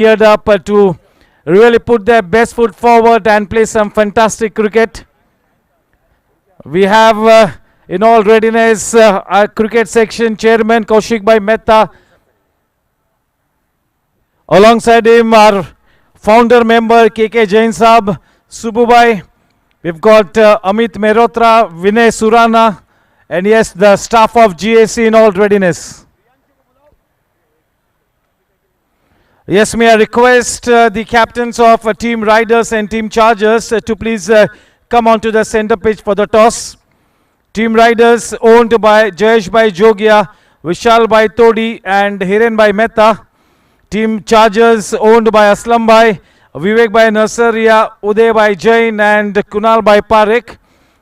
geared up to really put their best foot forward and play some fantastic cricket. We have in all readiness our cricket section chairman Kaushik Bhai Mehta. Alongside him our founder member KK Jain Saab, Subbu Bhai. We've got Amit Mehrotra, Vinay Surana, and yes, the staff of GSC in all readiness. Yes, may I request the captains of Team Riders and Team Chargers to please come onto the center pitch for the toss. Team Riders owned by Jayesh Bhai Jogia, Vishal Bhai Todi and Hiren Bhai Mehta. Team Chargers owned by Aslam Bhai, Vivek Bhai Nasaria, Uday Bhai Jain and Kunal Bhai Parekh.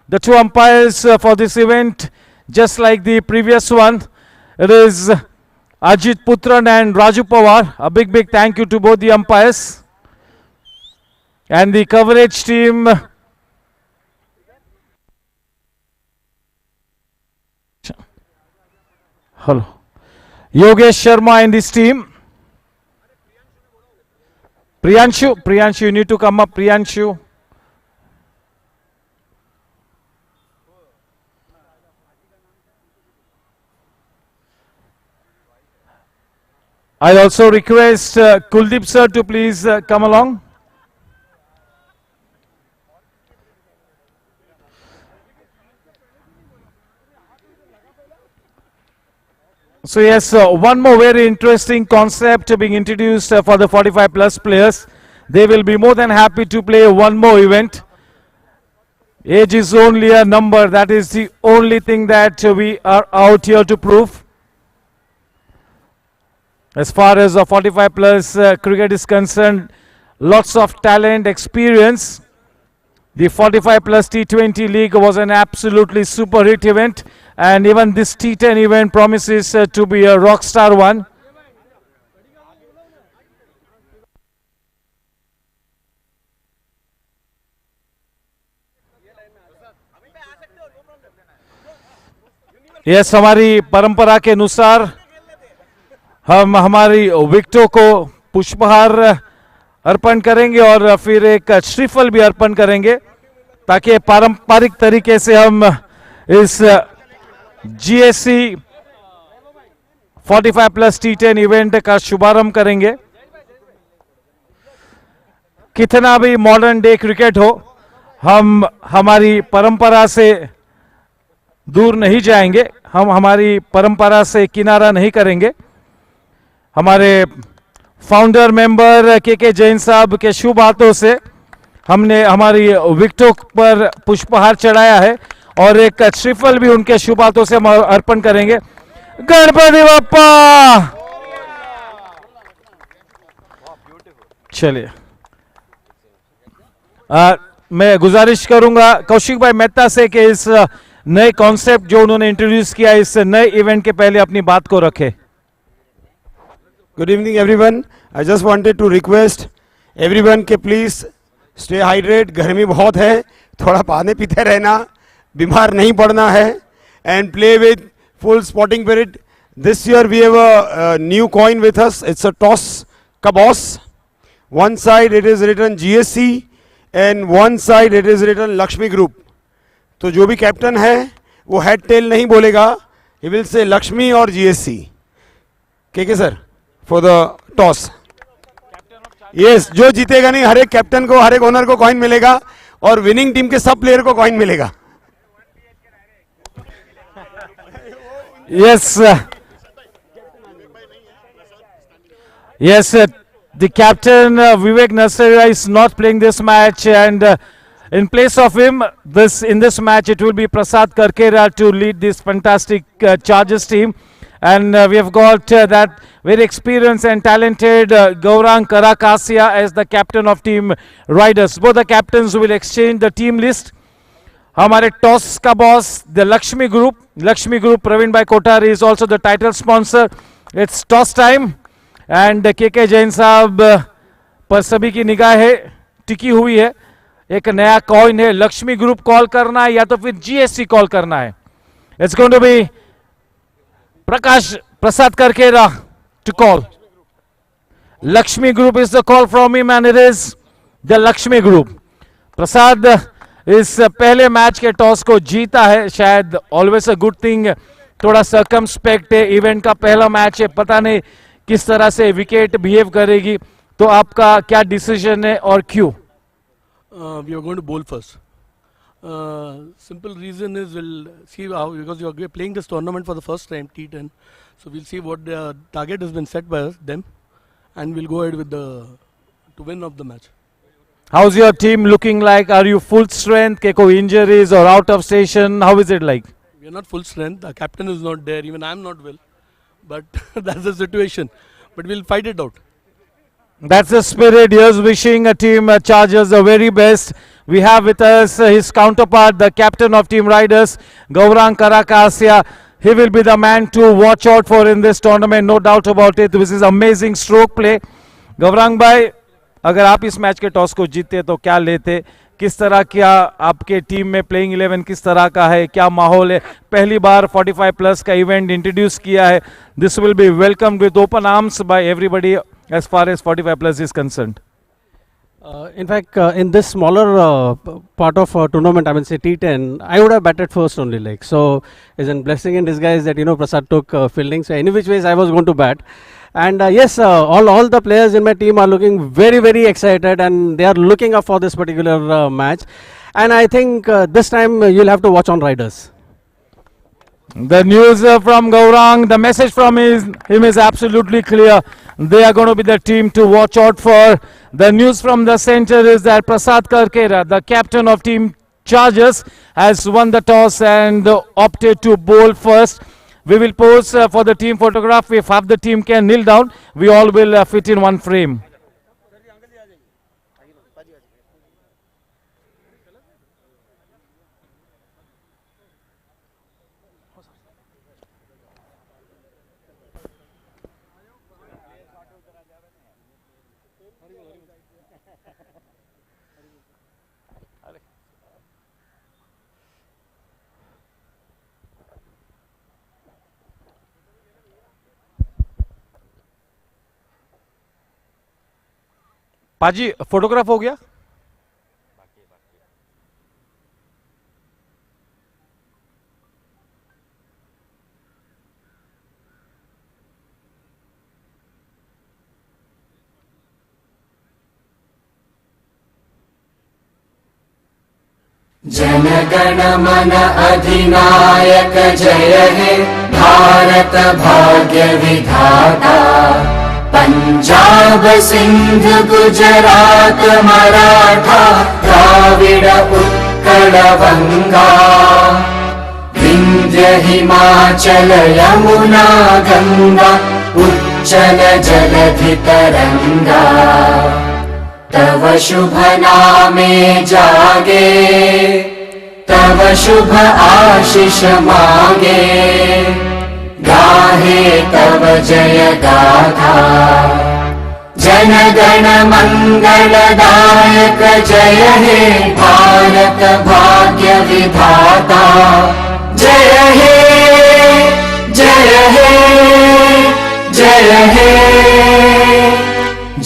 The two umpires for this event, just like the previous one, it is Ajit Putran and Raju Pawar. A big thank you to both the umpires. And the coverage team, hello, Yogesh Sharma and his team. Priyanshu, you need to come up, Priyanshu. I also request Kuldeep sir to please come along. So yes, one more very interesting concept being introduced for the 45 plus players. They will be more than happy to play one more event. Age is only a number. That is the only thing that we are out here to prove. As far as the 45 plus cricket is concerned, lots of talent, experience. The 45 plus T20 league was an absolutely super hit event, and even this T10 event promises to be a rock star one. Yes, हमारी परंपरा के अनुसार हम हमारी विकेटों को पुष्पहार अर्पण करेंगे और फिर एक श्रीफल भी अर्पण करेंगे ताकि पारंपरिक तरीके से हम इस GSC 45 प्लस T10 इवेंट का शुभारंभ करेंगे. कितना भी मॉडर्न डे क्रिकेट हो, हम हमारी परंपरा से दूर नहीं जाएंगे, हम हमारी परंपरा से किनारा नहीं करेंगे. हमारे फाउंडर मेंबर केके जैन साहब के शुभ हाथों से हमने हमारी विकेटों पर पुष्पहार चढ़ाया है और एक श्रीफल भी उनके शुभ हाथों से हम अर्पण करेंगे. गणपति बप्पा. चलिए, मैं गुजारिश करूंगा कौशिक भाई मेहता से कि इस नए कॉन्सेप्ट जो उन्होंने इंट्रोड्यूस किया इस नए इवेंट के पहले अपनी बात को रखे. Good evening everyone. I just wanted to request everyone के please stay hydrated. गर्मी बहुत है, थोड़ा पानी पीते रहना, बीमार नहीं पड़ना है, and play with full sporting spirit. This year we have a new coin with us. It's a toss kaboss. One side it is written GSC and one side it is written Lakshmi Group. तो जो भी captain है वो head tail नहीं बोलेगा, he will say Lakshmi और GSC. के sir for the toss. Yes, जो जीतेगा नहीं हर एक कैप्टन को, हर एक ओनर को कॉइन मिलेगा और विनिंग टीम के सब प्लेयर को कॉइन मिलेगा. Yes, yes, the captain Vivek Nasaria is not playing this match, and in place of him, in this match it will be Prasad Karkera to lead this fantastic Chargers team. And we have got that very experienced and talented Gaurang Karakasia as the captain of Team Riders. Both the captains will exchange the team list. हमारे toss का boss the Lakshmi group Praveen भाई Kothari is also the title sponsor. It's toss time and KK Jain साहब पर सभी की निगाहें टिकी हुई है. एक नया कॉइन है, लक्ष्मी ग्रुप कॉल करना है या तो फिर GSC कॉल करना है. It's going to be Prasad Karkera to call. Lakshmi Group is the call from him, and it is the Lakshmi Group. प्रसाद इस पहले मैच के टॉस को जीता है, शायद ऑलवेज अ गुड थिंग. थोड़ा सर्कमस्पेक्ट है, इवेंट का पहला मैच है, पता नहीं किस तरह से विकेट बिहेव करेगी. तो आपका क्या डिसीजन है और क्यों? We are going to bowl first. Simple reason is we'll see how, because you are playing this tournament for the first time, T10. So we'll see what the target has been set by them, and we'll go ahead with the to win of the match. How's your team looking like? Are you full strength? Ke koi injuries or out of station? How is it like? We are not full strength. Our captain is not there. Even I'm not well. But that's the situation. But we'll fight it out. That's the spirit. Here's wishing a team Chargers the very best. We have with us his counterpart, the captain of Team Riders, Gaurang Karakasia. He will be the man to watch out for in this tournament, no doubt about it. This is amazing stroke play. Gaurang bhai, अगर आप इस match के toss को जीतते तो क्या लेते? किस तरह क्या आपके टीम में प्लेइंग 11 किस तरह का है, क्या माहौल है? पहली बार 45 प्लस का इवेंट इंट्रोड्यूस किया है. This will be welcome with open arms by everybody as far as 45 plus is concerned. In fact, in this smaller part of tournament, I mean, say T10, I would have batted first only. Like, so, is a blessing in disguise that Prasad took fielding. So, any which ways, I was going to bat. And yes, all the players in my team are looking very, very excited, and they are looking up for this particular match. And I think this time you'll have to watch on Riders. The news from Gaurang, the message from him is absolutely clear. They are going to be the team to watch out for. The news from the center is that Prasad Karkera, the captain of Team Chargers, has won the toss and opted to bowl first. We will pose for the team photograph. If half the team can kneel down, we all will fit in one frame. पाजी photograph हो गया? जनगण मन अधिनायक जय हे भारत भाग्य विधाता पंजाब सिंध गुजरात मराठा द्राविड उत्कल बंगा विंध्य हिमाचल यमुना गंगा उच्चल जलधि तरंगा तव शुभ नामे जागे तव शुभ आशीष मांगे गाहे तव जय गाथा जन गण मंगलदायक जय हे भारत भाग्य विधाता जय हे जय हे जय हे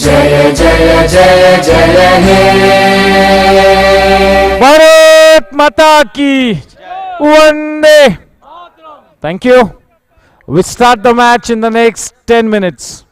जय जय जय जय हे भारत माता की वंदे. Thank you. We start the match in the next 10 minutes.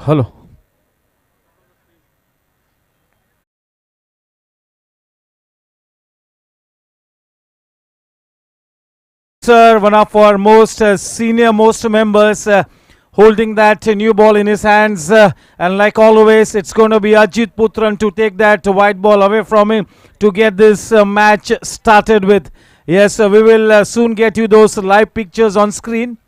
Hello. Sir, one of our most senior most members holding that new ball in his hands, and like always it's going to be Ajit Putran to take that white ball away from him to get this match started with. Yes, we will soon get you those live pictures on screen.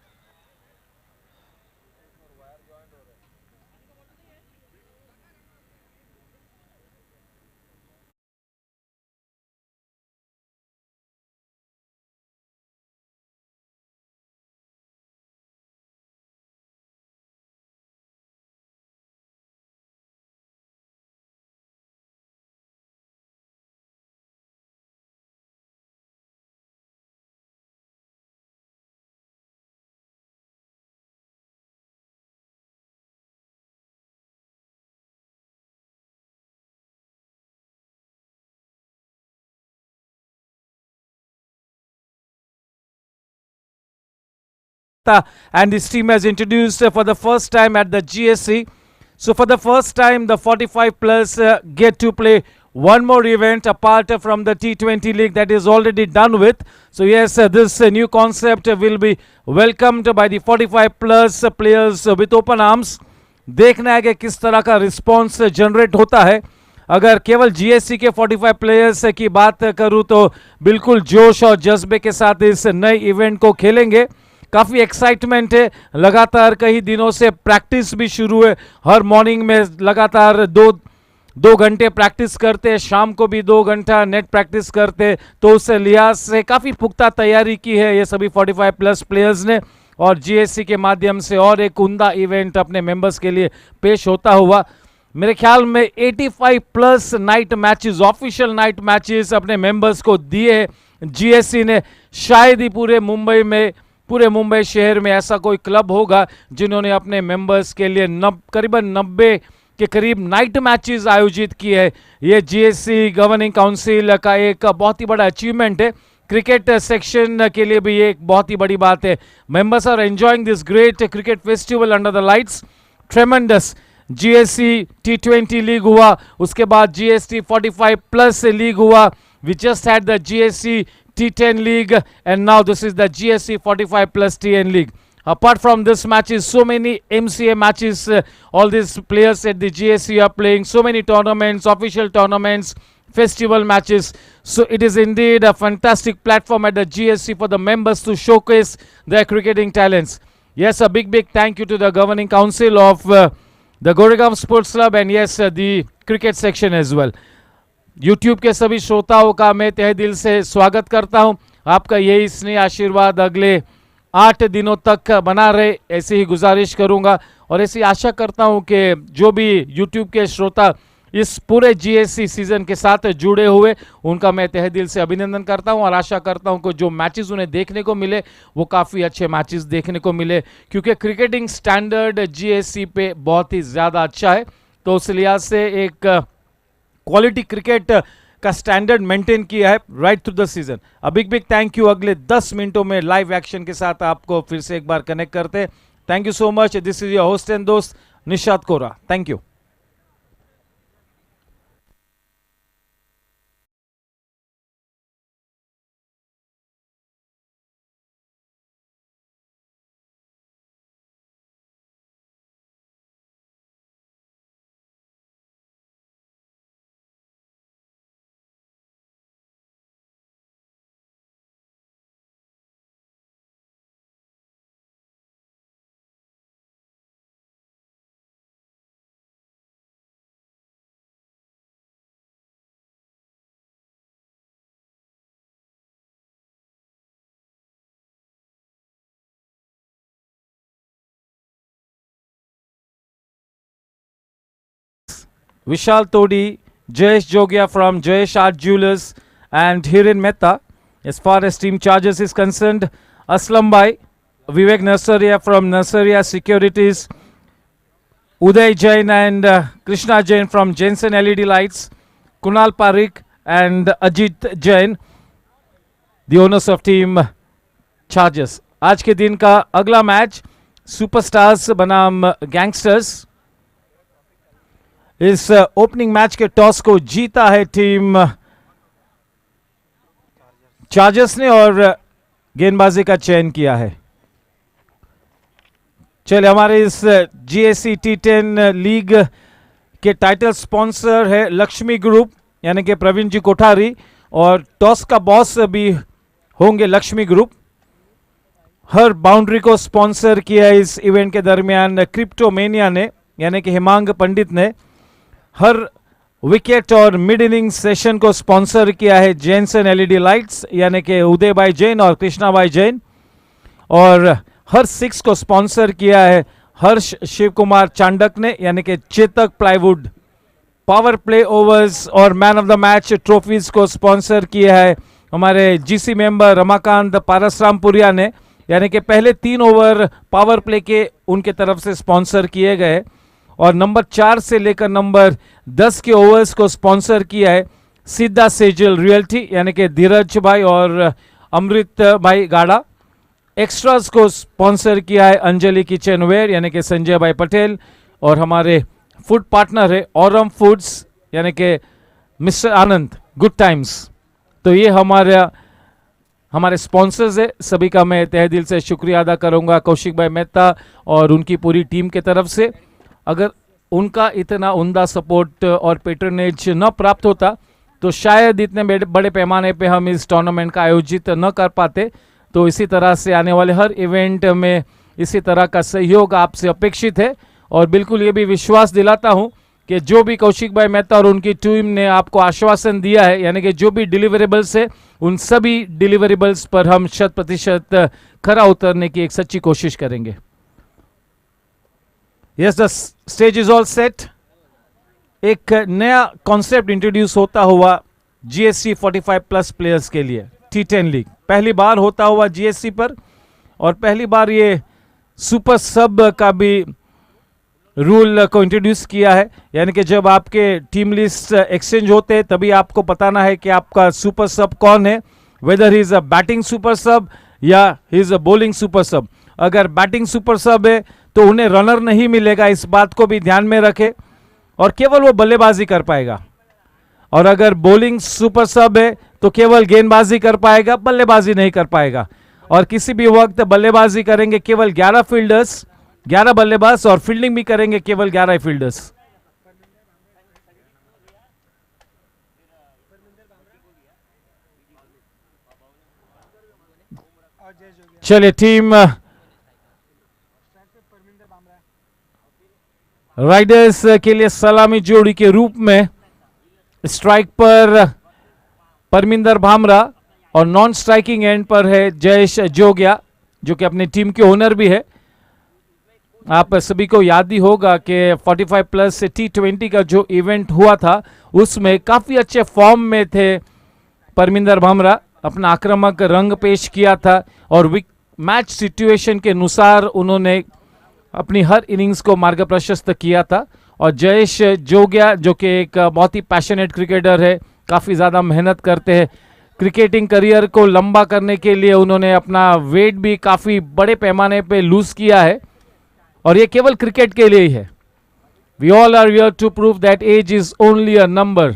And his team has introduced for the first time at the GSC. So for the first time, the 45 plus get to play one more event apart from the T20 league that is already done with. So yes, this new concept will be welcomed by the 45 plus players with open arms. देखना है कि किस तरह का response generate होता है. अगर केवल जीएससी के 45 प्लेयर्स की बात करूं तो बिल्कुल जोश और जज्बे के साथ इस नए इवेंट को खेलेंगे. काफ़ी एक्साइटमेंट है. लगातार कई दिनों से प्रैक्टिस भी शुरू है. हर मॉर्निंग में लगातार दो घंटे प्रैक्टिस करते हैं, शाम को भी 2 घंटा नेट प्रैक्टिस करते हैं. तो उस लिहाज से काफ़ी पुख्ता तैयारी की है ये सभी 45 प्लस प्लेयर्स ने, और जीएससी के माध्यम से और एक उम्दा इवेंट अपने मेंबर्स के लिए पेश होता हुआ. मेरे ख्याल में 85 plus night matches, official night matches अपने मेंबर्स को दिए जीएससी ने. शायद ही पूरे मुंबई शहर में ऐसा कोई क्लब होगा जिन्होंने अपने मेंबर्स के लिए करीबन 90 के करीब नाइट मैचेस आयोजित किए हैं. ये जीएससी गवर्निंग काउंसिल का एक बहुत ही बड़ा अचीवमेंट है. क्रिकेट सेक्शन के लिए भी ये एक बहुत ही बड़ी बात है. Members are enjoying this great cricket festival under the lights. Tremendous. GSC T20 league हुआ, उसके बाद जीएसटी 45 प्लस लीग हुआ. We just had the GSC T10 league, and now this is the GSC 45 plus TN league. Apart from this matches, so many MCA matches, all these players at the GSC are playing, so many tournaments, official tournaments, festival matches. So it is indeed a fantastic platform at the GSC for the members to showcase their cricketing talents. Yes, a big thank you to the governing council of the Goregaon Sports Club, and yes, the cricket section as well. YouTube के सभी श्रोताओं का मैं तहे दिल से स्वागत करता हूं. आपका यही स्नेह आशीर्वाद अगले 8 दिनों तक बना रहे, ऐसी ही गुजारिश करूंगा. और ऐसी आशा करता हूं कि जो भी यूट्यूब के श्रोता इस पूरे जीएससी सीजन के साथ जुड़े हुए, उनका मैं तहे दिल से अभिनंदन करता हूं. और आशा करता हूं कि जो मैचेस उन्हें देखने को मिले वो काफ़ी अच्छे मैचेस देखने को मिले, क्योंकि क्रिकेटिंग स्टैंडर्ड जीएससी पे बहुत ही ज़्यादा अच्छा है. तो उस लिहाज से एक क्वालिटी क्रिकेट का स्टैंडर्ड मेंटेन किया है right through the season. A big thank you. अगले 10 मिनटों में लाइव एक्शन के साथ आपको फिर से एक बार कनेक्ट करते हैं. Thank you so much. This is your host and दोस्त Nishat Kora. Thank you. Vishal Todi, Jayesh Jogia from Jayesh Art Jewelers, and Hiren Mehta. As far as team charges is concerned, Aslam Bhai, Vivek Narsaria from Narsaria Securities, Uday Jain and Krishna Jain from Jensen LED Lights, Kunal Parikh and Ajit Jain, the owners of team charges. आज के दिन का अगला match superstars बनाम gangsters इस opening match के toss को जीता है टीम चार्जर्स ने और गेंदबाजी का चयन किया है। चलिए, हमारे इस GSC T10 लीग के टाइटल स्पॉन्सर है लक्ष्मी ग्रुप, यानी कि प्रवीण जी कोठारी, और टॉस का बॉस भी होंगे लक्ष्मी ग्रुप। हर बाउंड्री को स्पॉन्सर किया इस इवेंट के दरमियान क्रिप्टोमेनिया ने, यानी कि हिमांग पंडित ने। हर विकेट और मिड इनिंग सेशन को स्पॉन्सर किया है जैनसन LED लाइट्स, यानी कि उदय भाई जैन और कृष्णा भाई जैन। और हर सिक्स को स्पॉन्सर किया है हर्ष शिव कुमार चांडक ने, यानी कि Chetak plywood. Power play overs और man of the match trophies को स्पॉन्सर किया है हमारे GC मेंबर रमाकांत पारसरामपुरिया ने, यानी कि पहले 3 ओवर पावर प्ले के उनके तरफ से स्पॉन्सर किए गए। और नंबर 4 से लेकर नंबर 10 के ओवर्स को स्पॉन्सर किया है सिद्धा सेजल रियल्टी, यानी कि धीरज भाई और अमृत भाई गाड़ा। एक्स्ट्रास को स्पॉन्सर किया है अंजलि किचनवेयर, यानी कि संजय भाई पटेल। और हमारे फूड पार्टनर है औरम फूड्स, यानी कि मिस्टर आनंद गुड टाइम्स। तो ये हमारे स्पॉन्सर्स है, सभी का मैं तहे दिल से शुक्रिया अदा करूंगा कौशिक भाई मेहता और उनकी पूरी टीम के तरफ से। अगर उनका इतना उम्दा सपोर्ट और पेट्रनेज न प्राप्त होता तो शायद इतने बड़े पैमाने पे हम इस टूर्नामेंट का आयोजित न कर पाते। तो इसी तरह से आने वाले हर इवेंट में इसी तरह का सहयोग आपसे अपेक्षित है। और बिल्कुल ये भी विश्वास दिलाता हूं कि जो भी कौशिक भाई मेहता और उनकी टीम ने आपको आश्वासन दिया है, यानी कि जो भी डिलीवरेबल्स है, उन सभी डिलीवरेबल्स पर हम 100% खरा उतरने की एक सच्ची कोशिश करेंगे। Yes, the stage is all set. एक नया कॉन्सेप्ट इंट्रोड्यूस होता हुआ GSC 45+ प्लेयर्स के लिए T10 लीग पहली बार होता हुआ GSC पर, और पहली बार ये सुपर सब का भी रूल को इंट्रोड्यूस किया है, यानी कि जब आपके टीम लिस्ट एक्सचेंज होते हैं तभी आपको बताना है कि आपका सुपर सब कौन है, weather he is a batting super सब या he is a bowling super सब। अगर बैटिंग सुपर सब है तो उन्हें रनर नहीं मिलेगा, इस बात को भी ध्यान में रखें, और केवल वो बल्लेबाजी कर पाएगा। और अगर बॉलिंग सुपर सब है तो केवल गेंदबाजी कर पाएगा, बल्लेबाजी नहीं कर पाएगा। और किसी भी वक्त बल्लेबाजी करेंगे केवल 11 फील्डर्स, 11 बल्लेबाज, और फील्डिंग भी करेंगे केवल 11 फील्डर्स। चलिए, टीम राइडर्स के लिए सलामी जोड़ी के रूप में स्ट्राइक पर परमिंदर भामरा और नॉन स्ट्राइकिंग एंड पर है जयेश जोगिया, जो कि अपनी टीम के ओनर भी है। आप सभी को याद ही होगा कि 45+ T20 का जो इवेंट हुआ था उसमें काफी अच्छे फॉर्म में थे परमिंदर भामरा, अपना आक्रामक रंग पेश किया था और मैच सिचुएशन के अनुसार उन्होंने अपनी हर इनिंग्स को मार्ग प्रशस्त किया था। और जयेश जोगिया, जो कि एक बहुत ही पैशनेट क्रिकेटर है, काफ़ी ज़्यादा मेहनत करते हैं, क्रिकेटिंग करियर को लंबा करने के लिए उन्होंने अपना वेट भी काफ़ी बड़े पैमाने पे लूज किया है, और ये केवल क्रिकेट के लिए ही है। We all are here to prove that age is only a number.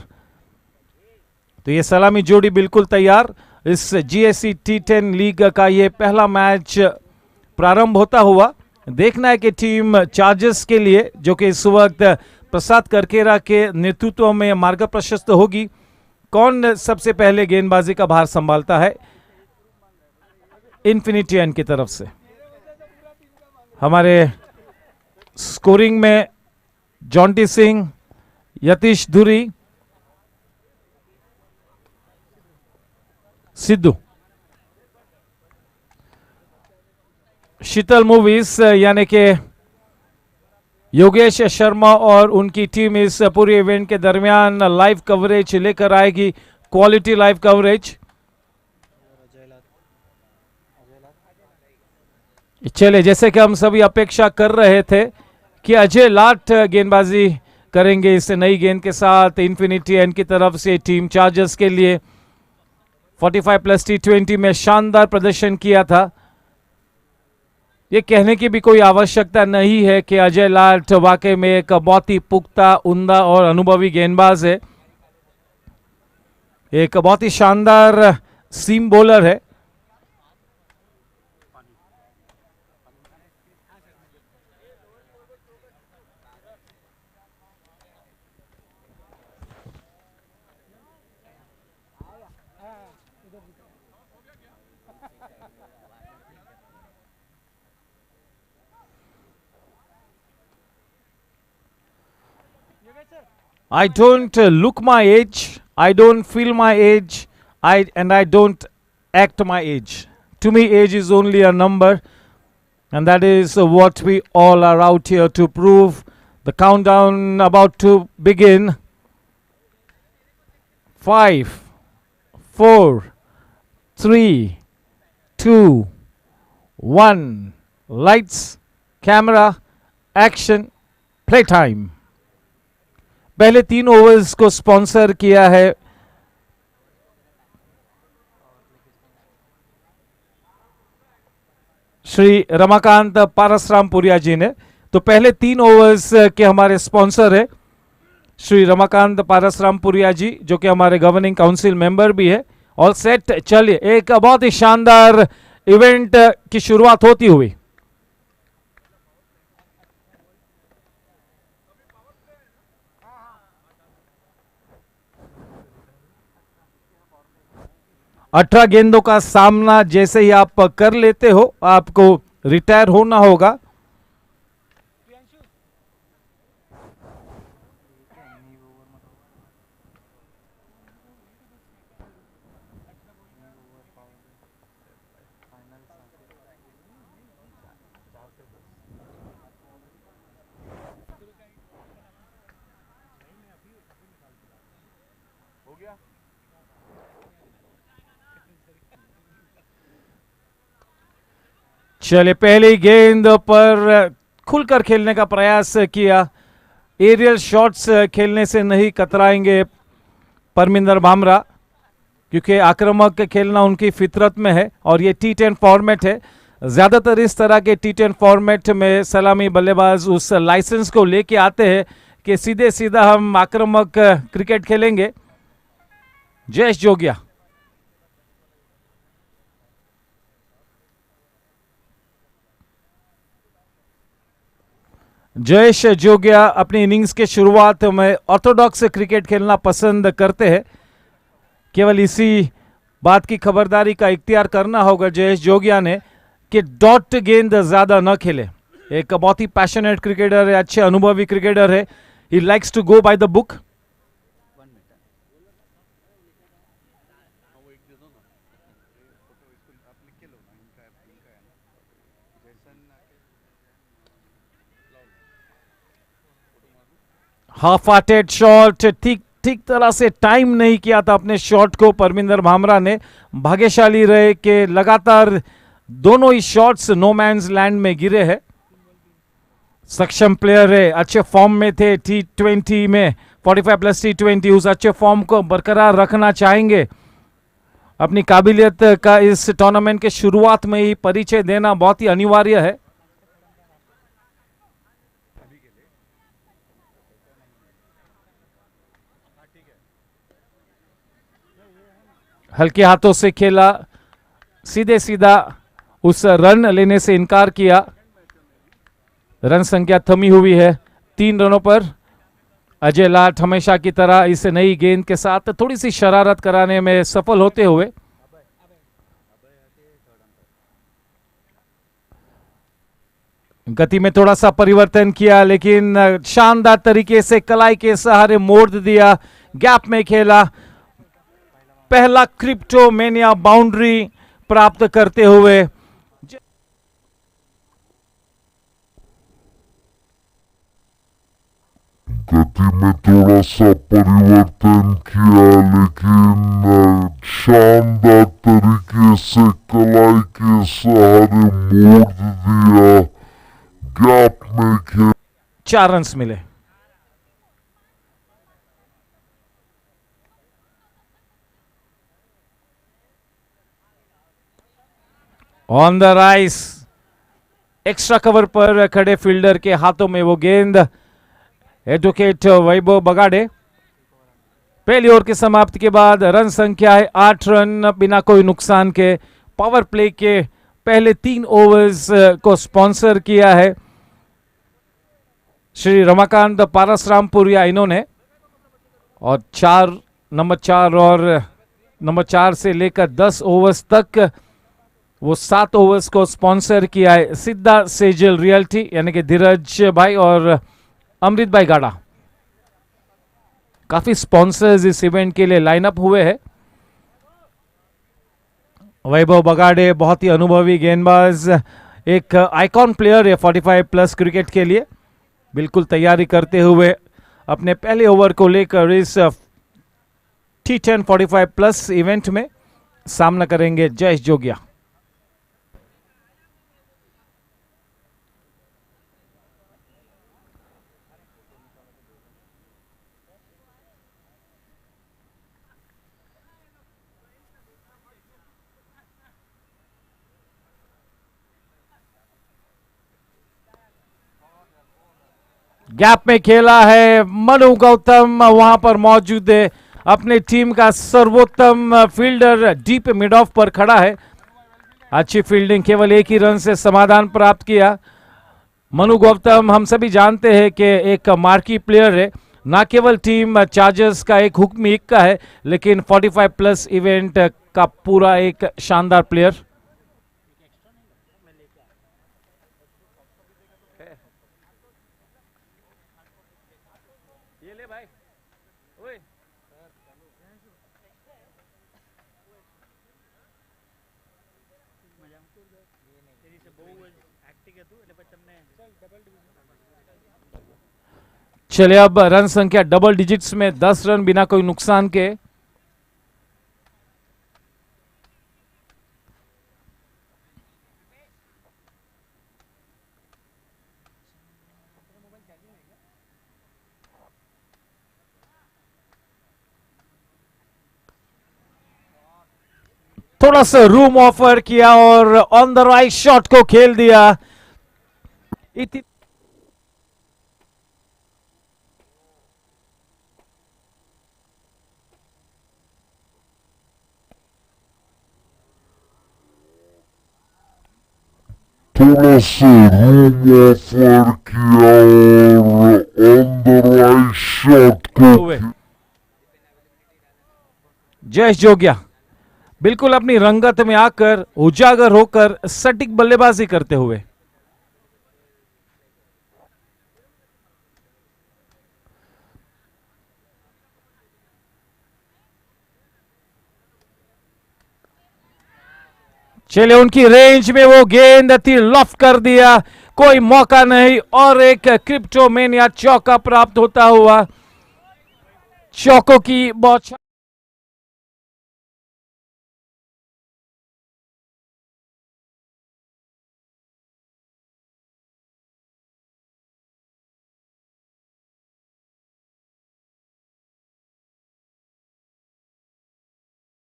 तो ये सलामी जोड़ी बिल्कुल तैयार। इस GSC T10 लीग का ये पहला मैच प्रारंभ होता हुआ। देखना है कि टीम चार्जर्स के लिए, जो कि इस वक्त प्रसाद करकेरा के नेतृत्व में मार्ग प्रशस्त होगी, कौन सबसे पहले गेंदबाजी का भार संभालता है। इन्फिनिटी एंड की तरफ से हमारे स्कोरिंग में जॉन्टी सिंह, यतीश धुरी, सिद्धू, शीतल मूवीज यानी कि योगेश शर्मा और उनकी टीम इस पूरे इवेंट के दरमियान लाइव कवरेज लेकर आएगी, क्वालिटी लाइव कवरेज। चले, जैसे कि हम सभी अपेक्षा कर रहे थे कि अजय लाट गेंदबाजी करेंगे इस नई गेंद के साथ इन्फिनिटी एंड की तरफ से टीम चार्जर्स के लिए। 45+ T20 में शानदार प्रदर्शन किया था। ये कहने की भी कोई आवश्यकता नहीं है कि अजय लाट वाकई में एक बहुत ही पुख्ता, उम्दा और अनुभवी गेंदबाज है। एक बहुत ही शानदार सीम बॉलर है। I don't look my age. I don't feel my age. I don't act my age. To me, age is only a number, and that is what we all are out here to prove. The countdown about to begin. 5, 4, 3, 2, 1. Lights, camera, action, playtime. पहले 3 overs को sponsor किया है श्री रमाकांत पारसरामपुरिया जी ने। तो पहले 3 overs के हमारे sponsor है श्री रमाकांत पारसरामपुरिया जी, जो कि हमारे गवर्निंग काउंसिल मेंबर भी है। ऑल सेट, चलिए एक बहुत ही शानदार इवेंट की शुरुआत होती हुई। अठारह गेंदों का सामना जैसे ही आप कर लेते हो, आपको रिटायर होना होगा। चलिए पहली गेंद पर खुलकर खेलने का प्रयास किया। एरियल शॉट्स खेलने से नहीं कतराएंगे परमिंदर भामरा, क्योंकि आक्रामक खेलना उनकी फितरत में है और ये T10 फॉर्मेट है। ज़्यादातर इस तरह के T10 फॉर्मेट में सलामी बल्लेबाज उस लाइसेंस को लेके आते हैं कि सीधे सीधा हम आक्रामक क्रिकेट खेलेंगे। जयेश जोगिया, जयेश जोगिया अपनी इनिंग्स के शुरुआत में ऑर्थोडॉक्स क्रिकेट खेलना पसंद करते हैं। केवल इसी बात की खबरदारी का इख्तियार करना होगा जयेश जोगिया ने कि डॉट गेंद ज्यादा न खेले। एक बहुत ही पैशनेट क्रिकेटर है, अच्छे अनुभवी क्रिकेटर है। He likes to go by the book. Half hearted shot, ठीक तरह से टाइम नहीं किया था अपने शॉट को परमिंदर भामरा ने। भाग्यशाली रहे कि लगातार दोनों ही शॉट्स नो मैंस लैंड में गिरे हैं। सक्षम प्लेयर है, अच्छे फॉर्म में थे T20 में, 45+ T20। उस अच्छे फॉर्म को बरकरार रखना चाहेंगे। अपनी काबिलियत का इस टूर्नामेंट के शुरुआत में ही परिचय देना बहुत ही अनिवार्य है। हल्के हाथों से खेला, सीधे सीधा उस रन लेने से इनकार किया। रन संख्या थमी हुई है 3 रनों पर। अजय लाट हमेशा की तरह इस नई गेंद के साथ थोड़ी सी शरारत कराने में सफल होते हुए। गति में थोड़ा सा परिवर्तन किया, लेकिन शानदार तरीके से कलाई के सहारे मोड़ दिया, गैप में खेला। पहला क्रिप्टोमेनिया बाउंड्री प्राप्त करते हुए। गति में थोड़ा सा परिवर्तन किया, लेकिन शानदार तरीके से कलाई के सहारे मोड़ दिया, गैप में खेला। 4 रन मिले। On the rice, extra cover पर खड़े फील्डर के हाथों में वो गेंद। एडवोकेट वैभव बगाड़े। पहली ओवर की समाप्ति के बाद रन संख्या है 8 रन बिना कोई नुकसान के। पावर प्ले के पहले 3 ओवर्स को स्पॉन्सर किया है श्री रमाकांत पारसरामपुरिया इन्होंने, और नंबर 4 और नंबर 4 से लेकर 10 ओवर्स तक वो 7 ओवर्स को स्पॉन्सर किया है सिद्धा सेजल रियल्टी यानी कि धीरज भाई और अमृत भाई गाड़ा। काफी स्पॉन्सर्स इस इवेंट के लिए लाइनअप हुए हैं। वैभव बगाड़े बहुत ही अनुभवी गेंदबाज, एक आइकॉन प्लेयर है 45 प्लस क्रिकेट के लिए। बिल्कुल तैयारी करते हुए अपने पहले ओवर को लेकर इस T10 45 प्लस इवेंट में सामना करेंगे जयेश जोगिया। गैप में खेला है मनु गौतम, वहां पर मौजूद है अपने टीम का सर्वोत्तम फील्डर, डीप मिड ऑफ पर खड़ा है। अच्छी फील्डिंग, केवल एक ही रन से समाधान प्राप्त किया। मनु गौतम हम सभी जानते हैं कि एक मार्की प्लेयर है, ना केवल टीम चार्जर्स का एक हुक्मी इक्का है लेकिन 45 प्लस इवेंट का पूरा एक शानदार प्लेयर। चले अब रन संख्या डबल डिजिट्स में 10 रन बिना कोई नुकसान के। थोड़ा सा रूम ऑफर किया और ऑन द राइट शॉट को खेल दिया। थोड़ा सा रूम ऑफर किया और ऑन द राइट शॉट को। जयेश जोगिया बिल्कुल अपनी रंगत में आकर उजागर होकर सटीक बल्लेबाजी करते हुए। चले उनकी रेंज में वो गेंद थी, लॉफ्ट कर दिया, कोई मौका नहीं और एक क्रिप्टोमेनिया चौका प्राप्त होता हुआ। चौकों की बहुत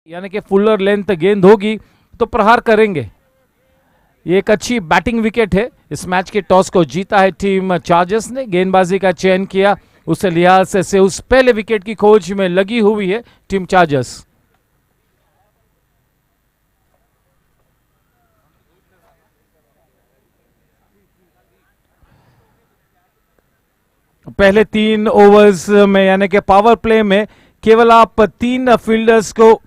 यानी कि फुलर लेंथ गेंद होगी तो प्रहार करेंगे। ये एक अच्छी बैटिंग विकेट है। इस मैच के टॉस को जीता है टीम चार्जर्स ने, गेंदबाजी का चयन किया उस लिहाज से उस पहले विकेट की खोज में लगी हुई है टीम चार्जर्स। पहले 3 ओवर्स में यानी कि पावर प्ले में केवल आप 3 फील्डर्स को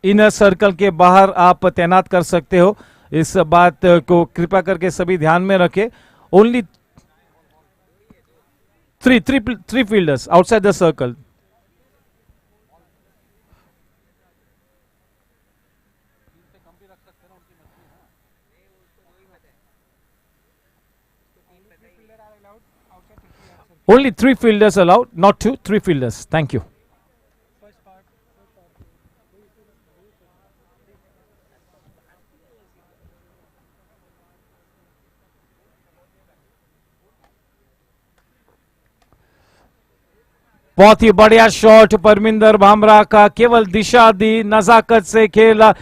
इनर सर्कल के बाहर आप तैनात कर सकते हो। इस बात को कृपया करके सभी ध्यान में रखें। Only three fielders outside the circle. Only 3 fielders allowed, not 2, 3 fielders. Thank you. बहुत ही बढ़िया शॉट परमिंदर भामरा का, केवल दिशा दी, नजाकत से खेला।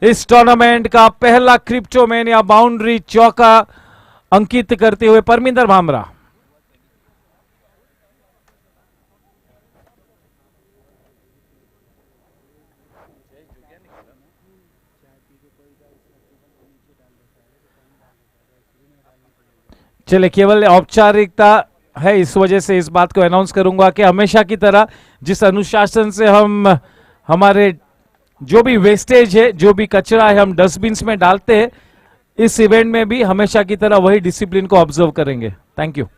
इस टूर्नामेंट का पहला क्रिप्टोमेनिया बाउंड्री चौका अंकित करते हुए परमिंदर भामरा। चले, केवल औपचारिकता है, इस वजह से इस बात को अनाउंस करूंगा कि हमेशा की तरह जिस अनुशासन से हम हमारे जो भी वेस्टेज है, जो भी कचरा है, हम डस्टबिन में डालते हैं, इस इवेंट में भी हमेशा की तरह वही डिसिप्लिन को ऑब्जर्व करेंगे। Thank you.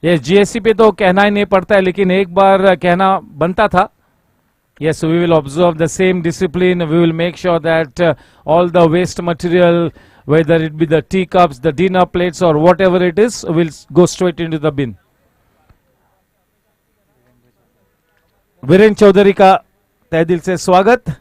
ये जीएससी पे तो कहना ही नहीं पड़ता है, लेकिन एक बार कहना बनता था। Yes, we will observe the same discipline. We will make sure that all the waste material, whether it be the teacups, the dinner plates, or whatever it is, will go straight into the bin. Virendra Chaudhary का तहे दिल से स्वागत।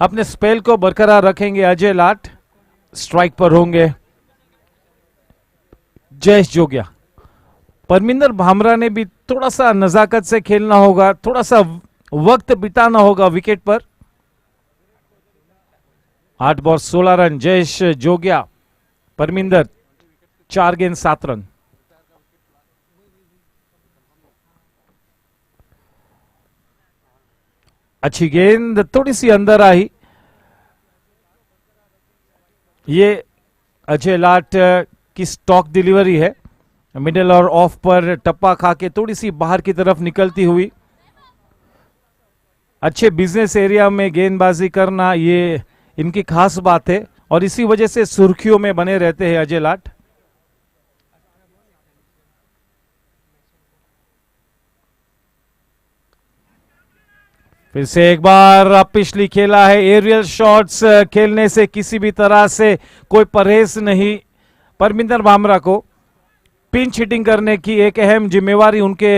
अपने spell को बरकरार रखेंगे अजय लाट। Strike पर होंगे जयेश जोगिया। परमिंदर भामरा ने भी थोड़ा सा नजाकत से खेलना होगा, थोड़ा सा वक्त बिताना होगा विकेट पर। 8 बॉल 16 रन जयेश जोगिया। परमिंदर 4 गेंद 7 रन। अच्छी गेंद थोड़ी सी अंदर आई। ये अजय लाट की स्टॉक डिलीवरी है, मिडिल और ऑफ पर टप्पा खा के थोड़ी सी बाहर की तरफ निकलती हुई। अच्छे बिजनेस एरिया में गेंदबाजी करना ये इनकी खास बात है और इसी वजह से सुर्खियों में बने रहते हैं अजय लाट। फिर से एक बार पिछली खेला है। एरियल शॉट्स खेलने से किसी भी तरह से कोई परहेज नहीं। परमिंदर भामरा को पिंच हिटिंग करने की एक अहम जिम्मेवारी उनके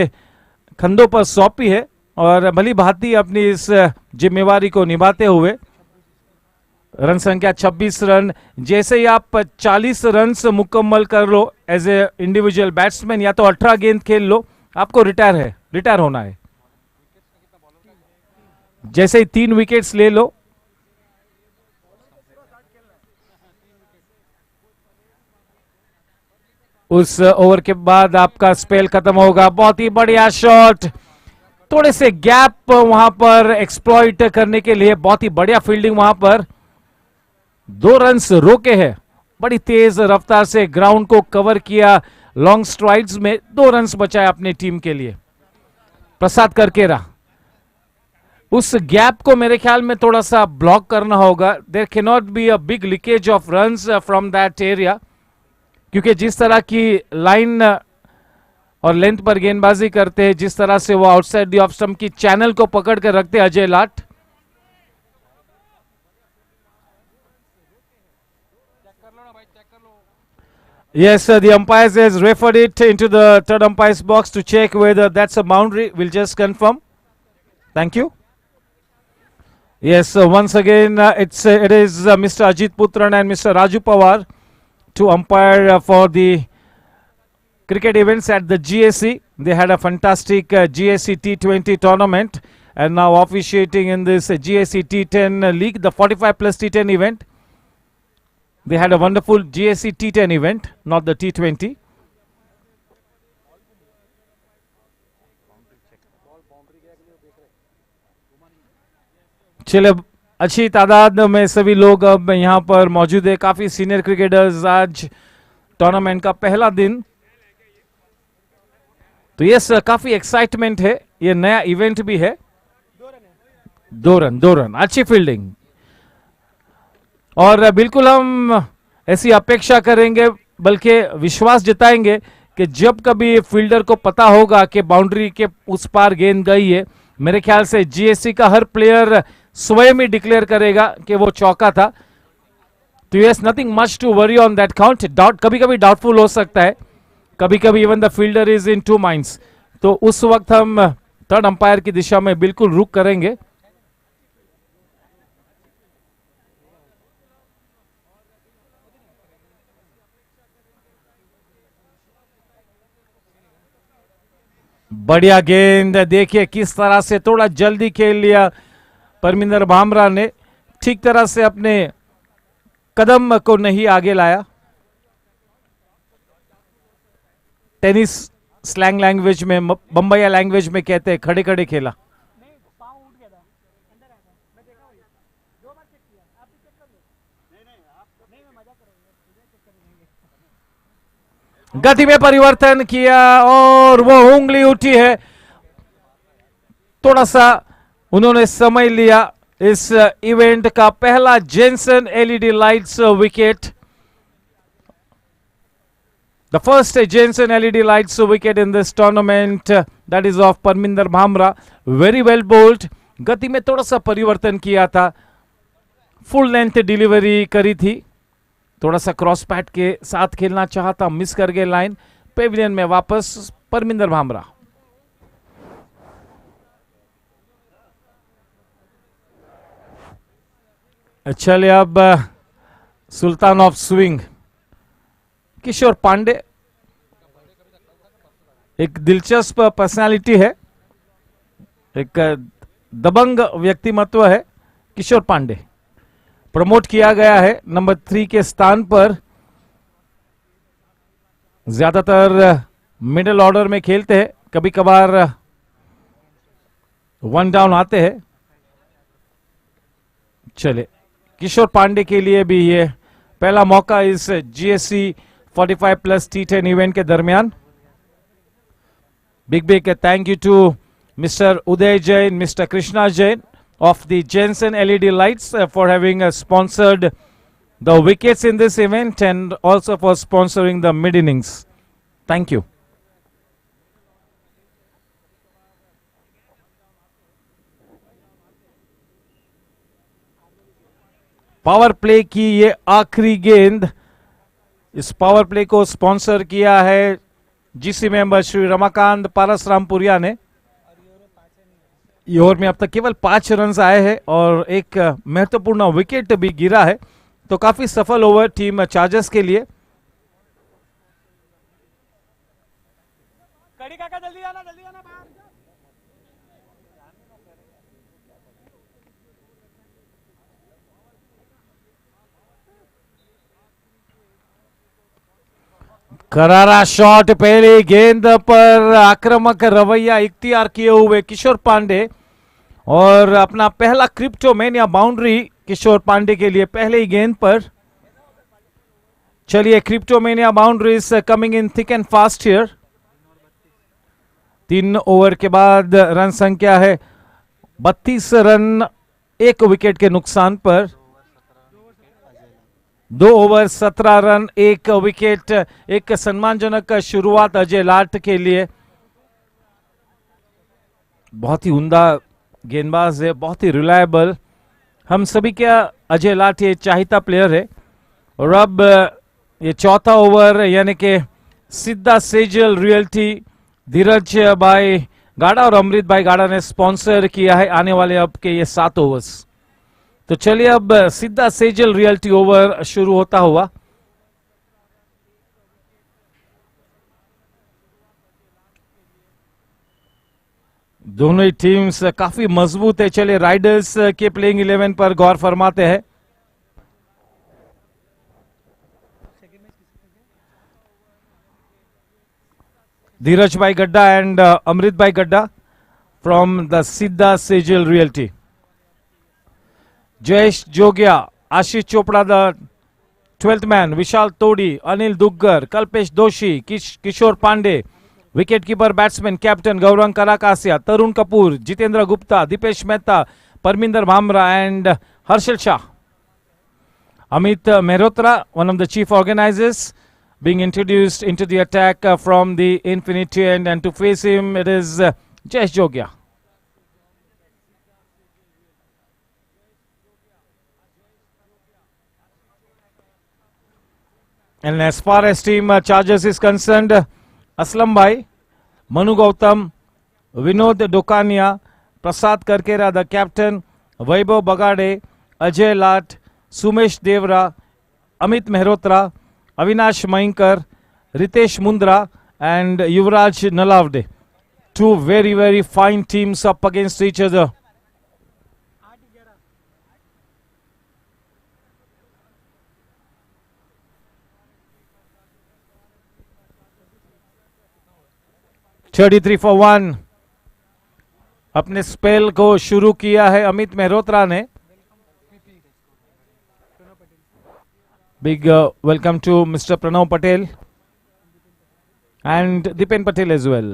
कंधों पर सौंपी है और भली भांति अपनी इस जिम्मेवारी को निभाते हुए रन संख्या 26 रन। जैसे ही आप 40 रन मुकम्मल कर लो एज ए इंडिविजुअल बैट्समैन, या तो 18 गेंद खेल लो, आपको रिटायर होना है। जैसे ही 3 विकेट्स ले लो, उस ओवर के बाद आपका स्पेल खत्म होगा। बहुत ही बढ़िया शॉट, थोड़े से गैप वहां पर एक्सप्लॉइट करने के लिए बहुत ही बढ़िया फील्डिंग वहां पर। 2 रन्स रोके हैं, बड़ी तेज रफ्तार से ग्राउंड को कवर किया। लॉन्ग स्ट्राइड्स में 2 रन्स बचाए अपनी टीम के लिए। प्रसाद करकेरा, उस गैप को मेरे ख्याल में थोड़ा सा ब्लॉक करना होगा। There can not be a big leakage of runs from that area, क्योंकि जिस तरह की लाइन और लेंथ पर गेंदबाजी करते हैं, जिस तरह से वो आउटसाइड द ऑफ स्टंप की चैनल को पकड़ कर रखते हैं अजय लाट। Yes, the umpires has referred it into the third umpire's box to check whether that's a boundary. We'll just confirm. Thank you. Yes, once again, it is Mr. Ajit Putran and Mr. Raju Pawar to umpire for the cricket events at the GSC. They had a fantastic GSC T20 tournament and now officiating in this GSC T10 league, the 45 plus T10 event. They had a wonderful GSC T10 event, not the T20. चले, अच्छी तादाद में सभी लोग अब यहाँ पर मौजूद है। काफी सीनियर क्रिकेटर्स। आज टूर्नामेंट का पहला दिन, तो यस काफी एक्साइटमेंट है। ये नया इवेंट भी है। 2 रन, अच्छी फील्डिंग। और बिल्कुल हम ऐसी अपेक्षा करेंगे, बल्कि विश्वास जताएंगे कि जब कभी फील्डर को पता होगा कि बाउंड्री के उस पार गेंद गई है, मेरे ख्याल से जीएससी का हर प्लेयर स्वयं ही डिक्लेयर करेगा कि वो चौका था। तो yes, nothing much to worry on that count. कभी कभी डाउटफुल हो सकता है, कभी कभी even the fielder is in 2 minds. तो उस वक्त हम थर्ड अंपायर की दिशा में बिल्कुल रुक करेंगे। बढ़िया गेंद, देखिए किस तरह से थोड़ा जल्दी खेल लिया परमिंदर भामरा ने, ठीक तरह से अपने कदम को नहीं आगे लाया। टेनिस स्लैंग लैंग्वेज में, बम्बैया लैंग्वेज में कहते हैं खड़े खड़े खेला। गति में परिवर्तन किया और वो उंगली उठी है, थोड़ा सा उन्होंने समय लिया। इस इवेंट का पहला Jenson LED lights wicket, the first Jenson LED lights wicket in this tournament, that is of Parminder Bhamra. Very well bowled, गति में थोड़ा सा परिवर्तन किया था, फुल लेंथ डिलीवरी करी थी, थोड़ा सा क्रॉस पैट के साथ खेलना चाहता, मिस कर गए लाइन। पेविलियन में वापस परमिंदर भामरा। चलिए अब सुल्तान ऑफ स्विंग किशोर पांडे, एक दिलचस्प पर्सनालिटी है, एक दबंग व्यक्तिमत्व है किशोर पांडे। प्रमोट किया गया है नंबर 3 के स्थान पर, ज्यादातर मिडिल ऑर्डर में खेलते हैं, कभी कभार 1 डाउन आते हैं। चले किशोर पांडे के लिए भी ये पहला मौका इस GSC 45+ T10 इवेंट के दरमियान। Big thank you to mister Uday Jain, mister Krishna Jain of the Jensen LED lights for having sponsored the wickets in this event and also for sponsoring the mid innings. Thank you. Power play की ये आखिरी गेंद, इस power play को sponsor किया है GC member Shri Ramakant पारसरामपुरिया ने। Over में अब तक केवल 5 रन आए हैं और एक महत्वपूर्ण विकेट भी गिरा है, तो काफी सफल ओवर टीम चार्जर्स के लिए। करारा शॉट, पहले गेंद पर आक्रामक रवैया इख्तियार किए हुए किशोर पांडे और अपना पहला क्रिप्टोमेनिया बाउंड्री किशोर पांडे के लिए पहले ही गेंद पर। चलिए Cryptomania boundaries coming in thick and fast here. 3 over के बाद रन संख्या है 32 रन, 1 विकेट के नुकसान पर। 2 ओवर 17 रन, 1 विकेट, एक सम्मानजनक शुरुआत अजय लाट के लिए। बहुत ही उम्दा गेंदबाज है, बहुत ही रिलायबल, हम सभी क्या अजय लाट ये चाहता प्लेयर है। और अब ये चौथा ओवर यानी कि सिद्धा सेजल रियल्टी धीरज भाई गाड़ा और अमृत भाई गाड़ा ने स्पॉन्सर किया है आने वाले अब के ये 7 ओवर्स। तो चलिए अब सिद्धा सेजल रियल्टी ओवर शुरू होता हुआ। दोनों ही टीम्स काफी मजबूत है। चलिए राइडर्स के प्लेइंग 11 पर गौर फरमाते हैं। धीरज भाई गड्ढा एंड अमृत भाई गड्ढा from the Siddha Sejal realty. Jayesh Jogia, Ashish Chopra the 12th man, Vishal Todi, Anil Duggar, Kalpesh Doshi, Kishore Pandey, wicket keeper batsman captain Gaurang Karakasia, Tarun Kapoor, Jitendra Gupta, Dipesh Mehta, Parminder Bhamra and Harshal Shah. Amit Mehrotra, one of the chief organizers, being introduced into the attack from the infinity end, and to face him it is Jayesh Jogia. And as far as team Chargers is concerned, Aslam Bhai, Manu Gautam, Vinod Dokania, Prasad Karkera the captain, Vaibhav Bagade, Ajay Lat, Sumesh Devra, Amit Mehrotra, Avinash Mainkar, Ritesh Mundra and Yuvraj Nalavde. Two very, very fine teams up against each other. (33 for 1). अपने spell को शुरू किया है अमित मेहरोत्रा ने. Big welcome to Mr. Pranav Patel and Dipen Patel as well.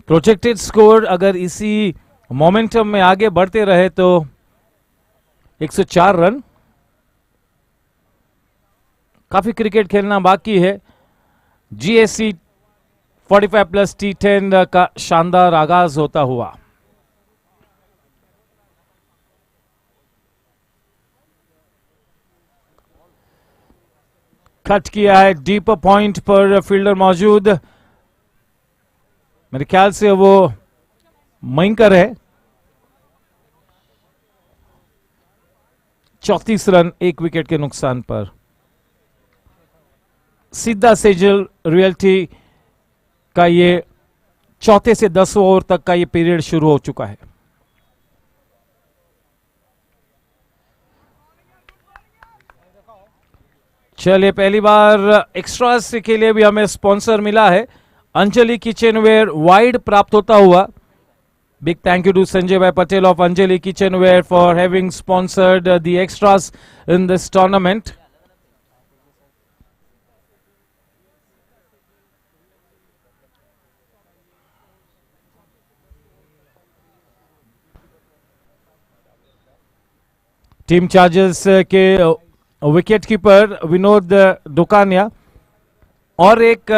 Projected score अगर इसी momentum में आगे बढ़ते रहे तो 104 रन. काफी क्रिकेट खेलना बाकी है. GSC 45 प्लस T10 का शानदार आगाज होता हुआ. कट किया है डीप पॉइंट पर फील्डर मौजूद. मेरे ख्याल से वो मयंकर है. 34 रन 1 विकेट के नुकसान पर. सीधा सेजल रियल्टी का ये चौथे से 10 ओवर तक का ये पीरियड शुरू हो चुका है. चलिए पहली बार एक्स्ट्रास के लिए भी हमें स्पॉन्सर मिला है. अंजलि किचनवेयर वाइड प्राप्त होता हुआ. Big thank you to Sanjay bhai Patel of Anjali kitchenware for having sponsored the extras in this tournament. Team Chargers के विकेट कीपर विनोद दुकानिया और एक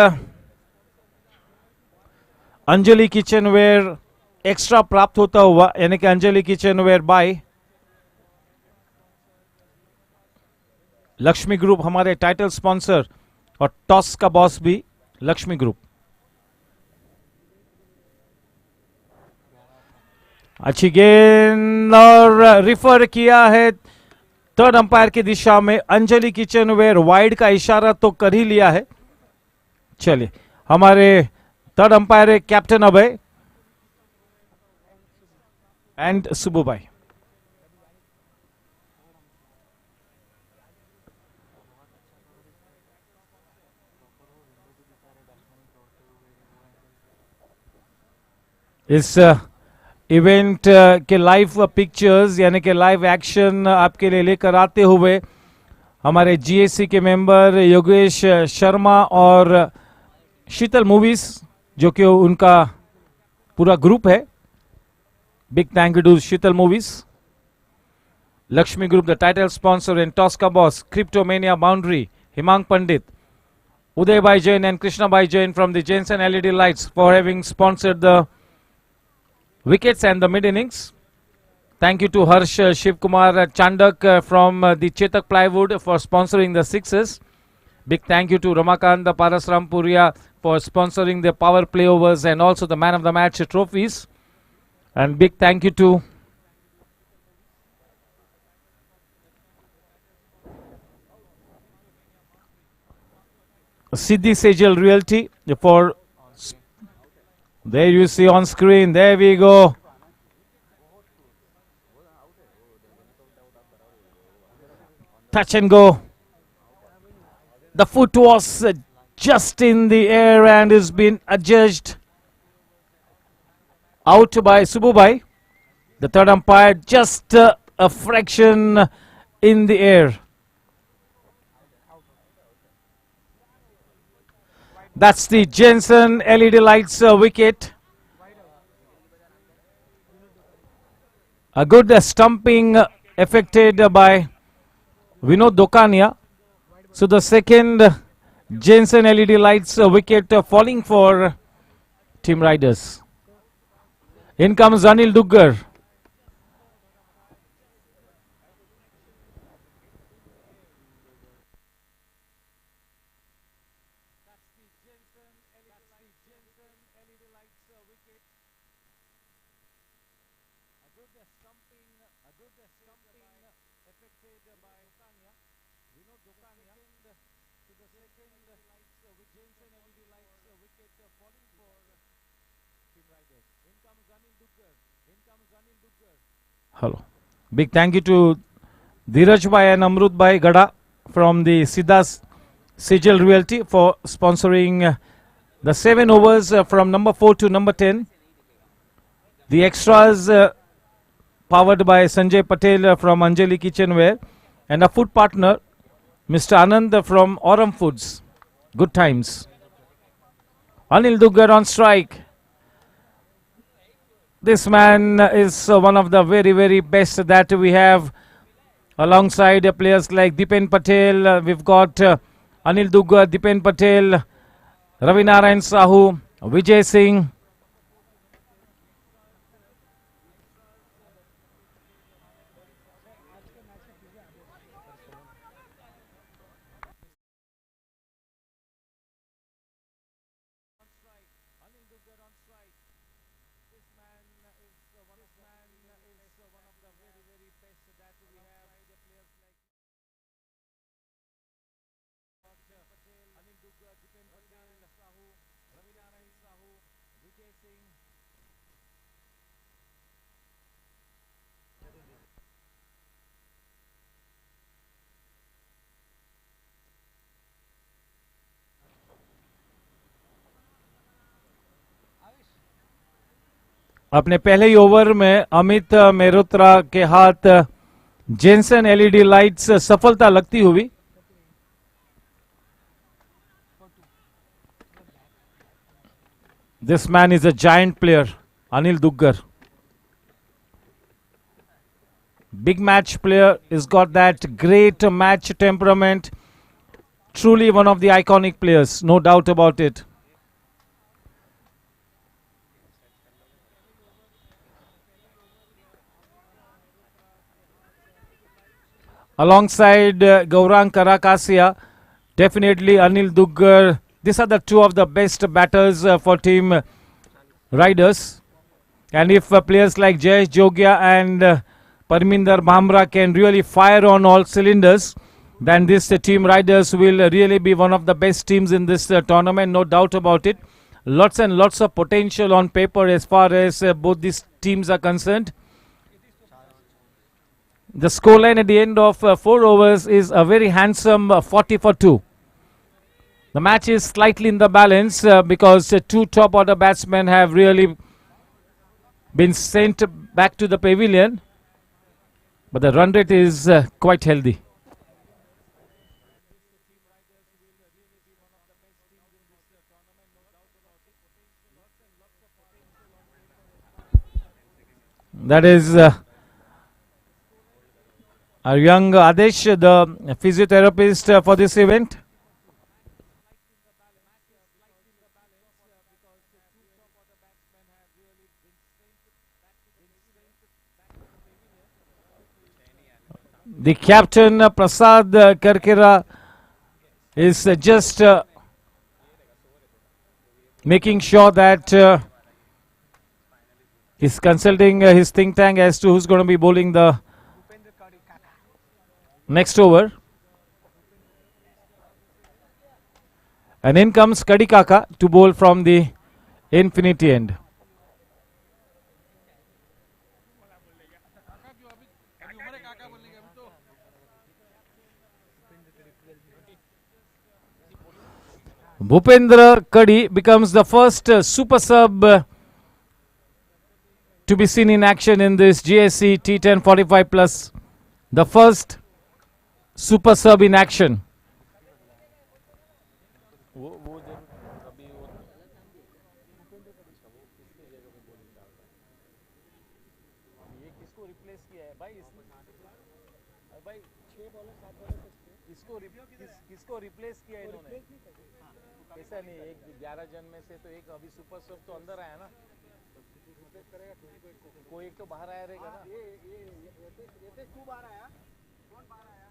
अंजलि किचनवेयर एक्स्ट्रा प्राप्त होता हुआ, यानी कि Anjali kitchenware by Lakshmi group हमारे टाइटल स्पॉन्सर और टॉस का बॉस भी लक्ष्मी ग्रुप. अच्छी गेंद और रिफर किया है थर्ड अंपायर की दिशा में. अंजलि किचनवेयर वाइड का इशारा तो कर ही लिया है. चलिए हमारे थर्ड अंपायर है कैप्टन अभय एंड सुबू भाई. इस इवेंट के लाइव पिक्चर्स यानी कि लाइव एक्शन आपके लिए लेकर आते हुए हमारे GSC के मेंबर योगेश शर्मा और शीतल मूवीज, जो कि उनका पूरा ग्रुप है. Big thank you to Sheetal movies, Lakshmi group the title sponsor and toss का boss, cryptomania boundary, Himang Pandit, Uday भाई जैन एंड कृष्णा भाई Jain from the Jensen LED lights for having sponsored the wickets and the mid innings. Thank you to Harsh Shiv Kumar Chandak from the Chetak Plywood for sponsoring the sixes. Big thank you to Ramakant Parasrampuria for sponsoring the power playovers and also the man of the match trophies. And big thank you to Siddhi Sejal Realty for. There you see on screen. There we go. Touch and go. The foot was just in the air and is been adjudged out by Sububai. The third umpire just a fraction in the air. That's the Jensen LED lights wicket. A good stumping effected by Vinod Dokania. So the second Jensen LED lights wicket falling for Team Riders. In comes Anil Duggar. Hello. Big thank you to Dheeraj Bhai and Amrut Bhai Gada from the Siddhas Sijal Realty for sponsoring the 7 overs from number 4 to number 10. The extras powered by Sanjay Patel from Anjali Kitchenware, and a food partner, Mr. Anand from Aurum Foods. Good times. Anil Duggar on strike. This man is one of the very, very best that we have. Alongside players like Dipen Patel, we've got Anil Duggar, Dipen Patel, Ravi Narayan Sahu, Vijay Singh. अपने पहले ही over में अमित मेहरोत्रा के हाथ Jensen LED lights सफलता लगती हुई. This man is a giant player, Anil Duggar. Big match player, has got that great match temperament. Truly one of the iconic players, no doubt about it. Alongside Gaurang Karakasia, definitely Anil Duggar. These are the two of the best batters for team riders. And if players like Jayesh Jogia and Parminder Bhamra can really fire on all cylinders, then this team riders will really be one of the best teams in this tournament, no doubt about it. Lots and lots of potential on paper as far as both these teams are concerned. The scoreline at the end of 4 overs is a very handsome 40 for 2. The match is slightly in the balance because two top order batsmen have really been sent back to the pavilion. But the run rate is quite healthy. That is our young Adesh, the physiotherapist for this event. The captain Prasad Karkera is just making sure that he's consulting his think tank as to who's going to be bowling the next over. And in comes Kadikaka to bowl from the infinity end. Bhupendra Kadi becomes the first super sub to be seen in action in this GSC T10 45 plus. The first super sub in action. ऐसा नहीं एक 11 जन में से तो एक अभी super सब तो अंदर आया ना कोई एक तो बाहर आया रहेगा ना ये क्यों बाहर आया कौन बाहर आया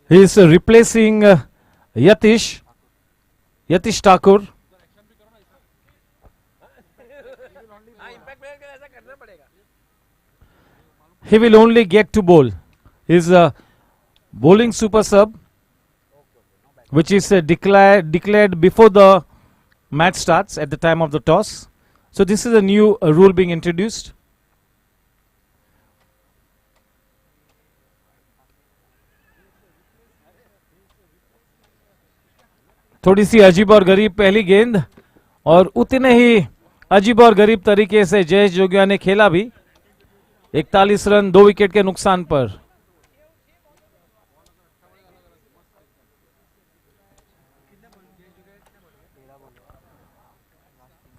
he is replacing Yatish Thakur. He will only get to bowl. He is a bowling super sub. which is declared before the match starts at the time of the toss. So this is a new rule being introduced. थोड़ी सी अजीब और गरीब पहली गेंद, और उतने ही अजीब और गरीब तरीके से जयेश जोगिया ने खेला भी। 41 रन 2 विकेट के नुकसान पर।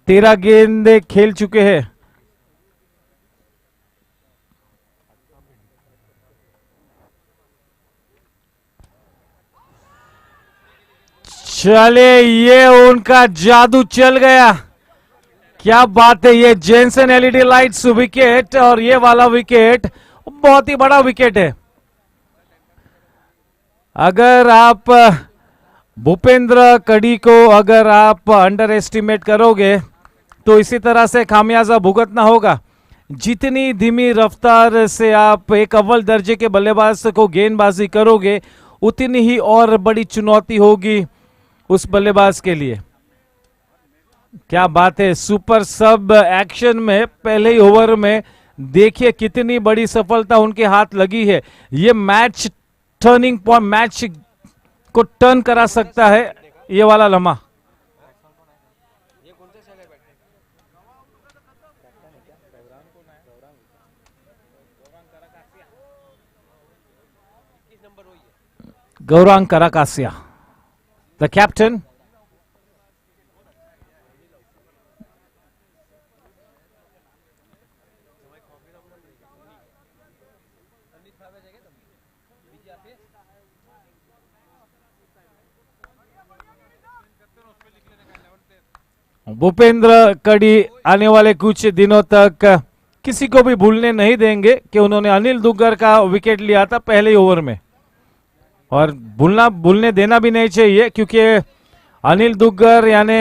तेरह गेंदे खेल चुके हैं। चले, ये उनका जादू चल गया। क्या बात है, ये जेनसन एलईडी लाइट्स विकेट, और ये वाला विकेट बहुत ही बड़ा विकेट है। अगर आप भूपेंद्र कड़ी को अगर आप अंडर एस्टिमेट करोगे तो इसी तरह से खामियाजा भुगतना होगा। जितनी धीमी रफ्तार से आप एक अव्वल दर्जे के बल्लेबाज को गेंदबाजी करोगे, उतनी ही और बड़ी चुनौती होगी उस बल्लेबाज के लिए। क्या बात है, सुपर सब एक्शन में पहले ही ओवर में देखिए कितनी बड़ी सफलता उनके हाथ लगी है। ये मैच टर्निंग पॉइंट, मैच को टर्न करा सकता है ये वाला लम्हा। Gaurang कराकासिया, the captain. भूपेंद्र कड़ी आने वाले कुछ दिनों तक किसी को भी भूलने नहीं देंगे कि उन्होंने अनिल दुग्गर का विकेट लिया था पहले ही ओवर में, और भूलने देना भी नहीं चाहिए, क्योंकि अनिल दुग्गर यानी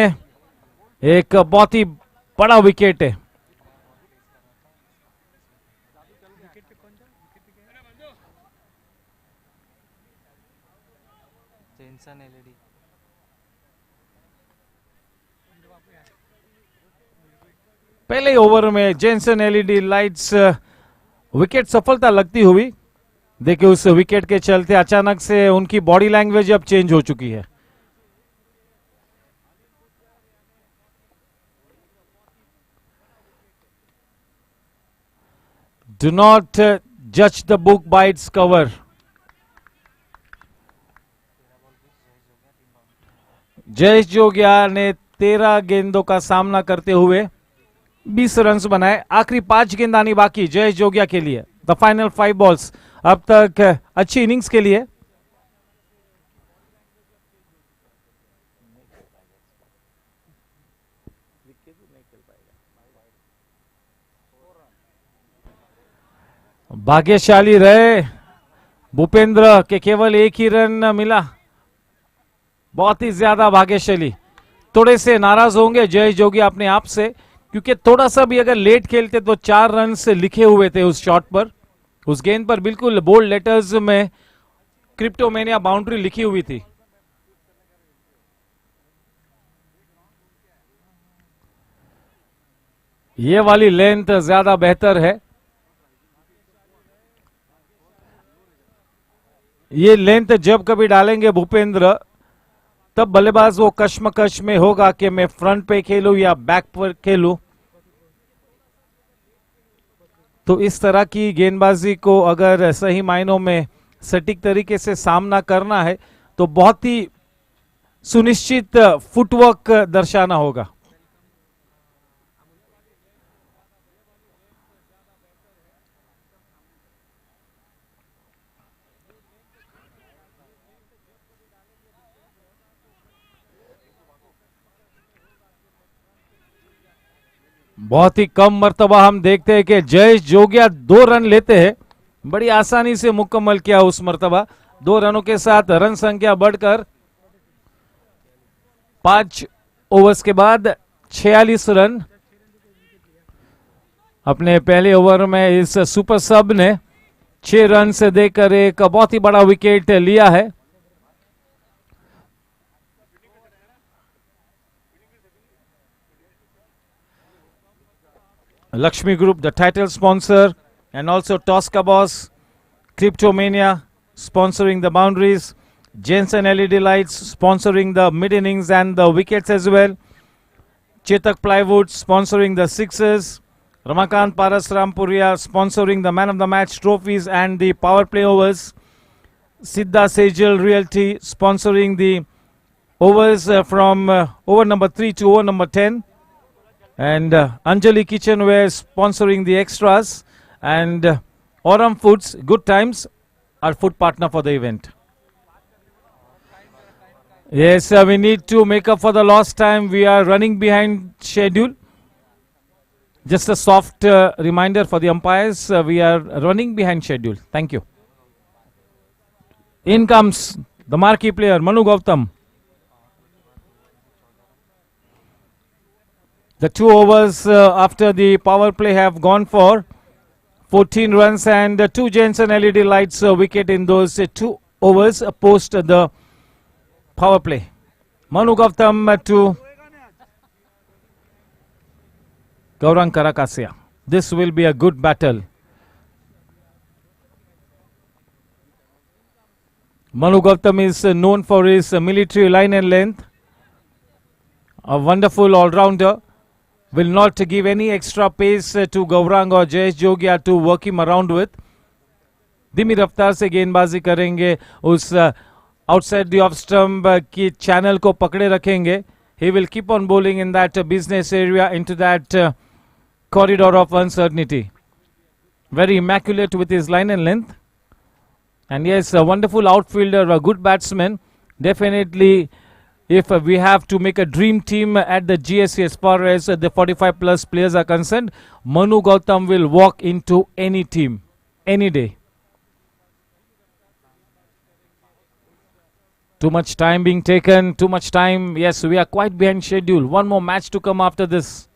एक बहुत ही बड़ा विकेट है। पहले ओवर में जेनसन एलईडी लाइट्स विकेट सफलता लगती हुई। देखिए उस विकेट के चलते अचानक से उनकी बॉडी लैंग्वेज अब चेंज हो चुकी है। डू नॉट जज the book by its cover. Jayesh Jogia ने 13 गेंदों का सामना करते हुए 20 रन बनाए। आखिरी 5 गेंद आनी बाकी जयेश जोगिया के लिए। द फाइनल 5 बॉल्स अब तक अच्छी इनिंग्स के लिए। भाग्यशाली रहे भूपेंद्र के, केवल 1 ही रन मिला। बहुत ही ज्यादा भाग्यशाली। थोड़े से नाराज होंगे जयेश जोगिया अपने आप से, क्योंकि थोड़ा सा भी अगर लेट खेलते तो 4 रन से लिखे हुए थे उस शॉट पर। उस गेंद पर बिल्कुल बोल्ड लेटर्स में क्रिप्टोमेनिया बाउंड्री लिखी हुई थी। ये वाली लेंथ ज्यादा बेहतर है। ये लेंथ जब कभी डालेंगे भूपेंद्र, तब बल्लेबाज वो कश्मकश में होगा कि मैं फ्रंट पे खेलूं या बैक पर खेलूं। तो इस तरह की गेंदबाजी को अगर सही मायनों में सटीक तरीके से सामना करना है तो बहुत ही सुनिश्चित फुटवर्क दर्शाना होगा। बहुत ही कम मर्तबा हम देखते हैं कि जयेश जोगिया 2 रन लेते हैं। बड़ी आसानी से मुकम्मल किया उस मर्तबा। 2 रनों के साथ रन संख्या बढ़कर 5 ओवर्स के बाद 46 रन। अपने पहले ओवर में इस सुपर सब ने 6 रन से देकर एक बहुत ही बड़ा विकेट लिया है। Lakshmi Group, the title sponsor, and also Tosca Boss, Cryptomania sponsoring the boundaries, Jensen LED Lights sponsoring the mid innings and the wickets as well, Chetak Plywood sponsoring the sixes, Ramakant Paras Rampuria sponsoring the man of the match trophies and the power play overs, Siddha Sejal Realty sponsoring the overs from over number 3 to over number 10, and Anjali Kitchenware sponsoring the extras, and Aurum Foods, Good Times, our food partner for the event. Yes, we need to make up for the lost time. We are running behind schedule. Just a soft reminder for the umpires, we are running behind schedule. Thank you. In comes the marquee player, Manu Gautam. The 2 overs after the power play have gone for 14 runs and 2 Jensen LED Lights wicket in those 2 overs post the power play. Manu Gautam to Gaurang Karakasia. This will be a good battle. Manu Gautam is known for his military line and length. A wonderful all-rounder. Will not give any extra pace to Gaurang or Jayesh Jogia to work him around with. धीमी रफ्तार से गेंदबाजी करेंगे, उस outside the off stump की channel को पकड़े रखेंगे. He will keep on bowling in that business area into that corridor of uncertainty. Very immaculate with his line and length. And yes, a wonderful outfielder, a good batsman. Definitely, if we have to make a dream team at the GSC as far as the 45 plus players are concerned, Manu Gautam will walk into any team, any day. Too much time being taken, too much time. Yes, we are quite behind schedule. One more match to come after this.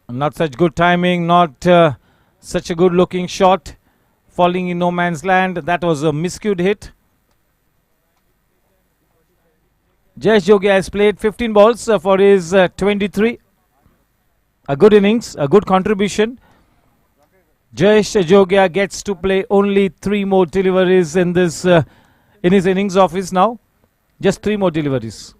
Not such good timing, not such a good looking shot. Falling in no man's land. That was a miscued hit. Jayesh Jogia has played 15 balls for his 23. A good innings, a good contribution. Jayesh Jogia gets to play only 3 more deliveries in this in his innings of his now. Just 3 more deliveries.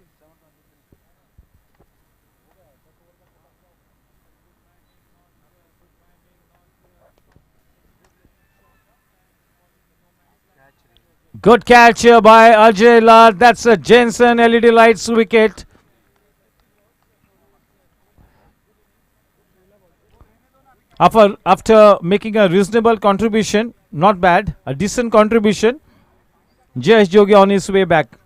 Good catch by Ajay Lal. That's a Jensen LED Lights wicket. After making a reasonable contribution, not bad, a decent contribution, Jayesh Jogia on his way back.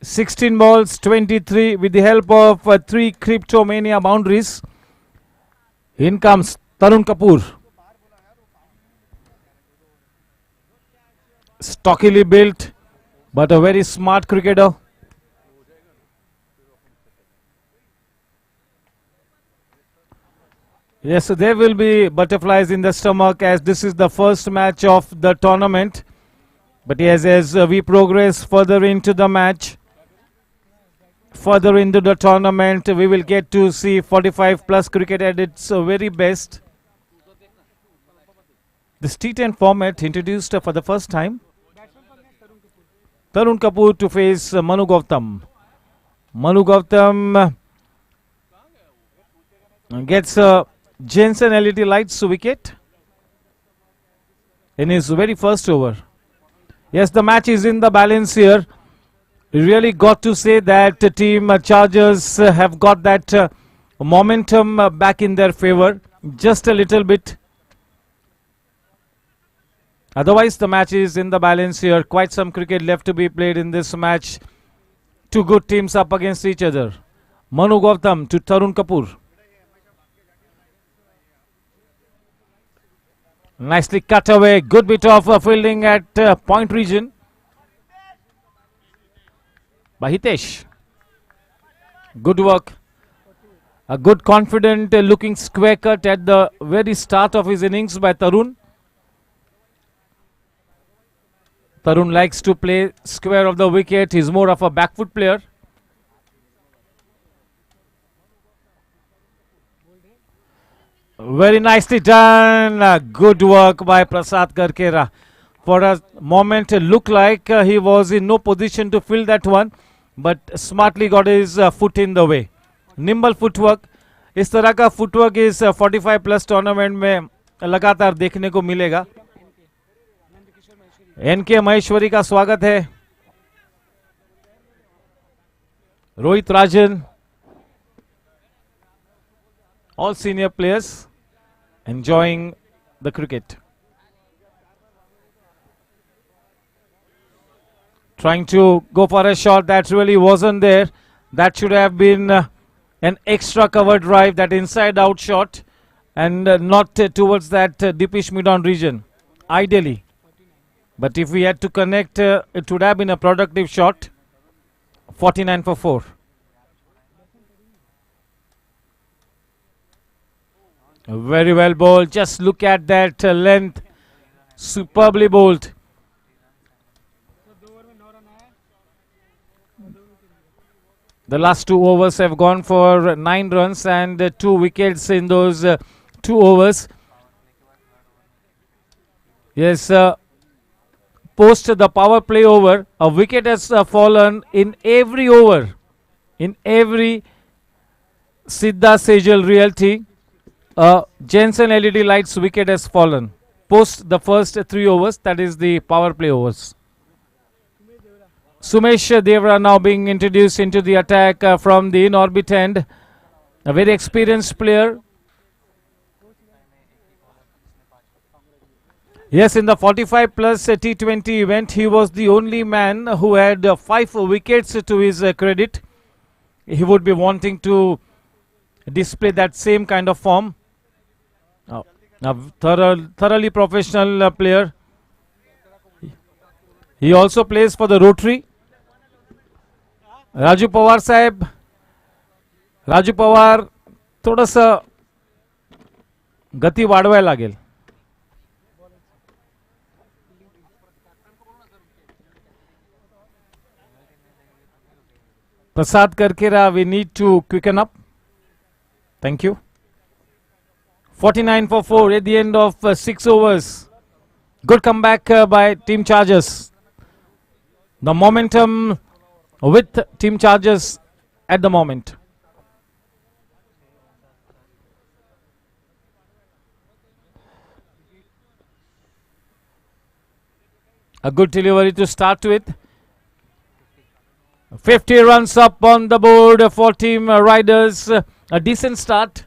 16 balls, 23 with the help of 3 Cryptomania boundaries. In comes Tarun Kapoor. Stockily built, but a very smart cricketer. Yes, so there will be butterflies in the stomach as this is the first match of the tournament. But yes, as we progress further into the match, further into the tournament, we will get to see 45 plus cricket at its very best. This T10 format introduced for the first time. Tarun Kapoor to face Manu Gautam. Manu Gautam gets a Jensen LED Lights wicket in his very first over. Yes, the match is in the balance here. We really got to say that team Chargers have got that momentum back in their favor. Just a little bit. Otherwise, the match is in the balance here. Quite some cricket left to be played in this match. 2 good teams up against each other. Manu Gautam to Tarun Kapoor. Nicely cut away. Good bit of fielding at point region by Hitesh. Good work. A good confident looking square cut at the very start of his innings by Tarun. Tarun likes to play square of the wicket. He's more of a back foot player. Very nicely done. Good work by Prasad Karkera. For a moment it looked like he was in no position to fill that one, but smartly got his foot in the way. Nimble footwork. इस तरह का footwork इस 45 plus tournament में लगातार देखने को मिलेगा. N K Maheshwari का स्वागत है. रोहित राजन, all senior players enjoying the cricket. Trying to go for a shot that really wasn't there. That should have been an extra cover drive, that inside out shot, and not towards that deepish mid-on region, ideally. But if we had to connect, it would have been a productive shot. 49 for 4. Very well bowled. Just look at that length. Superbly bowled. The last 2 overs have gone for 9 runs and 2 wickets in those 2 overs. Yes, post the power play over, a wicket has fallen in every over. In every Siddha Sejal Realty, Jensen LED Lights wicket has fallen. Post the first 3 overs, that is the power play overs. Sumesh Devra now being introduced into the attack from the in-orbit end. A very experienced player. Yes, in the 45 plus T20 event, he was the only man who had 5 wickets to his credit. He would be wanting to display that same kind of form. A thoroughly professional player. He also plays for the Rotary. Raju Pawar साहेब, राजू पवार थोडस गती वाढवायला लागेल. Prasad Karkera, we need to quicken up. Thank you. 49 for 4 at the end of 6 overs. Good comeback by Team Chargers. The momentum with Team Chargers at the moment. A good delivery to start with. 50 runs up on the board for Team Riders. A decent start.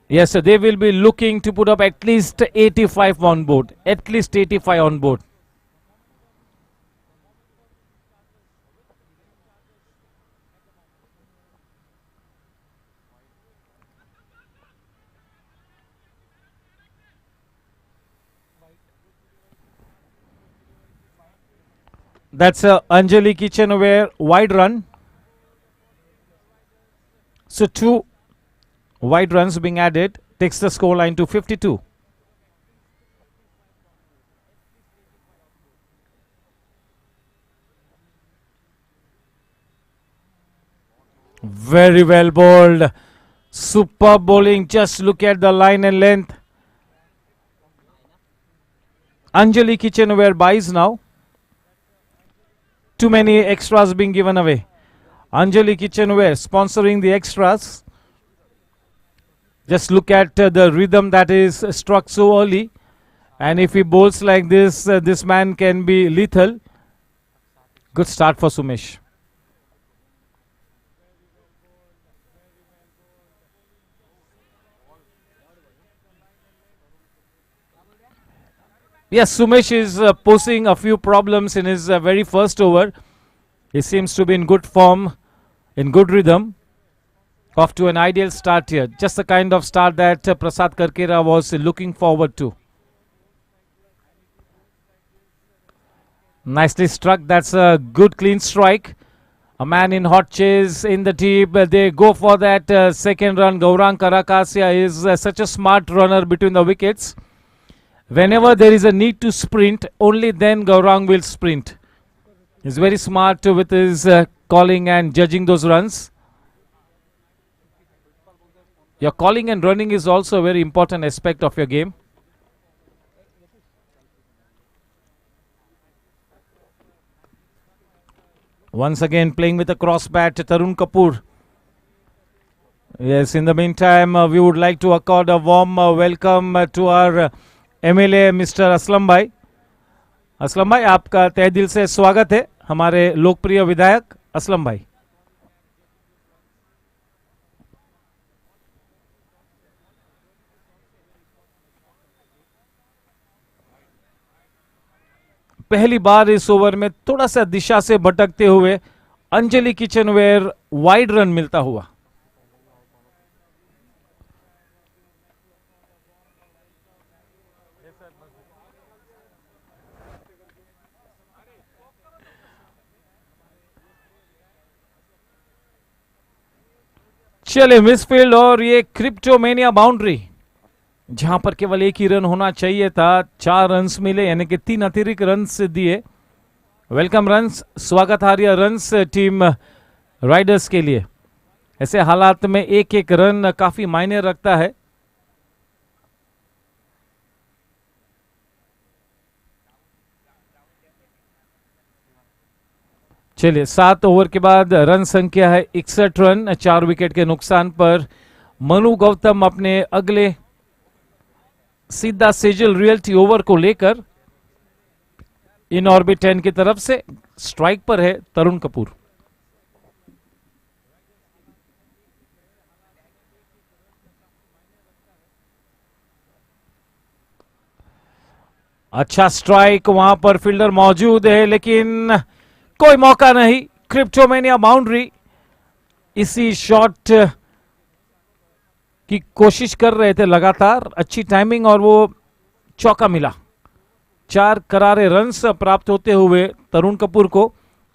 Yes, they will be looking to put up at least 85 on board. At least 85 on board. That's Anjali Kitchenware wide run. So 2 wide runs being added takes the scoreline to 52. Very well bowled. Superb bowling. Just look at the line and length. Anjali Kitchenware buys now. Too many extras being given away. Anjali Kitchenware sponsoring the extras. Just look at the rhythm that is struck so early. And if he bowls like this, this man can be lethal. Good start for Sumesh. Yes, Sumesh is posing a few problems in his very first over. He seems to be in good form, in good rhythm. Off to an ideal start here. Just the kind of start that Prasad Karkera was looking forward to. Nicely struck. That's a good clean strike. A man in hot chase in the deep. They go for that second run. Gaurang Karakasia is such a smart runner between the wickets. Whenever there is a need to sprint, only then Gaurang will sprint. He's very smart with his calling and judging those runs. Your calling and running is also a very important aspect of your game. Once again playing with a cross bat, Tarun Kapoor. Yes, in the meantime, we would like to accord a warm welcome to our MLA Mr. Aslam भाई. असलम भाई, आपका तहे दिल से स्वागत है, हमारे लोकप्रिय विधायक असलम भाई. पहली बार इस ओवर में थोड़ा सा दिशा से भटकते हुए अंजलि किचनवेयर वाइड रन मिलता हुआ. चले मिसफील्ड और ये क्रिप्टोमेनिया बाउंड्री, जहां पर केवल एक ही रन होना चाहिए था. 4 रन्स मिले, यानी कि 3 अतिरिक्त रन्स दिए. वेलकम रन्स, स्वागतार्ह रन्स टीम राइडर्स के लिए. ऐसे हालात में एक एक रन काफी मायने रखता है. चलिए, 7 ओवर के बाद रन संख्या है 61 रन, 4 विकेट के नुकसान पर. मनु गौतम अपने अगले सीधा सेजल रियल्टी ओवर को लेकर इन ऑर्बिट 10 की तरफ से स्ट्राइक पर है तरुण कपूर. अच्छा स्ट्राइक, वहां पर फील्डर मौजूद है लेकिन कोई मौका नहीं. क्रिप्टोमेनिया बाउंड्री, इसी शॉट की कोशिश कर रहे थे लगातार. अच्छी टाइमिंग और वो चौका मिला. 4 करारे रन्स प्राप्त होते हुए तरुण कपूर को,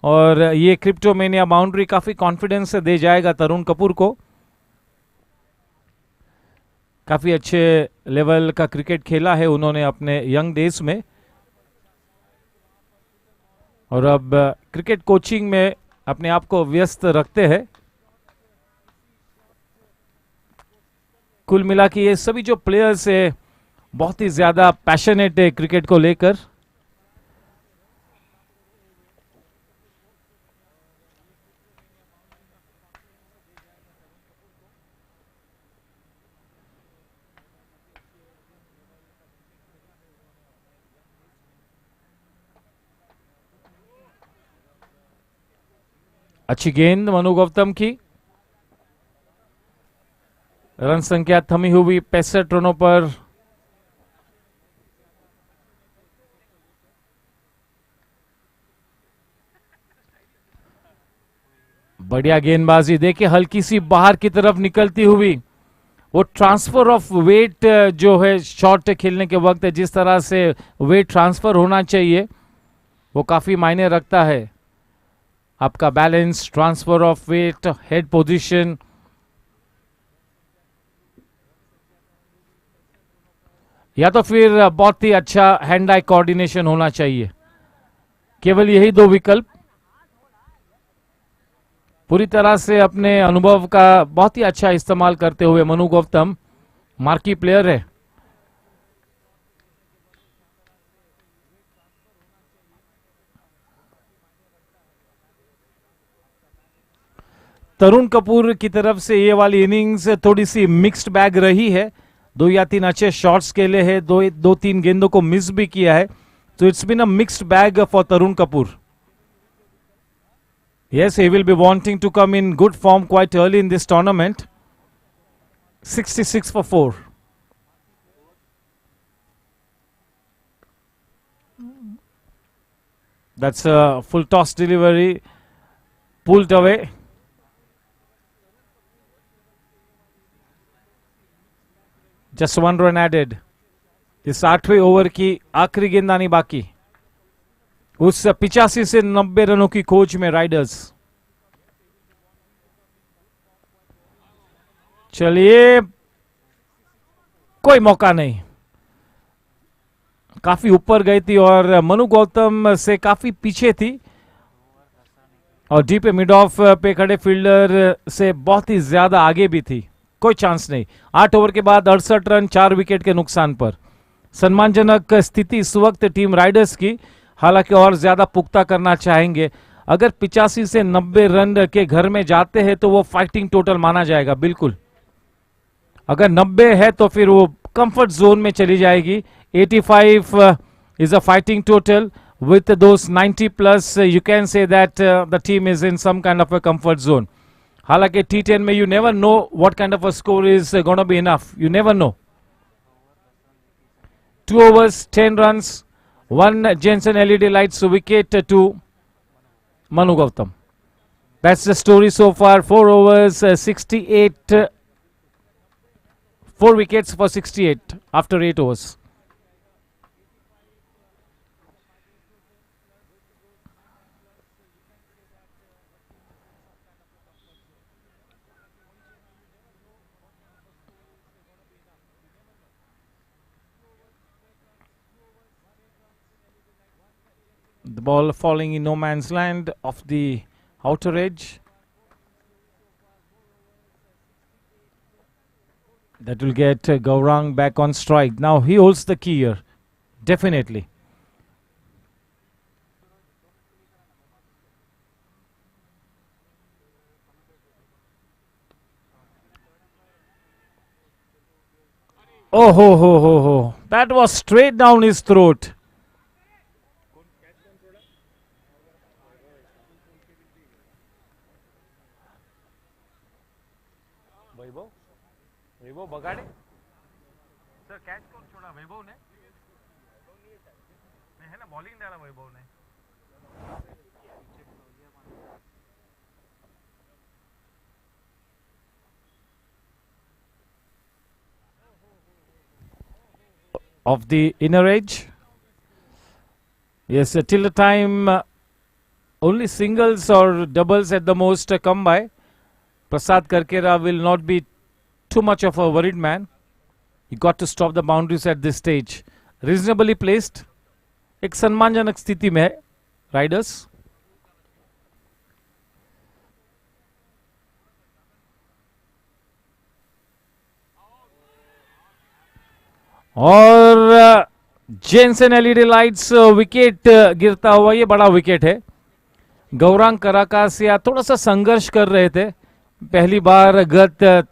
और ये क्रिप्टोमेनिया बाउंड्री काफी कॉन्फिडेंस से दे जाएगा तरुण कपूर को. काफी अच्छे लेवल का क्रिकेट खेला है उन्होंने अपने यंग डेज में, और अब क्रिकेट कोचिंग में अपने आप को व्यस्त रखते हैं. कुल मिला के ये सभी जो प्लेयर्स है बहुत ही ज्यादा पैशनेट है क्रिकेट को लेकर. अच्छी गेंद मनु गौतम की. रन संख्या थमी हुई 65 रनों पर. बढ़िया गेंदबाजी, देखिए हल्की सी बाहर की तरफ निकलती हुई. वो ट्रांसफर ऑफ वेट जो है शॉट खेलने के वक्त जिस तरह से वेट ट्रांसफर होना चाहिए वो काफी मायने रखता है. आपका balance, transfer of weight, head position. या तो फिर बहुत ही अच्छा हैंड आई कोऑर्डिनेशन होना चाहिए. केवल यही 2 विकल्प. पूरी तरह से अपने अनुभव का बहुत ही अच्छा इस्तेमाल करते हुए मनु गौतम मार्की प्लेयर है. तरुण कपूर की तरफ से ये वाली इनिंग्स थोड़ी सी मिक्स्ड बैग रही है. 2 या 3 अच्छे शॉट्स खेले हैं, 2-3 गेंदों को मिस भी किया है. तो it's been a mixed bag for Tarun Kapoor. Yes, he will be wanting to come in good form quite early in this tournament. 66 for 4. That's a full toss delivery. Pulled away. Just 1 run added. इस 8वें over की आखिरी गेंदबाजी बाकी. उस 85 से 90 रनों की खोज में राइडर्स. चलिए, कोई मौका नहीं, काफी ऊपर गई थी और मनु गौतम से काफी पीछे थी और डीप मिड ऑफ पे खड़े फील्डर से बहुत ही ज्यादा आगे भी थी। कोई चांस नहीं। 8 ओवर के बाद 68 रन 4 विकेट के नुकसान पर। सम्मानजनक स्थिति इस वक्त टीम राइडर्स की, हालांकि और ज्यादा पुख्ता करना चाहेंगे। अगर 85 से 90 रन के घर में जाते हैं तो वो फाइटिंग टोटल माना जाएगा। बिल्कुल, अगर 90 है तो फिर वो कंफर्ट जोन में चली जाएगी। 85 is a fighting total. With those 90 plus, you can say that the team is in some kind of a comfort zone. हालांकि T10 में you never know what kind of a score is going to be enough. You never know. 2 overs, 10 runs, 1 Jensen LED lights wicket to Manu Gautam. That's the story so far. 4 overs, 68. 4 wickets for 68 after 8 overs. The ball falling in no man's land off the outer edge. That will get Gaurang back on strike. Now he holds the key here. Definitely. Oh ho ho ho ho. That was straight down his throat. Vaibhav बगाड़े sir, catch कौन छोड़ा? वैभव ने है ना, bowling डाला वैभव ने। Of the inner edge. Yes, till the time only singles or doubles at the most come by. Prasad Karkera will not be too much of a worried man. He got to stop the boundaries at this stage. Reasonably placed. एक सम्मानजनक स्थिति में है Riders. और Jensen LED lights wicket गिरता हुआ, ये बड़ा विकेट है। गौरांग कराकासिया थोड़ा सा संघर्ष कर रहे थे। पहली बार गत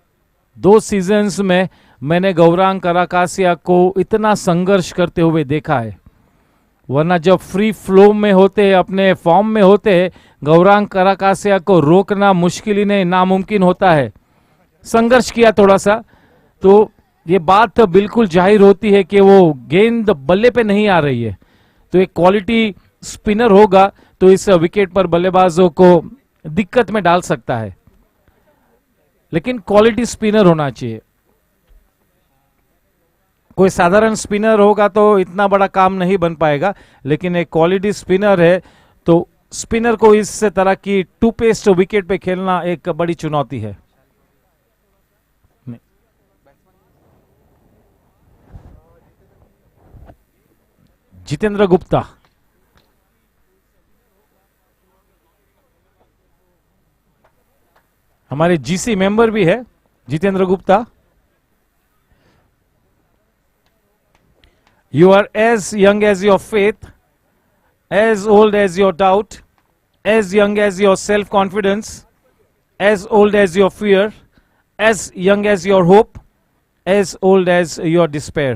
2 सीजन्स में मैंने गौरांग कराकासिया को इतना संघर्ष करते हुए देखा है, वरना जब फ्री फ्लो में होते, अपने फॉर्म में होते, गौरांग कराकासिया को रोकना मुश्किल ही नहीं, नामुमकिन होता है। संघर्ष किया थोड़ा सा, तो ये बात बिल्कुल जाहिर होती है कि वो गेंद बल्ले पे नहीं आ रही है। तो एक क्वालिटी स्पिनर होगा तो इस विकेट पर बल्लेबाजों को दिक्कत में डाल सकता है, लेकिन क्वालिटी स्पिनर होना चाहिए। कोई साधारण स्पिनर होगा तो इतना बड़ा काम नहीं बन पाएगा, लेकिन एक क्वालिटी स्पिनर है तो स्पिनर को इस तरह की टू पेस्ट विकेट पे खेलना एक बड़ी चुनौती है। जितेंद्र गुप्ता हमारे जीसी मेंबर भी है, Jitendra Gupta. You are as young as your faith, as old as your doubt, as young as your self-confidence, as old as your fear, as young as your hope, as old as your despair.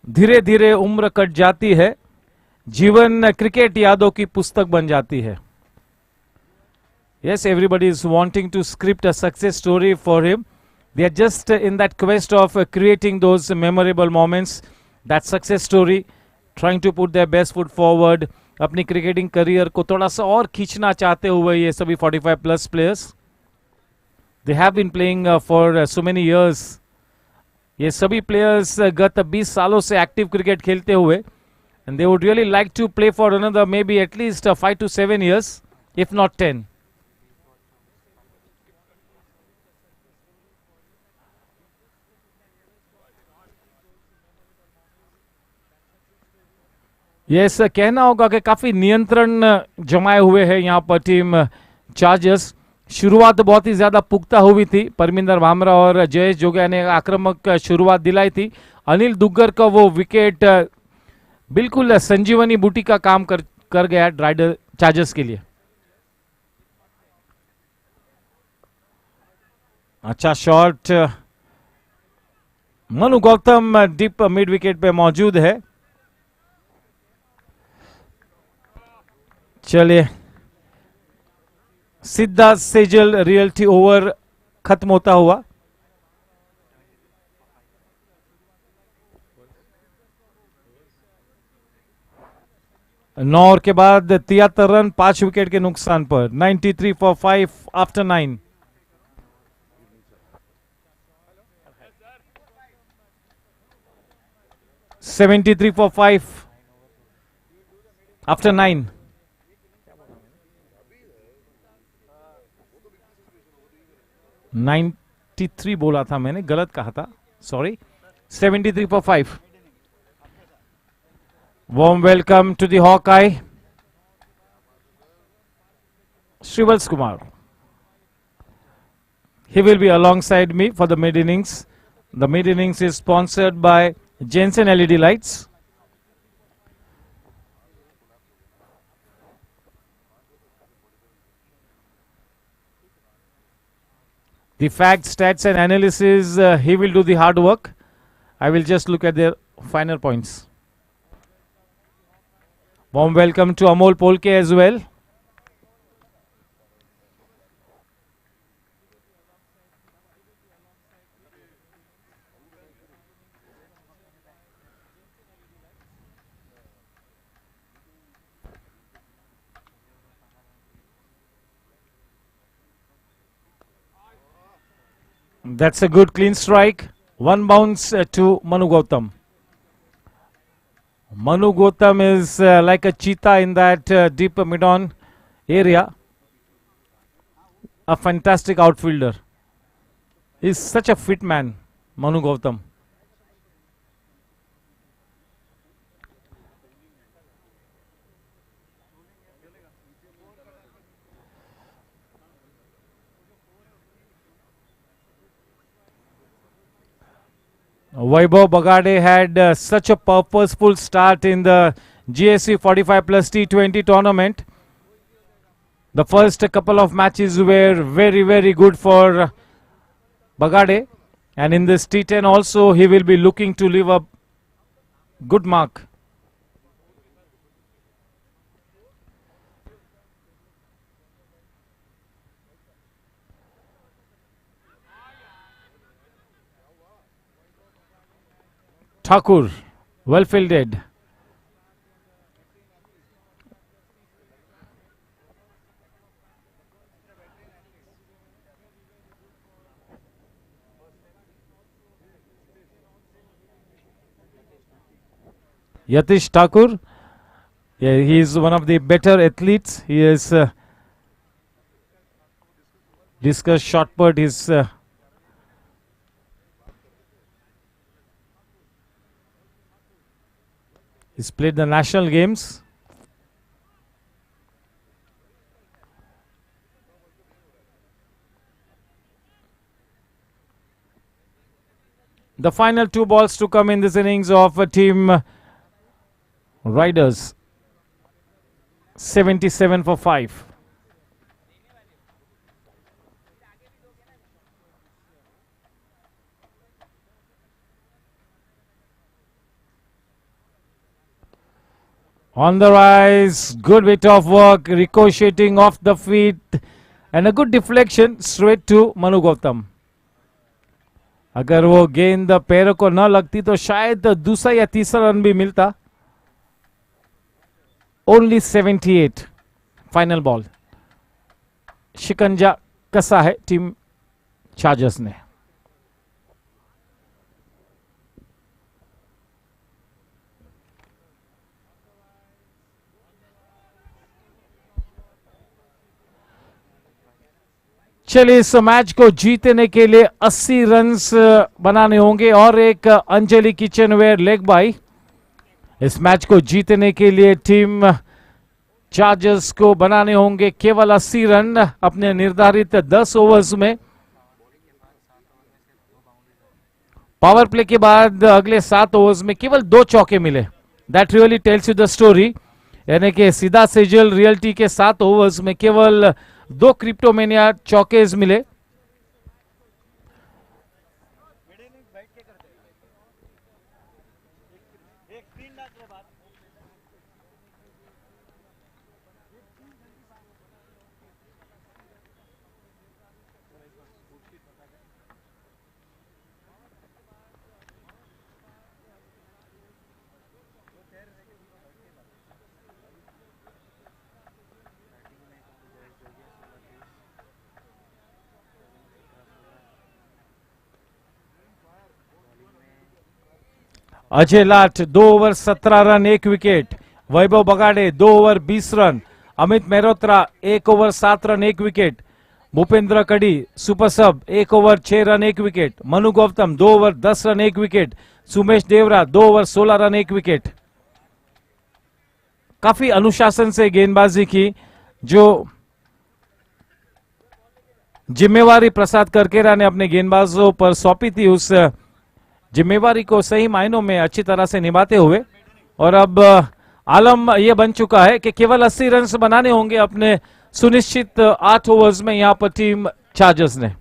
धीरे धीरे उम्र cut जाती है, जीवन cricket यादों की पुस्तक बन जाती है। Yes, everybody is wanting to script a success story for him. They are just in that quest of creating those memorable moments, that success story, trying to put their best foot forward. अपनी cricketing career को थोड़ा सा और खींचना चाहते हुए ये सभी 45 plus players, they have been playing for so many years. ये सभी प्लेयर्स गत 20 सालों से एक्टिव क्रिकेट खेलते हुए and they would really like to play for another maybe at least 5 to 7 years, if not 10. Yes कहना होगा कि काफी नियंत्रण जमाए हुए है यहाँ पर टीम चार्जर्स. शुरुआत बहुत ही ज्यादा पुख्ता हुई थी. परमिंदर भामरा और जयेश जोगिया ने आक्रामक शुरुआत दिलाई थी. अनिल दुग्गर का वो विकेट बिल्कुल संजीवनी बूटी का काम कर गया राइडर चार्जर्स के लिए. अच्छा shot. Manu Gautam deep mid wicket पे मौजूद है. चलिए सीधा सेजल रियल्टी ओवर खत्म होता हुआ. नौ ओवर के बाद 73 रन 5 विकेट के नुकसान पर. 93 for 5 आफ्टर 9. $73 for 5 after 9. $93 बोला था मैंने, गलत कहा था, sorry. 73 for 5. Warm welcome to the Hawkeye, Shrivals Kumar. He will be alongside me for the mid innings. The mid innings is sponsored by Jensen LED lights. The facts, stats and analysis, he will do the hard work. I will just look at their final points. Warm welcome to Amol Polke as well. That's a good clean strike. One bounce to Manu Gautam. Manu Gautam is like a cheetah in that deep mid-on area. A fantastic outfielder. He's such a fit man, Manu Gautam. Vaibhav Bagade had such a purposeful start in the GSC 45 plus T20 tournament. The first couple of matches were very, very good for Bagade. And in this T10 also, he will be looking to leave a good mark. Thakur, well fielded. Yatish Thakur, yeah, he is one of the better athletes. He is discus shot put. He's played the national games. The final two balls to come in this innings of team Riders. 77 for 5. On the rise, good bit of work, ricocheting off the feet, and a good deflection straight to Manu Gautam. अगर वो गेंद पैरों को न लगती तो शायद दूसरा या तीसरा रन भी मिलता. Only 78. Final ball. शिकंजा कसा है टीम चार्जर्स ने. चलिए इस मैच को जीतने के लिए 80 रन्स बनाने होंगे और एक अंजलि किचनवेयर लेग बाई। इस मैच को जीतने के लिए टीम चार्जर्स को बनाने होंगे केवल 80 रन अपने निर्धारित 10 ओवर्स में। पावर प्ले के बाद अगले 7 ओवर्स में केवल 2 चौके मिले। That really tells you the story, यानी कि सीधा सेजल रियल्टी के 7 ओवर्स में केवल 2 क्रिप्टोमेनिया चौकेज मिले। Ajay Lat 2 over 17 run 1 wicket. Vaibhav Bagade 2 over 20 run. Amit Mehrotra 1 over 7 run 1 wicket. Bhupendra Kadi super sub 1 over 6 run 1 wicket. Manu Gautam 2 over 10 run 1 wicket. Sumesh Devra 2 over 16 run 1 wicket. काफी अनुशासन से गेंदबाजी की, जो जिम्मेवारी प्रसाद करकेरा ने अपने गेंदबाजों पर सौंपी थी, उस जिम्मेवारी को सही मायनों में अच्छी तरह से निभाते हुए। और अब आलम यह बन चुका है कि केवल 80 रन बनाने होंगे अपने सुनिश्चित 8 ओवर्स में यहां पर टीम चार्जर्स ने।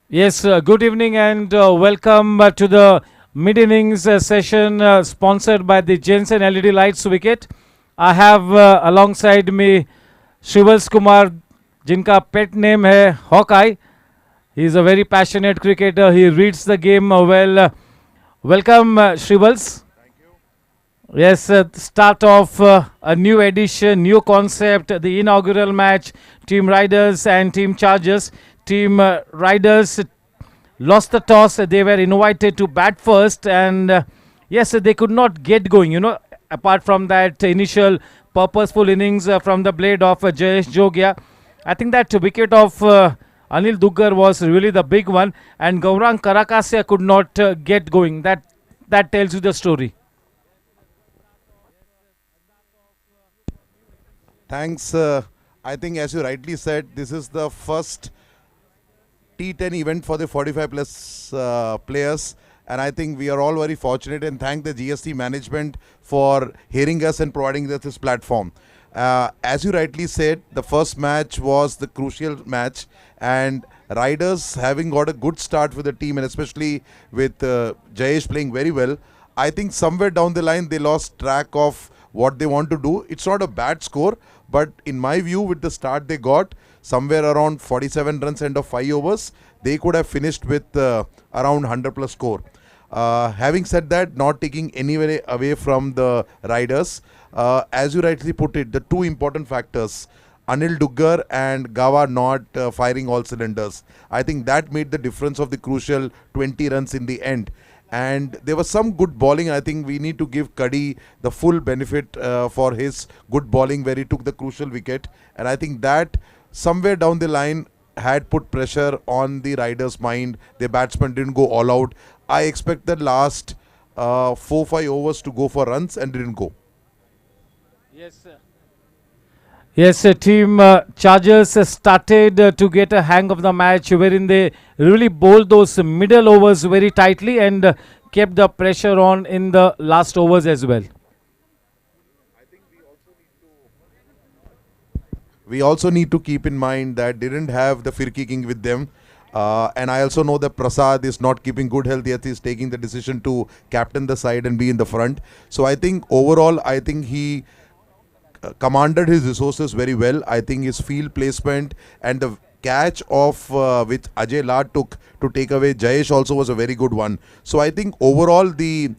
Yes, good evening and welcome to the mid-innings session sponsored by the Jensen LED Lights Wicket. I have alongside me Shivals Kumar, जिनका pet name है Hawkeye. He is a very passionate cricketer. He reads the game well. Welcome, Shivals. Yes, start of a new edition, new concept, the inaugural match, Team Riders and Team Chargers. Team Riders lost the toss. They were invited to bat first, and yes, they could not get going. Apart from that initial purposeful innings from the blade of Jayesh Jogia, I think that wicket of Anil Duggar was really the big one, and Gaurang Karakasya could not get going. That tells you the story. Thanks. I think, as you rightly said, this is the first T10 event for the 45 plus players, and I think we are all very fortunate and thank the GSC management for hearing us and providing us this platform. As you rightly said, the first match was the crucial match, and Riders having got a good start with the team, and especially with Jayesh playing very well, I think somewhere down the line they lost track of what they want to do. It's not a bad score, but in my view, with the start they got, somewhere around 47 runs end of 5 overs, they could have finished with around 100 plus score. Having said that, not taking anywhere away from the Riders, as you rightly put it, the two important factors, Anil Duggar and Gawa not firing all cylinders, I think that made the difference of the crucial 20 runs in the end. And there was some good bowling. I think we need to give Kadi the full benefit for his good bowling where he took the crucial wicket, and I think that somewhere down the line had put pressure on the Riders' mind. Their batsmen didn't go all out. I expect the last 4-5 overs to go for runs and didn't go. Yes, sir. Yes, team Chargers started to get a hang of the match, wherein they really bowled those middle overs very tightly and kept the pressure on in the last overs as well. We also need to keep in mind that they didn't have the Firki King with them. And I also know that Prasad is not keeping good health yet. He's taking the decision to captain the side and be in the front. So I think overall, I think he commanded his resources very well. I think his field placement and the catch of which Ajay La took to take away Jayesh also was a very good one. So I think overall the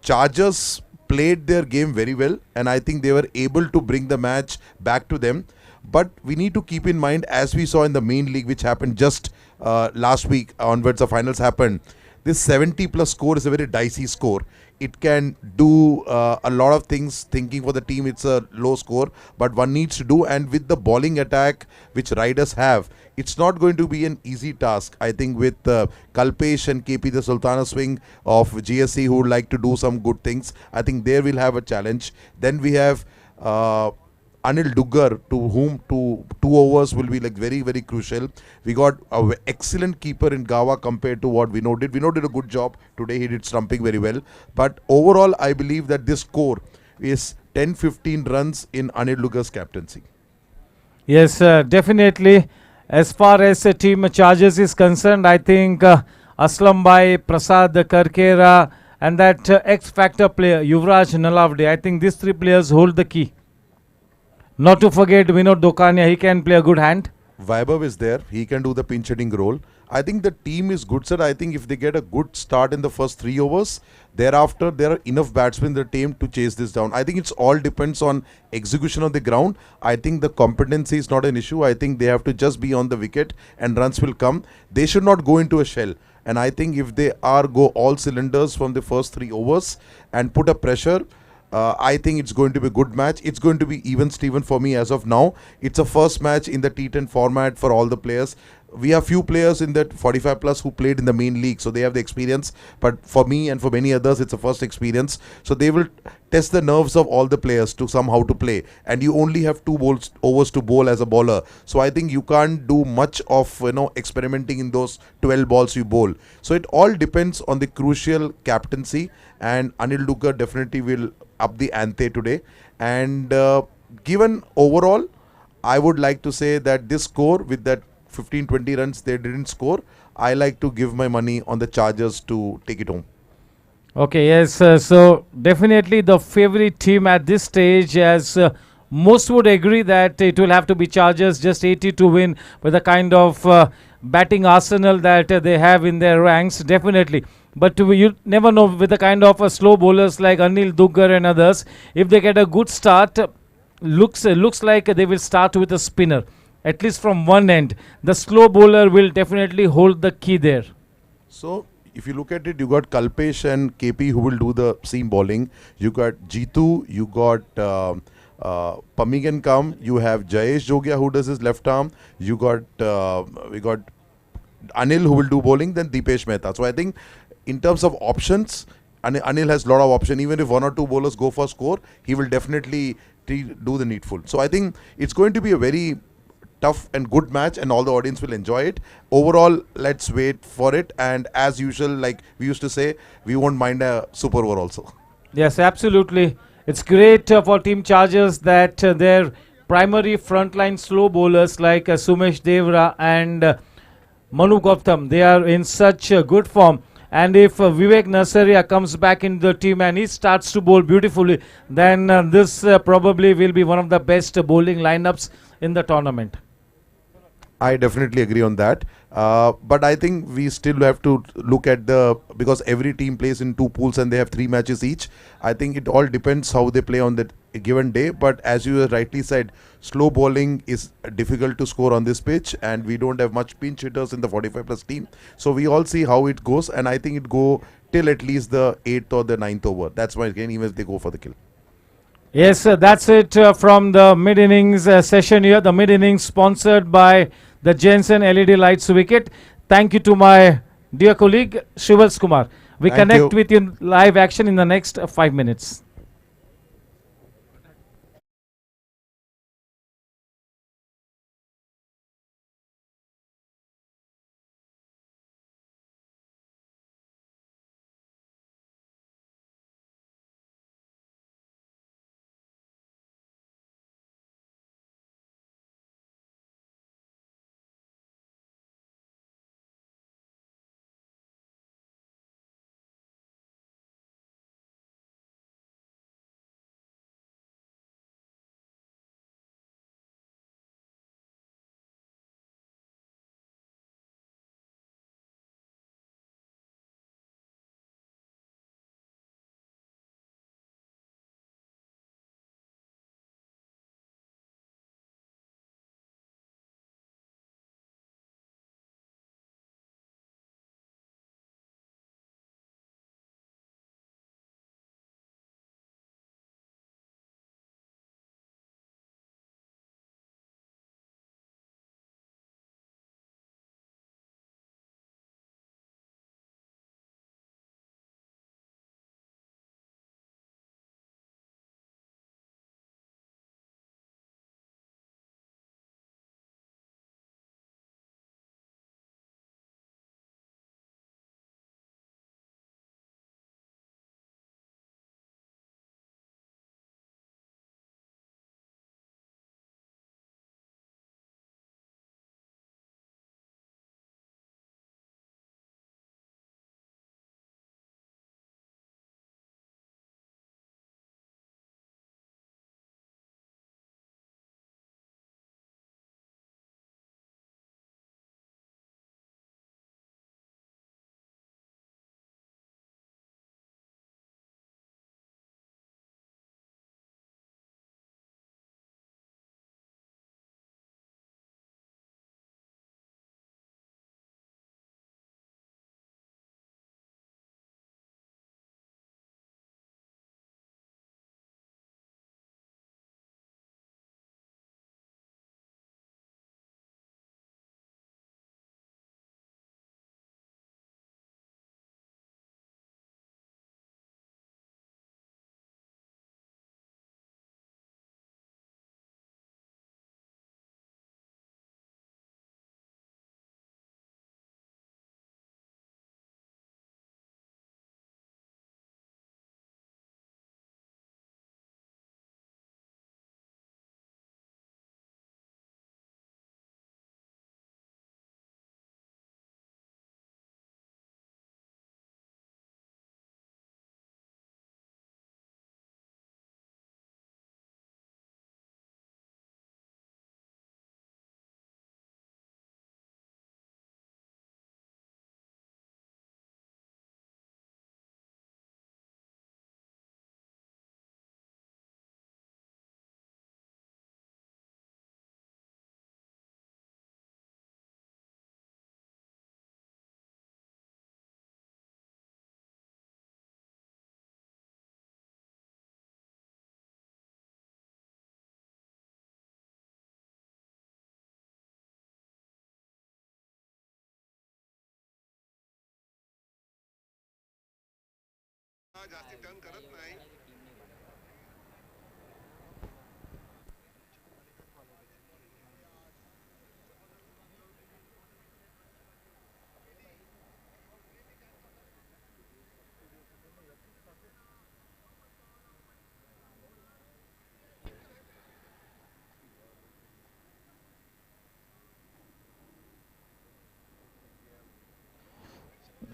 Chargers played their game very well, and I think they were able to bring the match back to them. But we need to keep in mind, as we saw in the main league, which happened just last week onwards, the finals happened. This 70 plus score is a very dicey score. It can do a lot of things. Thinking for the team, it's a low score, but one needs to do. And with the bowling attack which Riders have, it's not going to be an easy task. I think with Kalpesh and KP, the Sultana swing of GSC, who would like to do some good things, I think there will have a challenge. Then we have Anil Duggar, to whom two overs will be like very, very crucial. We got an excellent keeper in Gawa compared to what Vinod did. Vinod did a good job today. He did stumping very well. But overall, I believe that this score is 10-15 runs in Anil Duggar's captaincy. Yes, definitely. As far as team Chargers is concerned, I think Aslam Bhai, Prasad Karkera, and that X-Factor player, Yuvraj Nalavde, I think these three players hold the key. Not to forget Vinod Dokania, he can play a good hand. Vaibhav is there. He can do the pinch hitting role. I think the team is good, sir. I think if they get a good start in the first 3 overs, thereafter there are enough batsmen in the team to chase this down. I think it's all depends on execution on the ground. I think the competency is not an issue. I think they have to just be on the wicket and runs will come. They should not go into a shell. And I think if they are go all cylinders from the first 3 overs and put a pressure, I think it's going to be a good match. It's going to be even Steven for me as of now. It's a first match in the T10 format for all the players. We have few players in that 45 plus who played in the main league, so they have the experience. But for me and for many others, it's a first experience. So they will test the nerves of all the players to somehow to play. And you only have 2 overs to bowl as a bowler. So I think you can't do much of experimenting in those 12 balls you bowl. So it all depends on the crucial captaincy. And Anil Duggar definitely will up the ante today. And given overall, I would like to say that this score with that 15-20 runs they didn't score, I like to give my money on the Chargers to take it home. Okay, yes, so definitely the favorite team at this stage, as most would agree that it will have to be Chargers, just 80 to win with the kind of batting arsenal that they have in their ranks, definitely. But you never know with the kind of slow bowlers like Anil Duggar and others, if they get a good start, looks like they will start with a spinner. at least from one end. The slow bowler will definitely hold the key there. So if you look at it, you got Kalpesh and KP who will do the seam bowling. You got Jitu, you got Pamigan Kam, you have Jayesh Jogia who does his left arm. You got we got Anil who will do bowling, then Deepesh Mehta. So I think in terms of options, Anil has a lot of option. Even if one or two bowlers go for score, he will definitely do the needful. So I think it's going to be a very tough and good match, and all the audience will enjoy it. Overall, let's wait for it. And as usual, like we used to say, we won't mind a super over also. Yes, absolutely. It's great for Team Chargers that their primary frontline slow bowlers like Sumesh Devra and Manu Gautam, they are in such good form. And if Vivek Nasaria comes back in the team and he starts to bowl beautifully, then this probably will be one of the best bowling lineups in the tournament. I definitely agree on that. But I think we still have to look at because every team plays in two pools and they have 3 matches each. I think it all depends how they play on that given day. But as you rightly said, slow bowling is difficult to score on this pitch, and we don't have much pinch hitters in the 45 plus team. So we all see how it goes, and I think it go till at least the 8th or the 9th over. That's why again, even if they go for the kill. Yes, that's it from the mid innings session here. The mid innings sponsored by the Jensen LED Lights Wicket. Thank you to my dear colleague Shivals Kumar. We Thank connect you. with you live action in the next 5 minutes.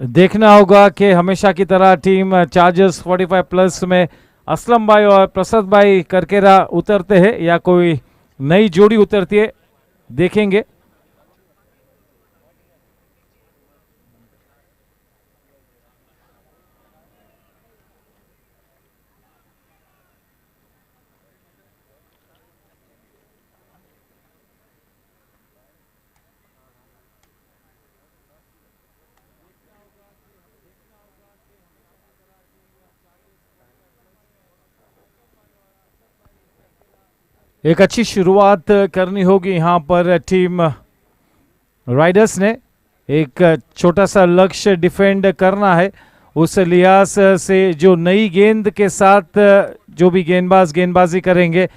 देखना होगा कि हमेशा की तरह team chargers 45 plus में असलम भाई और प्रसाद भाई करकेरा उतरते हैं या कोई नई जोड़ी उतरती है, देखेंगे। एक अच्छी शुरुआत करनी होगी यहाँ पर टीम राइडर्स ने। एक छोटा सा लक्ष्य डिफेंड करना है, उस लिहाज से जो नई गेंद के साथ जो भी गेंदबाज गेंदबाजी करेंगे,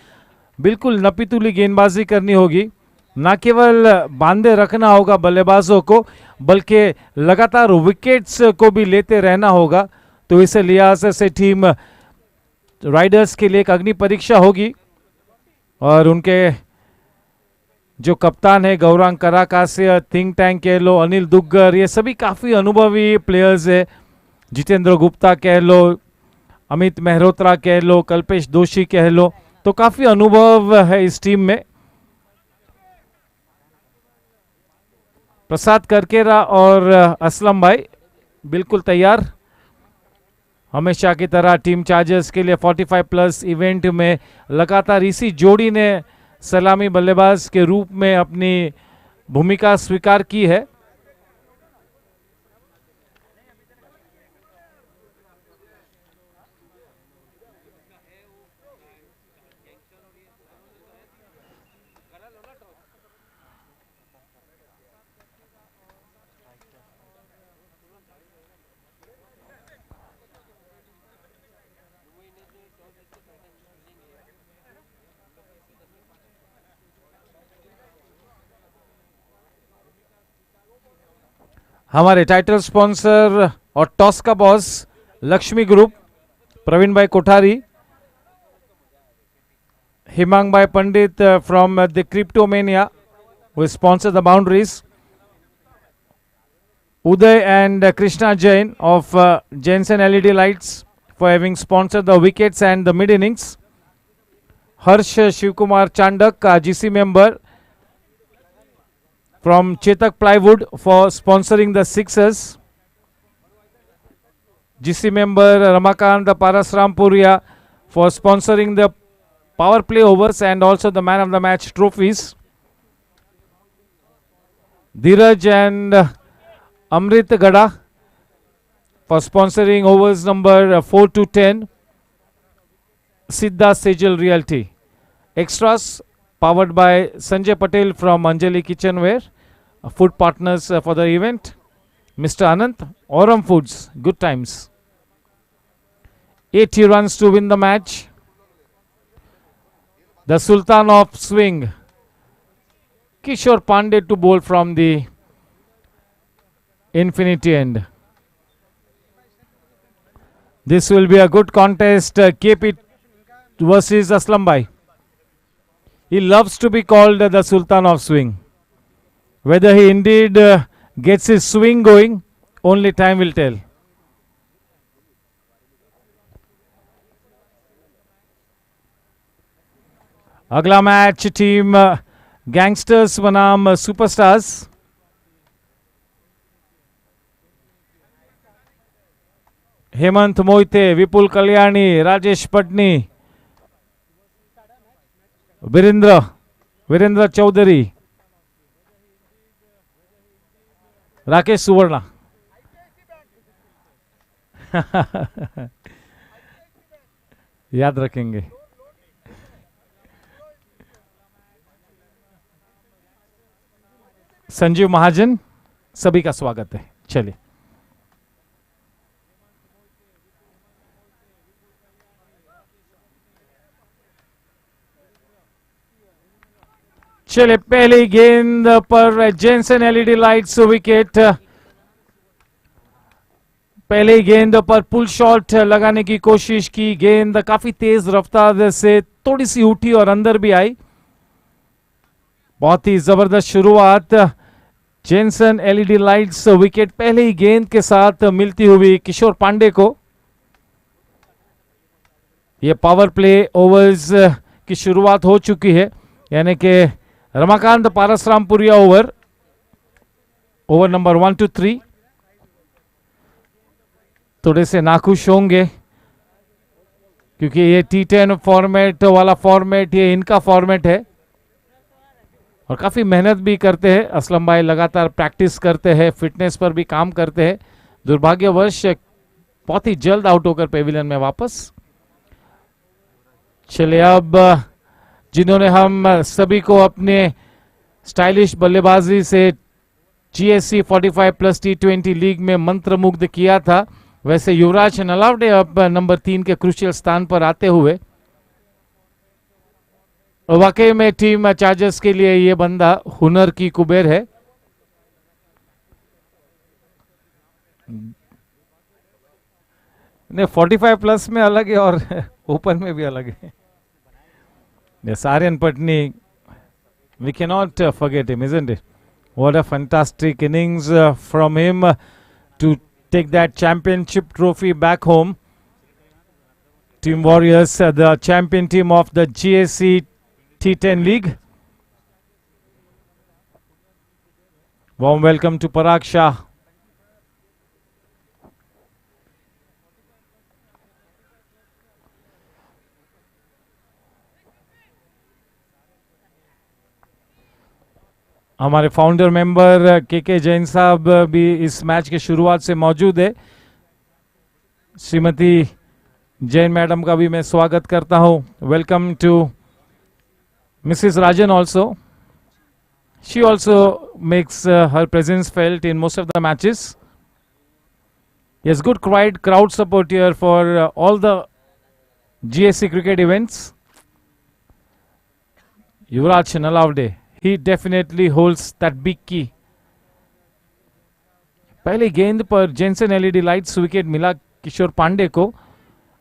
बिल्कुल नपीतुली गेंदबाजी करनी होगी। ना केवल बांधे रखना होगा बल्लेबाजों को, बल्कि लगातार विकेट्स को भी लेते रहना होगा। तो इस लिहाज से टीम राइडर्स के लिए एक अग्नि परीक्षा होगी और उनके जो कप्तान है गौरांग कराकास्य, थिंक टैंक कह लो, अनिल दुग्गर, ये सभी काफ़ी अनुभवी प्लेयर्स है। जितेंद्र गुप्ता कह लो, अमित मेहरोत्रा कह लो, कल्पेश दोषी कह लो, तो काफ़ी अनुभव है इस टीम में। प्रसाद करकेरा और असलम भाई बिल्कुल तैयार, हमेशा की तरह टीम चार्जर्स के लिए 45 प्लस इवेंट में लगातार इसी जोड़ी ने सलामी बल्लेबाज के रूप में अपनी भूमिका स्वीकार की है। हमारे टाइटल स्पॉन्सर और टॉस का बॉस लक्ष्मी ग्रुप, प्रवीण भाई Kothari, Himang bhai Pandit from the Cryptomania who sponsor the boundaries, Uday and Krishna Jain of Jensen LED Lights for having sponsored the wickets and the mid innings, Harsh Shivkumar Chandak, GC member from Chetak Plywood for sponsoring the sixers, GC member Ramakant Parasrampuria for sponsoring the power play overs and also the man of the match trophies, Dheeraj and Amrit Gada for sponsoring overs number 4 to 10, Siddha Sejal Realty. Extras powered by Sanjay Patel from Anjali Kitchenware, food partners for the event, Mr. Anant, Aurum Foods, good times. 80 runs to win the match. The Sultan of Swing, Kishore Pandey to bowl from the infinity end. This will be a good contest. KP versus Aslam Bhai. He loves to be called the Sultan of Swing. Whether he indeed gets his swing going, only time will tell. अगला match team gangsters बनाम superstars, Hemant Mohite, विपुल कल्याणी, राजेश पटनी, वीरेंद्र चौधरी, राकेश सुवर्णा। याद रखेंगे। संजीव महाजन, सभी का स्वागत है। चलिए चले पहली गेंद पर जेनसन एलईडी लाइट्स विकेट। पहले गेंद पर पुल शॉट लगाने की कोशिश की, गेंद काफी तेज रफ्तार से थोड़ी सी उठी और अंदर भी आई। बहुत ही जबरदस्त शुरुआत जेनसन एलईडी लाइट्स विकेट पहले ही गेंद के साथ मिलती हुई किशोर पांडे को। यह पावर प्ले ओवर्स की शुरुआत हो चुकी है, यानी कि रमाकांत पारसरामपुरिया ओवर नंबर 1 to 3 थोड़े से नाखुश होंगे क्योंकि ये T10 फॉर्मेट वाला फॉर्मेट ये इनका फॉर्मेट है और काफी मेहनत भी करते हैं। असलम भाई लगातार प्रैक्टिस करते हैं, फिटनेस पर भी काम करते हैं। दुर्भाग्यवश बहुत ही जल्द आउट होकर पेविलियन में वापस। चलिए अब जिन्होंने हम सभी को अपने स्टाइलिश बल्लेबाजी से GSC 45+ T20 लीग में मंत्रमुग्ध किया था, वैसे युवराज नलावडे अब नंबर 3 के क्रूशियल स्थान पर आते हुए वाकई में टीम चार्जर्स के लिए ये बंदा हुनर की कुबेर है। नहीं 45+ में अलग है और ओपन में भी अलग है। Yes, Aryan Patni, we cannot forget him, isn't it? What a fantastic innings from him to take that championship trophy back home. Team Warriors, the champion team of the GSC T10 League. Warm welcome to Parag Shah. हमारे founder member के जैन साहब भी इस match के शुरुआत से मौजूद है। श्रीमती जैन मैडम का भी मैं स्वागत करता हूं। Welcome to Mrs Rajan also. She also makes her presence felt in most of the matches. Yes, good crowd support here for all the GSC cricket events. Yuvraj Nalavde, he definitely holds that big key. पहले गेंद पर Jensen LED lights wicket मिला किशोर पांडे को,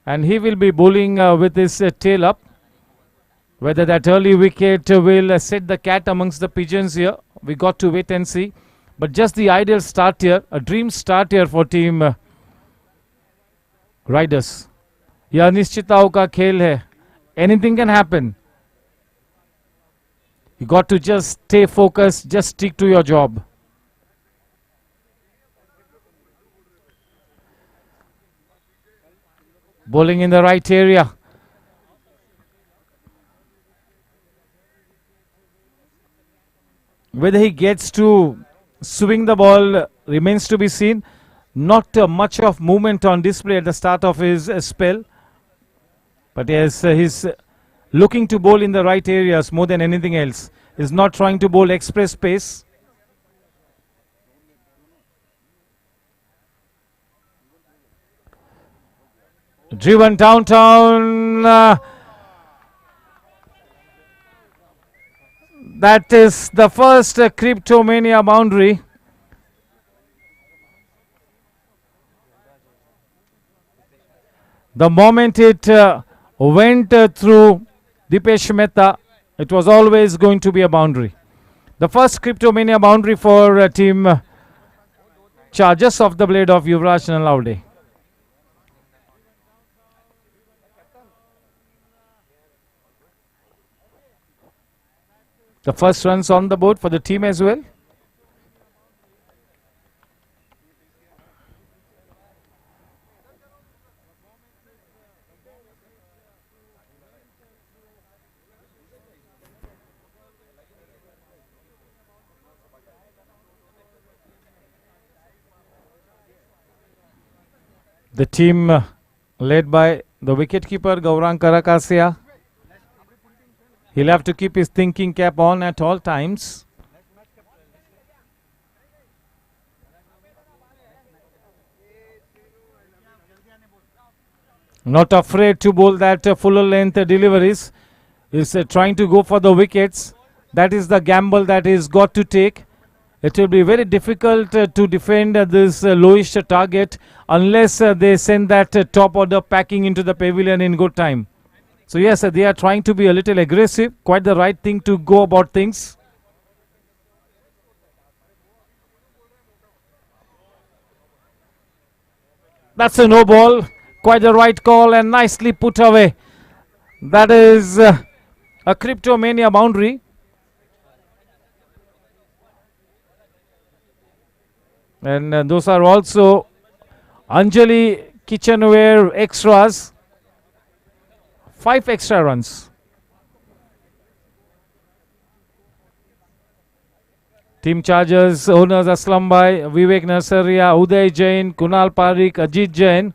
and he will be bowling with his tail up. Whether that early wicket will set the cat amongst the pigeons here, we got to wait and see. But just the ideal start here, a dream start here for team Riders. यह अनिश्चितताओं का खेल है. Anything can happen. You got to just stay focused, just stick to your job. Bowling in the right area. Whether he gets to swing the ball remains to be seen. Not much of movement on display at the start of his spell. But yes, he's looking to bowl in the right areas more than anything else. He's not trying to bowl express pace. Driven downtown. That is the first Cryptomania boundary. The moment it went through Dipesh Mehta, it was always going to be a boundary. The first Cryptomania boundary for team Chargers off the blade of Yuvraj Nalavde. The first runs on the board for the team as well. The team led by the wicketkeeper Gaurang Karakasia. He'll have to keep his thinking cap on at all times. Not afraid to bowl that fuller length deliveries. He's trying to go for the wickets. That is the gamble that is got to take. It will be very difficult to defend this lowish target unless they send that top order packing into the pavilion in good time. So yes, they are trying to be a little aggressive. Quite the right thing to go about things. That's a no ball. Quite the right call and nicely put away. That is a Cryptomania boundary. And those are also Anjali kitchenware extras. 5 extra runs. Team charges owners Aslam Bhai, Vivek Nasaria, Uday Jain, Kunal Parikh, Ajit Jain.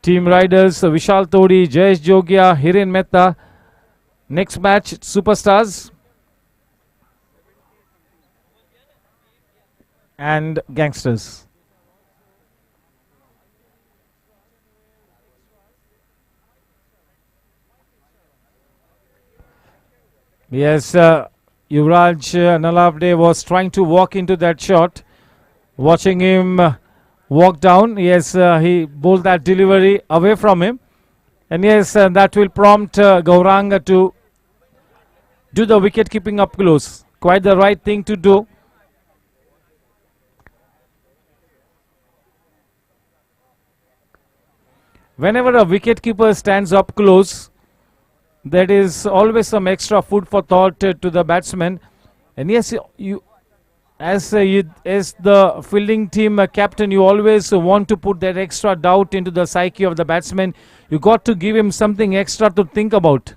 Team riders Vishal Todi, Jayesh Jogia, Hiren Mehta. Next match Superstars and Gangsters. Yes, Yuvraj Nalavde was trying to walk into that shot. Watching him walk down, yes, he bowled that delivery away from him. And yes, that will prompt Gaurang to do the wicket keeping up close. Quite the right thing to do. Whenever a wicketkeeper stands up close, there is always some extra food for thought to the batsman. And yes, as the fielding team captain, you always want to put that extra doubt into the psyche of the batsman. You got to give him something extra to think about.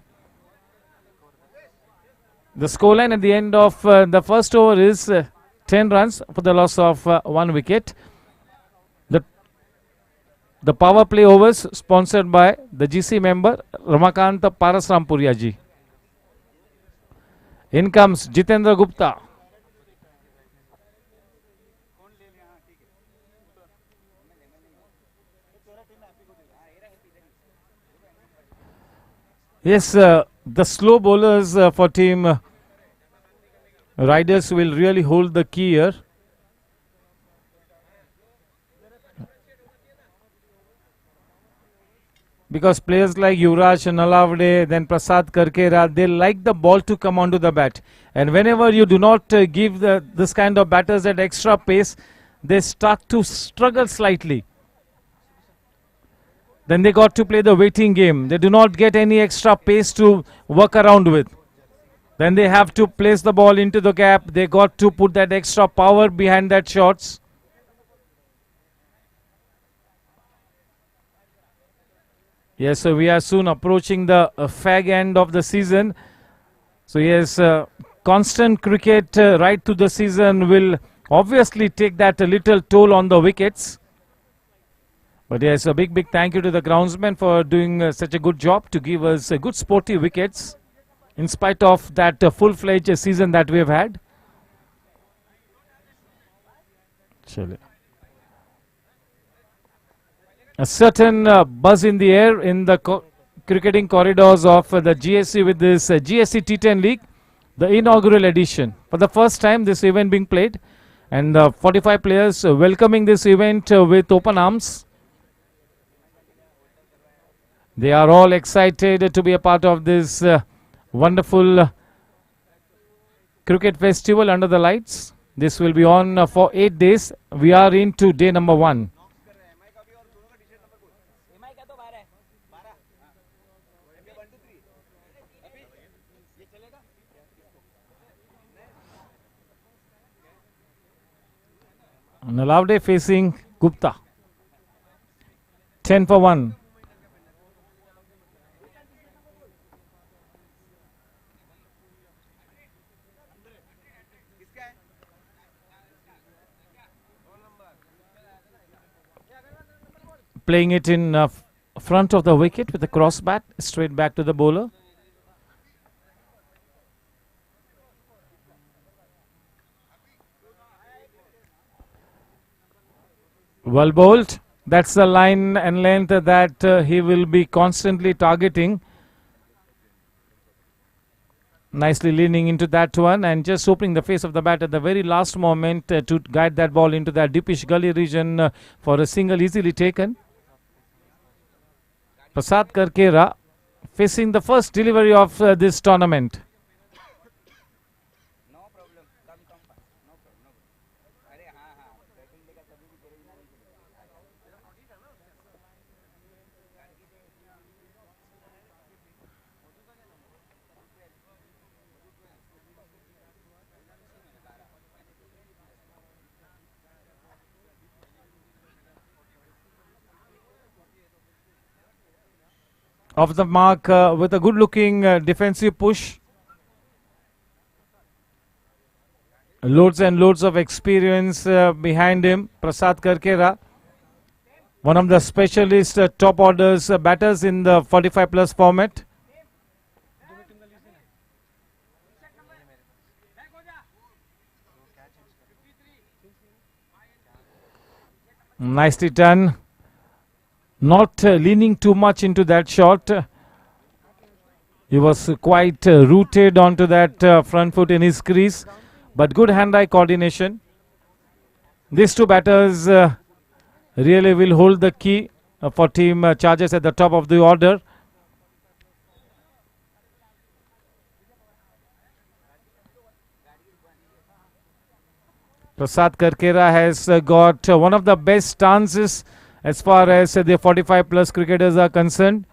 The scoreline at the end of the first over is 10 runs for the loss of 1 wicket. The power play overs sponsored by the GC member Ramakant Parasrampuria ji. In comes Jitendra Gupta. Yes, the slow bowlers for team riders will really hold the key here. Because players like Yuvraj Nalavde, then Prasad Karkera, they like the ball to come onto the bat. And whenever you do not give this kind of batters that extra pace, they start to struggle slightly. Then they got to play the waiting game. They do not get any extra pace to work around with. Then they have to place the ball into the gap. They got to put that extra power behind that shots. Yes, so we are soon approaching the fag end of the season. So yes, constant cricket right through the season will obviously take that a little toll on the wickets. But yes, a big thank you to the groundsmen for doing such a good job to give us good sporty wickets in spite of that full-fledged season that we have had. A certain buzz in the air in the cricketing corridors of the GSC with this GSC T10 League, the inaugural edition. For the first time this event being played, and 45 players welcoming this event with open arms. They are all excited to be a part of this wonderful cricket festival under the lights. This will be on for 8 days. We are into day number 1. Nalavde facing Gupta. 10 for 1. Playing it in front of the wicket with a cross bat, straight back to the bowler. Well bowled. That's the line and length that he will be constantly targeting. Nicely leaning into that one and just opening the face of the bat at the very last moment to guide that ball into that deepish gully region for a single easily taken. Prasad Karkera facing the first delivery of this tournament. Off the mark with a good looking defensive push. Loads and loads of experience behind him. Prasad Karkera, one of the specialist top orders batters in the 45 plus format. Nicely done. Not leaning too much into that shot. He was quite rooted onto that front foot in his crease, but good hand-eye coordination. These two batters really will hold the key for team Chargers at the top of the order. Prasad Karkera has got one of the best stances as far as the 45 plus cricketers are concerned.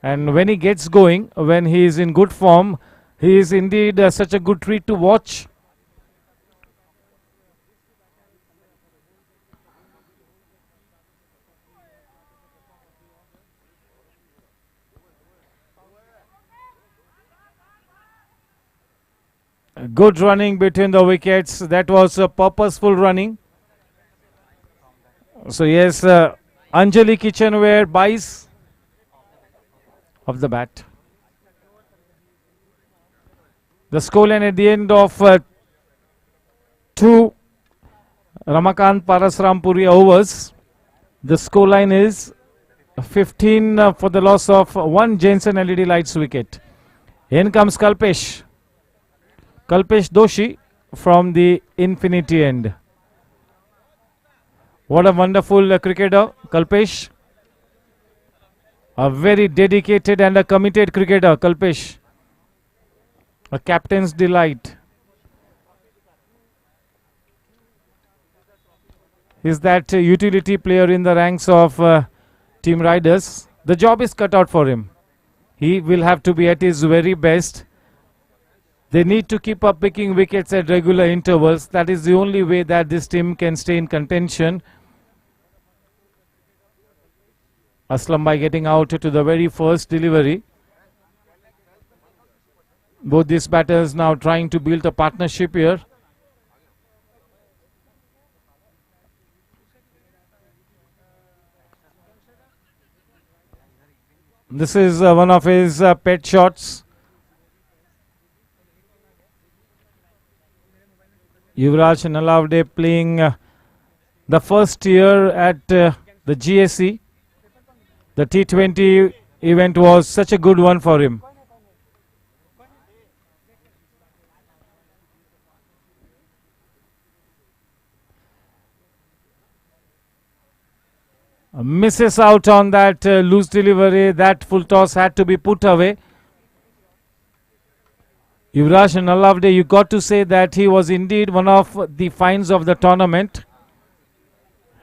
And when he gets going, when he is in good form, he is indeed such a good treat to watch. Good running between the wickets. That was purposeful running. So yes, Anjali Kitchenware buys of the bat. The scoreline at the end of 2 Ramakant Parasrampuri overs. The scoreline is 15 for the loss of 1 Jensen LED Lights wicket. In comes Kalpesh. Kalpesh Doshi from the infinity end. What a wonderful cricketer, Kalpesh. A very dedicated and a committed cricketer, Kalpesh. A captain's delight. Is that utility player in the ranks of team riders. The job is cut out for him. He will have to be at his very best. They need to keep up picking wickets at regular intervals. That is the only way that this team can stay in contention. Aslam by getting out to the very first delivery. Both these batters now trying to build a partnership here. This is one of his pet shots. Yuvraj Nalavde playing the first year at the GSC. The T20 event was such a good one for him. Misses out on that loose delivery. That full toss had to be put away. Yuvraj Nalavde, you got to say that he was indeed one of the finds of the tournament.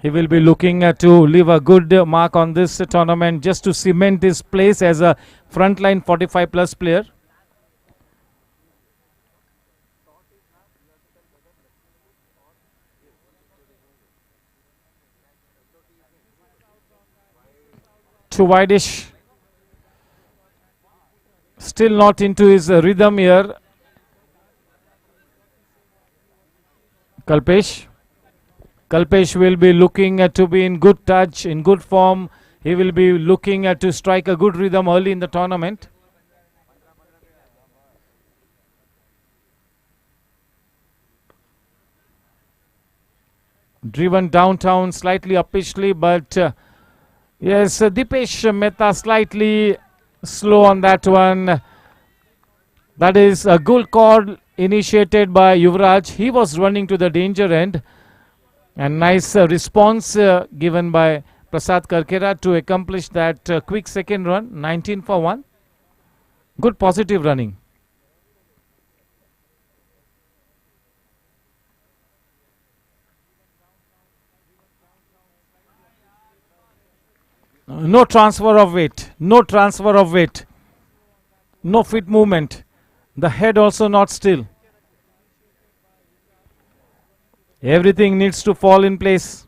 He will be looking to leave a good mark on this tournament just to cement his place as a frontline 45 plus player. Too wideish. Still not into his rhythm here. Kalpesh. Kalpesh will be looking to be in good touch, in good form. He will be looking to strike a good rhythm early in the tournament. Driven downtown slightly uppishly, but yes, Dipesh Mehta slightly slow on that one. That is a good call initiated by Yuvraj. He was running to the danger end. And nice response given by Prasad Karkera to accomplish that quick second run, 19 for 1. Good positive running. No transfer of weight. No transfer of weight. No feet movement. The head also not still. Everything needs to fall in place.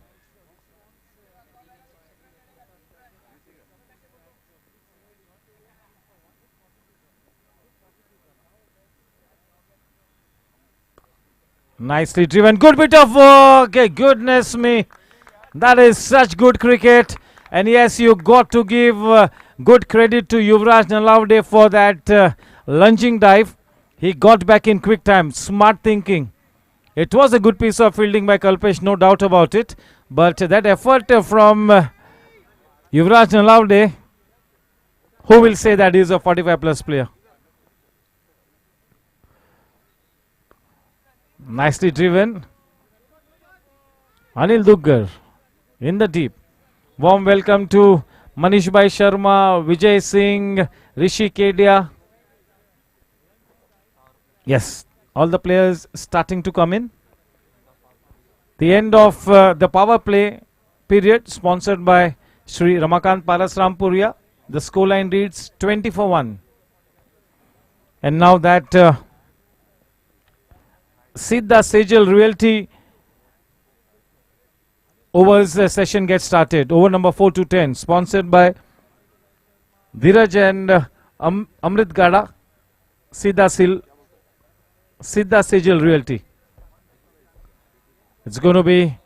Nicely driven. Good bit of work. Goodness me. That is such good cricket. And yes, you got to give good credit to Yuvraj Nalawde for that lunging dive. He got back in quick time. Smart thinking. It was a good piece of fielding by Kalpesh, no doubt about it. But that effort from Yuvraj Nalawde, who will say that he is a 45 plus player? Nicely driven. Anil Duggar in the deep. Warm welcome to Manish Bhai Sharma, Vijay Singh, Rishi Kedia. Yes, all the players starting to come in. The end of the power play period sponsored by Sri Ramakant Paras Rampuria. The scoreline reads 20 for 1. And now that Siddha Sejal Realty overs session gets started. Over number 4 to 10 sponsored by Dhiraj and Amrit Gada. Siddha Sejal Realty. It's going to be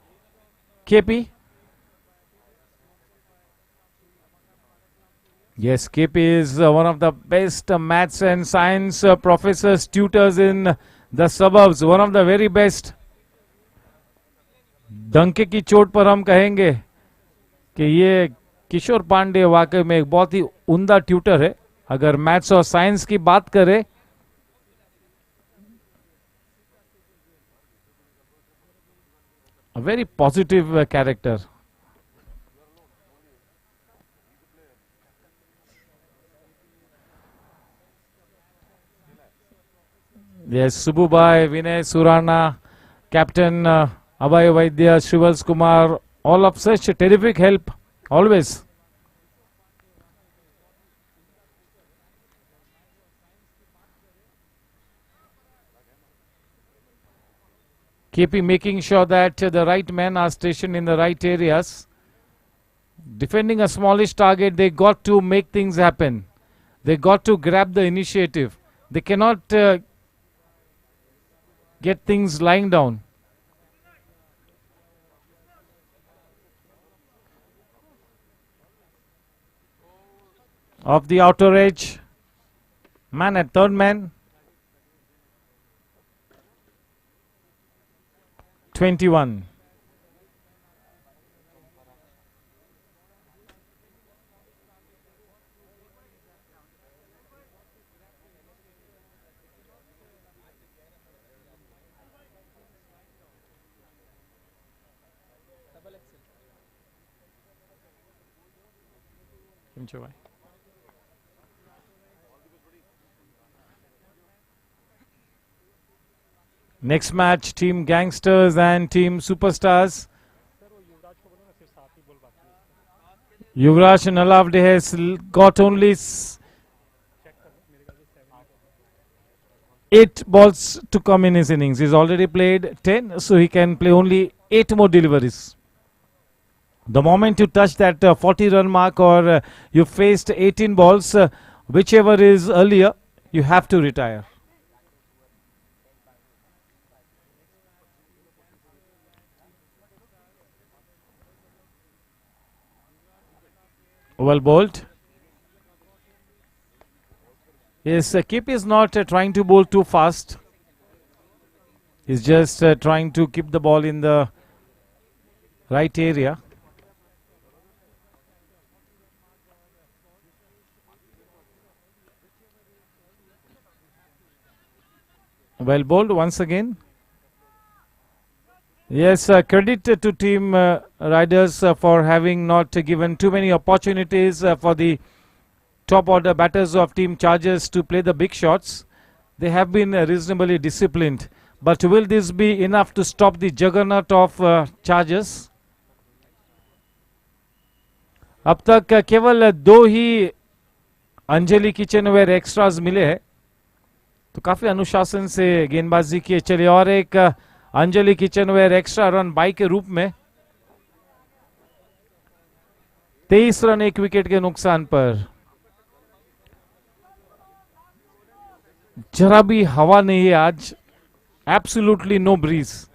KP. Yes, KP is one of the best maths and science professors, tutors in the suburbs. One of the very best. डंके की चोट पर हम कहेंगे कि ये किशोर पांडे वाकई में एक बहुत ही उम्दा ट्यूटर है. अगर मैथ्स और साइंस की बात करें, a very positive character. Yes, Subhubai, Vinay Surana, Captain Abhay Vaidya, Shivals Kumar, all of such terrific help always. KP making sure that the right men are stationed in the right areas. Defending a smallish target, they got to make things happen. They got to grab the initiative. They cannot get things lying down. Off the outer edge, man at third man. 21. Enjoy. Next match, Team Gangsters and Team Superstars. Yuvraj Nalawde has got only 8 balls to come in his innings. He's already played 10, so he can play only 8 more deliveries. The moment you touch that 40-run mark or you faced 18 balls, whichever is earlier, you have to retire. Well bowled. Yes, KP is not trying to bowl too fast. He's just trying to keep the ball in the right area. Well bowled once again. Yes, credit to team riders for having not given too many opportunities for the top order batters of team Chargers to play the big shots. They have been reasonably disciplined. But will this be enough to stop the juggernaut of Chargers? अब तक केवल 2 ही Anjali kitchenware extras मिले हैं, तो काफी अनुशासन से गेंदबाजी किए चले और एक Anjali kitchenware extra run by के रूप में 23 रन 1 विकेट के नुकसान पर। जरा भी हवा नहीं है आज, absolutely no breeze.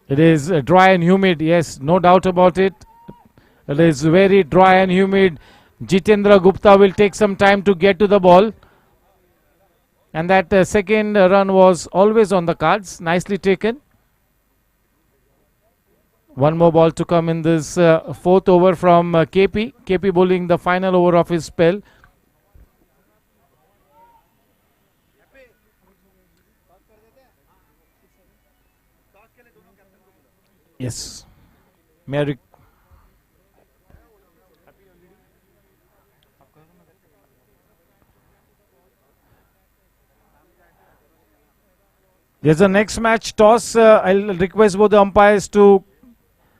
It is dry and humid, yes, no doubt about it. It is very dry and humid. Jitendra Gupta will take some time to get to the ball. And that second run was always on the cards. Nicely taken. One more ball to come in this fourth over from KP. KP bowling the final over of his spell. Yes. Merrick. There's a next match toss. I'll request both the umpires to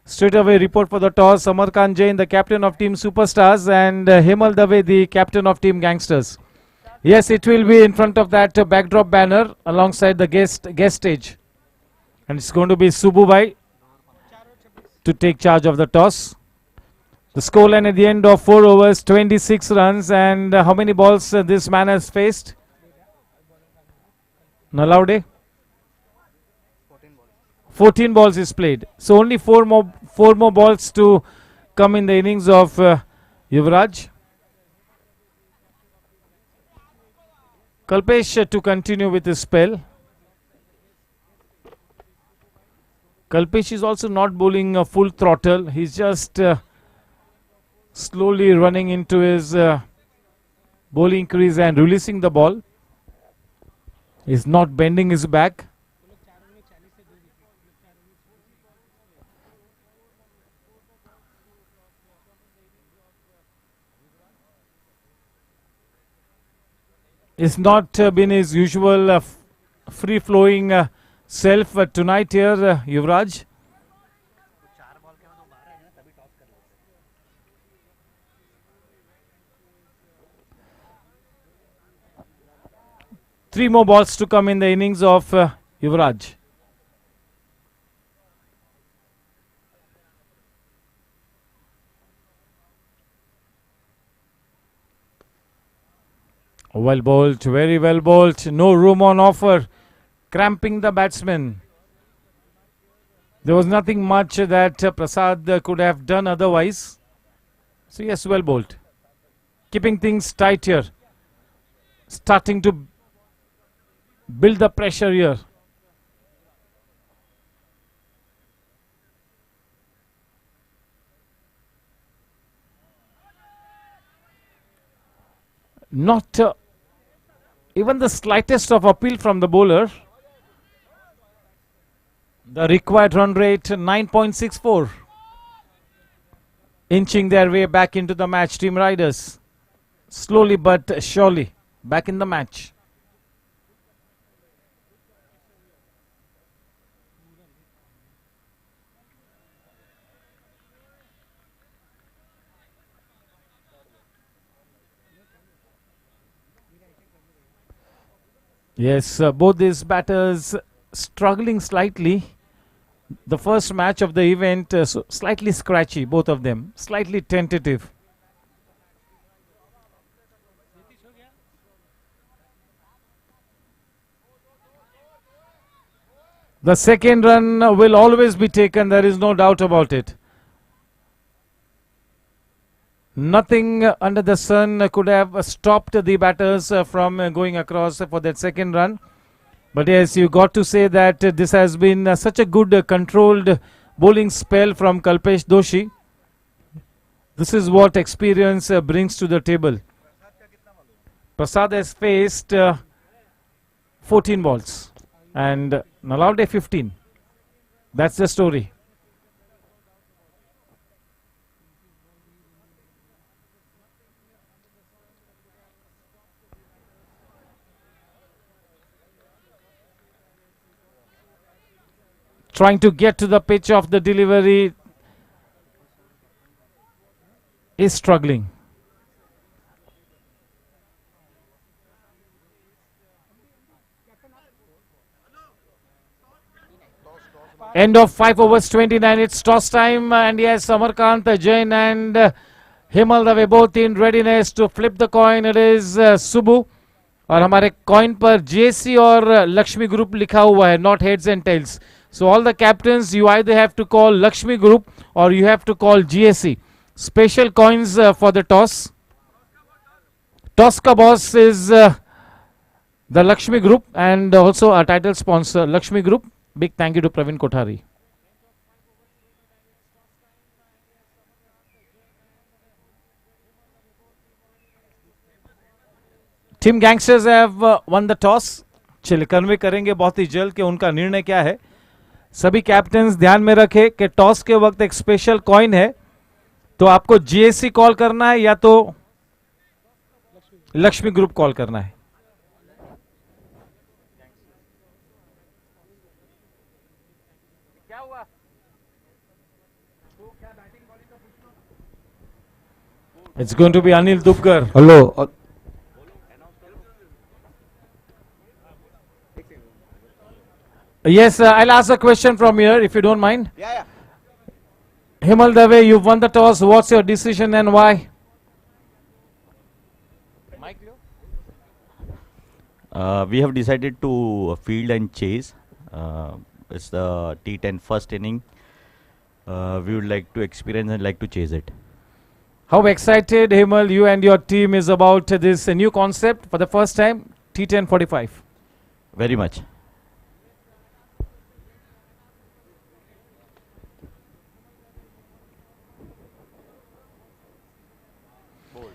straight away report for the toss. Samarkand Jain, the captain of Team Superstars, and Hemal Dave, the captain of Team Gangsters. Yes, it will be in front of that backdrop banner alongside the guest stage. And it's going to be Sububhai to take charge of the toss. The scoreline at the end of 4 overs, 26 runs. And how many balls this man has faced? Nalaude? 14 balls is played. So only four more balls to come in the innings of Yuvraj. Kalpesh to continue with his spell. Kalpesh is also not bowling a full throttle. He's just slowly running into his bowling crease and releasing the ball. He's not bending his back. It's not been his usual free-flowing self tonight here, Yuvraj. Three more balls to come in the innings of Yuvraj. Well bowled, very well bowled. No room on offer. Cramping the batsman. There was nothing much that Prasad could have done otherwise. So yes, well bowled. Keeping things tight here. Starting to build the pressure here. Not even the slightest of appeal from the bowler. The required run rate 9.64. Inching their way back into the match, Team Riders. Slowly but surely back in the match. Yes, both these batters struggling slightly. The first match of the event, so slightly scratchy, both of them, slightly tentative. The second run will always be taken, there is no doubt about it. Nothing under the sun could have stopped the batters from going across for that second run. But yes, you got to say that this has been such a good controlled bowling spell from Kalpesh Doshi. This is what experience brings to the table. Prasad has faced 14 balls and Nalalde 15. That's the story. Trying to get to the pitch of the delivery is struggling. End of 5 overs 29. It's toss time, and yes, Samarkant Jain and Himal Dave both in readiness to flip the coin. It is Subbu. और हमारे coin पर GSC और Lakshmi group लिखा हुआ है, not heads and tails. So all the captains, you either have to call Lakshmi Group or you have to call GSC. Special coins for the toss. Toss ka boss is the Lakshmi Group and also our title sponsor Lakshmi Group. Big thank you to Praveen Kothari. Team Gangsters have won the toss. चलिए convey करेंगे बहुत ही जल्द कि उनका निर्णय क्या है. सभी कैप्टन्स ध्यान में रखें कि टॉस के वक्त एक स्पेशल कॉइन है, तो आपको GSC कॉल करना है या तो लक्ष्मी ग्रुप कॉल करना है. It's going to be Anil Dubgar. Hello. Yes, I'll ask a question from here if you don't mind. Yeah. Himal Dave, you've won the toss. What's your decision and why? We have decided to field and chase. It's the T10 first inning. We would like to experience and like to chase it. How excited, Himal, you and your team is about this new concept for the first time, T10 45? Very much.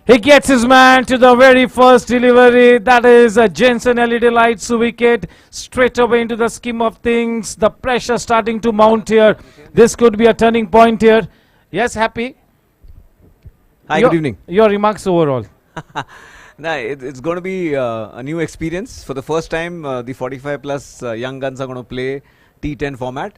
He gets his man to the very first delivery. That is a Jensen LED lights wicket straight away into the scheme of things. The pressure starting to mount here. This could be a turning point here. Yes, Happy? Hi, good evening. Your remarks overall. Nah, it's going to be a new experience. For the first time, the 45 plus young guns are going to play T10 format.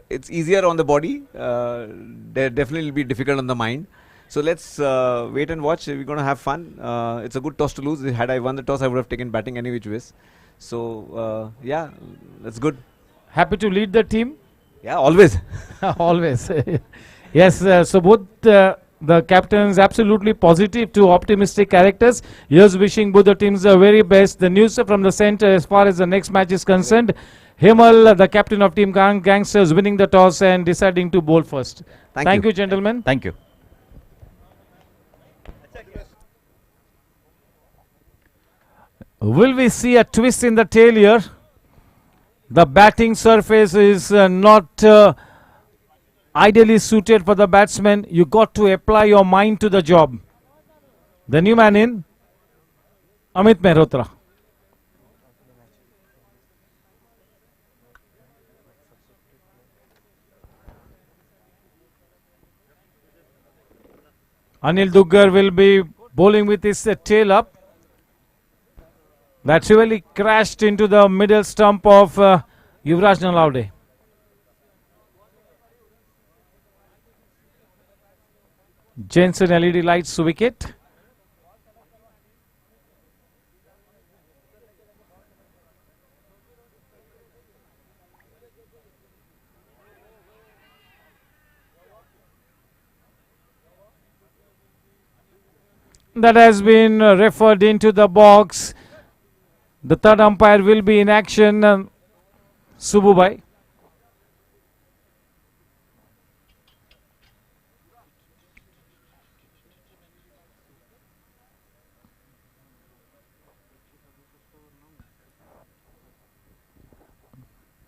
It's easier on the body. They definitely will be difficult on the mind. So let's wait and watch. We're going to have fun. It's a good toss to lose. Had I won the toss, I would have taken batting any which ways. So yeah, that's good. Happy to lead the team? Yeah, always. Always. Yes, so both the captains absolutely positive to optimistic characters. Here's wishing both the teams the very best. The news from the center as far as the next match is concerned. Himal, the captain of Team Gangsters, winning the toss and deciding to bowl first. Thank you, gentlemen. Thank you. Will we see a twist in the tail here? The batting surface is not ideally suited for the batsman. You got to apply your mind to the job. The new man in, Amit Mehrotra. Anil Duggar will be bowling with his tail up. That really crashed into the middle stump of Yuvraj Nalaude. Jensen LED lights wicket. That has been referred into the box. The third umpire will be in action, Subbubai.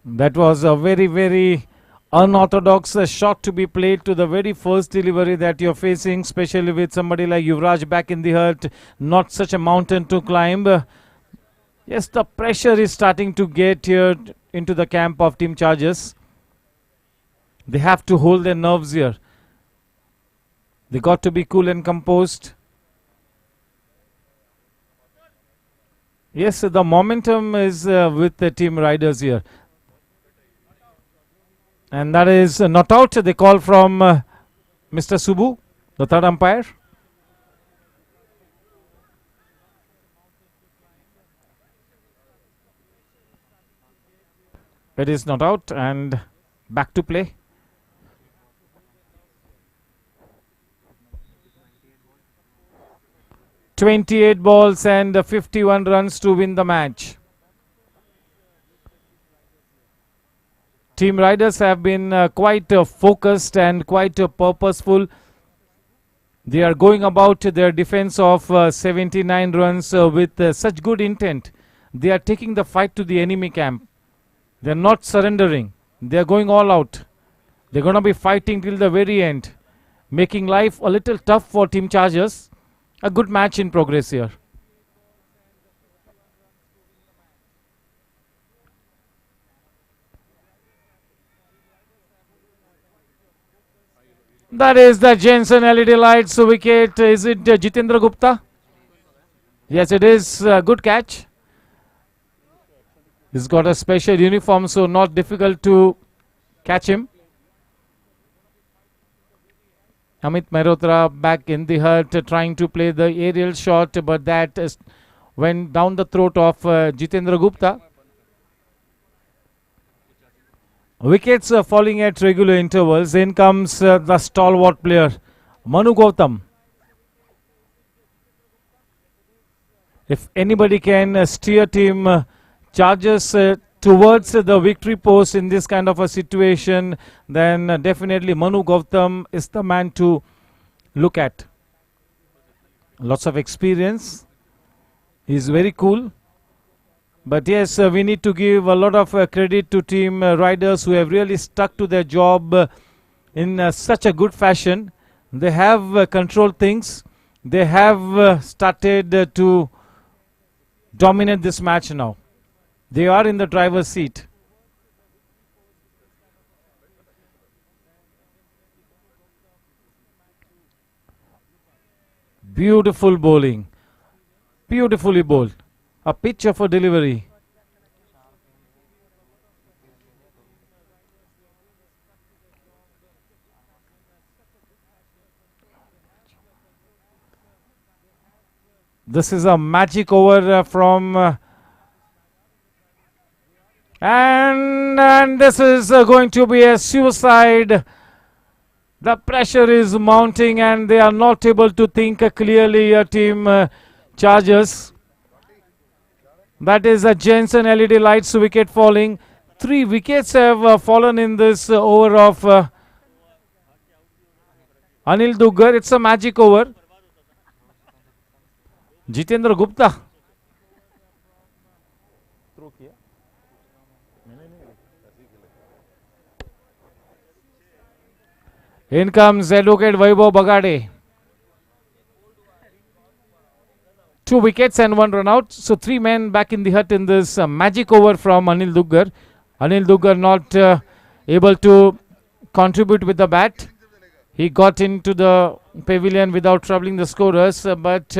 That was a very, very unorthodox shot to be played to the very first delivery that you're facing, especially with somebody like Yuvraj back in the hurt. Not such a mountain to climb. Yes, the pressure is starting to get here into the camp of Team Chargers. They have to hold their nerves here. They got to be cool and composed. Yes, the momentum is with the Team Riders here. And that is not out. They call from Mr. Subu, the third umpire. It is not out and back to play. "28 balls and 51 runs to win the match." Team Riders have been quite focused and quite purposeful. They are going about their defense of 79 runs with such good intent. They are taking the fight to the enemy camp. They are not surrendering. They are going all out. They are going to be fighting till the very end, making life a little tough for Team Chargers. A good match in progress here. That is the Jensen LED lights wicket. Is it Jitendra Gupta? Yes, it is. Good catch. He's got a special uniform, so not difficult to catch him. Amit Mehrotra back in the hurt, trying to play the aerial shot, but that went down the throat of Jitendra Gupta. Wickets falling at regular intervals. In comes the stalwart player, Manu Gautam. If anybody can steer Team Chargers towards the victory post in this kind of a situation, then definitely Manu Gautam is the man to look at. Lots of experience. He's very cool. But yes, we need to give a lot of credit to Team Riders who have really stuck to their job in such a good fashion. They have controlled things. They have started to dominate this match now. They are in the driver's seat. Beautiful bowling. Beautifully bowled. A pitch of a delivery. This is a magic over from and this is going to be a suicide. The pressure is mounting and they are not able to think clearly. Team Chargers. That is a Jensen LED lights wicket falling. 3 wickets have fallen in this over of Anil Duggar. It's a magic over. Jitendra Gupta. In comes Advocate Vaibhav Bagade. 2 wickets and 1 run out. So 3 men back in the hut in this magic over from Anil Duggar. Anil Duggar not able to contribute with the bat. He got into the pavilion without troubling the scorers. But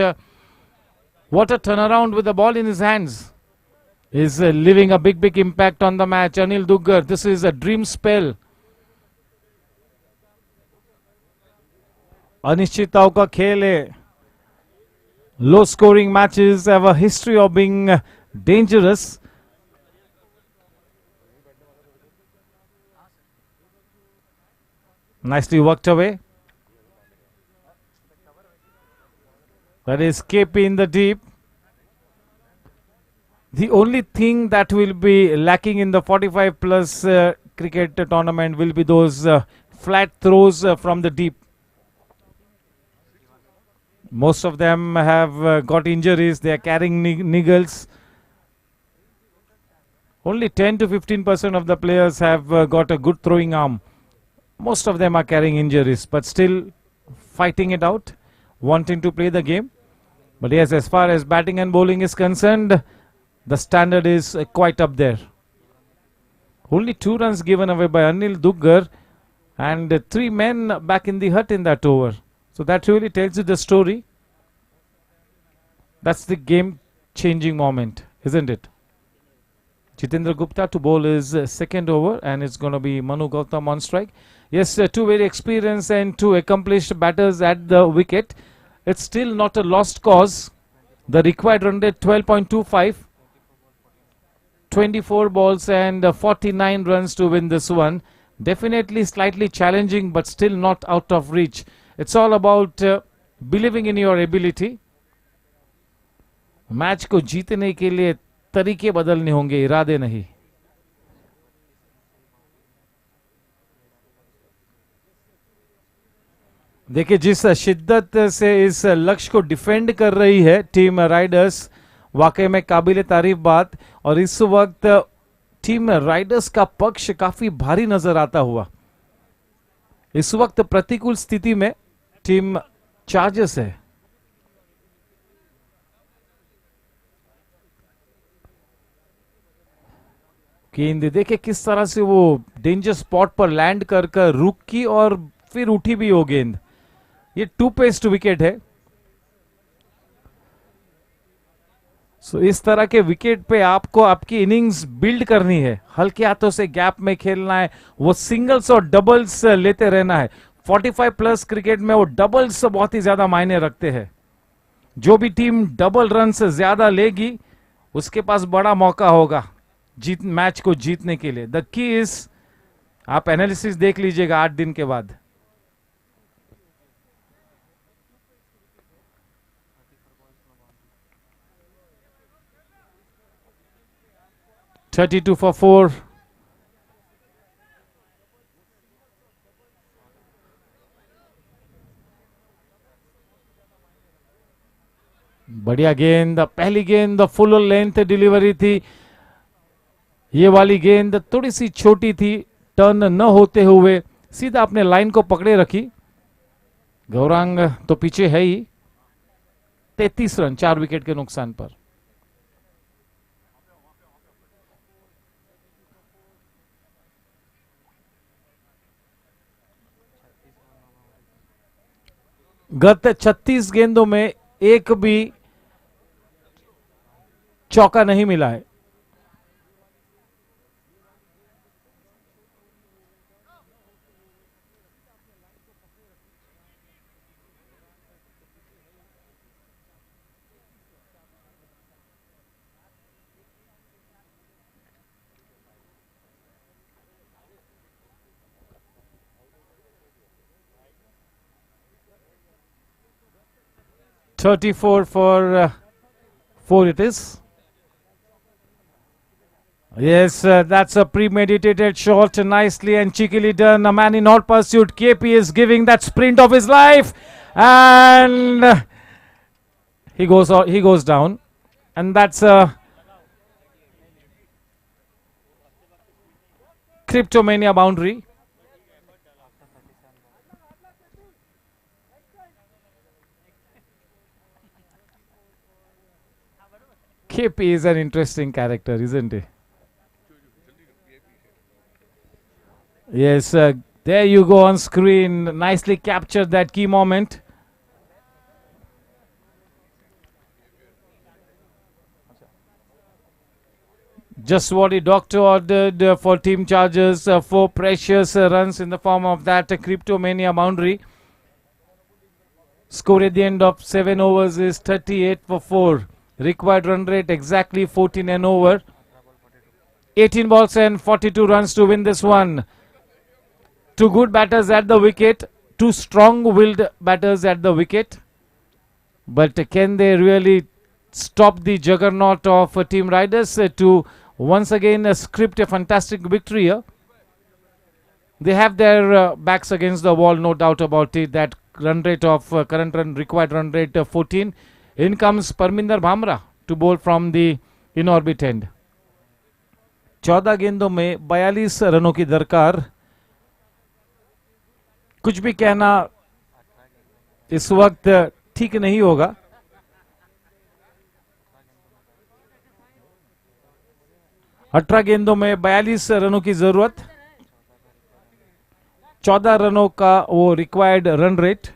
what a turnaround with the ball in his hands. Is leaving a big impact on the match. Anil Duggar, this is a dream spell. अनिश्चितताओं का खेल है. Low scoring matches have a history of being dangerous. Nicely worked away. That is KP in the deep. The only thing that will be lacking in the 45 plus cricket tournament will be those flat throws from the deep. Most of them have got injuries. They are carrying niggles. Only 10 to 15% of the players have got a good throwing arm. Most of them are carrying injuries, but still fighting it out, wanting to play the game. But yes, as far as batting and bowling is concerned, the standard is quite up there. Only 2 runs given away by Anil Duggar and 3 men back in the hut in that over. So that really tells you the story. That's the game changing moment, isn't it? Jitendra Gupta to bowl his second over, and it's going to be Manu Gautam on strike. Yes, 2 very experienced and 2 accomplished batters at the wicket. It's still not a lost cause. The required run rate 12.25. 24 balls and 49 runs to win this one. Definitely slightly challenging, but still not out of reach. It's all about believing in your ability. Match को जीतने के लिए तरीके बदलने होंगे, इरादे नहीं. देखिए जिस शिद्दत से इस लक्ष्य को डिफेंड कर रही है टीम राइडर्स, वाकई में काबिल तारीफ बात. और इस वक्त टीम राइडर्स का पक्ष काफी भारी नजर आता हुआ. इस वक्त प्रतिकूल स्थिति में टीम चार्जर्स है. गेंद देखे किस तरह से वो डेंजर स्पॉट पर लैंड कर कर रुकी और फिर उठी भी हो गेंद. ये 2 पेस्ट विकेट है. सो इस तरह के विकेट पे आपको आपकी इनिंग्स बिल्ड करनी है. हल्के हाथों से गैप में खेलना है, वो सिंगल्स और डबल्स लेते रहना है. 45 प्लस क्रिकेट में वो डबल्स बहुत ही ज्यादा मायने रखते हैं. जो भी टीम डबल रन से ज्यादा लेगी उसके पास बड़ा मौका होगा मैच को जीतने के लिए. द की इज, आप एनालिसिस देख लीजिएगा 8 दिन के बाद. (32 for 4). बढ़िया गेंद. पहली गेंद फुल लेंथ डिलीवरी थी. ये वाली गेंद थोड़ी सी छोटी थी, टर्न न होते हुए सीधा अपने लाइन को पकड़े रखी. गौरांग तो पीछे है ही. 33 रन 4 विकेट के नुकसान पर. गत 36 गेंदों में एक भी चौका नहीं मिला है. (34 for 4) it is. Yes, that's a premeditated shot, nicely and cheekily done. A man in hot pursuit. KP is giving that sprint of his life, and he goes down, and that's a Cryptomania boundary. KP is an interesting character, isn't he? Yes, there you go on screen. Nicely captured that key moment. Just what the doctor ordered for team charges. 4 precious runs in the form of that Cryptomania boundary. Score at the end of 7 overs is 38 for 4. Required run rate exactly 14 and over. 18 balls and 42 runs to win this one. 2 good batters at the wicket. 2 strong-willed batters at the wicket. But can they really stop the juggernaut of Team Riders to once again script a fantastic victory here? They have their backs against the wall, no doubt about it. That run rate of current required run rate 14. In comes Parminder Bhamra to bowl from the in-orbit end. 14 गेंदों में 42 रनों की दरकार। कुछ भी कहना इस वक्त ठीक नहीं होगा। अठारह गेंदों में 42 रनों की जरूरत, 14 रनों का वो रिक्वायर्ड रन रेट।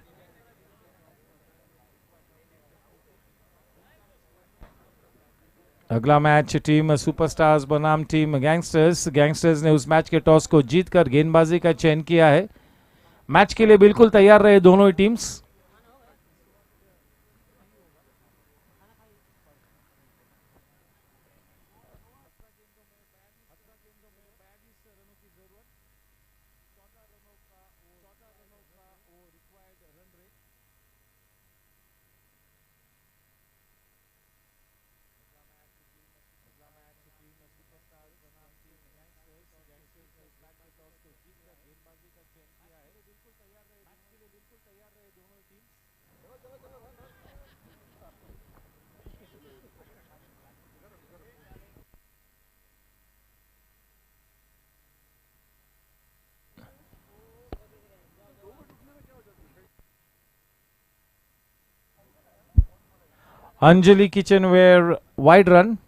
अगला मैच टीम सुपरस्टार्स बनाम टीम गैंगस्टर्स। गैंगस्टर्स ने उस मैच के टॉस को जीतकर गेंदबाजी का चयन किया है। मैच के लिए बिल्कुल तैयार रहे दोनों ही teams. Anjali Kitchenware wide run.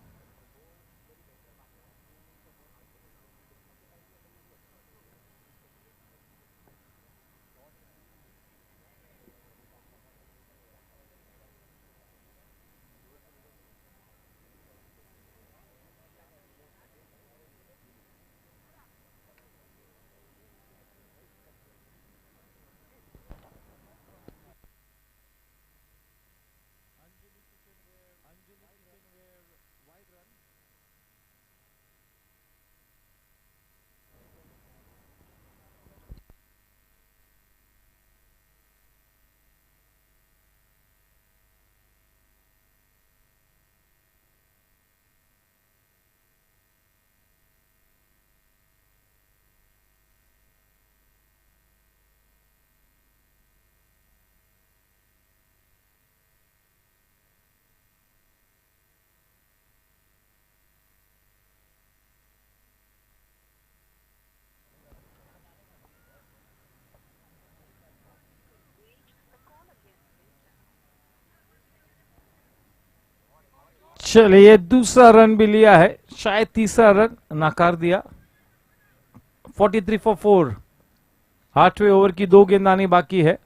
चलिए दूसरा रन भी लिया है, शायद तीसरा रन नकार दिया। 43 फॉर 4। 8वें ओवर की 2 गेंद आनी बाकी है।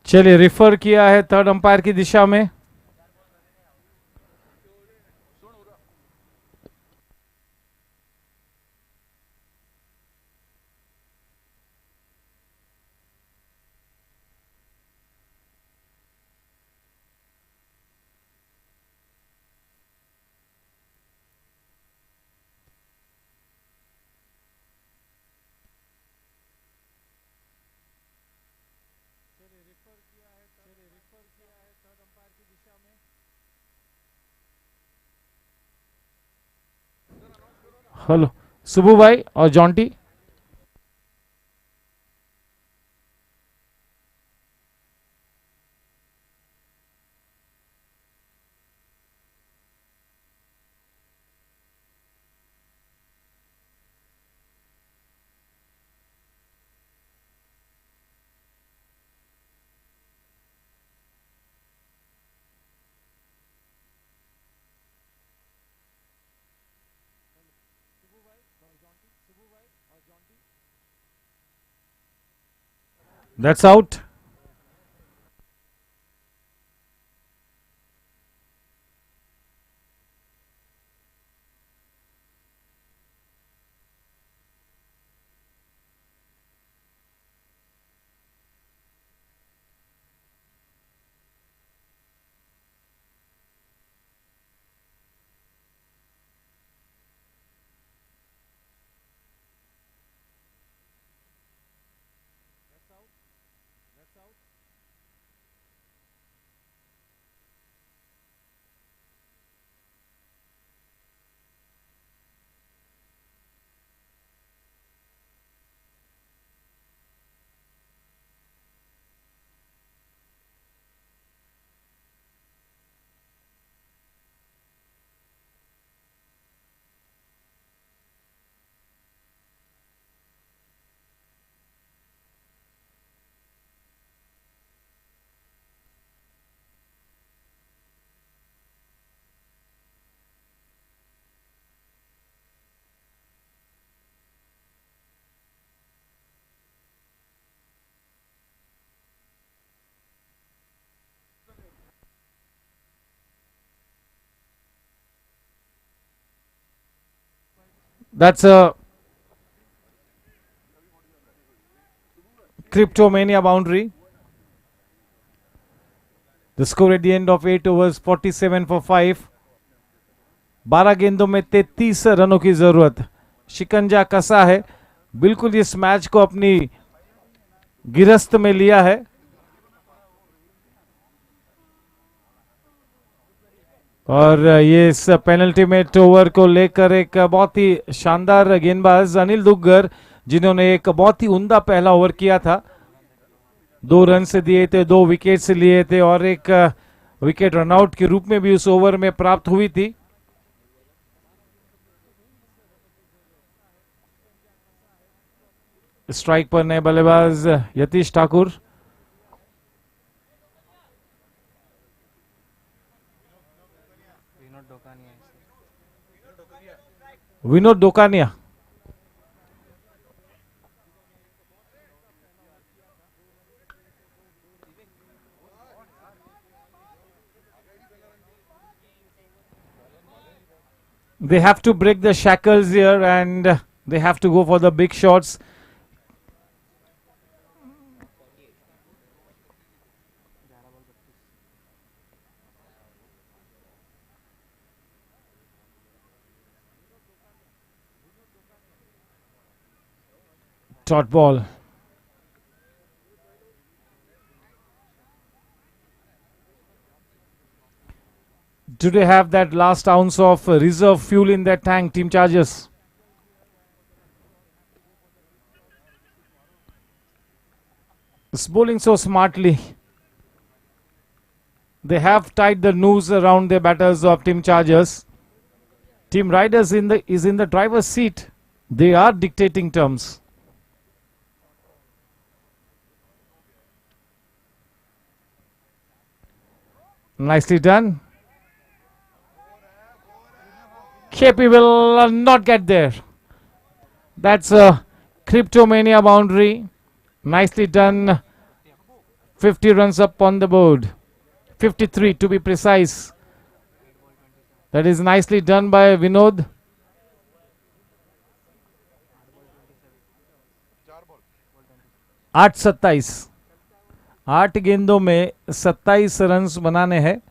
चलिए रिफर किया है थर्ड अंपायर की दिशा में। हेलो सुबू भाई और Jonty. That's out. That's a Cryptomania boundary. The score at the end of 8 overs 47 for 5. 12 गेंदों में 33 रनों की जरूरत. शिकंजा कसा है, बिल्कुल इस मैच को अपनी गिरफ्त में लिया है. और ये इस पेनल्टीमेट ओवर को लेकर एक बहुत ही शानदार गेंदबाज अनिल दुग्गर, जिन्होंने एक बहुत ही उम्दा पहला ओवर किया था. 2 रन से दिए थे, 2 विकेट से लिए थे और एक विकेट रनआउट के रूप में भी उस ओवर में प्राप्त हुई थी. स्ट्राइक पर नए बल्लेबाज Yatish Thakur. Vinod Dokania. They have to break the shackles here and they have to go for the big shots. Dot ball. Do they have that last ounce of reserve fuel in their tank, Team Chargers? It's bowling so smartly. They have tied the noose around the batters of Team Chargers. Team Riders is in the driver's seat. They are dictating terms. Nicely done. KP will not get there. That's a Cryptomania boundary. Nicely done. 50 runs up on the board. 53 to be precise. That is nicely done by Vinod. आठ 27. 8 गेंदों में 27 runs बनाने हैं.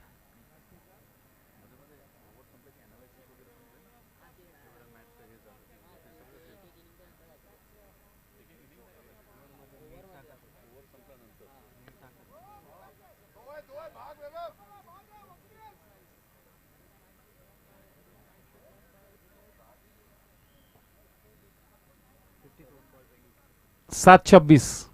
सात 26.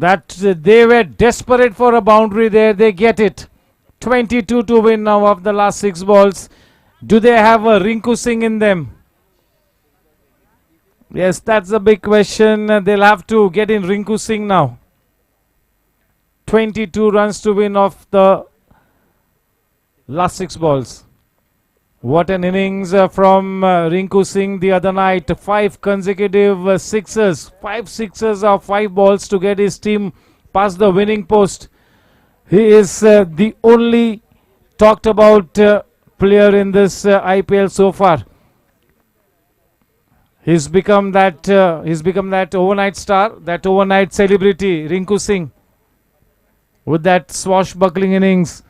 That they were desperate for a boundary there. They get it. 22 to win now of the last 6 balls. Do they have a Rinku Singh in them? Yes, that's a big question. They'll have to get in Rinku Singh now. 22 runs to win off the last 6 balls. What an innings from Rinku Singh the other night. 5 consecutive sixes. 5 sixes of 5 balls to get his team past the winning post. He is the only talked about player in this IPL so far. He's become that overnight star, that overnight celebrity, Rinku Singh, with that swashbuckling innings.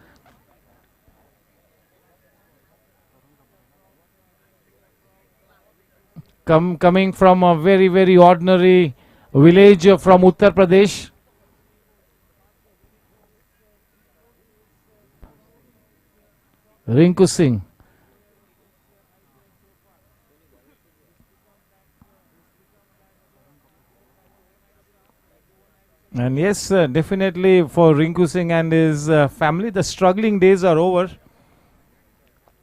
Coming from a very, very ordinary village from Uttar Pradesh. Rinku Singh. And yes, definitely for Rinku Singh and his family, the struggling days are over.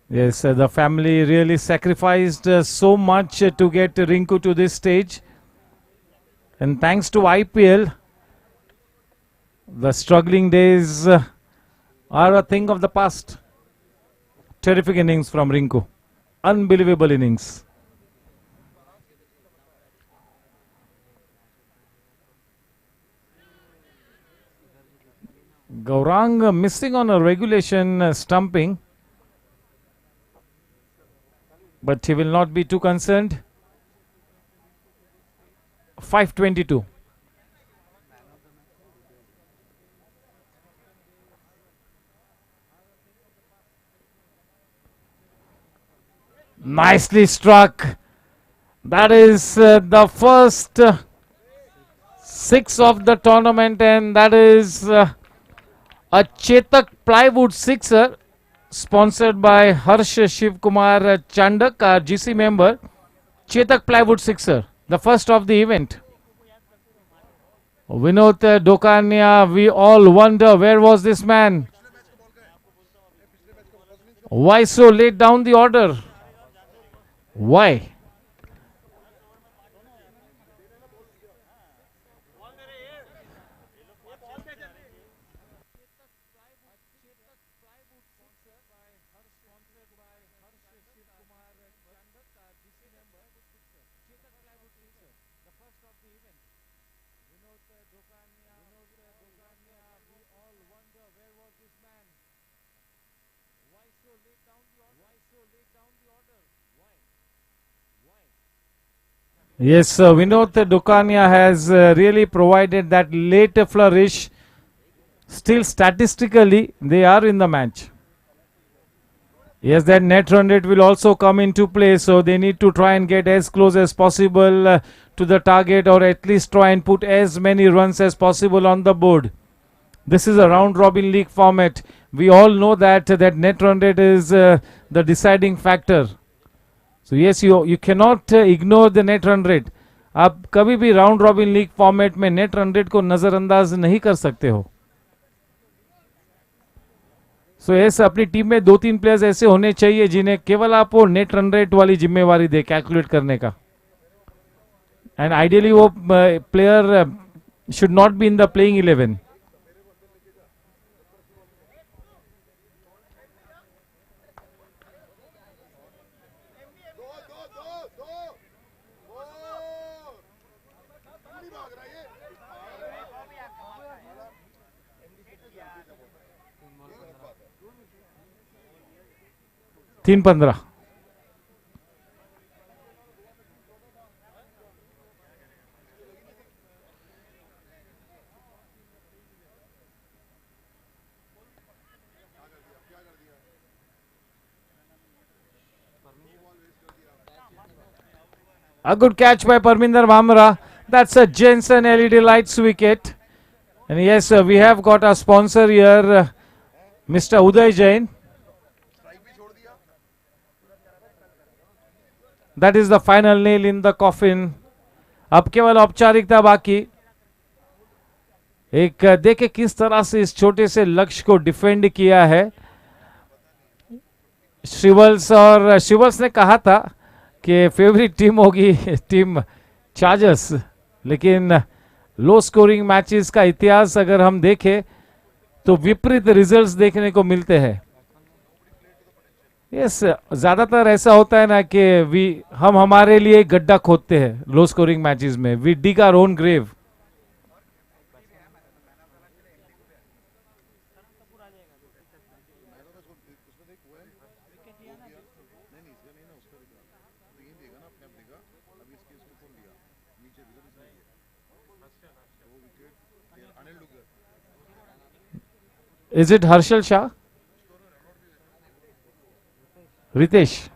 Yes, the family really sacrificed so much to get Rinku to this stage. And thanks to IPL, the struggling days are a thing of the past. Terrific innings from Rinku. Unbelievable innings. Gaurang missing on a regulation stumping. But he will not be too concerned. 522. Nicely struck. That is the first 6 of the tournament, and that is a Chetak plywood sixer sponsored by Harsh Shiv Kumar Chandak, our GC member. Chetak plywood sixer, the first of the event. Vinod Dokania, we all wonder where was this man? Why so late down the order? Why? Yes, Vinod Dokania has really provided that late flourish. Still, statistically, they are in the match. Yes, that net run rate will also come into play, so they need to try and get as close as possible to the target, or at least try and put as many runs as possible on the board. This is a round robin league format. We all know that net run rate is the deciding factor. So yes, you cannot ignore the net run rate. आप कभी भी round robin league format में net run rate को नजरअंदाज नहीं कर सकते हो. सो यस, अपनी टीम में 2-3 प्लेयर्स ऐसे होने चाहिए जिन्हें केवल आप वो नेट रन रेट वाली जिम्मेवारी दे कैलकुलेट करने का. एंड आइडियली वो player should not be in the playing 11. तीन 15. A good catch by Parminder Vamra. That's a Jensen LED lights wicket. And yes, we have got a sponsor here, Mr. Uday Jain. That is the final nail in the coffin. अब केवल औपचारिकता बाकी. एक देखे किस तरह से इस छोटे से लक्ष्य को डिफेंड किया है शिवल्स. और शिवल्स ने कहा था कि फेवरेट टीम होगी टीम चार्जर्स, लेकिन लो स्कोरिंग मैचेस का इतिहास अगर हम देखें तो विपरीत रिजल्ट्स देखने को मिलते हैं. यस, ज्यादातर ऐसा होता है ना कि हम हमारे लिए गड्ढा खोदते हैं लो स्कोरिंग मैचेस में. We dig our own grave. Is it Harshal Shah? Ritesh.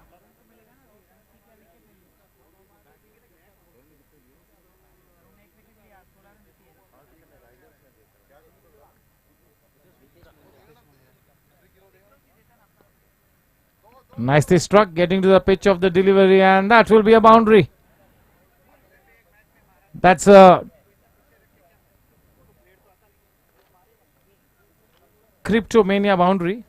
Nicely struck, getting to the pitch of the delivery, and that will be a boundary. That's a Cryptomania boundary.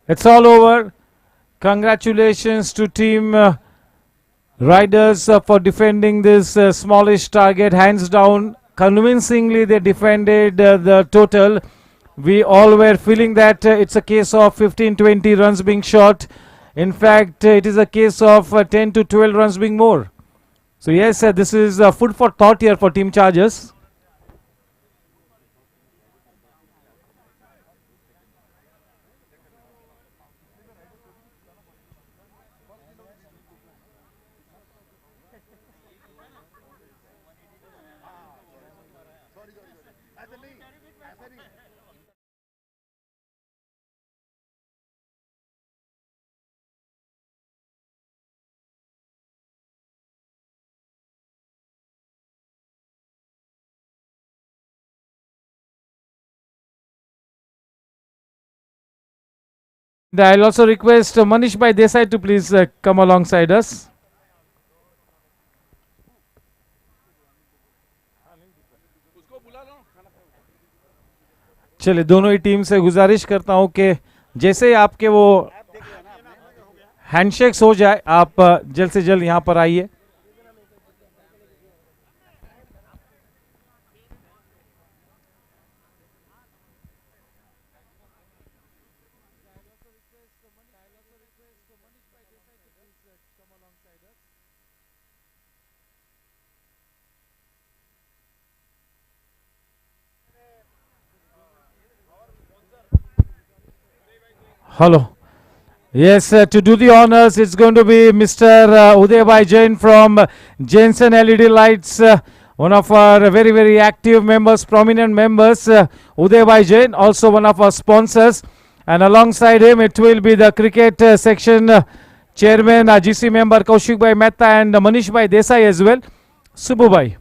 It's all over. Congratulations to team Riders for defending this smallish target. Hands down, convincingly they defended the total. We all were feeling that it's a case of 15-20 runs being shot. In fact, it is a case of 10 to 12 runs being more. So yes, this is food for thought here for Team Chargers. I'll also request Manish Bhai Desai to please come alongside us. चलिए दोनों ही team से गुजारिश करता हूं कि जैसे ही आपके वो हैंडशेक्स हो जाए आप जल्द से जल्द यहां पर आइए. Hello. Yes, to do the honors, it's going to be Mr. Uday Bhai Jain from Jensen LED Lights, one of our very, very active members, prominent members, Uday Bhai Jain, also one of our sponsors. And alongside him, it will be the cricket section chairman, GC member Kaushik Bhai Mehta and Manish Bhai Desai as well. Subbu Bhai.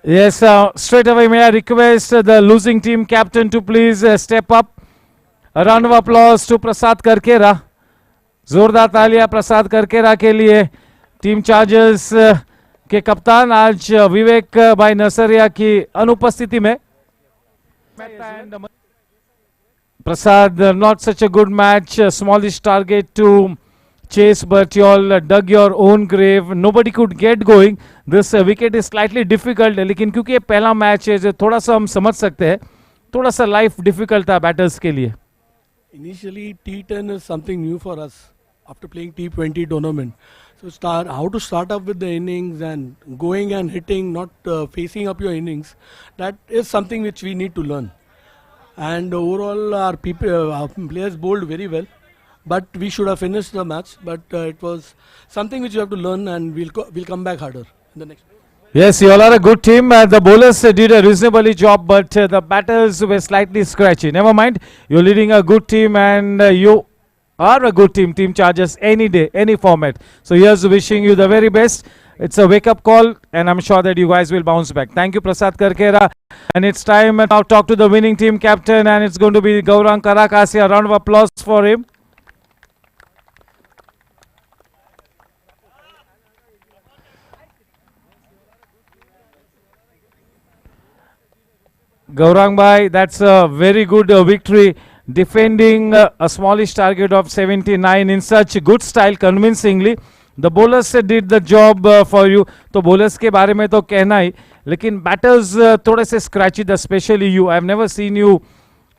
Yes, straight away may I request the losing team captain to please step up. A round of applause to Prasad Karkera. जोरदार तालियां प्रसाद करकेरा के लिए. Team Chargers के कप्तान आज विवेक भाई नसरिया की अनुपस्थिति में. Prasad, not such a good match, smallish target to chase, but you all dug your own grave. Nobody could get going. This wicket is slightly difficult, लेकिन क्योंकि ये पहला मैच है, थोड़ा सा हम समझ सकते हैं, थोड़ा सा लाइफ डिफिकल्ट था बैटर्स के लिए. Initially, T10 is something new for us after playing T20 tournament. So how to start up with the innings and going and hitting, not facing up your innings, that is something which we need to learn. And overall, our players bowled very well. But we should have finished the match. But it was something which you have to learn, and we'll come back harder in the next. Yes, you all are a good team. The bowlers did a reasonably job, but the batters were slightly scratchy. Never mind, you're leading a good team, and you are a good team. Team Chargers any day, any format. So here's wishing you the very best. It's a wake-up call, and I'm sure that you guys will bounce back. Thank you, Prasad Karkera. And it's time now talk to the winning team captain, and it's going to be Gaurang Karakasi. A round of applause for him. Gaurang Bhai, that's a very good victory, defending a smallish target of 79 in such good style, convincingly. The bowlers did the job for you. तो bowlers के बारे में तो कहना ही, लेकिन batters थोड़े से scratchy थे, especially you. I've never seen you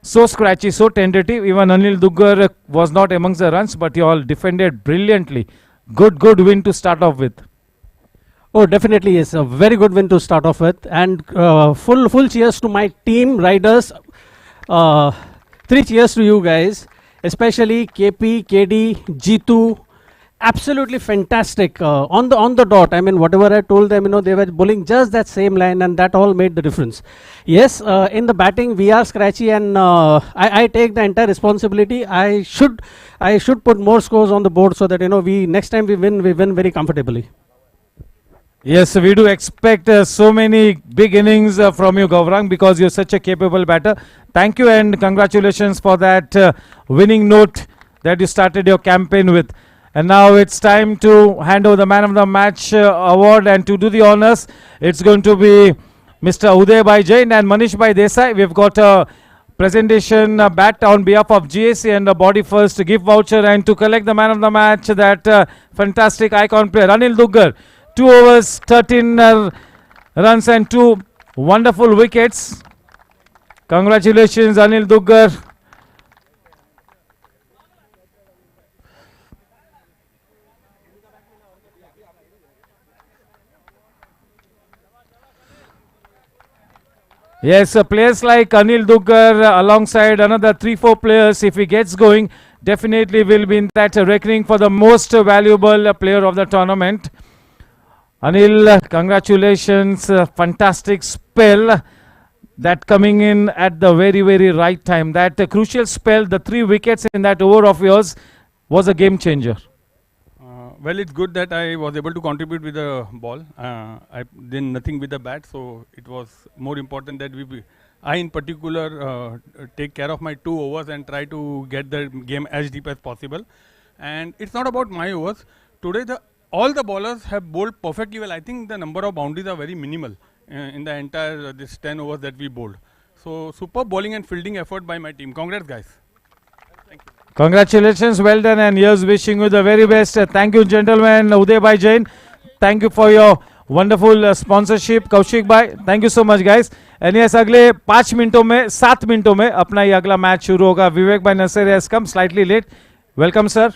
so scratchy, so tentative. Even Anil Duggar was not amongst the runs, but you all defended brilliantly. Good win to start off with. Oh, definitely yes, a very good win to start off with, and full cheers to my team riders. 3 cheers to you guys, especially KP, KD, Jitu. Absolutely fantastic on the dot. I mean, whatever I told them, they were bowling just that same line, and that all made the difference. Yes, in the batting we are scratchy, and I take the entire responsibility. I should put more scores on the board so that we next time we win very comfortably. Yes, we do expect so many big innings from you, Gaurang, because you're such a capable batter. Thank you and congratulations for that winning note that you started your campaign with. And now it's time to hand over the man of the match award, and to do the honors, it's going to be Mr. Uday Bhai Jain and Manish Bhai Desai. We've got a presentation bat on behalf of GSC and a body first gift voucher, and to collect the man of the match, that fantastic icon player Anil Duggar, 2 overs, 13 runs and 2 wonderful wickets. Congratulations, Anil Duggar. Yes, players like Anil Duggar alongside another 3-4 players, if he gets going, definitely will be in that reckoning for the most valuable player of the tournament. Anil, congratulations, fantastic spell, that coming in at the very, very right time. That crucial spell, the 3 wickets in that over of yours was a game changer. Well, it's good that I was able to contribute with the ball. I did nothing with the bat, so it was more important that I in particular take care of my 2 overs and try to get the game as deep as possible. And it's not about my overs. Today, all the bowlers have bowled perfectly well. I think the number of boundaries are very minimal in the entire this 10 overs that we bowled. So, superb bowling and fielding effort by my team. Congrats, guys. Thank you. Congratulations, well done, and here's wishing you the very best. Thank you, gentlemen. Uday Bhai Jain, thank you for your wonderful sponsorship. Kaushik Bhai, thank you so much, guys. And yes, अगले 5 मिनटों में 7 मिनटों में अपना ये अगला match शुरू होगा. विवेक भाई नसर has come slightly late. Welcome, sir.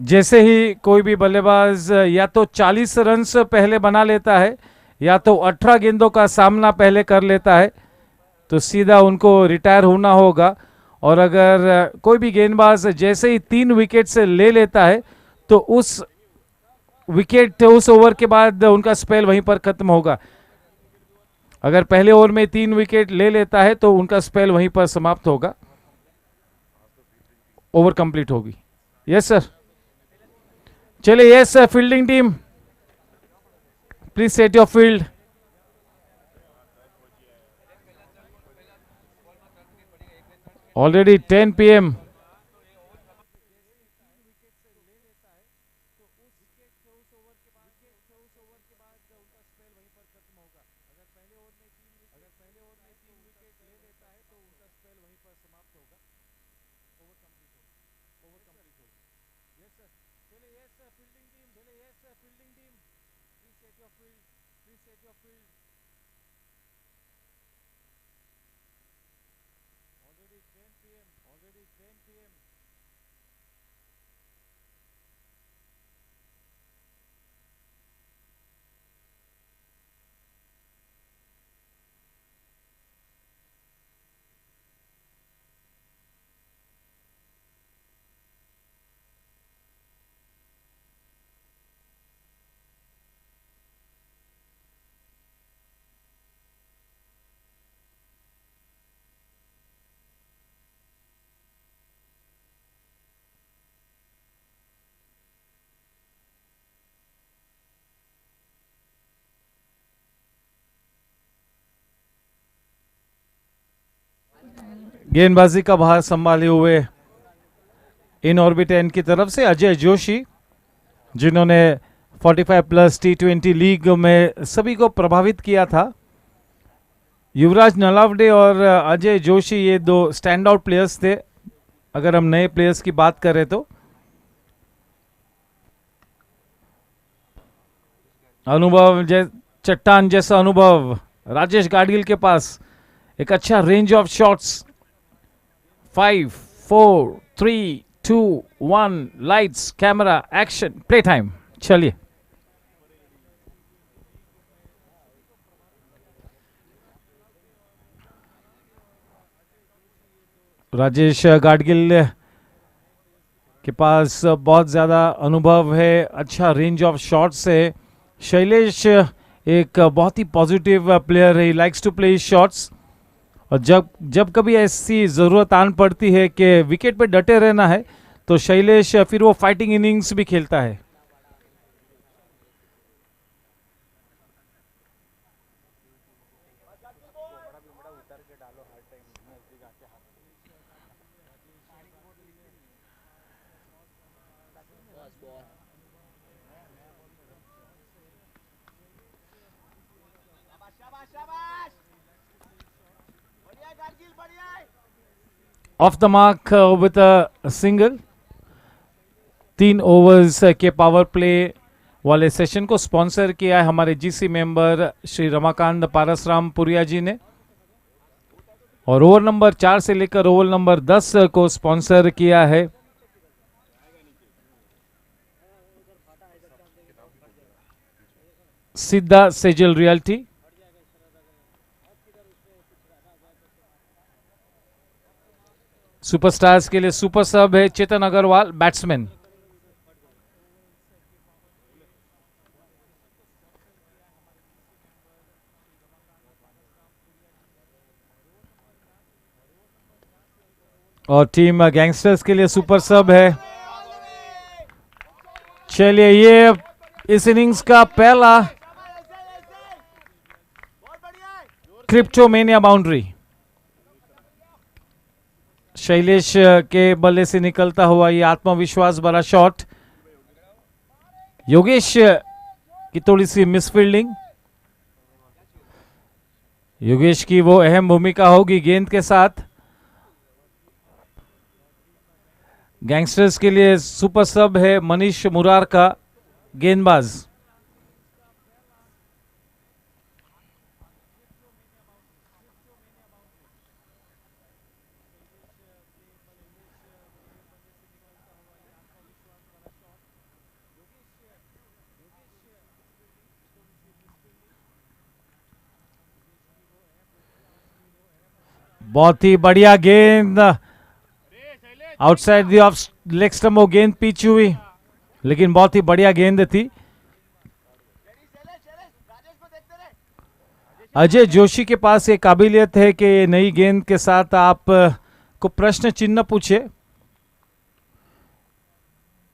जैसे ही कोई भी बल्लेबाज या तो 40 रन पहले बना लेता है या तो 18 गेंदों का सामना पहले कर लेता है तो सीधा उनको रिटायर होना होगा। और अगर कोई भी गेंदबाज जैसे ही 3 विकेट से ले लेता है तो उस विकेट उस ओवर के बाद उनका स्पेल वहीं पर खत्म होगा। अगर पहले ओवर में 3 विकेट ले लेता है तो उनका स्पेल वहीं पर समाप्त होगा, ओवर कंप्लीट होगी। यस सर, चलिए। Yes sir, fielding team please set your field. Already 10 PM। गेंदबाजी का भार संभाले हुए इन ऑर्बिट एंड की तरफ से अजय जोशी, जिन्होंने 45+ T20 लीग में सभी को प्रभावित किया था। युवराज नलावडे और अजय जोशी ये दो स्टैंड आउट प्लेयर्स थे अगर हम नए प्लेयर्स की बात करें तो। अनुभव चट्टान जैसा अनुभव राजेश गाडगिल के पास, एक अच्छा range of shots. 5 4 3 2 1 lights camera action play time. चलिए। राजेश गाडगिल के पास बहुत ज़्यादा अनुभव है, अच्छा रेंज ऑफ शॉट्स है। शैलेश एक बहुत ही पॉजिटिव प्लेयर है, he likes to play shots. और जब कभी ऐसी ज़रूरत आन पड़ती है कि विकेट पे डटे रहना है तो शैलेश फिर वो फाइटिंग इनिंग्स भी खेलता है। Of the mark with a single. 3 overs के पावर प्ले वाले सेशन को स्पॉन्सर किया है हमारे जीसी मेंबर श्री रमाकांत पारसराम पुरिया जी ने, और ओवर नंबर 4 से लेकर ओवर नंबर 10 को स्पॉन्सर किया है सिद्धा सेजल रियल्टी। सुपरस्टार्स के लिए सुपर सब है चेतन अग्रवाल, बैट्समैन। और टीम गैंगस्टर्स के लिए सुपर सब है। चलिए, ये इस इनिंग्स का पहला क्रिप्टोमेनिया बाउंड्री शैलेश के बल्ले से निकलता हुआ ये आत्मविश्वास भरा शॉट। योगेश की थोड़ी सी मिसफील्डिंग। योगेश की वो अहम भूमिका होगी गेंद के साथ। गैंगस्टर्स के लिए सुपर सब है मनीष मुरार का गेंदबाज। बहुत ही बढ़िया गेंद, outside the of leg stump वो गेंद पिच हुई, लेकिन बहुत ही बढ़िया गेंद थी। अजय जोशी के पास ये काबिलियत है कि नई गेंद के साथ आप को प्रश्न चिन्ह पूछे।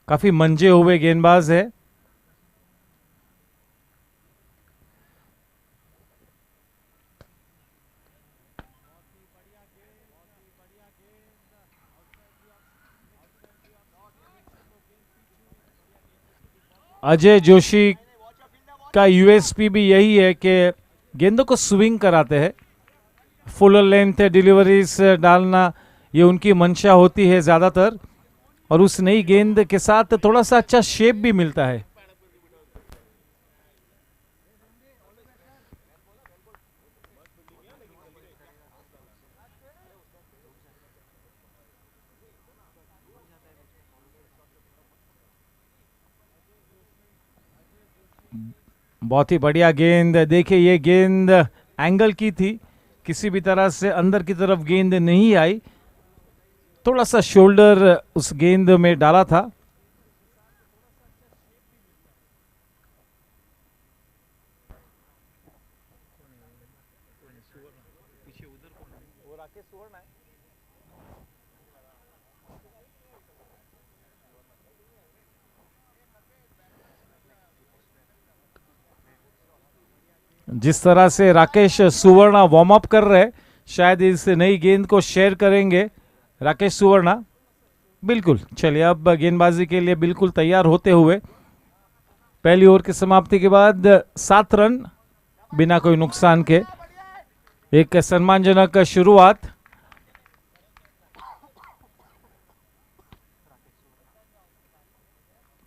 काफी मंजे हुए गेंदबाज है। अजय जोशी का यूएसपी भी यही है कि गेंदों को स्विंग कराते हैं, फुल लेंथ डिलीवरीज डालना ये उनकी मंशा होती है ज़्यादातर, और उस नई गेंद के साथ थोड़ा सा अच्छा शेप भी मिलता है। बहुत ही बढ़िया गेंद। देखिए ये गेंद एंगल की थी, किसी भी तरह से अंदर की तरफ गेंद नहीं आई, थोड़ा सा शोल्डर उस गेंद में डाला था। जिस तरह से राकेश सुवर्णा वार्म अप कर रहे, शायद इस नई गेंद को शेयर करेंगे राकेश सुवर्णा। बिल्कुल, चलिए अब गेंदबाजी के लिए बिल्कुल तैयार होते हुए पहली ओवर की समाप्ति के बाद 7 रन बिना कोई नुकसान के, एक सम्मानजनक शुरुआत।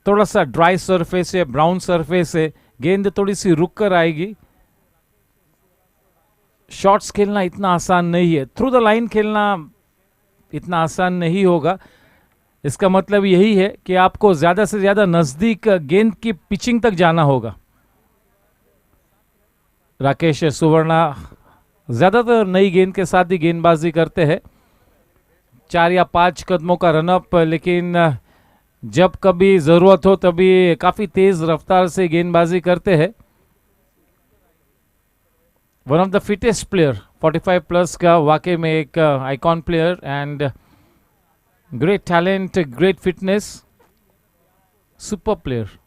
थोड़ा सा ड्राई सरफेस है, ब्राउन सरफेस है, गेंद थोड़ी सी रुक कर आएगी। शॉट्स खेलना इतना आसान नहीं है, थ्रू द लाइन खेलना इतना आसान नहीं होगा। इसका मतलब यही है कि आपको ज्यादा से ज्यादा नजदीक गेंद की पिचिंग तक जाना होगा। राकेश सुवर्णा ज्यादातर नई गेंद के साथ ही गेंदबाजी करते हैं, 4 या 5 कदमों का रनअप, लेकिन जब कभी जरूरत हो तभी काफी तेज रफ्तार से गेंदबाजी करते हैं। One of the fittest player 45 plus का, वाकई में एक icon player and great talent, great fitness, super player.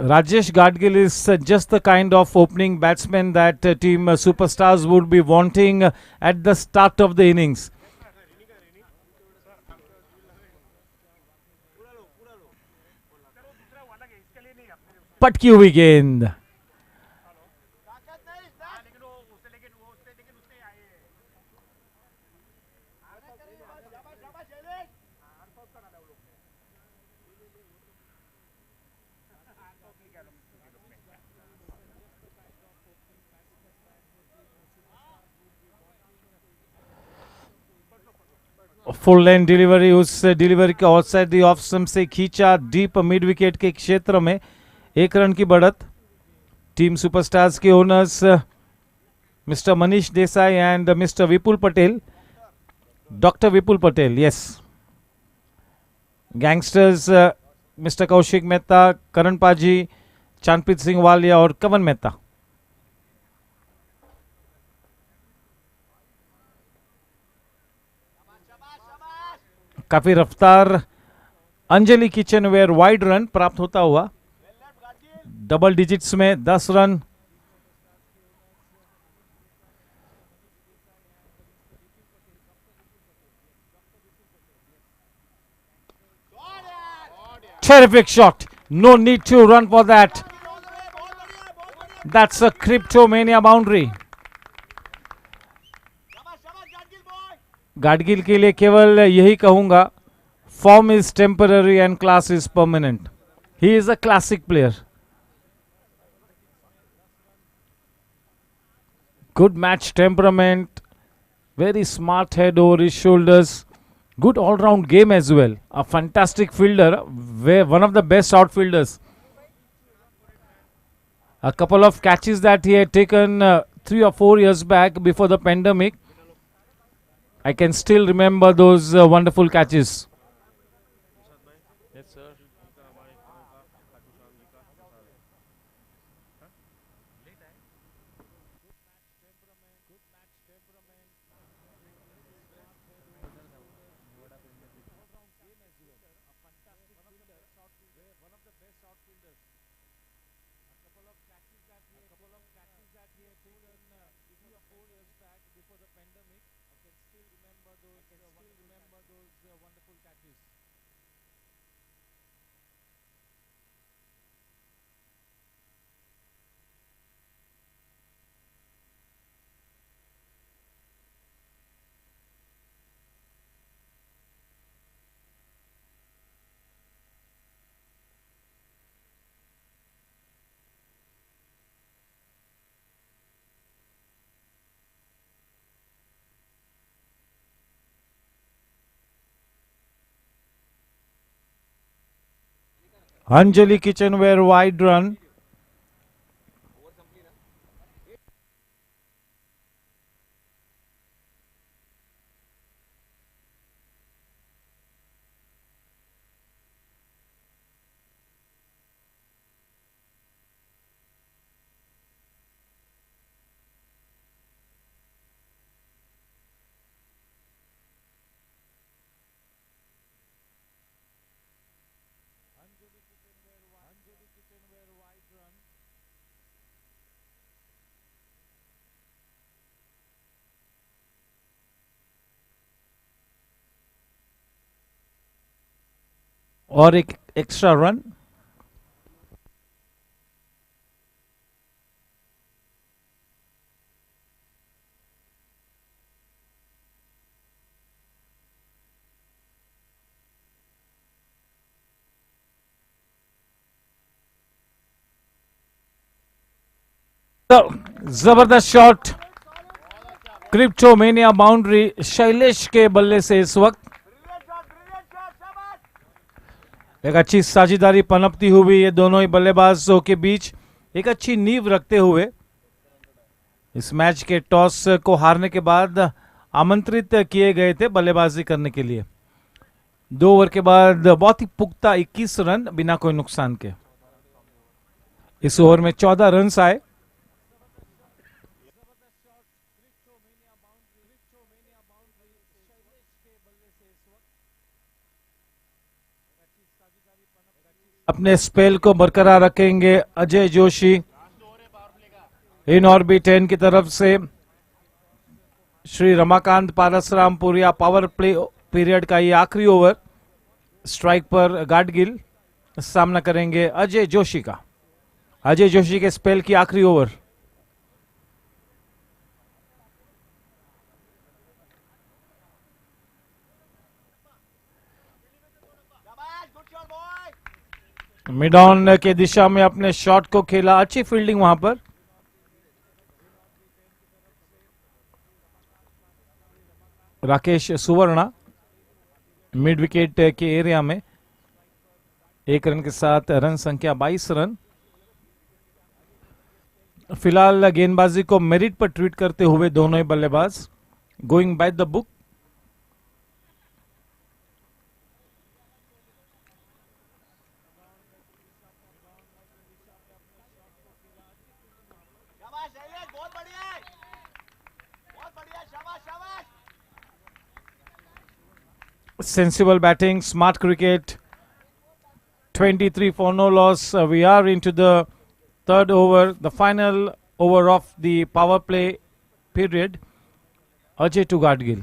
Rajesh Gadgil is just the kind of opening batsman that team superstars would be wanting at the start of the innings. पटकी हुई गेंद, full length delivery, उस delivery के outside the off stump से खींचा deep mid wicket के क्षेत्र में, 1 रन की बढ़त। टीम सुपरस्टार्स के owners mister Manish Desai and mister Vipul Patel, doctor Vipul Patel, yes, Gangsters mister Kaushik Mehta, Karan paaji, Chandpreet Singh Walia और कवन मेहता। काफी रफ्तार अंजलि किचनवेयर वाइड रन प्राप्त होता हुआ, डबल डिजिट्स में 10 run. Terrific shot, no need to run for that, that's a cryptomania boundary. Gadgil के लिए केवल यही कहूंगा, form is temporary and class is permanent. He is a classic player, good match temperament, very smart head over his shoulders, Good all-round game as well. A fantastic fielder, one of the best outfielders. A couple of catches that he had taken 3 or 4 years back before the pandemic. I can still remember those wonderful catches. Anjali Kitchenware wide run. और एक extra run. जबरदस्त shot. क्रिप्टोमेनिया boundary Shailesh के बल्ले से इस वक्त. एक अच्छी साझेदारी पनपती हुई ये दोनों ही बल्लेबाजों के बीच एक अच्छी नींव रखते हुए इस मैच के टॉस को हारने के बाद आमंत्रित किए गए थे बल्लेबाजी करने के लिए. 2 ओवर के बाद बहुत ही पुख्ता 21 रन बिना कोई नुकसान के. इस ओवर में 14 रन आए. अपने स्पेल को बरकरार रखेंगे अजय जोशी. इन ऑर्बिट 10 की तरफ से Shri Ramakant Parasrampuria. Power play period का ये आखिरी ओवर. स्ट्राइक पर गाडगिल सामना करेंगे अजय जोशी का. अजय जोशी के स्पेल की आखिरी ओवर. मिड ऑन के दिशा में अपने शॉट को खेला. अच्छी फील्डिंग वहां पर. राकेश सुवर्णा मिड विकेट के एरिया में 1 रन के साथ रन संख्या 22 रन. फिलहाल गेंदबाजी को मेरिट पर ट्रीट करते हुए दोनों ही बल्लेबाज going by the book. Sensible batting, smart cricket. 23 for no loss. We are into the third over, the final over of the power play period. Ajay to Gadgil.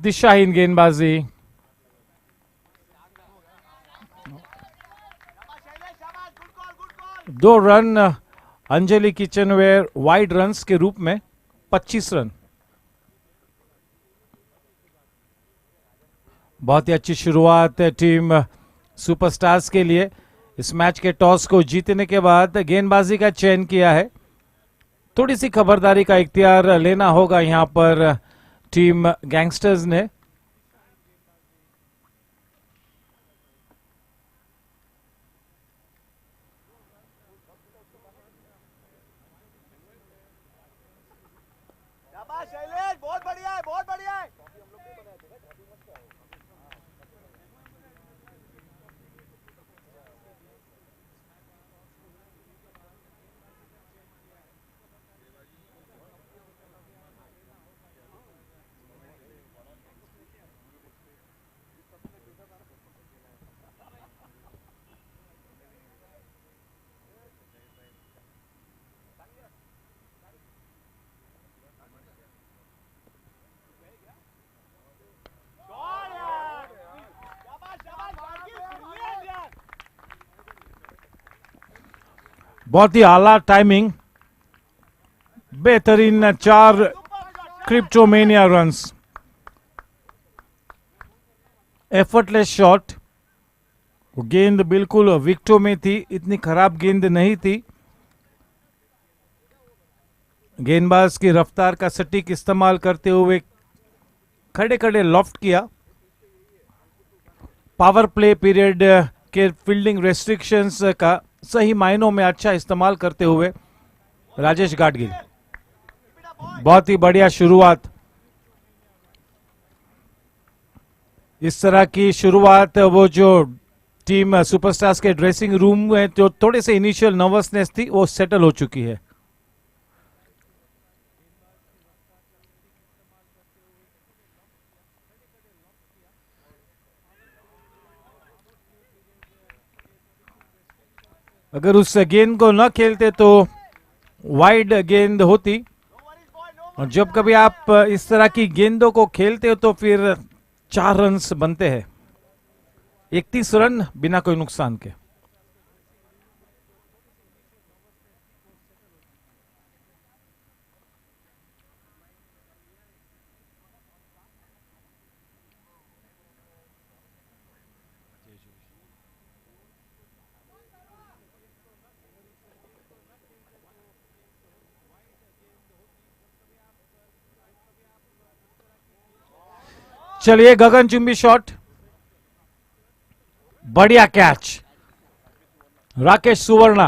दिशाहीन गेंदबाजी. दो run Anjali kitchenware wide runs के रूप में 25 run. बहुत ही अच्छी शुरुआत है टीम सुपरस्टार्स के लिए। इस मैच के टॉस को जीतने के बाद गेंदबाजी का चयन किया है। थोड़ी सी खबरदारी का इख्तियार लेना होगा यहां पर टीम गैंगस्टर्स ने। बहुत बढ़िया है, बहुत बढ़िया है। बहुत ही आला टाइमिंग, बेहतरीन 4 क्रिप्टोमेनिया रन्स, एफर्टलेस शॉट। गेंद बिल्कुल विकेटों में थी, इतनी खराब गेंद नहीं थी। गेंदबाज की रफ्तार का सटीक इस्तेमाल करते हुए खड़े खड़े लॉफ्ट किया। पावर प्ले पीरियड के फील्डिंग रेस्ट्रिक्शंस का सही मायनों में अच्छा इस्तेमाल करते हुए राजेश गाडगिल, बहुत ही बढ़िया शुरुआत। इस तरह की शुरुआत वो जो टीम सुपरस्टार्स के ड्रेसिंग रूम में जो थोड़े से इनिशियल नर्वसनेस थी वो सेटल हो चुकी है। अगर उस गेंद को न खेलते तो वाइड गेंद होती, और जब कभी आप इस तरह की गेंदों को खेलते हो तो फिर 4 रन्स बनते हैं, 31 रन बिना कोई नुकसान के। चलिए गगनचुंबी शॉट, बढ़िया कैच, राकेश सुवर्णा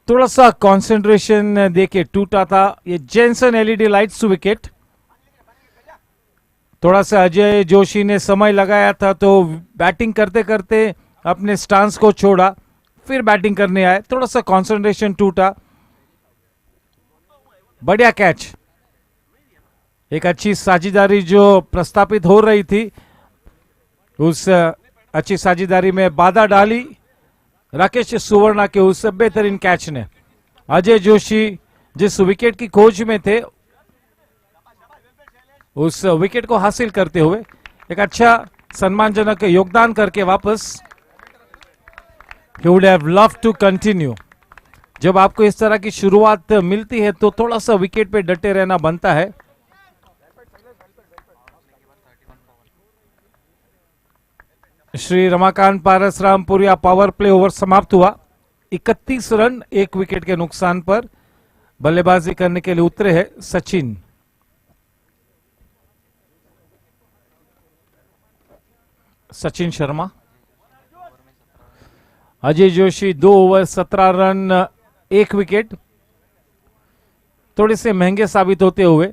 थोड़ा सा कंसंट्रेशन देके टूटा था। ये जेनसन एलईडी लाइट्स विकेट। थोड़ा सा अजय जोशी ने समय लगाया था तो बैटिंग करते करते अपने स्टांस को छोड़ा, फिर बैटिंग करने आए, थोड़ा सा कंसंट्रेशन टूटा। बढ़िया कैच, एक अच्छी साझेदारी जो प्रस्तापित हो रही थी, उस अच्छी साझेदारी में बाधा डाली राकेश सुवर्णा के उस बेहतरीन कैच ने। अजय जोशी जिस विकेट की खोज में थे उस विकेट को हासिल करते हुए एक अच्छा सम्मानजनक योगदान करके वापस he would have loved to continue। जब आपको इस तरह की शुरुआत मिलती है तो थोड़ा सा विकेट पे डटे रहना बनता है। Shri Ramakant Parasrampuria power play over समाप्त हुआ। 31 रन 1 विकेट के नुकसान पर बल्लेबाजी करने के लिए उतरे हैं Sachin. Sachin Sharma, Ajay Joshi 2 over 17 run 1 wicket, थोड़े से महंगे साबित होते हुए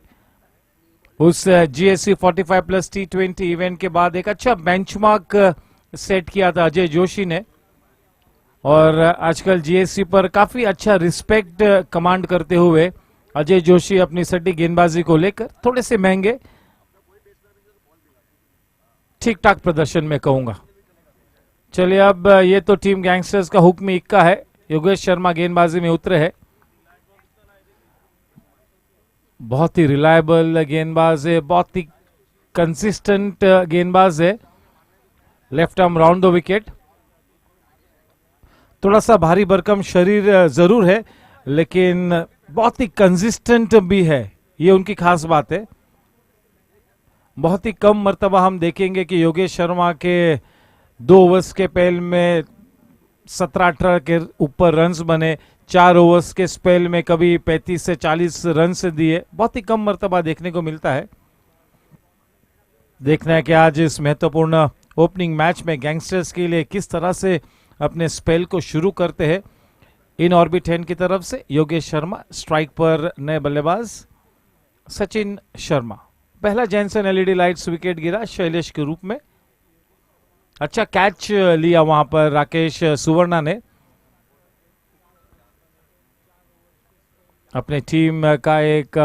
उस GSC 45+ T20 इवेंट के बाद एक अच्छा बेंचमार्क सेट किया था अजय जोशी ने, और आजकल GSC पर काफी अच्छा रिस्पेक्ट कमांड करते हुए अजय जोशी अपनी सटीक गेंदबाजी को लेकर थोड़े से महंगे ठीक ठाक प्रदर्शन में कहूंगा। चलिए अब ये तो टीम गैंगस्टर्स का हुक्म इक्का है। योगेश शर्मा गेंदबाजी में उतरे हैं, बहुत ही रिलायबल गेंदबाज है, बहुत ही कंसिस्टेंट गेंदबाज है। Left arm round the wicket, थोड़ा सा भारी भरकम शरीर जरूर है लेकिन बहुत ही कंसिस्टेंट भी है, ये उनकी खास बात है। बहुत ही कम मर्तबा हम देखेंगे कि योगेश शर्मा के 2 ओवर्स के पहल में 17-18 के ऊपर रन्स बने, 4 ओवर्स के स्पेल में कभी 35 से 40 रन्स दिए, बहुत ही कम मर्तबा देखने को मिलता है। देखना है कि आज इस महत्वपूर्ण ओपनिंग मैच में गैंगस्टर्स के लिए किस तरह से अपने स्पेल को शुरू करते हैं। इन ऑर्बिट 10 की तरफ से योगेश शर्मा, स्ट्राइक पर नए बल्लेबाज सचिन शर्मा। पहला जैनसन एलईडी लाइट्स विकेट गिरा शैलेश के रूप में। अच्छा कैच लिया वहां पर राकेश सुवर्णा ने। अपने टीम का एक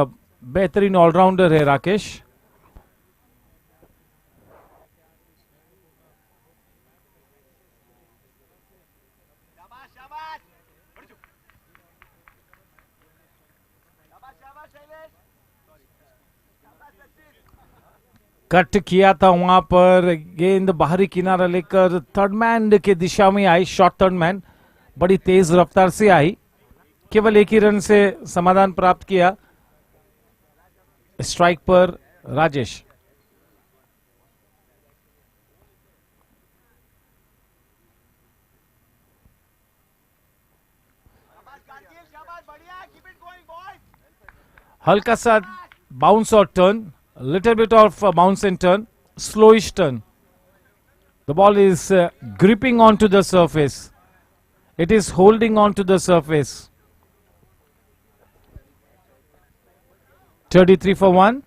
बेहतरीन ऑलराउंडर है राकेश। कट किया था वहां पर, गेंद बाहरी किनारा लेकर थर्ड मैन के दिशा में आई, शॉर्ट थर्ड मैन, बड़ी तेज रफ्तार से आई, केवल एक ही रन से समाधान प्राप्त किया। स्ट्राइक पर राजेश। हल्का सा बाउंस और turn, little bit of bounce and turn, slowish turn. The ball is gripping onto the surface. It is holding onto the surface. 33 for 1.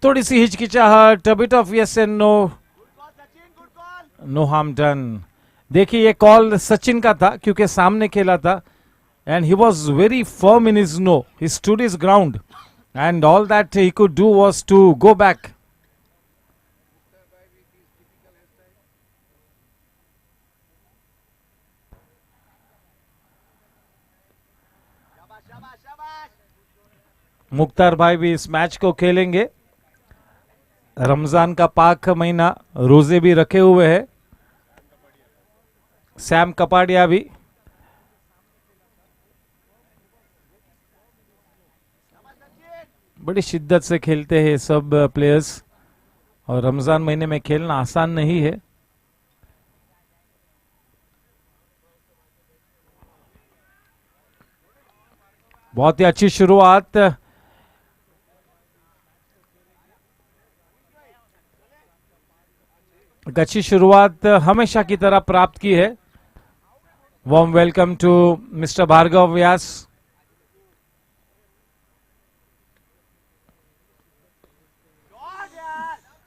थोड़ी सी हिचकिचाहट, bit of yes and no, no harm done. देखिए ये call Sachin का था क्योंकि सामने खेला था and he was very firm in his no, he stood his ground and all that he could do was to go back. Mukhtar भाई भी इस मैच को खेलेंगे। रमजान का पाक महीना, रोजे भी रखे हुए हैं। सैम कपाड़िया भी। बड़ी शिद्दत से खेलते हैं सब प्लेयर्स और रमजान महीने में खेलना आसान नहीं है। बहुत ही अच्छी शुरुआत, अच्छी शुरुआत हमेशा की तरह प्राप्त की है। Warm welcome to mister Bhargav Vyas.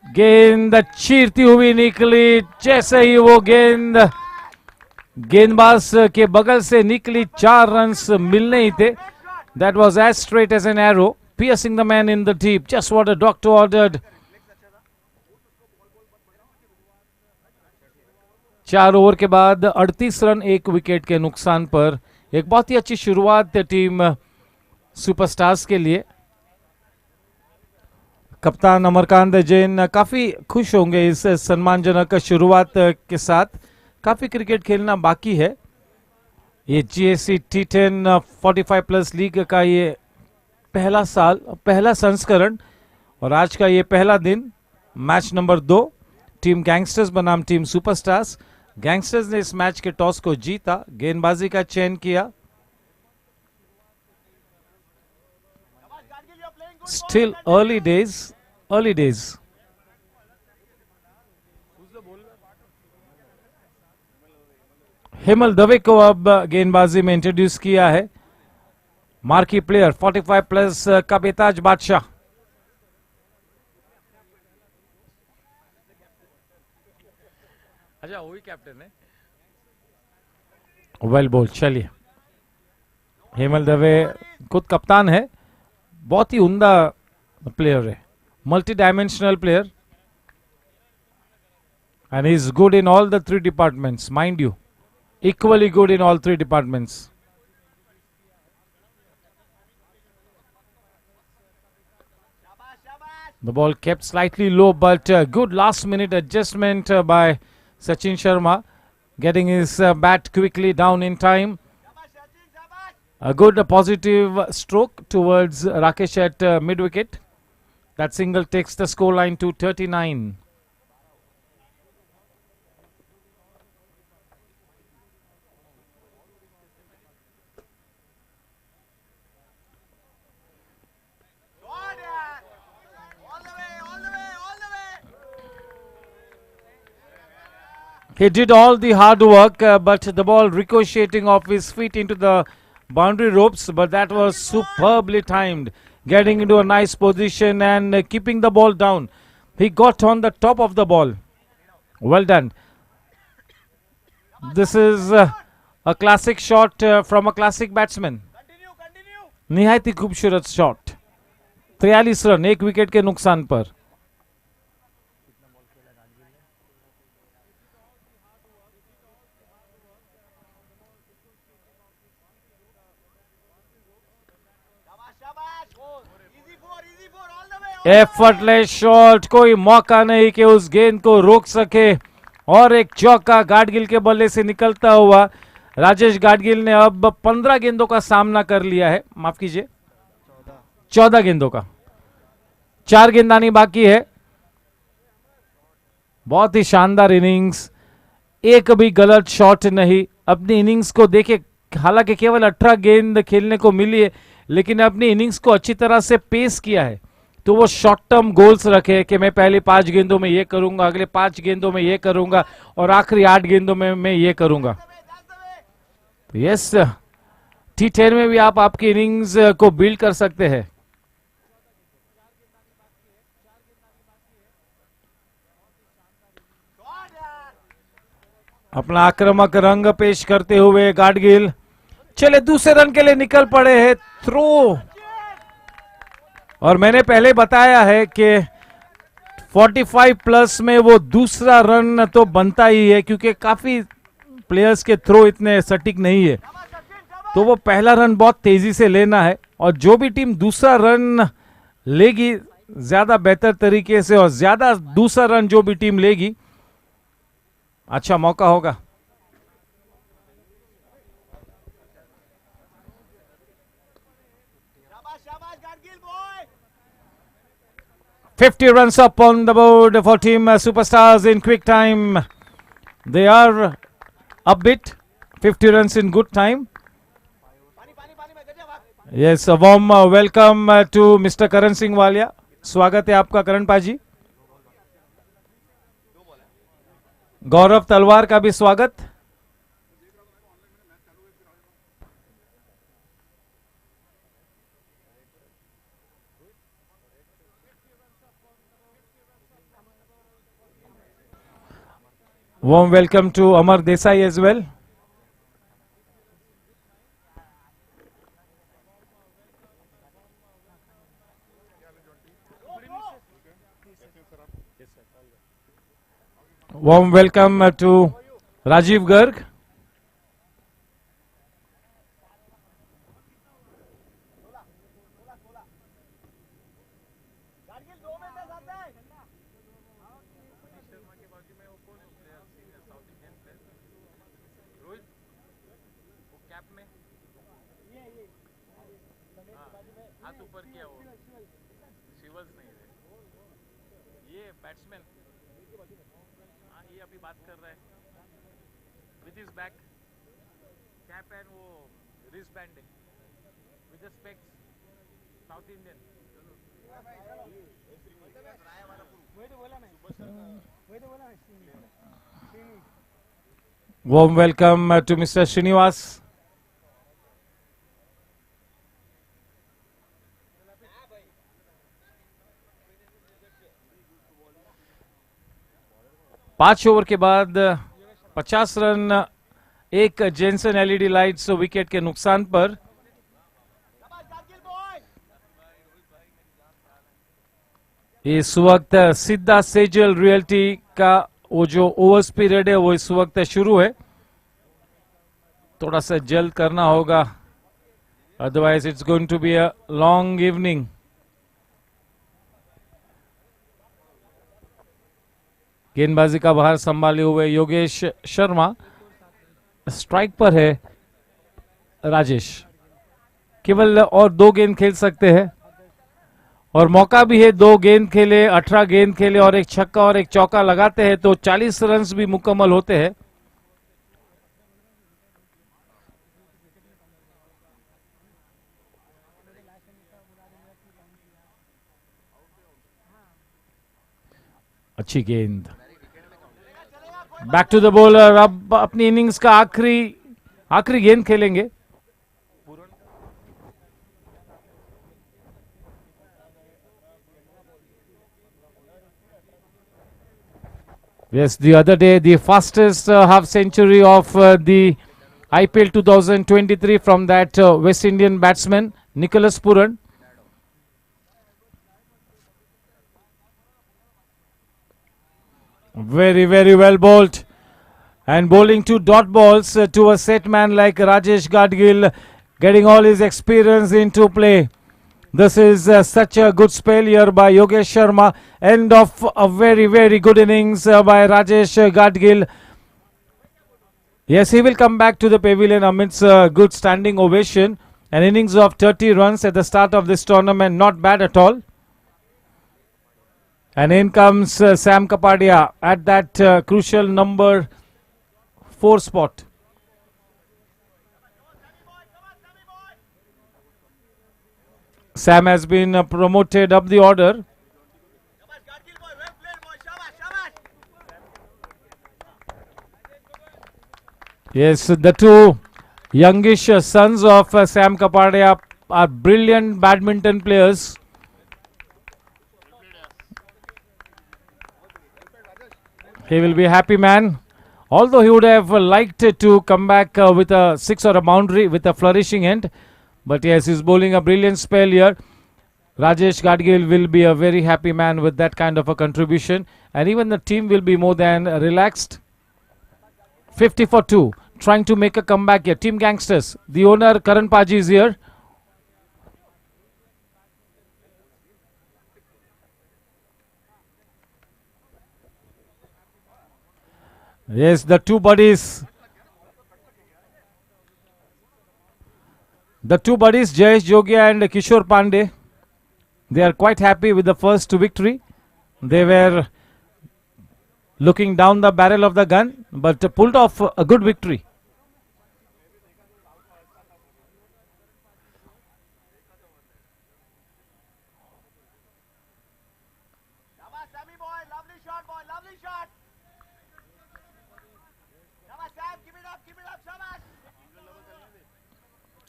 गेंद चीरती हुई निकली, जैसे ही वो गेंदबाज के बगल से निकली, 4 रन्स मिलने ही थे। That was as straight as an arrow, piercing the man in the deep, just what the doctor ordered. 4 over के बाद 38 रन 1 विकेट के नुकसान पर एक बहुत ही अच्छी शुरुआत टीम सुपरस्टार्स के लिए। कप्तान अमरकांत जैन काफी खुश होंगे इस सम्मानजनक शुरुआत के साथ। काफी क्रिकेट खेलना बाकी है। ये GSC T10 45 प्लस लीग का ये पहला साल, पहला संस्करण और आज का ये पहला दिन। मैच नंबर 2, टीम गैंगस्टर्स बनाम टीम सुपरस्टार्स। गैंगस्टर्स ने इस मैच के टॉस को जीता, गेंदबाजी का चयन किया। Still early days. Hemal Dave को अब गेंदबाजी में इंट्रोड्यूस किया है। मार्की प्लेयर 45 प्लस का बेताज बादशाह। अच्छा वही कैप्टन है। वेल बोल। चलिए, हेमल दवे खुद कप्तान है, बहुत ही उम्दा प्लेयर है, multi dimensional player and he is good in all the 3 departments, mind you. equally good in all three departments. The ball kept slightly low, but good last minute adjustment by Sachin Sharma, getting his bat quickly down in time. A good positive stroke towards Rakesh at mid wicket. That single takes the scoreline to 39. He did all the hard work, but the ball ricocheting off his feet into the boundary ropes, but that was superbly timed, getting into a nice position and keeping the ball down. He got on the top of the ball. Well done. This is a classic shot from a classic batsman. निहायती खूबसूरत shot. 43 run एक wicket के नुकसान पर. Effortless shot, कोई मौका नहीं कि उस गेंद को रोक सके, और एक चौका गाडगिल के बल्ले से निकलता हुआ. राजेश गाडगिल ने अब 15 गेंदों का सामना कर लिया है, माफ कीजिए 14 गेंदों का. 4 गेंदानी बाकी है. बहुत ही शानदार इनिंग्स, एक भी गलत शॉट नहीं. अपनी इनिंग्स को देखे, हालांकि केवल 18 गेंद खेलने को मिली है, लेकिन अपनी इनिंग्स को अच्छी तरह से पेश किया है. तो वो शॉर्ट टर्म गोल्स रखे कि मैं पहले 5 गेंदों में ये करूंगा, अगले 5 गेंदों में ये करूंगा, और आखिरी 8 गेंदों में मैं ये करूंगा. यस, T10 में भी आप आपकी इनिंग्स को बिल्ड कर सकते हैं. अपना आक्रामक रंग पेश करते हुए गाडगिल चले दूसरे रन के लिए निकल पड़े हैं. थ्रो, और मैंने पहले बताया है कि 45 प्लस में वो दूसरा रन तो बनता ही है, क्योंकि काफी प्लेयर्स के थ्रो इतने सटीक नहीं है. तो वो पहला रन बहुत तेजी से लेना है, और जो भी टीम दूसरा रन लेगी ज्यादा बेहतर तरीके से, और ज्यादा दूसरा रन जो भी टीम लेगी, अच्छा मौका होगा. $50 runs up on the board for team Superstars in quick time. They are a bit 50 runs in good time. Yes, a warm welcome to Mr. Karan Singh Walia. स्वागत है आपका करण पाजी. गौरव तलवार का भी स्वागत. Warm welcome to Amar Desai as well. Warm welcome to Rajiv Garg. Warm welcome to Mr. Srinivas. पांच over के बाद 50 रन एक जेनसन एलईडी लाइट्स विकेट के नुकसान पर. इस वक्त सिद्धा सेजल रियल्टी का वो जो ओवर्स पीरियड है वो इस वक्त शुरू है. थोड़ा सा जल्द करना होगा, otherwise it's going to be a long evening. गेंदबाजी का बाहर संभाले हुए योगेश शर्मा, स्ट्राइक पर है राजेश, केवल और 2 गेंद खेल सकते हैं और मौका भी है, 2 गेंद खेले, 18 गेंद खेले और एक छक्का और एक चौका लगाते हैं तो 40 रन भी मुकम्मल होते हैं. अच्छी गेंद, बैक टू द बॉलर. अब अपनी इनिंग्स का आखिरी गेंद खेलेंगे. Yes, the other day, the fastest half century of the IPL 2023 from that West Indian batsman, Nicholas Puran. Very, very well bowled. And bowling 2 dot balls to a set man like Rajesh Gadgil, getting all his experience into play. This is such a good spell here by Yogesh Sharma. End of a very, very good innings by Rajesh Gadgil. Yes, he will come back to the pavilion amidst a good standing ovation. An innings of 30 runs at the start of this tournament, not bad at all. And in comes Sam Kapadia at that crucial number 4 spot. Sam has been promoted up the order. Yes, the 2 youngish sons of Sam Kapadia are brilliant badminton players. He will be a happy man. Although he would have liked to come back with a 6 or a boundary with a flourishing end. But yes, he's bowling a brilliant spell here. Rajesh Gadgil will be a very happy man with that kind of a contribution. And even the team will be more than relaxed. 50 for 2. Trying to make a comeback here. Team Gangsters. The owner Karan Paji is here. Yes, the 2 buddies. The 2 buddies, Jayesh Jogia and Kishore Pandey, they are quite happy with the first victory. They were looking down the barrel of the gun, but pulled off a good victory.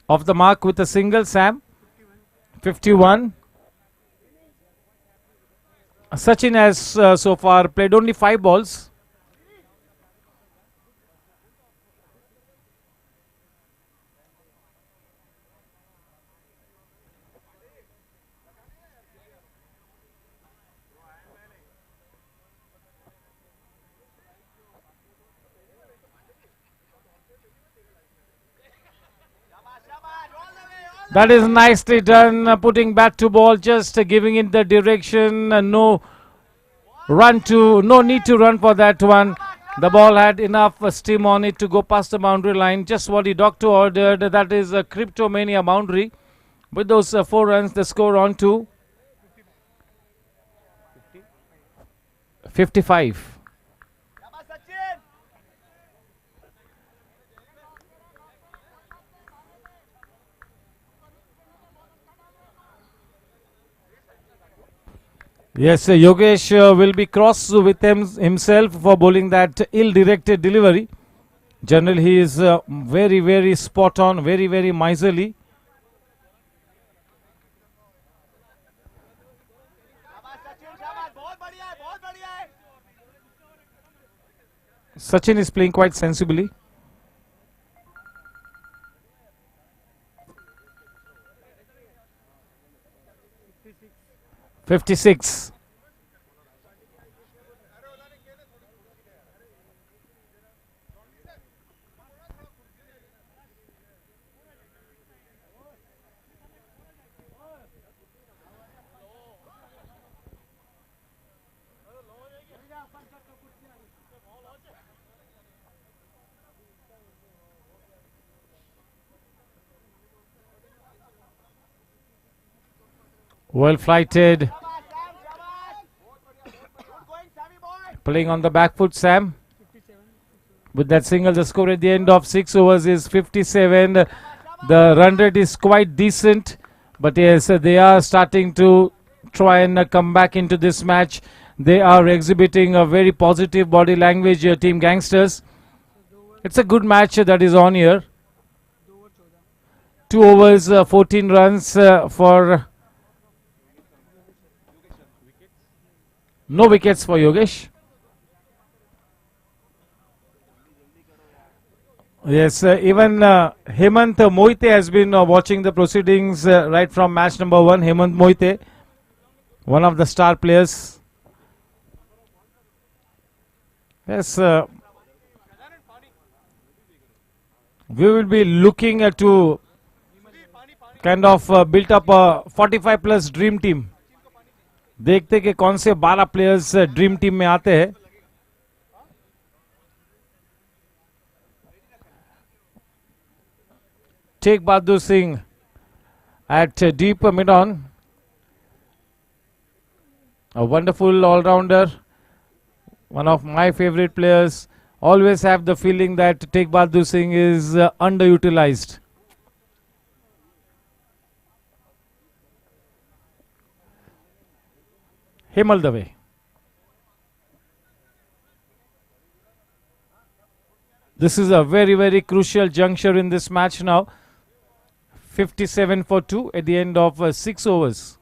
Off the mark with a single, Sam. 51. Sachin has so far played only 5 balls. That is nicely done, putting bat to ball, just giving it the direction. No need to run for that one. The ball had enough steam on it to go past the boundary line. Just what the doctor ordered. That is a Cryptomania boundary. With those 4 runs, the score on to 55. Yes, Yogesh will be cross with himself for bowling that ill-directed delivery. Generally, he is very, very spot on, very, very miserly. Sachin is playing quite sensibly. .56. Well flighted. Playing on the back foot, Sam. With that single, the score at the end of 6 overs is 57. The run rate is quite decent. But yes, they are starting to try and come back into this match. They are exhibiting a very positive body language, Team Gangsters. It's a good match that is on here. 2 overs, 14 runs for... No wickets for Yogesh. Yes, even Hemant Moite has been watching the proceedings right from match number 1. Hemant Moite, one of the star players. Yes, we will be looking to kind of build up a 45 plus dream team. देखते कि कौन से 12 players dream team में आते हैं. Take Bahadur Singh at deep mid-on. A wonderful all-rounder. One of my favorite players. Always have the feeling that Take Bahadur Singh is underutilized. Hemal Dave. This is a very, very crucial juncture in this match now. 57 for 2 at the end of 6 overs.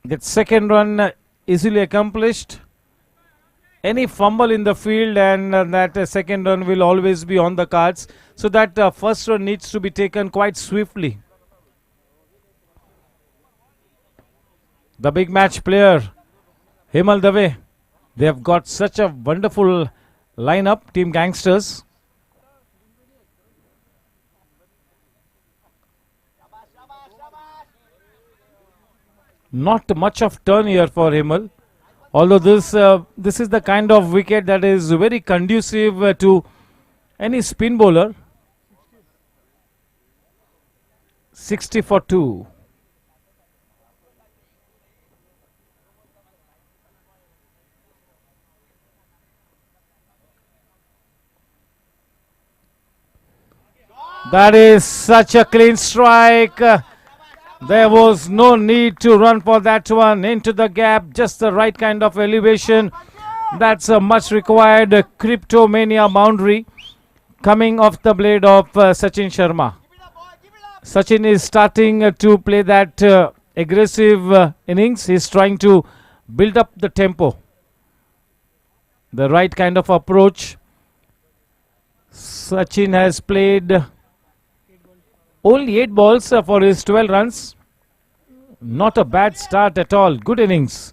That second run easily accomplished. Any fumble in the field and that second run will always be on the cards. So that first run needs to be taken quite swiftly. The big match player, Hemal Dave. They have got such a wonderful lineup, Team Gangsters. Not much of turn here for Hemal. Although this is the kind of wicket that is very conducive to any spin bowler. 60 for 2. That is such a clean strike. There was no need to run for that one into the gap. Just the right kind of elevation. That's a much required cryptomania boundary coming off the blade of Sachin Sharma. Sachin is starting to play that aggressive innings. He's trying to build up the tempo. The right kind of approach. Sachin has played only 8 balls for his 12 runs. Not a bad start at all. Good innings.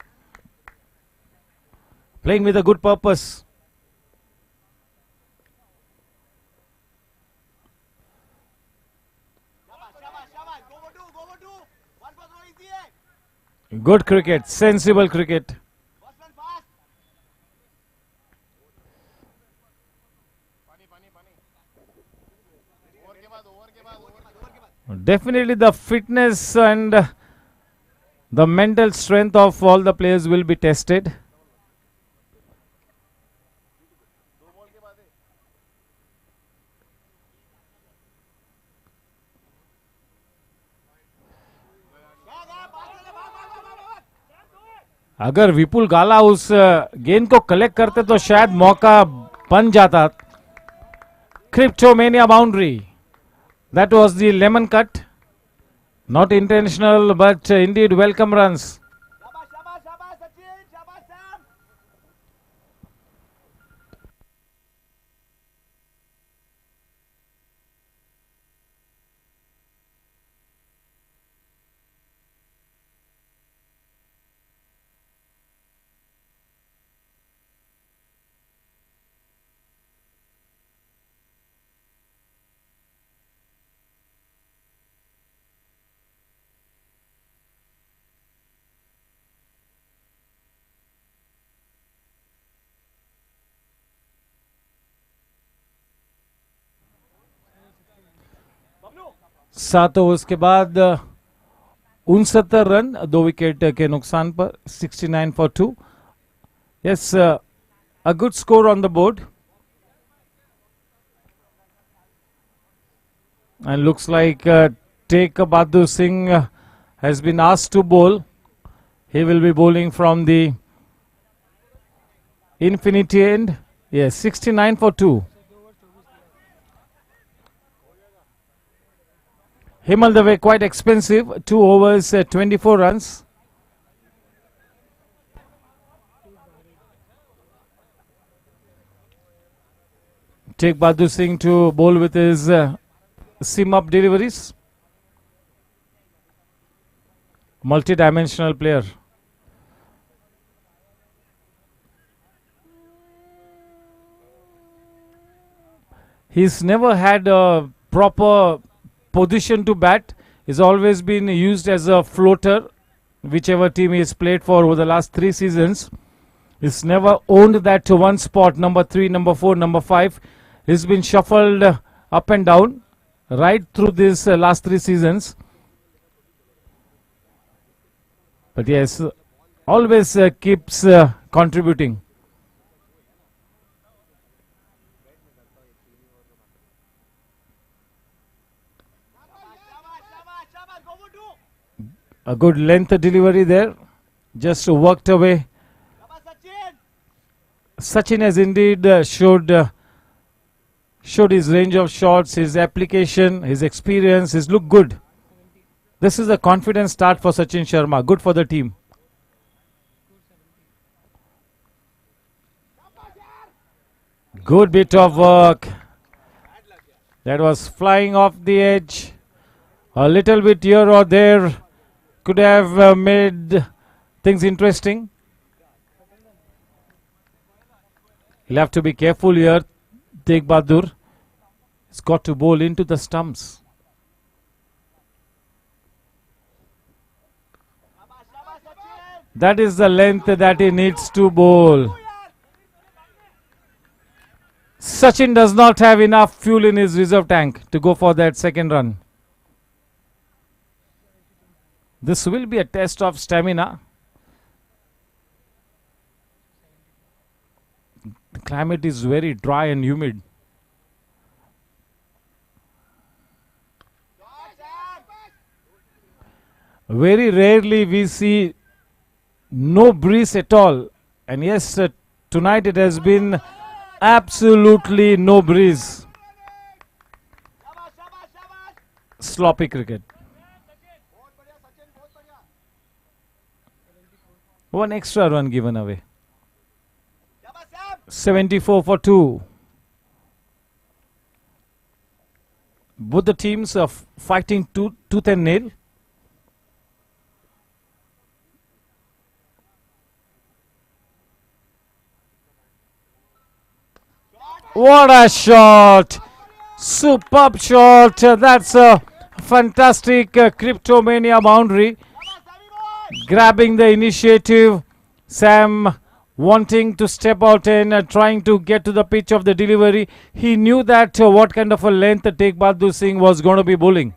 Playing with a good purpose. Good cricket. Sensible cricket. Definitely the fitness and the mental strength of all the players will be tested. अगर विपुल गाला उस गेंद को collect करते तो शायद मौका बन जाता. Cryptomania boundary. That was the lemon cut. Not intentional, but indeed welcome runs. 7 overs के बाद 69 रन 2 विकेट के नुकसान पर 69 for 2. Yes, a good score on the board. And looks like Take Bahadur Singh has been asked to bowl. He will be bowling from the infinity end. Yes, 69 for 2. Himal Dave quite expensive. 2 overs, 24 runs. Take Bahadur Singh to bowl with his seam up deliveries. Multi-dimensional player. He's never had a proper position to bat. He's always been used as a floater, whichever team he has played for over the last 3 seasons. He's never owned that to one spot, number 3, number 4, number 5. He's been shuffled up and down right through these last 3 seasons. But yes, always keeps contributing. A good length delivery there. Just worked away. Sachin has indeed showed his range of shots, his application, his experience, his look good. This is a confident start for Sachin Sharma. Good for the team. Good bit of work. That was flying off the edge. A little bit here or there could have made things interesting. He'll have to be careful here. Take Bahadur. He's got to bowl into the stumps. That is the length that he needs to bowl. Sachin does not have enough fuel in his reserve tank to go for that second run. This will be a test of stamina. The climate is very dry and humid. Very rarely we see no breeze at all. And yes, tonight it has been absolutely no breeze. Sloppy cricket. One extra run given away. 74 for 2. Both the teams are fighting tooth and nail. What a shot! Superb shot. That's a fantastic Cryptomania boundary. Grabbing the initiative. Sam wanting to step out and trying to get to the pitch of the delivery. He knew that what kind of a length Take Bahadur Singh was going to be bowling.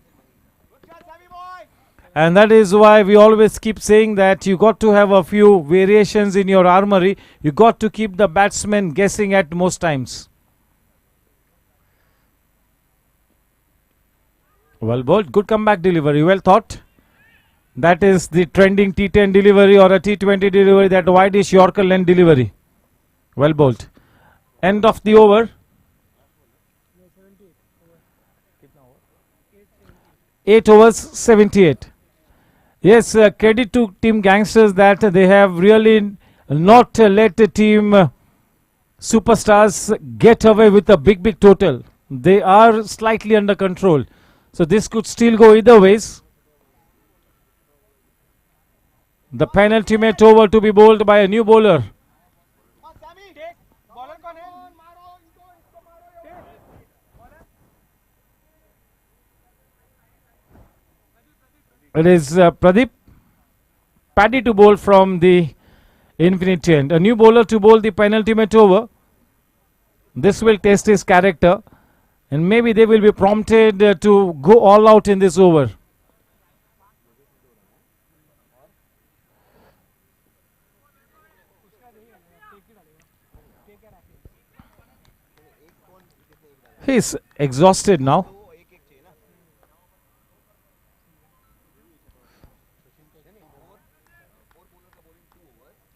And that is why we always keep saying that you got to have a few variations in your armory. You got to keep the batsmen guessing at most times. Well bowled, good comeback delivery, well thought. That is the trending T10 delivery or a T20 delivery, that wide-ish Yorker length delivery. Well bowled. End of the over. 8 overs, 78. Yes, credit to Team Gangsters that they have really not let the team superstars get away with a big total. They are slightly under control. So this could still go either ways. The penultimate over to be bowled by a new bowler. It is Pradeep Paddy to bowl from the infinity end. A new bowler to bowl the penultimate over. This will test his character. And maybe they will be prompted to go all out in this over. He's exhausted now.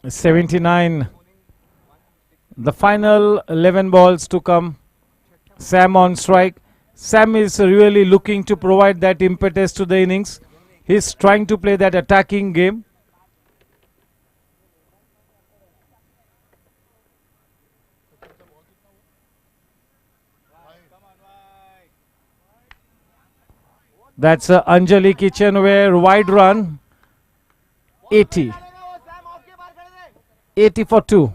79. The final 11 balls to come. Sam on strike. Sam is really looking to provide that impetus to the innings. He's trying to play that attacking game. That's Anjali Kitchenware wide run. 80. 80 for 2.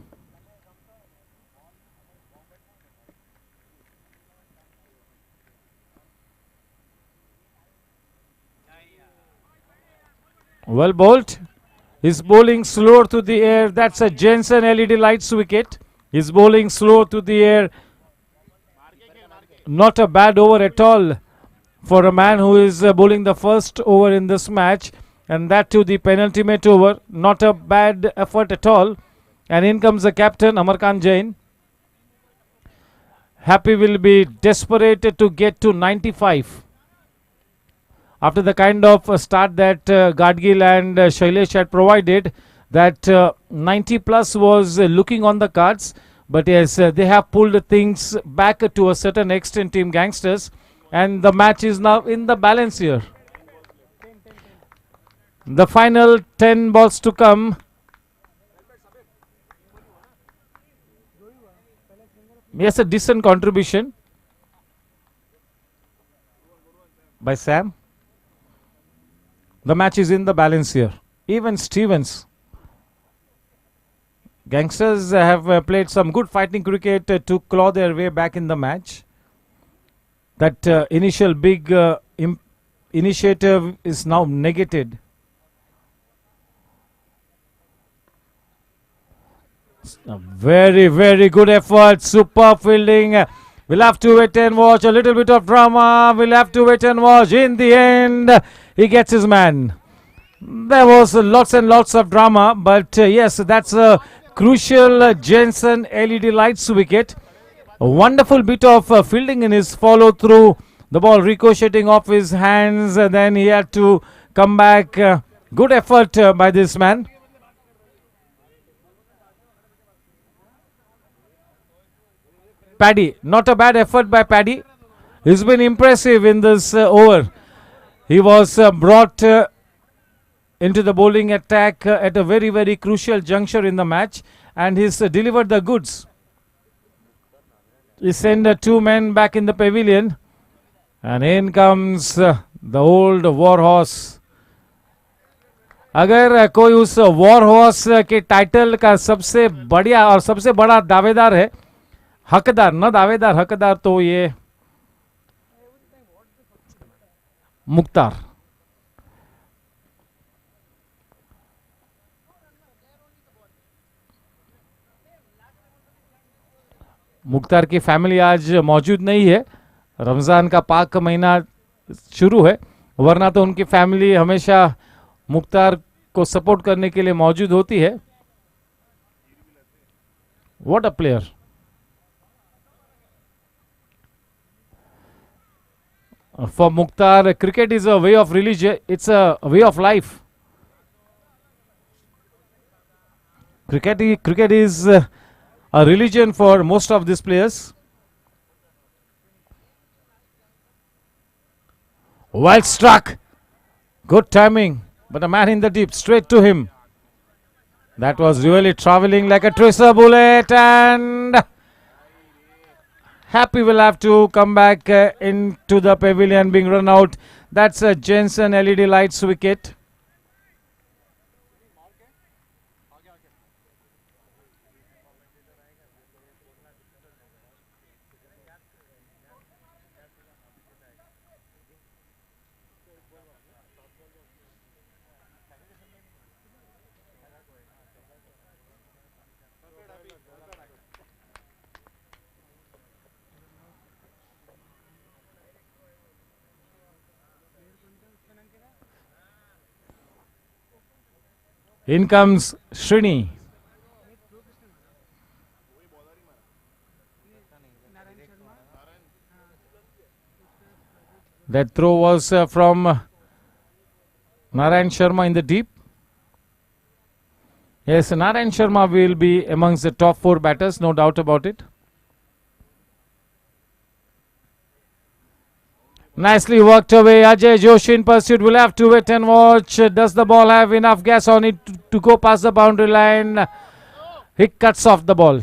Well bowled. He's bowling slow to the air. That's a Jensen LED lights wicket. He's bowling slow to the air. Not a bad over at all for a man who is bowling the first over in this match, and that to the penultimate over. Not a bad effort at all. And in comes the captain, Amarkant Jain. Happy will be desperate to get to 95. After the kind of start that Gadgil and Shailesh had provided, that 90 plus was looking on the cards. But yes, they have pulled things back to a certain extent, Team Gangsters. And the match is now in the balance here. The final 10 balls to come. Yes, a decent contribution by Sam. The match is in the balance here. Even Stevens. Gangsters have played some good fighting cricket to claw their way back in the match. That initial big initiative is now negated. A very, very good effort. Super fielding. We'll have to wait and watch. A little bit of drama. We'll have to wait and watch. In the end, he gets his man. There was lots and lots of drama. But yes, that's a crucial Jensen LED lights wicket. A wonderful bit of fielding in his follow through. The ball ricocheting off his hands. And then he had to come back. Good effort by this man. Paddy, not a bad effort by Paddy. He's been impressive in this over. He was brought into the bowling attack at a very, very crucial juncture in the match, and he's delivered the goods. He sent 2 men back in the pavilion, and in comes the old war horse. अगर कोई उस war horse के title का सबसे बढ़िया और सबसे बड़ा दावेदार है, हकदार न दावेदार, हकदार तो ये मुख्तार. मुख्तार की फैमिली आज मौजूद नहीं है. रमज़ान का पाक महीना शुरू है, वरना तो उनकी फैमिली हमेशा मुख्तार को सपोर्ट करने के लिए मौजूद होती है. What a player. For Mukhtar, cricket is a way of religion. It's a way of life. Cricket is a religion for most of these players. Well struck. Good timing. But a man in the deep, straight to him. That was really traveling like a tracer bullet, and Happy will have to come back into the pavilion being run out. That's a Jensen LED lights wicket. In comes Srini. That throw was from Narayan Sharma in the deep. Yes, Narayan Sharma will be amongst the top 4 batters, no doubt about it. Nicely worked away. Ajay Joshi in pursuit. Will have to wait and watch. Does the ball have enough gas on it to go past the boundary line? He cuts off the ball.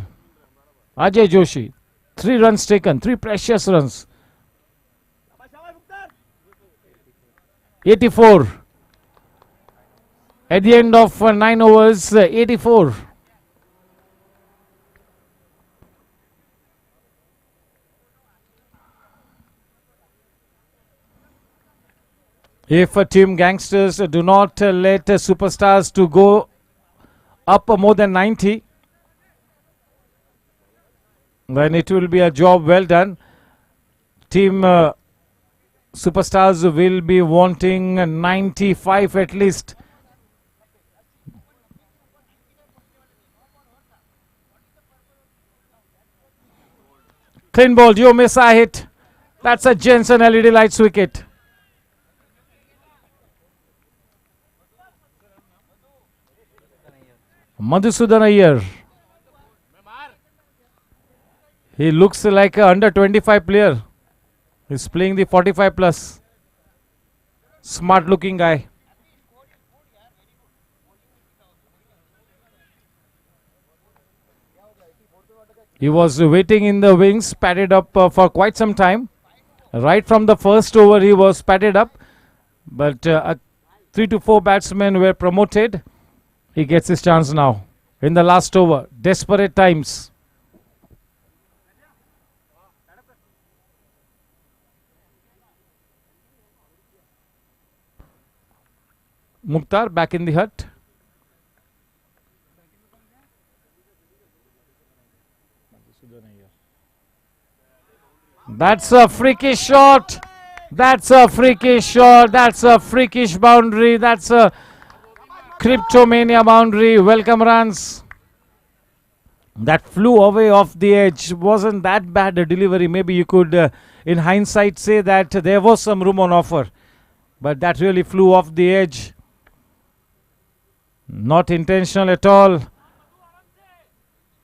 Ajay Joshi. 3 runs taken. 3 precious runs. 84. At the end of 9 overs, 84. If team Gangsters do not let superstars to go up more than 90, then it will be a job well done. Team superstars will be wanting 95 at least. Clean ball, you miss a hit. That's a Jensen LED lights wicket. Madhusudan Iyer. He looks like a under 25 player. He's playing the 45 plus. Smart looking guy. He was waiting in the wings, padded up for quite some time. Right from the first over he was padded up. But 3 to 4 batsmen were promoted. He gets his chance now. In the last over. Desperate times. Mukhtar back in the hut. That's a freakish shot. That's a freakish shot. That's a freakish boundary. That's a Cryptomania boundary. Welcome runs. That flew away off the edge. Wasn't that bad a delivery. Maybe you could, in hindsight, say that there was some room on offer. But that really flew off the edge. Not intentional at all.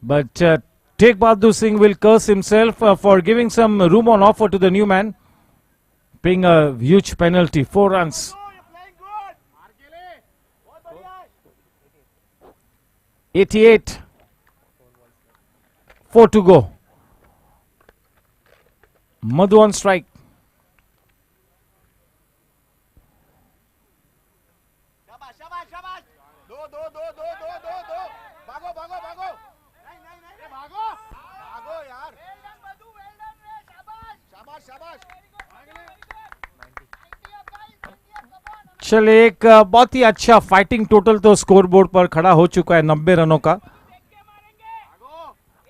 But Tegh Bahadur Singh will curse himself for giving some room on offer to the new man. Paying a huge penalty. 4 runs. 88. 4 to go. Madhu on strike. चले एक बहुत ही अच्छा fighting total तो score board पर खड़ा हो चुका है 90 रनों का.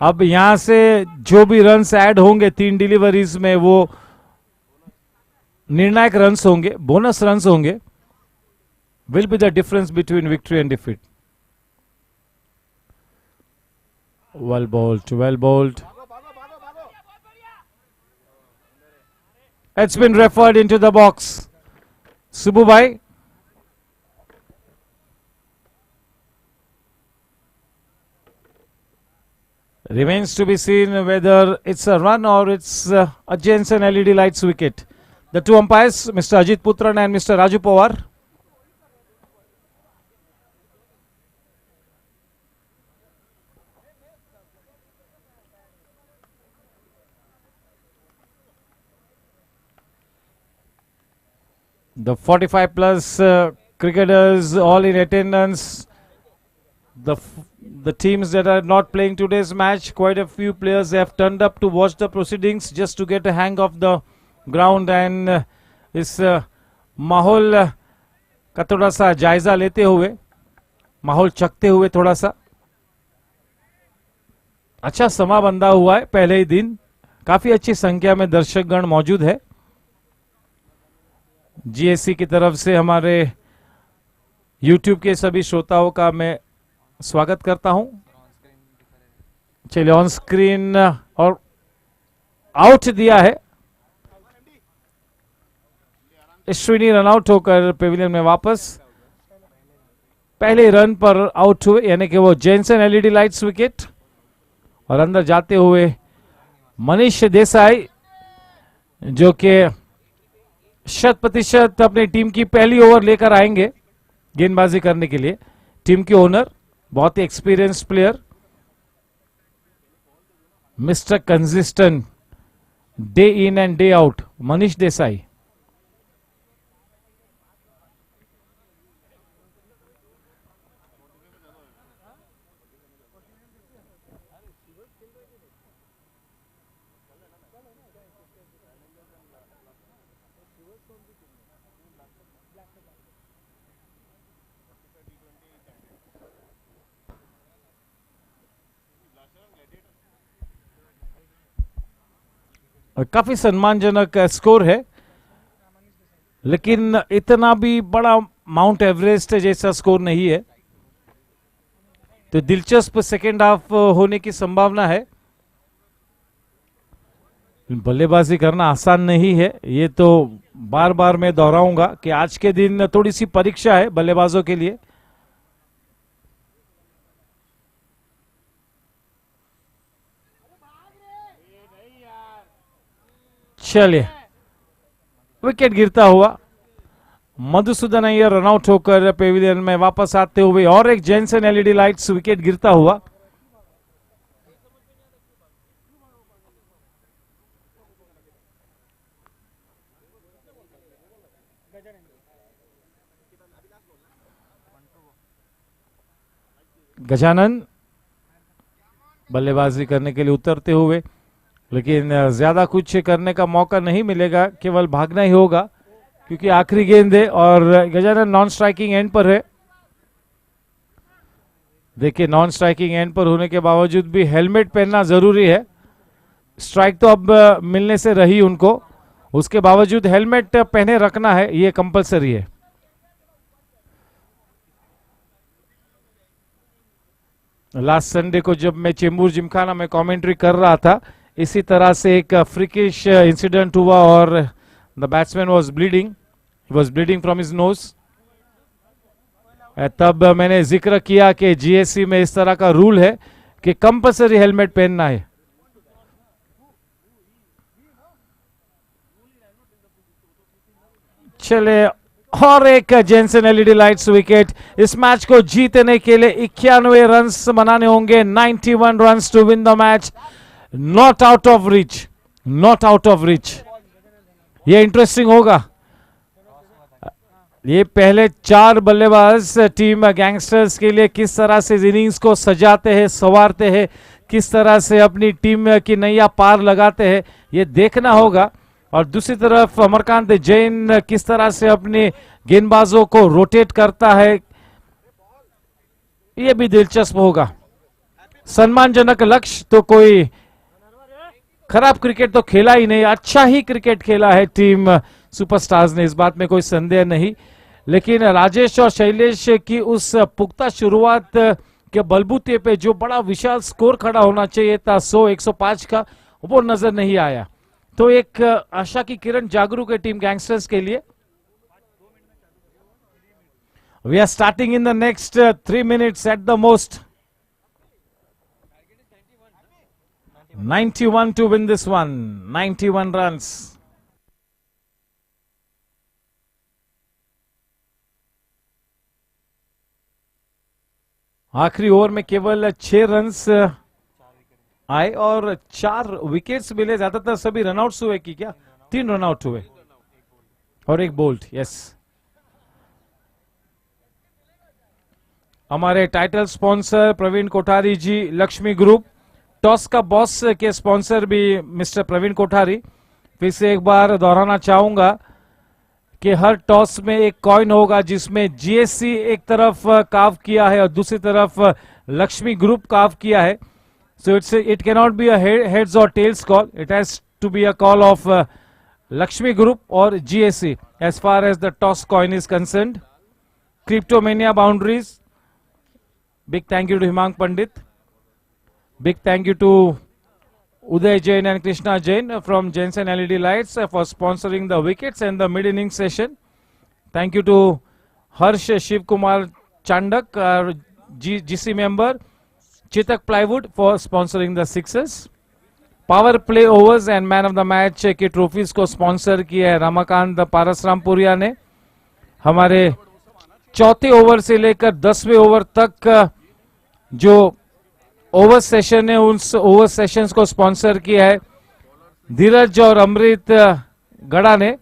अब यहां से जो भी रन्स ऐड होंगे 3 डिलीवरीज में वो निर्णायक रन्स होंगे, बोनस रन्स होंगे. Will be the difference between victory and defeat. Well bowled, well bowled. It's been referred into the box. Subbu bhai. Remains to be seen whether it's a run or it's a Jensen LED lights wicket. The 2 umpires, Mr. Ajit Putran and Mr. Raju Pawar. The 45 plus cricketers all in attendance. The teams that are not playing today's match, quite a few players have turned up to watch the proceedings just to get a hang of the ground and इस माहौल का थोड़ा सा जायजा लेते हुए, माहौल चखते हुए थोड़ा सा. अच्छा समा बंधा हुआ है पहले ही दिन. काफी अच्छी संख्या में दर्शकगण मौजूद है. जीएससी की तरफ से हमारे YouTube के सभी श्रोताओं का मैं स्वागत करता हूं। चलिए ऑन स्क्रीन और आउट दिया है। अश्विनी रन आउट होकर पेविलियन में वापस। पहले रन पर आउट हुए, यानी कि वो जेनसन एलईडी लाइट्स विकेट। और अंदर जाते हुए मनीष देसाई, जो कि 100% अपनी टीम की पहली ओवर लेकर आएंगे गेंदबाजी करने के लिए। टीम के ओनर, बहुत ही experience player, mister consistent, day in and day out, Manish Desai. काफी सम्मानजनक स्कोर है, लेकिन इतना भी बड़ा माउंट एवरेस्ट जैसा स्कोर नहीं है। तो दिलचस्प सेकेंड हाफ होने की संभावना है। बल्लेबाजी करना आसान नहीं है, ये तो बार बार मैं दोहराऊंगा कि आज के दिन थोड़ी सी परीक्षा है बल्लेबाजों के लिए। चलिए, विकेट गिरता हुआ मधुसूदन अय्यर रन आउट होकर पेविलियन में वापस आते हुए, और एक जेनसन एलईडी लाइट्स विकेट गिरता हुआ। गजानन बल्लेबाजी करने के लिए उतरते हुए, लेकिन ज्यादा कुछ करने का मौका नहीं मिलेगा, केवल भागना ही होगा क्योंकि आखिरी गेंद है। और गजानन नॉन स्ट्राइकिंग एंड पर है। देखिए, नॉन स्ट्राइकिंग एंड पर होने के बावजूद भी हेलमेट पहनना जरूरी है। स्ट्राइक तो अब मिलने से रही उनको, उसके बावजूद हेलमेट पहने रखना है, ये कंपलसरी है। लास्ट संडे को जब मैं चेंबूर जिमखाना में कमेंट्री कर रहा था, इसी तरह से एक फ्रिकिश इंसिडेंट हुआ और the batsman was bleeding from his nose. तब मैंने जिक्र किया कि जीएससी में इस तरह का रूल है कि कंपलसरी हेलमेट पहनना है। चले, और एक जेनसन एलईडी लाइट्स विकेट। इस मैच को जीतने के लिए 91 रन्स बनाने होंगे, 91 runs to win the match. Not out of reach. ये इंटरेस्टिंग होगा। ये पहले 4 बल्लेबाज टीम गैंगस्टर्स के लिए किस तरह से इनिंग्स को सजाते हैं, संवारते हैं, किस तरह से अपनी टीम की नैया पार लगाते हैं, ये देखना होगा। और दूसरी तरफ अमरकांत जैन किस तरह से अपने गेंदबाजों को रोटेट करता है, ये भी दिलचस्प होगा। सम्मानजनक लक्ष्य तो कोई खराब क्रिकेट तो खेला ही नहीं, अच्छा ही क्रिकेट खेला है टीम सुपरस्टार्स ने, इस बात में कोई संदेह नहीं। लेकिन राजेश और शैलेश की उस पुख्ता शुरुआत के बलबूते पे जो बड़ा विशाल स्कोर खड़ा होना चाहिए था 100-105 का, वो नजर नहीं आया। तो एक आशा की किरण जागरूक है टीम गैंगस्टर्स के लिए। We are starting in the next 3 minutes at the most. 91 to win this one, 91 runs. आखिरी ओवर में केवल 6 रन्स आए और 4 विकेट्स मिले। ज्यादातर सभी रनआउट्स हुए कि क्या? 3 रनआउट हुए और एक बोल्ट। यस, हमारे टाइटल स्पॉन्सर प्रवीण कोठारी जी, लक्ष्मी ग्रुप, टॉस का बॉस के स्पॉन्सर भी मिस्टर प्रवीण कोठारी। फिर से एक बार दोहराना चाहूंगा कि हर टॉस में एक कॉइन होगा जिसमें जीएससी एक तरफ काव किया है और दूसरी तरफ लक्ष्मी ग्रुप काव किया है। So it can not be a heads or tails call, it has to be a call of Lakshmi group और GSC as far as the toss coin is concerned. Cryptomania Boundaries. Big thank you to Himang Pandit. Big thank you to Uday Jain and Krishna Jain from Jensen LED Lights for sponsoring the wickets and the mid-inning session. Thank you to Harsh Shiv Kumar Chandak, our GC member, Chitak Plywood for sponsoring the sixes. Power play overs and man of the match की trophies को sponsor किया है रमाकांत पारसरामपुरिया ने. हमारे चौथे over से लेकर 10वें ओवर तक जो ओवर सेशन है उन ओवर सेशंस को स्पॉन्सर किया है धीरज और अमृत गड़ा ने,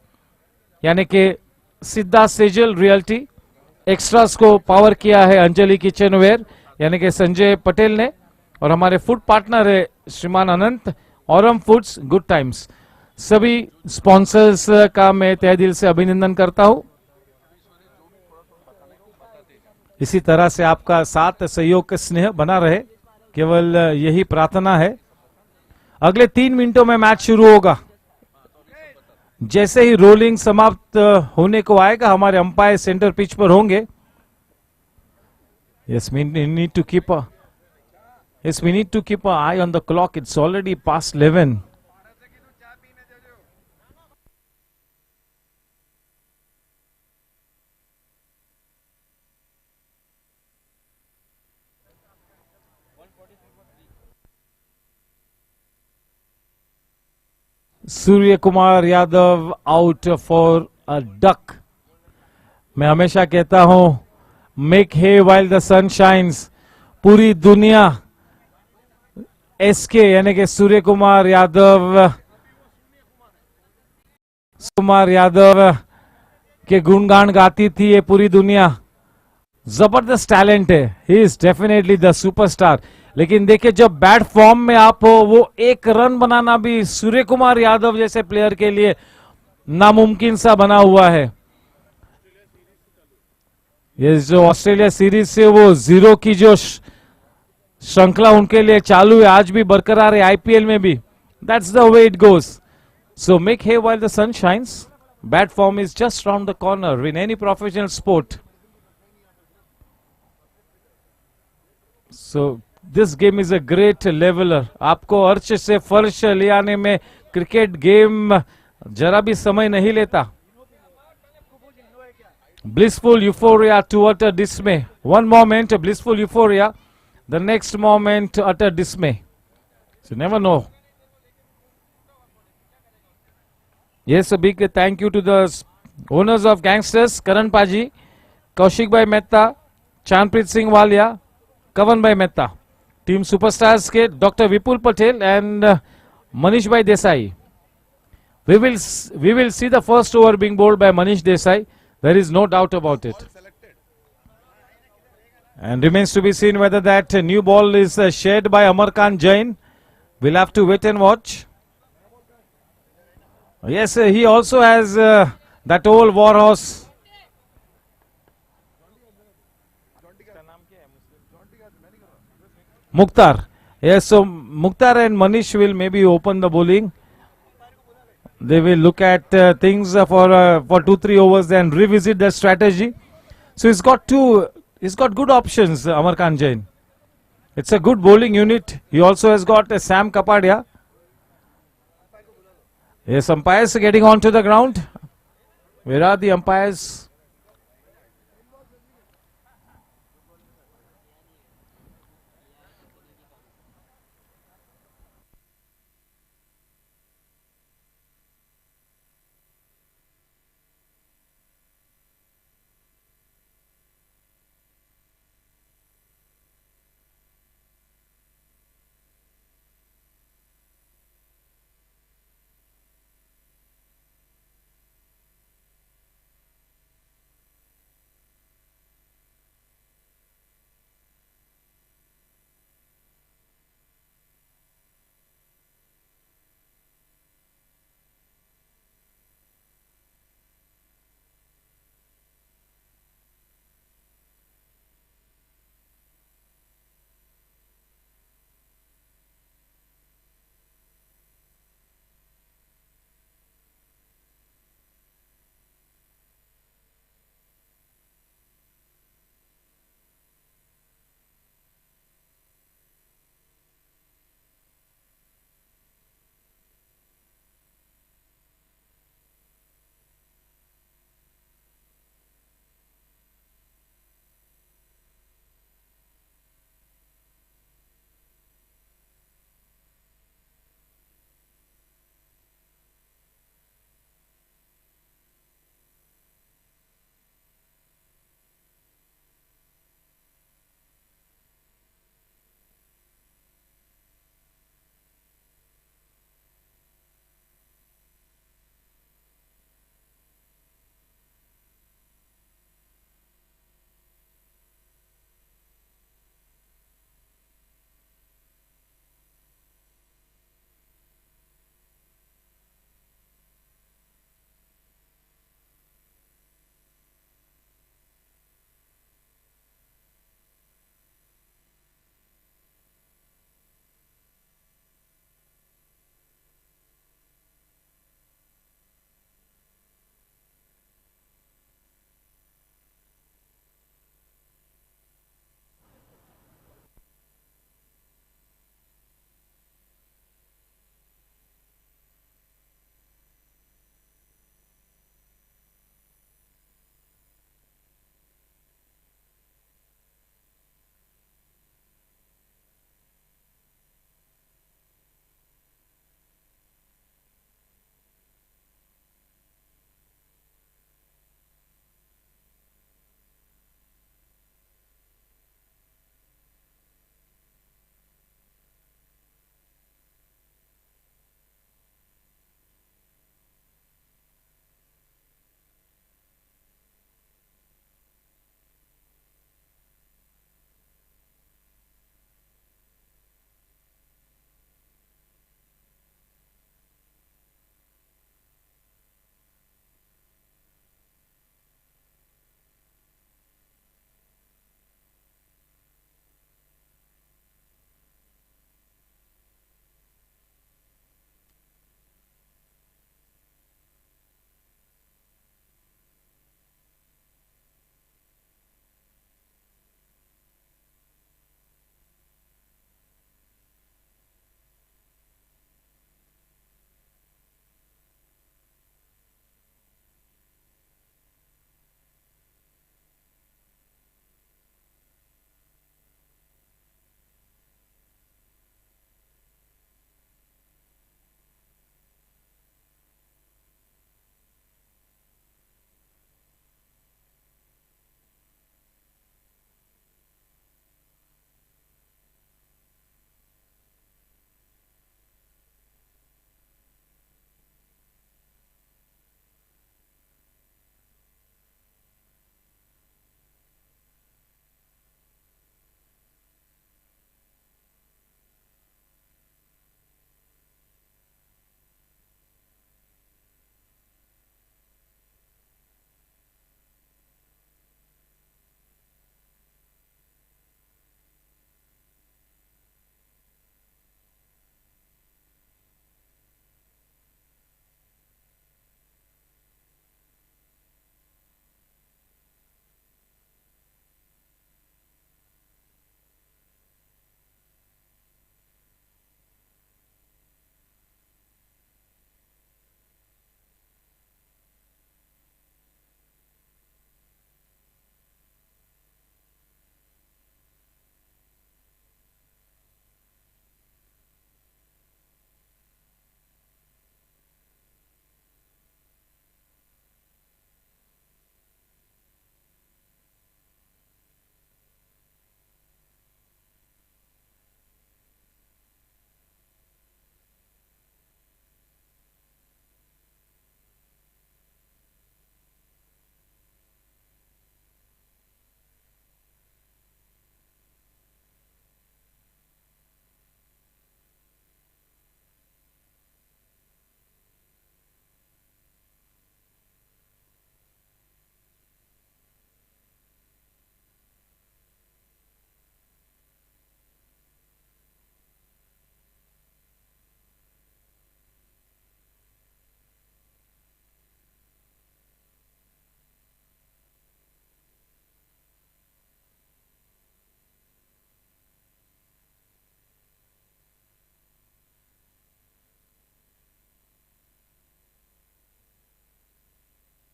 यानी कि सिद्धा सेजल रियल्टी. एक्स्ट्रास को पावर किया है अंजलि किचनवेयर यानी कि संजय पटेल ने, और हमारे फूड पार्टनर है श्रीमान अनंत औरम फूड्स गुड टाइम्स. सभी स्पॉन्सर्स का मैं तहे दिल से अभिनंदन करता हूं. इसी तरह से आपका साथ सहयोग स्नेह बना रहे, केवल यही प्रार्थना है. अगले 3 मिनटों में मैच शुरू होगा. जैसे ही रोलिंग समाप्त होने को आएगा हमारे अंपायर सेंटर पिच पर होंगे. Yes we need to keep Yes, we need to keep an eye on the clock. It's already past 11. Surya Kumar Yadav out for a duck. मैं हमेशा कहता हूं make hay while the sun shines. पूरी दुनिया SK यानी कि सूर्य कुमार यादव के गुणगान गाती थी ये पूरी दुनिया. जबरदस्त टैलेंट है, he is definitely the superstar. लेकिन देखिए जब बैट फॉर्म में आप हो वो एक रन बनाना भी सूर्य कुमार यादव जैसे प्लेयर के लिए नामुमकिन सा बना हुआ है. ये जो ऑस्ट्रेलिया सीरीज से वो 0 की जो श्रृंखला उनके लिए चालू है आज भी बरकरार है आईपीएल में भी. That's the way it goes. So make hay while the sun shines. Bad form is just round the corner in any professional sport. So this game is a great leveller. आपको अर्श से फर्श ले आने में cricket game जरा भी समय नहीं लेता. blissful euphoria to utter dismay. One moment blissful euphoria, the next moment utter dismay. So you never know. Yes, a big thank you to the owners of Gangsters, Karan Paji, Kaushik Bhai Mehta, Chanpreet Singh Walia, Kavan Bhai Mehta. Team Superstars के Dr. Vipul Patel and Manish Bhai Desai. We will see the first over being bowled by Manish Desai. There is no doubt about it. And remains to be seen whether that new ball is shared by Amarkant Jain. We'll have to wait and watch. Yes, he also has that old war horse. Mukhtar. Yes, so Mukhtar and Manish will maybe open the bowling. They will look at things for 2-3 overs and revisit their strategy. So he's got good options, Amarkant Jain. It's a good bowling unit. He also has got Sam Kapadia. Yes, umpires getting onto the ground. Where are the umpires?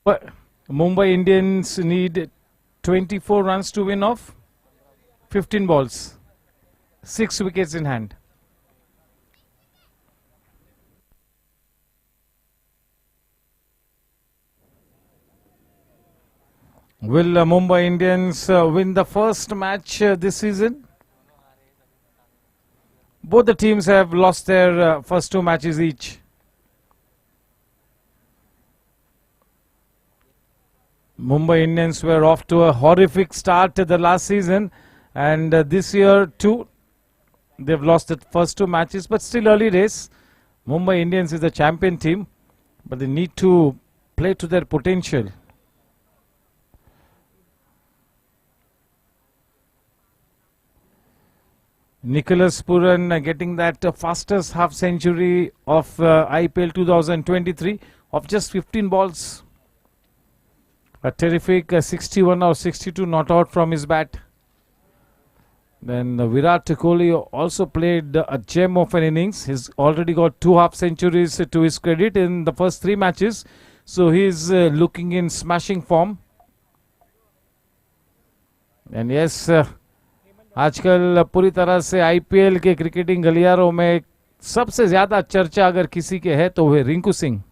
But Mumbai Indians need 24 runs to win off 15 balls, 6 wickets in hand. Will Mumbai Indians win the first match this season? Both the teams have lost their first 2 matches each. Mumbai Indians were off to a horrific start the last season, and this year too they've lost the first 2 matches, but still early days. Mumbai Indians is the champion team, but they need to play to their potential. Nicholas Puran getting that fastest half century of IPL 2023 of just 15 balls. A terrific 61 or 62 not out from his bat. Then Virat Kohli also played a gem of an innings. He's already got 2 half centuries to his credit in the first 3 matches. So he's looking in smashing form. And yes, आजकल पूरी तरह से IPL के cricketing गलियारों में सबसे ज्यादा चर्चा अगर किसी के है तो वह रिंकू सिंह।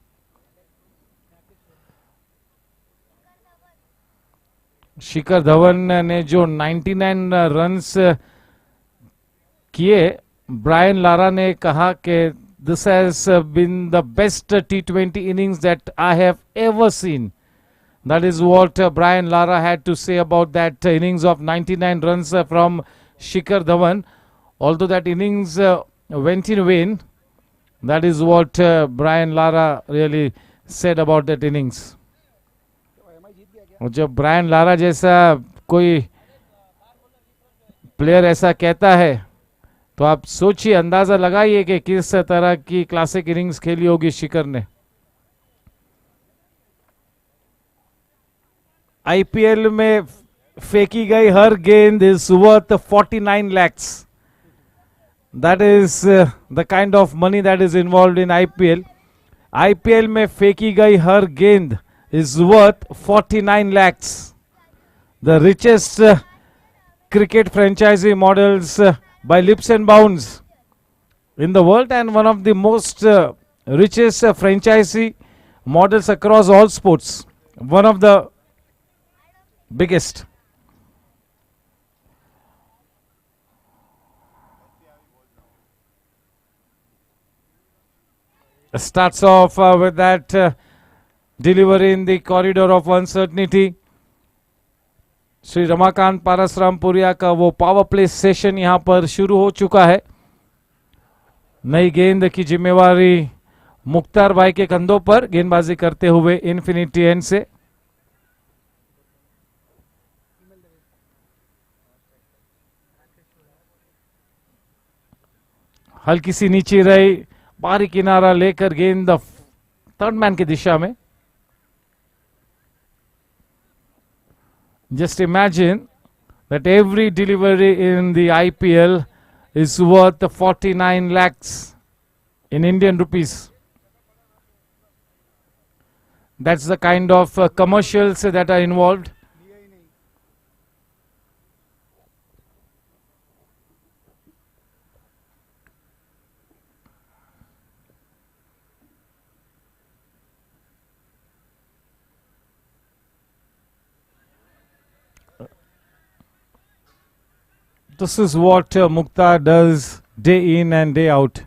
शिखर धवन ने जो 99 रन्स किए, ब्रायन लारा ने कहा कि this has been the best T20 innings that I have ever seen. That is what Brian Lara had to say about that innings of 99 runs from Shikhar Dhawan. Although that innings went in vain, that is what Brian Lara really said about that innings. और जब Brian Lara जैसा कोई player ऐसा कहता है तो आप सोचिए, अंदाजा लगाइए कि किस तरह की क्लासिक इनिंग्स खेली होगी शिखर ने. आईपीएल में फेंकी गई हर गेंद is worth 49 lakhs. That is the kind of money that is involve in IPL. IPL में फेंकी गई हर गेंद is worth 49 lakhs. The richest cricket franchisee models by leaps and bounds in the world, and one of the most richest franchisee models across all sports. One of the biggest. Starts off with that delivery in the corridor of uncertainty. Shri Ramakant Parasrampuria का वो power play session यहां पर शुरू हो चुका है. नई गेंद की जिम्मेवारी मुख्तार भाई के कंधों पर गेंदबाजी करते हुए इन्फिनिटी एंड से. हल्की सी नीचे रही, बाहरी किनारा लेकर गेंद थर्ड मैन की दिशा में. Just imagine that every delivery in the IPL is worth 49 lakhs in Indian rupees. That's the kind of commercials that are involved. This is what Mukhtar does day in and day out.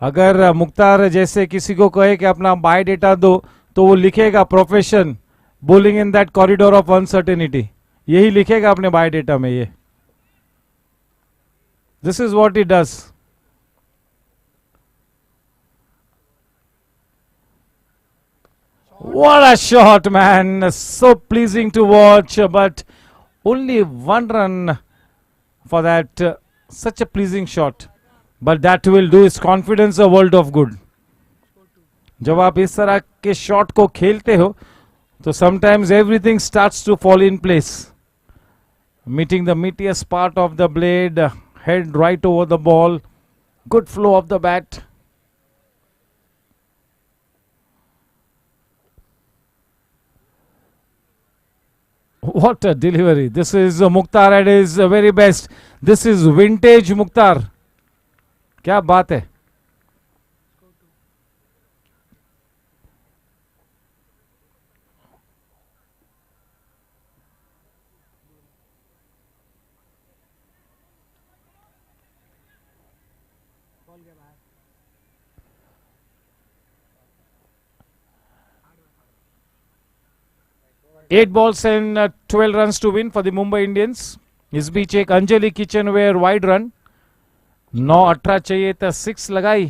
अगर मुख्तार जैसे किसी को कहे कि अपना biodata दो तो वो लिखेगा profession bowling in that corridor of uncertainty. यही लिखेगा अपने बायोडेटा में. ये this is what he does. What a shot, man. So pleasing to watch, but only 1 run for that. Such a pleasing shot. But that will do his confidence a world of good. जब आप इस तरह के shot को खेलते हो तो sometimes everything starts to fall in place. Meeting the meatiest part of the blade, head right over the ball, good flow of the bat. What a delivery. This is Mukhtar at his very best. This is vintage Mukhtar. क्या बात है. Eight balls and 12 runs to win for the Mumbai Indians. इस बीच एक Anjali kitchenware wide run 9-18 चाहिए था 6 लगाई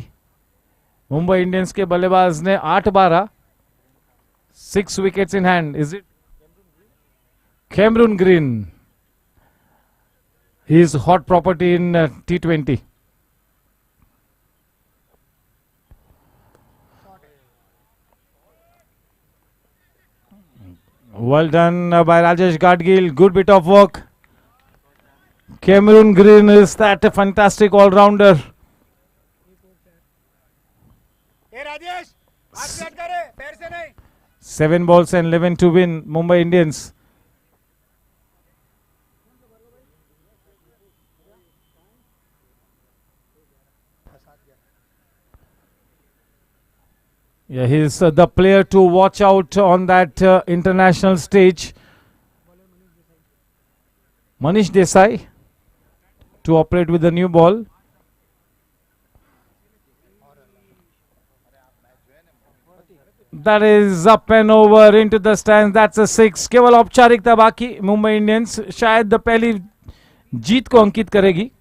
Mumbai Indians के बल्लेबाज ने 8-12 6 wickets in hand. Is it Cameron Green? He is hot property in T20. Well done by Rajesh Gadgil. Good bit of work. Cameron Green is that a fantastic all-rounder. ए राजेश हाथ set करे पैर से नहीं. 7 balls and 11 to win Mumbai Indians. Yeah, he's the player to watch out on that international stage. Manish Desai to operate with the new ball. That is up and over into the stands. That's a 6. केवल औपचारिकता बाकी. Mumbai Indians शायद पहली जीत को अंकित करेगी.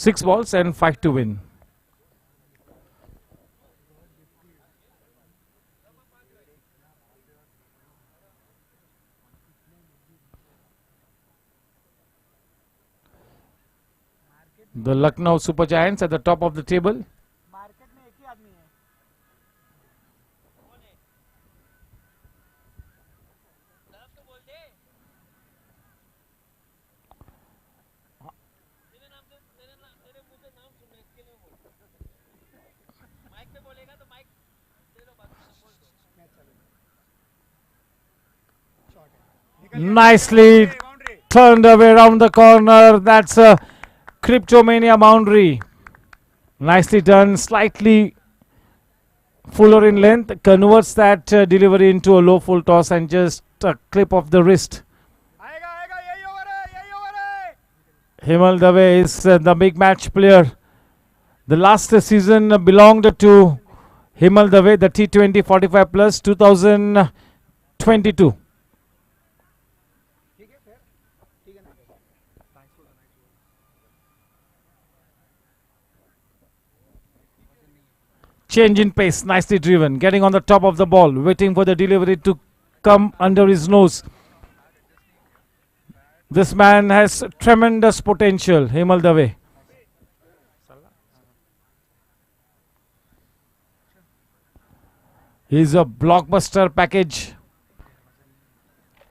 6 balls and 5 to win. The Lucknow Super Giants at the top of the table. Nicely turned away around the corner. That's a Cryptomania boundary. Nicely done. Slightly fuller in length. Converts that delivery into a low full toss and just a clip of the wrist. Himal Dave is the big match player. The last season belonged to Himal Dave, the T20 45 plus 2022. Change in pace, nicely driven, getting on the top of the ball, waiting for the delivery to come under his nose. This man has tremendous potential, Himal Dave. He's a blockbuster package.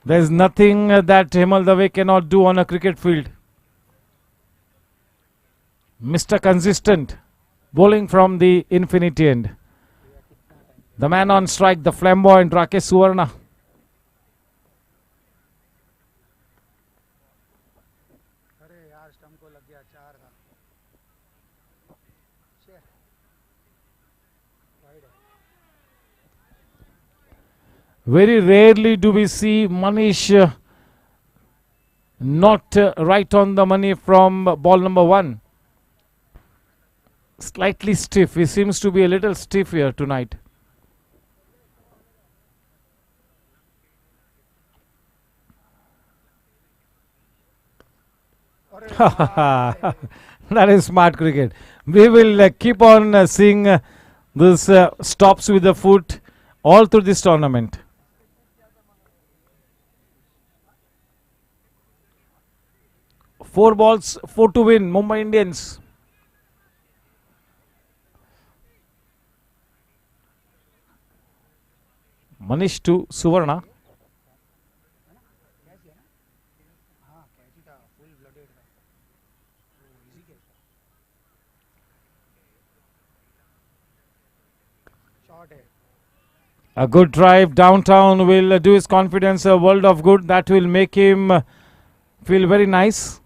There's nothing that Himal Dave cannot do on a cricket field. Mr. Consistent. Bowling from the infinity end. The man on strike, the flamboyant Rakesh Suvarna. Very rarely do we see Manish not right on the money from ball number 1. Slightly stiff. He seems to be a little stiff here tonight. That is smart cricket. We will keep on seeing this stops with the foot all through this tournament. Four balls, 4 to win, Mumbai Indians. Manish to Suvarna. A good drive downtown will do his confidence a world of good. That will make him feel very nice.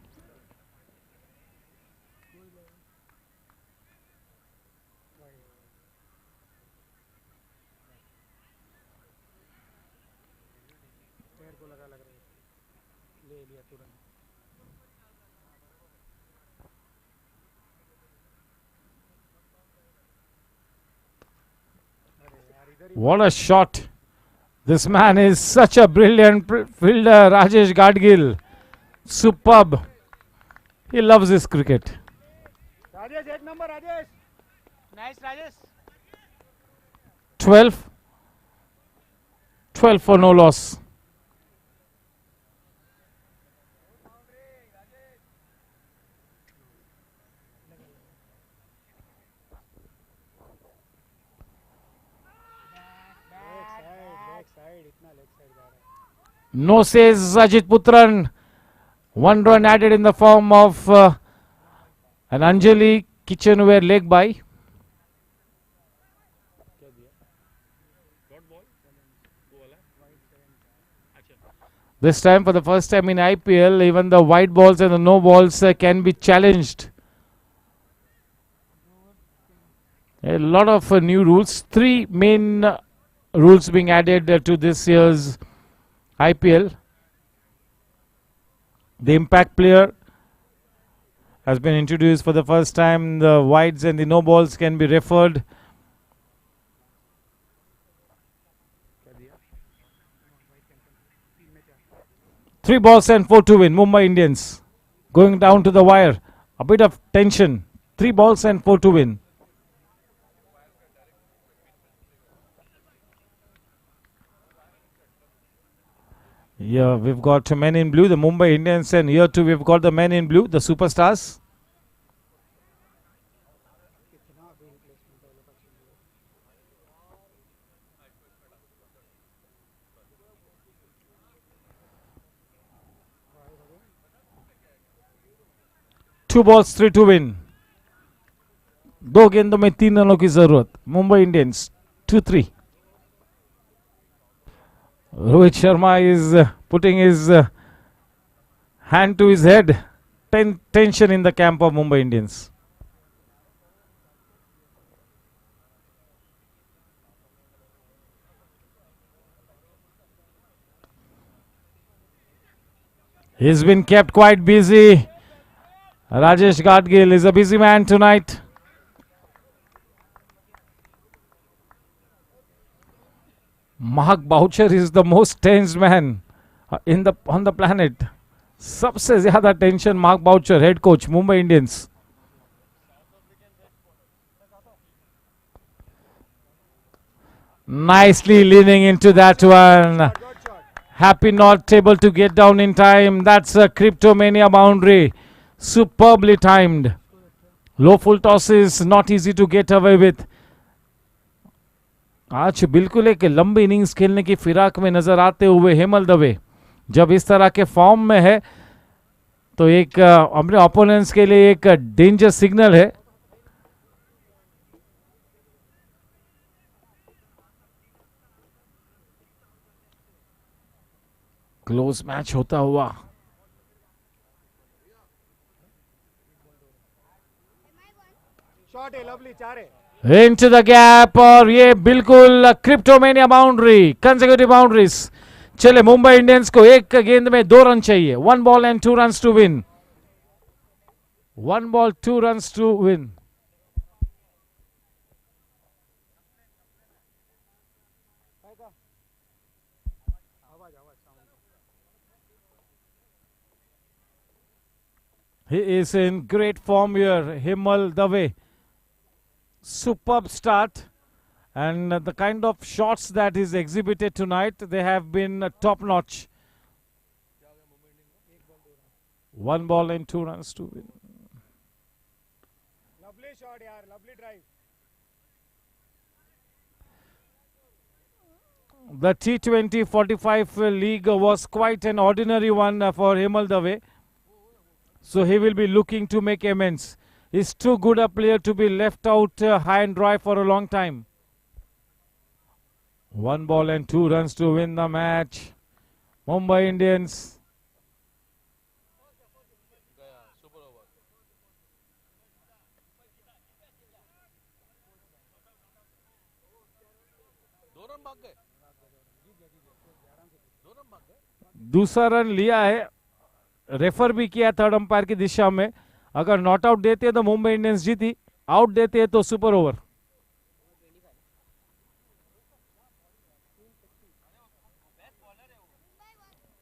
What a shot. This man is such a brilliant fielder, Rajesh Gadgil. Superb. He loves his cricket. Rajesh, 8 number, Rajesh. Nice, Rajesh. 12. 12 for no loss. No, says Ajit Putran. 1 run added in the form of an Anjali kitchenware leg by. This time, for the first time in IPL, even the white balls and the no balls can be challenged. A lot of new rules. 3 main rules being added to this year's IPL. The impact player has been introduced for the first time. The wides and the no balls can be referred. Three balls and 4 to win. Mumbai Indians going down to the wire. A bit of tension. 3 balls and 4 to win. Yeah, we've got men in blue, the Mumbai Indians, and here too we've got the men in blue, the superstars. Two balls, 3 to win. 2 गेंदों में 3 रनों की जरूरत. Mumbai Indians 2-3. Rohit Sharma is putting his hand to his head. Tension in the camp of Mumbai Indians. He's been kept quite busy. Rajesh Gadgil is a busy man tonight. Mark Boucher is the most tensed man on the planet. सबसे ज़्यादा tension Mark Boucher, head coach Mumbai Indians. Nicely leaning into that one. Happy not able to get down in time. That's a Cryptomania boundary. Superbly timed. Low full tosses not easy to get away with. आज बिल्कुल एक लंबी innings खेलने की फिराक में नजर आते हुए हेमल दवे जब इस तरह के फॉर्म में है तो एक अपने ओपोनेंट्स के लिए एक डेंजर सिग्नल है. क्लोज मैच होता हुआ. शॉट है, लवली, 4 है. Into the gap और ये बिल्कुल क्रिप्टोमेनिया बाउंड्री, कंसेक्यूटिव बाउंड्रीज. चले मुंबई इंडियंस को एक गेंद में 2 रन चाहिए. 1 ball and 2 runs to win. 1 ball 2 runs to win. He is in great form here, Himal Dave. Superb start, and the kind of shots that is exhibited tonight, they have been top notch. 1 ball and 2 runs to win. Lovely shot, yaar, lovely drive. The T20 45 league was quite an ordinary one for Himal Dave, so he will be looking to make amends. He's too good a player to be left out high and dry for a long time. 1 ball and 2 runs to win the match. Mumbai Indians. दूसरा run लिया है, refer भी किया third umpire की दिशा में. अगर not out देते तो मुंबई इंडियंस जीती, आउट देते तो सुपर ओवर.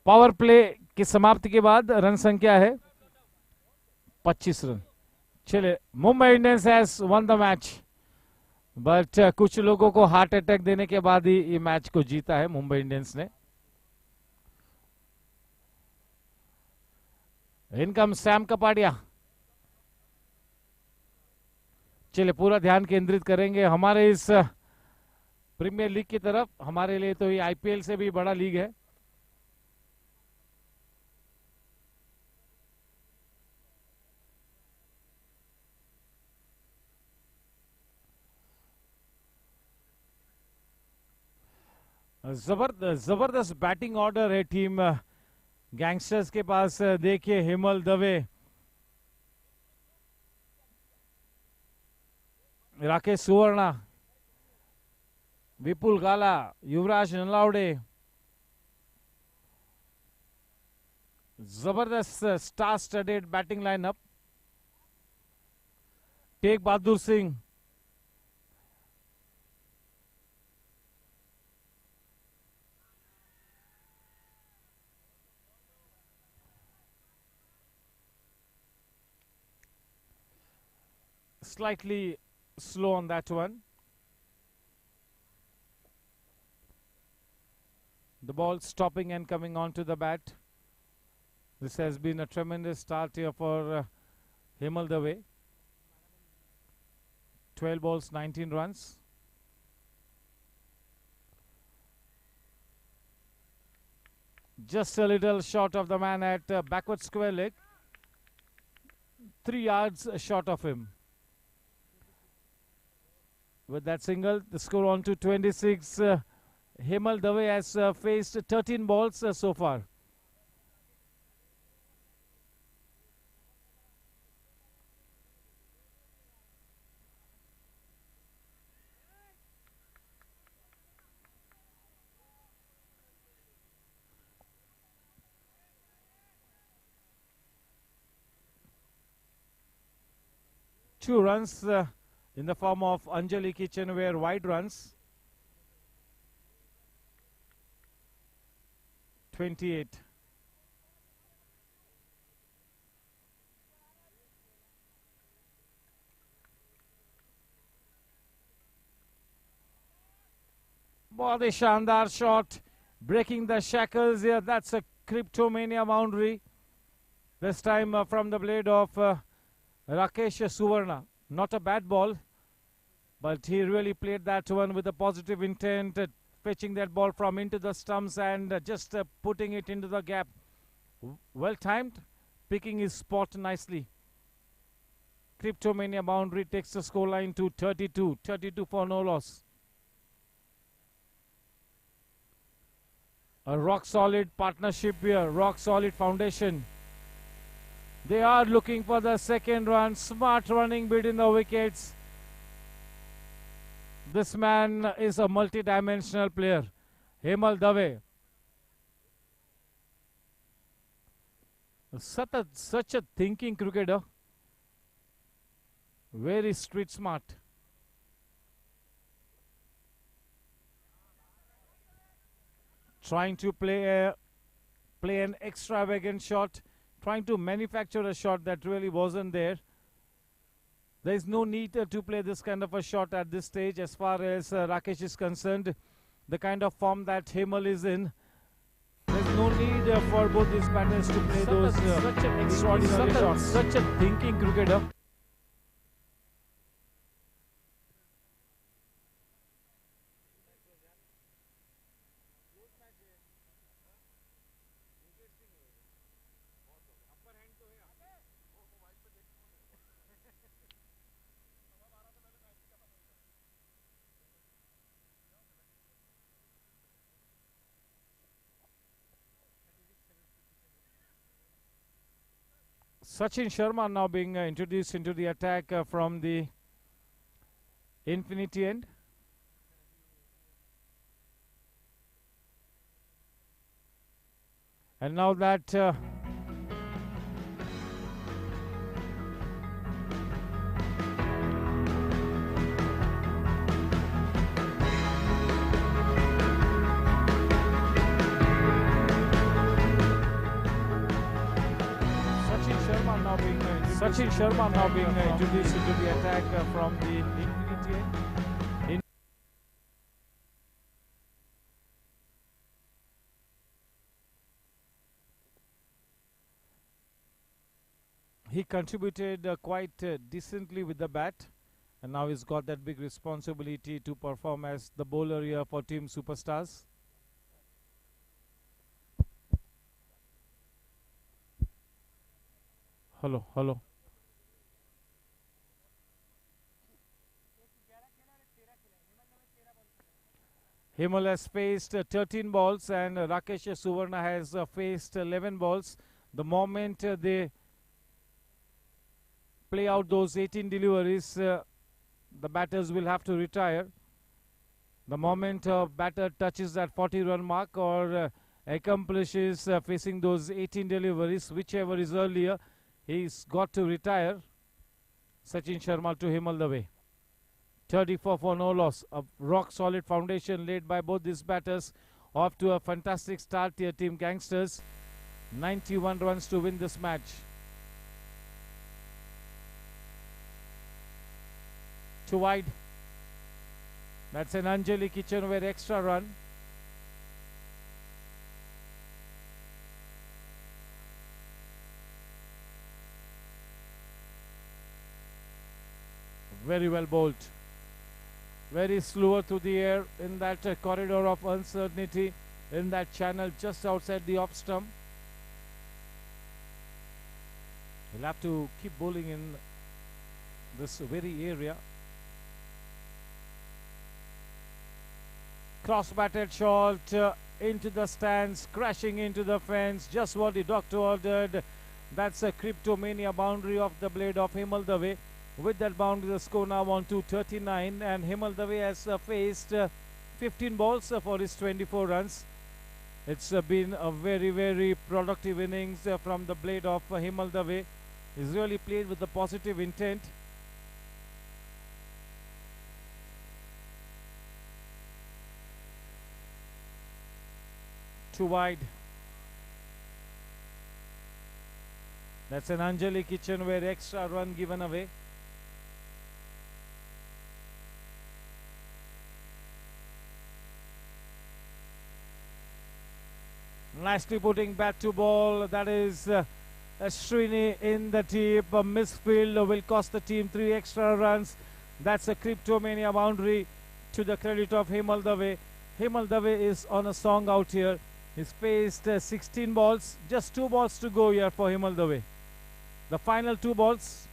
पावर प्ले की समाप्ति के बाद रन संख्या है 25 रन. चले, Mumbai Indians has one the match, but कुछ लोगों को हार्ट अटैक देने के बाद ही ये मैच को जीता है मुंबई इंडियंस ने. Income Sam Kapadia. चलिए, पूरा ध्यान केंद्रित करेंगे हमारे इस प्रीमियर लीग की तरफ. हमारे लिए तो ये आईपीएल से भी बड़ा लीग है. जबरदस्त बैटिंग ऑर्डर है टीम गैंगस्टर्स के पास. देखिए, हिमल दवे, राकेश सुवर्णा, विपुल गाला, युवराज नलावड़े. जबरदस्त star studded batting lineup. Take Bahadur Singh, slightly slow on that one. The ball stopping and coming onto the bat. This has been a tremendous start here for Himal Dave. 12 balls, 19 runs. Just a little short of the man at backward square leg. 3 yards short of him. With that single, the score on to 26. Himal Dave has faced 13 balls so far. Two runs in the form of Anjali Kitchenware wide runs. 28. बहुत ही शानदार shot, breaking the shackles here. That's a Cryptomania boundary. This time from the blade of Rakesh Suvarna. Not a bad ball, but he really played that one with a positive intent, fetching that ball from into the stumps and just putting it into the gap. Well timed, picking his spot nicely. Cryptomania boundary takes the scoreline to 32. 32 for no loss. A rock solid partnership here, rock solid foundation. They are looking for the second run. Smart running between the wickets. This man is a multi-dimensional player. Himal Dave. Such a thinking cricketer. Very street smart. Trying to play an extravagant shot. Trying to manufacture a shot that really wasn't there. There is no need to play this kind of a shot at this stage as far as Rakesh is concerned. The kind of form that Himal is in, there is no need for both these batters to play those such an extraordinary shots. Such a thinking cricketer. Sachin Sharma now being introduced into the attack from the infinity end. And now that Sachin Sharma now being introduced into the attack from the infinity end. He contributed quite decently with the bat, and now he's got that big responsibility to perform as the bowler here for Team Superstars. Hello. Himal has faced 13 balls and Rakesh Suvarna has faced 11 balls. The moment they play out those 18 deliveries, the batters will have to retire. The moment a batter touches that 40-run mark or accomplishes facing those 18 deliveries, whichever is earlier, he's got to retire. Sachin Sharma to Himal Dave. 34 for no loss. A rock-solid foundation laid by both these batters. Off to a fantastic start here, Team Gangsters. 91 runs to win this match. Too wide. That's an Anjali Kitchenware extra run. Very well bowled. Very slower through the air in that corridor of uncertainty, in that channel just outside the off stump. He'll have to keep bowling in this very area. Cross-batted shot into the stands, crashing into the fence, just what the doctor ordered. That's a Cryptomania boundary of the blade of Himal Dave. With that boundary, the score now on to 39, and Himal Dave has faced 15 balls for his 24 runs. It's been a very, very productive innings from the blade of Himal Dave. He's really played with a positive intent. Too wide. That's an Anjali Kitchenware extra run given away. Nicely putting bat to ball. That is Srini in the tip. A misfield will cost the team 3 extra runs. That's a Cryptomania boundary to the credit of Himal Dave. Himal Dave is on a song out here. He's faced 16 balls. Just 2 balls to go here for Himal Dave. The final 2 balls.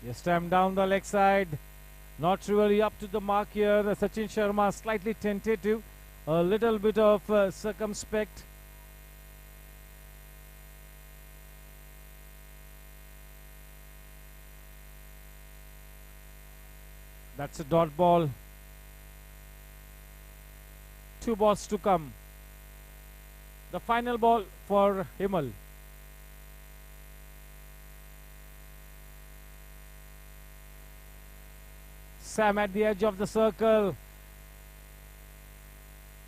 Just time down the leg side. Not really up to the mark here. Sachin Sharma slightly tentative. A little bit of circumspect. That's a dot ball. 2 balls to come. The final ball for Himal. Sam at the edge of the circle.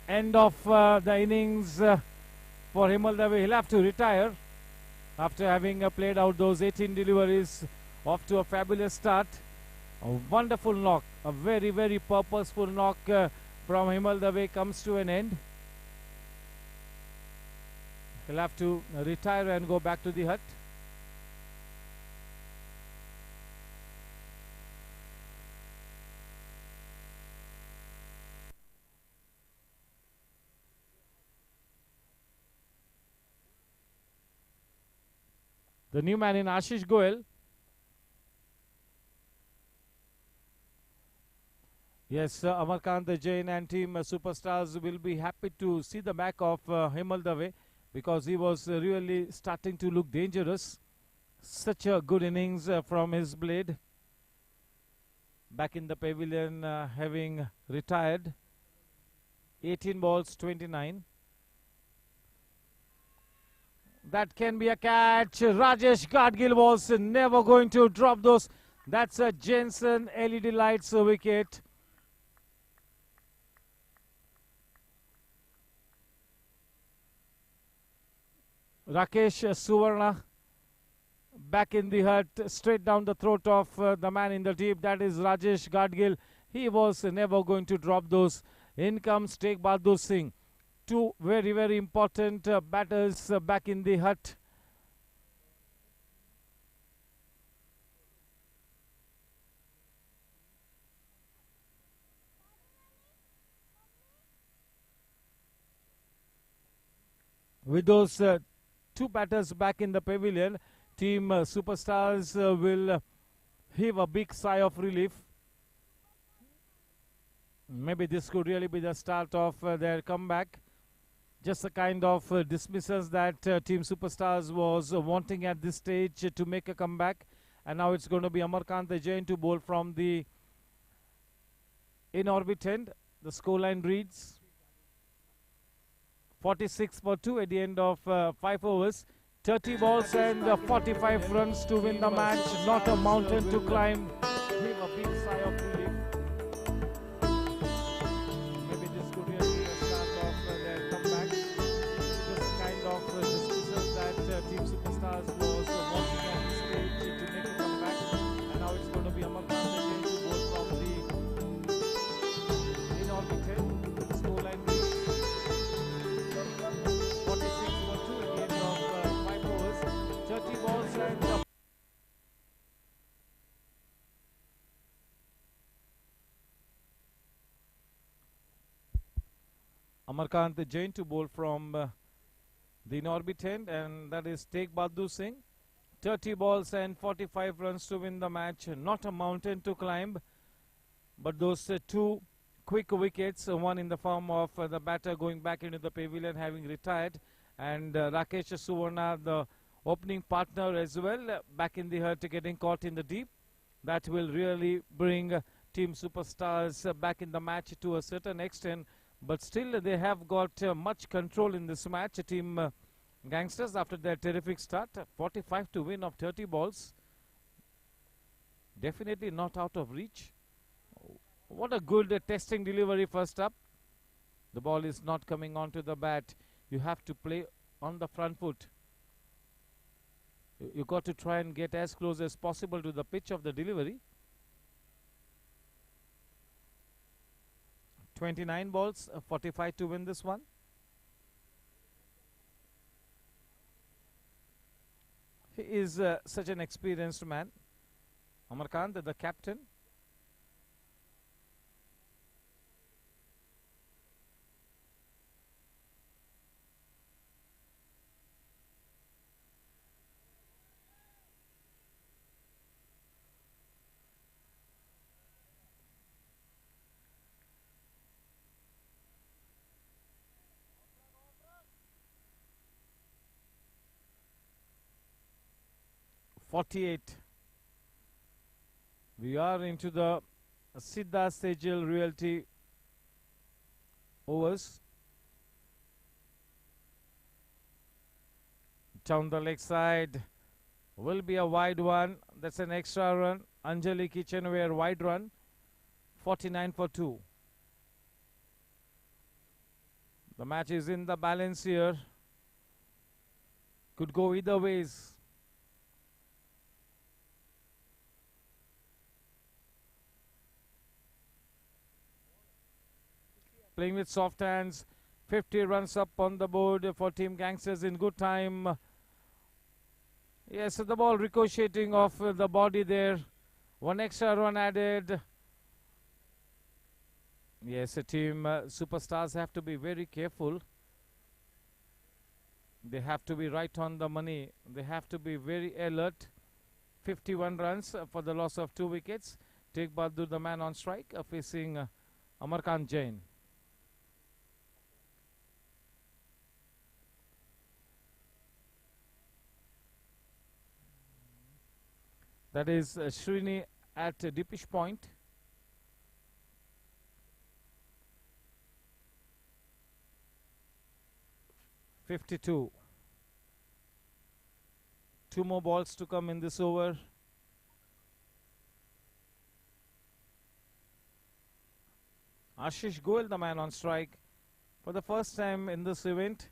End of the innings for Himal Dave. He'll have to retire after having played out those 18 deliveries. Off to a fabulous start. A wonderful knock. A very, very purposeful knock from Himal Dave comes to an end. He'll have to retire and go back to the hut. The new man in Ashish Goel. Yes, Amarkant Jain and team Superstars will be happy to see the back of Hemal Dave because he was really starting to look dangerous. Such a good innings from his blade. Back in the pavilion, having retired. 18 balls, 29. That can be a catch. Rajesh Gadgil was never going to drop those. That's a Jensen LED lights wicket. Rakesh Suvarna back in the hut, straight down the throat of the man in the deep. That is Rajesh Gadgil. He was never going to drop those. In comes Tegh Bahadur Singh. Two very, very important batters back in the hut. With those two batters back in the pavilion, team Superstars will heave a big sigh of relief. Maybe this could really be the start of their comeback. Just the kind of dismissals that team Superstars was wanting at this stage to make a comeback. And now it's going to be Amarkant Jain to bowl from the in-orbit end. The scoreline reads 46 for 2 at the end of 5 overs. 30 balls and 45 runs to win the match. Not a mountain to climb. Give a big sigh of relief. Maybe this could really be the start of their comeback. Just kind of dismissals that team Superstars was wanting at this stage to make a comeback. And now it's going to be Amarkant Jain to bowl from the in-orbit end. The scoreline reads 46 for 2 at the end of 5 overs. 30 balls and Amarkant Jain to bowl from the in-orbit end, and that is Tegh Bahadur Singh. 30 balls and 45 runs to win the match. Not a mountain to climb, but those two quick wickets, one in the form of the batter going back into the pavilion having retired, and Rakesh Suvarna, the opening partner as well, back in the hut getting caught in the deep. That will really bring team Superstars back in the match to a certain extent, but still they have got much control in this match. Team Gangsters, after their terrific start, 45 to win of 30 balls, definitely not out of reach. What a good testing delivery first up. The ball is not coming onto the bat. You have to play on the front foot. You got to try and get as close as possible to the pitch of the delivery. 29 balls, 45 to win this one. He is such an experienced man. Amarkant, the captain. .48. We are into the Siddha Sejal Realty overs. Down the leg side will be a wide one. That's an extra run. Anjali Kitchenware wide run. 49 for 2. The match is in the balance here. Could go either ways. Playing with soft hands. 50 runs up on the board for Team Gangsters in good time. Yes, the ball ricocheting off the body there. One extra run added. Yes, Team Superstars have to be very careful. They have to be right on the money. They have to be very alert. 51 runs for the loss of 2 wickets. Tegh Bahadur, the man on strike, facing Amarkant Jain. That is Srini at Deepish point. (52). Two more balls to come in this over. Ashish Goel, the man on strike. For the first time in this event,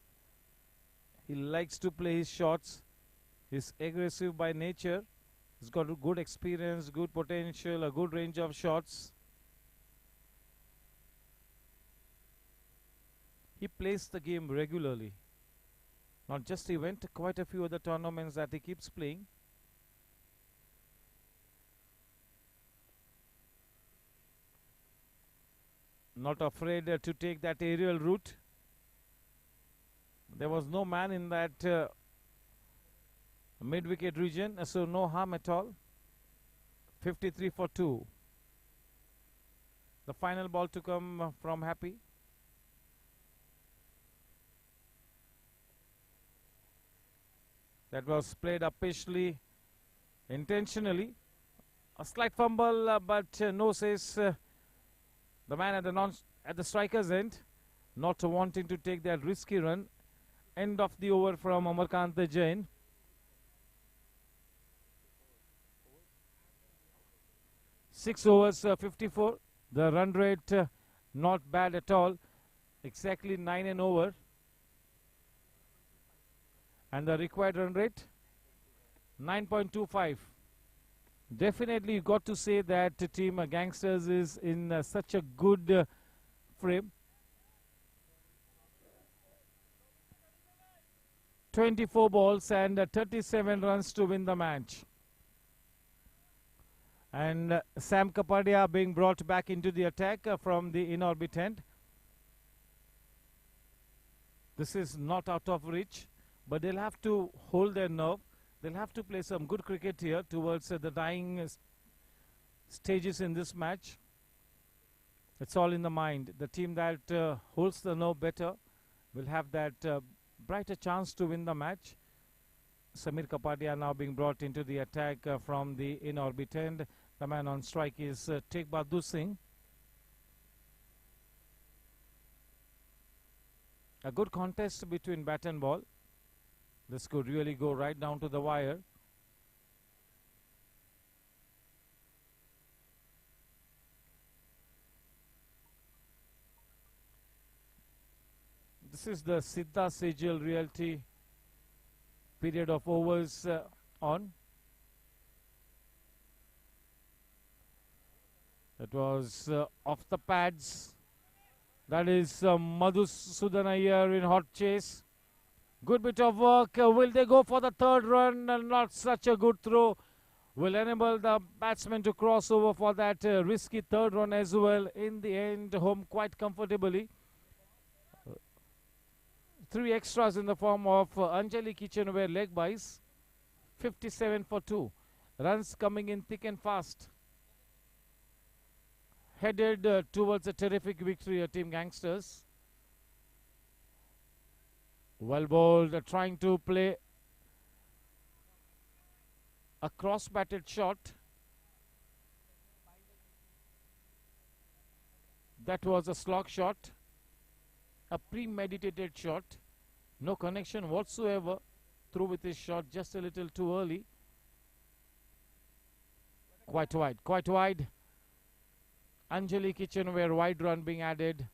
he likes to play his shots. He's aggressive by nature. He's got a good experience, good potential, a good range of shots. He plays the game regularly. Not just event, quite a few other tournaments that he keeps playing. Not afraid to take that aerial route. There was no man in that mid-wicket region, so no harm at all. 53 for 2. The final ball to come from Happy. That was played uppishly, intentionally. A slight fumble, but no says the man at the striker's end, not wanting to take that risky run. End of the over from Amarkant Jain. Six overs, 54. The run rate not bad at all. Exactly 9 and over. And the required run rate 9.25. Definitely you got to say that team Gangsters is in such a good frame. 24 balls and 37 runs to win the match. And Sam Kapadia being brought back into the attack from the in-orbit end. This is not out of reach, but they'll have to hold their nerve. They'll have to play some good cricket here towards the dying stages in this match. It's all in the mind. The team that holds the nerve better will have that brighter chance to win the match. Samir Kapadia now being brought into the attack from the in-orbit end. The man on strike is Tegh Bahadur Singh. A good contest between bat and ball. This could really go right down to the wire. This is the Siddha Sejal Realty period of overs on. That was off the pads. That is Madhusudan Iyer in hot chase. Good bit of work. Will they go for the third run? Not such a good throw. Will enable the batsman to cross over for that risky third run as well. In the end, home quite comfortably. 3 extras in the form of Anjali Kitchenware leg buys. 57 for 2. Runs coming in thick and fast. Headed towards a terrific victory, Team Gangsters. Well bowled, trying to play a cross-batted shot. That was a slog shot, a premeditated shot. No connection whatsoever. Through with his shot just a little too early. Quite wide, quite wide. Anjali Kitchenware wide run being added.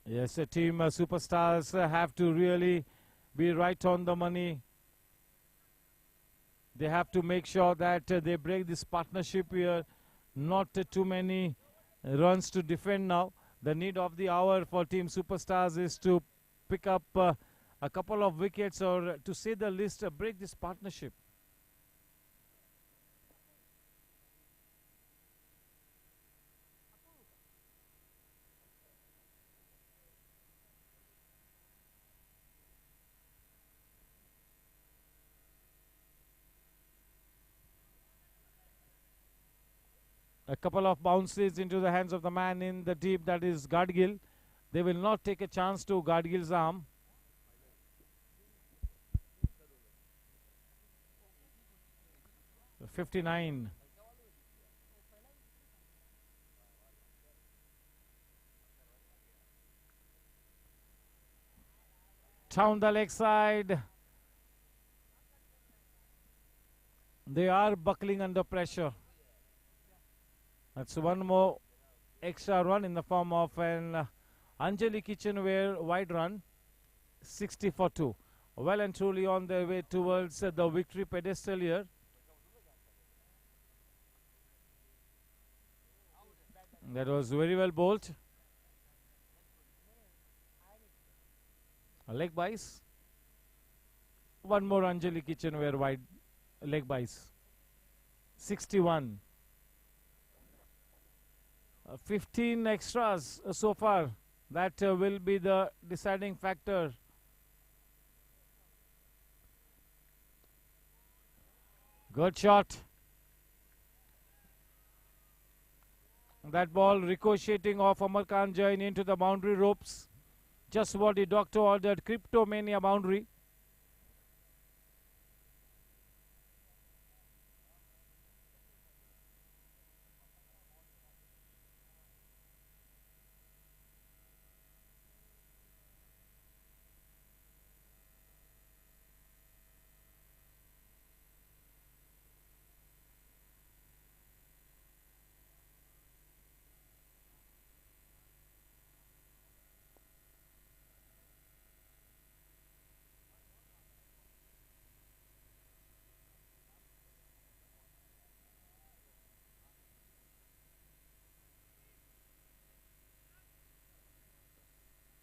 Yes, team superstars have to really be right on the money. They have to make sure that they break this partnership here. Not too many runs to defend now. The need of the hour for team superstars is to pick up a couple of wickets, or to say the least, break this partnership. A couple of bounces into the hands of the man in the deep, that is Gadgil. They will not take a chance to Gadgil's arm. The 59. Down the leg side. They are buckling under pressure. That's one more extra run in the form of an Anjali Kitchenware wide run. 60 for 2. Well and truly on their way towards the victory pedestal here. That was very well bowled. A leg bice. One more Anjali Kitchenware wide leg bice. 61. 15 extras so far. That will be the deciding factor. Good shot. That ball ricocheting off Amarkant Jain into the boundary ropes. Just what the doctor ordered, Cryptomania boundary.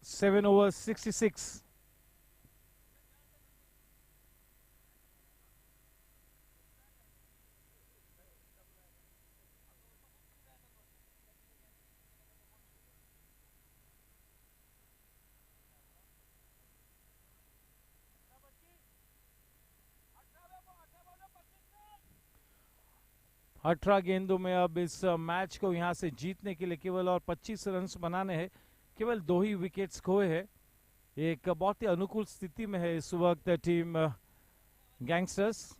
Seven over 66. अठारह गेंदों में अब इस match को यहां से जीतने के लिए केवल और 25 रन बनाने हैं. केवल 2 ही विकेट्स खोए हैं. एक बहुत ही अनुकूल स्थिति में है इस वक्त team gangsters.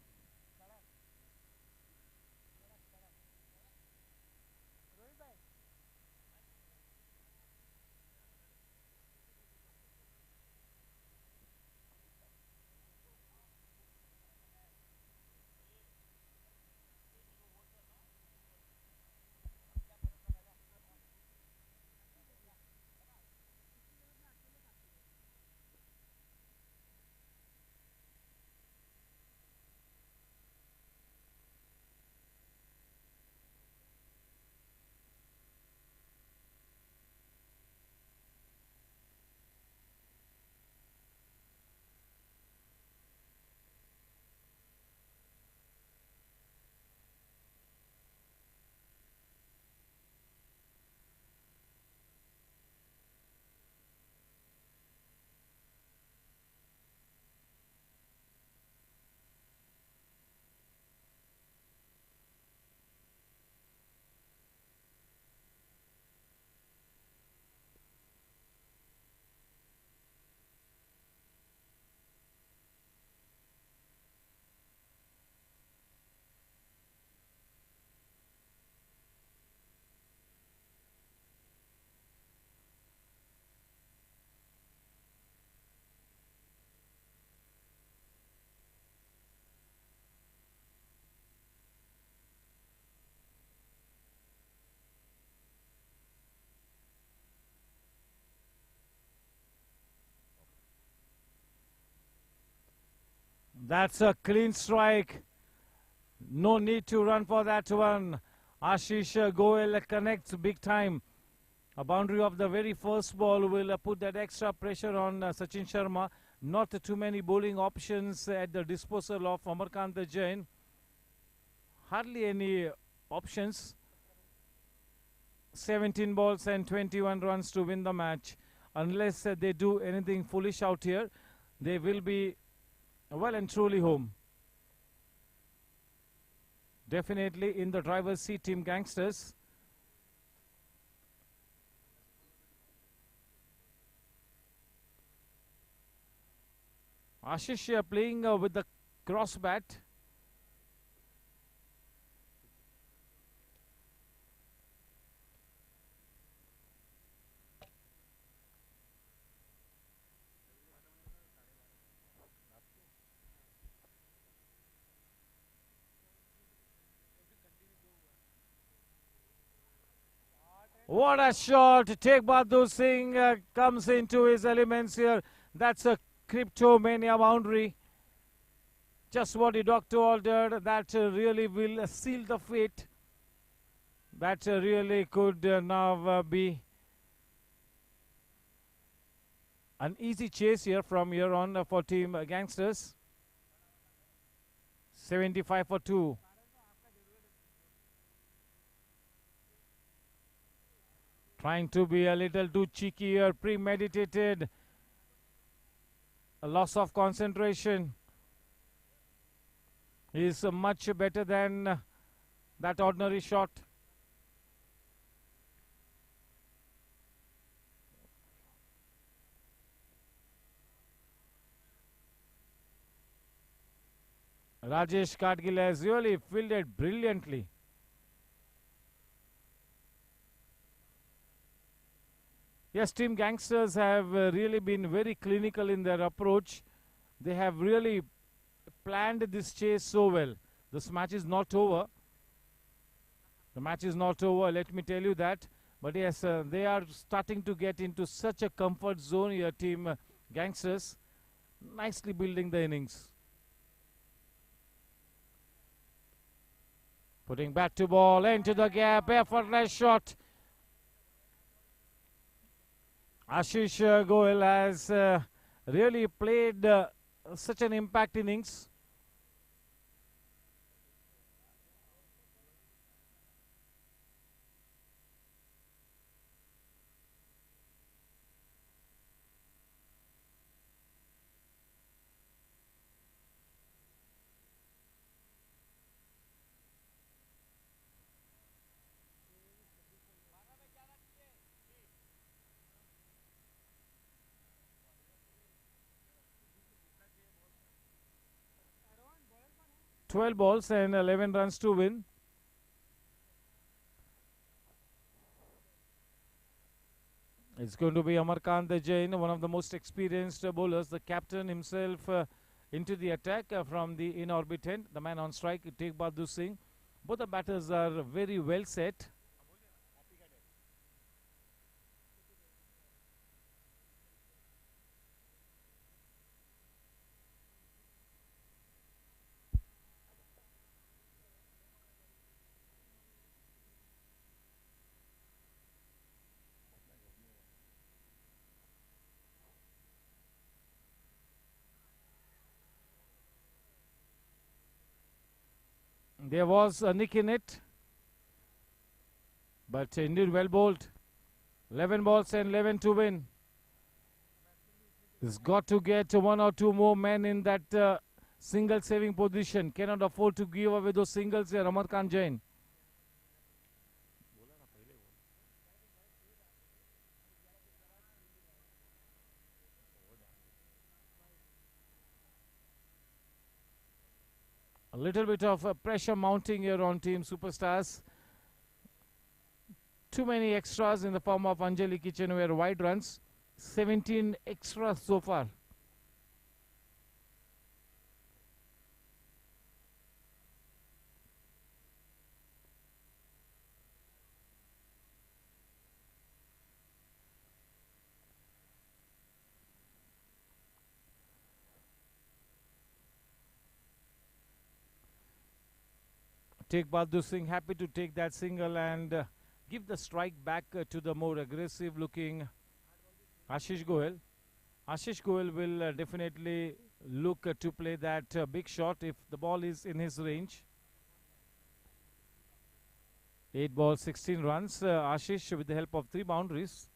That's a clean strike. No need to run for that one. Ashish Goel connects big time. A boundary of the very first ball will put that extra pressure on Sachin Sharma. Not too many bowling options at the disposal of Amarkant Jain. Hardly any options. 17 balls and 21 runs to win the match. Unless they do anything foolish out here, they will be well and truly home. Definitely in the driver's seat, Team Gangsters. Ashish playing with the cross bat. What a shot! Tekbahadur Singh comes into his elements here. That's a cryptomania boundary. Just what the doctor ordered. That really will seal the fate. That really could now be an easy chase here from here on for Team Gangsters. 75 for 2. Trying to be a little too cheeky or premeditated. A loss of concentration is much better than that ordinary shot. Rajesh Kadgil has really fielded brilliantly. Yes, Team Gangsters have really been very clinical in their approach. They have really planned this chase so well. This match is not over. The match is not over, let me tell you that. But yes, they are starting to get into such a comfort zone here, Team Gangsters. Nicely building the innings. Putting bat to ball into the gap, effortless shot. Ashish Goel has really played such an impact innings. Twelve balls and 11 runs to win. It's going to be Amarkant Jain, one of the most experienced bowlers, the captain himself into the attack from the in-orbit end. The man on strike, Tekbahadur Singh. Both the batters are very well set. There was a nick in it, but indeed well bowled. 11 balls and 11 to win. He's got to get one or two more men in that single saving position. Cannot afford to give away those singles here, Amarkant Jain. A little bit of pressure mounting here on Team Superstars. Too many extras in the form of Anjali Kitchenware wide runs. 17 extras so far. Tekbahadur Singh happy to take that single and give the strike back to the more aggressive looking Ashish Goel. Ashish Goel will definitely look to play that big shot if the ball is in his range. 8 balls, 16 runs. Ashish with the help of 3 boundaries.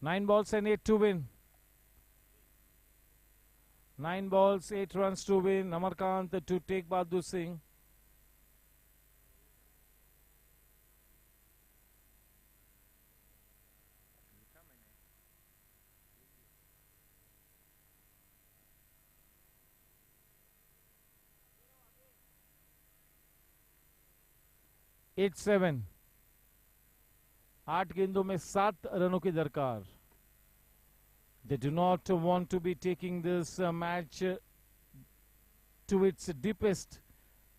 9 balls and 8 to win. 9 balls, 8 runs to win. Amarkant to take Bahadur Singh. At 7 8 गेंदों में 7 रनों की दरकार. They do not want to be taking this match to its deepest.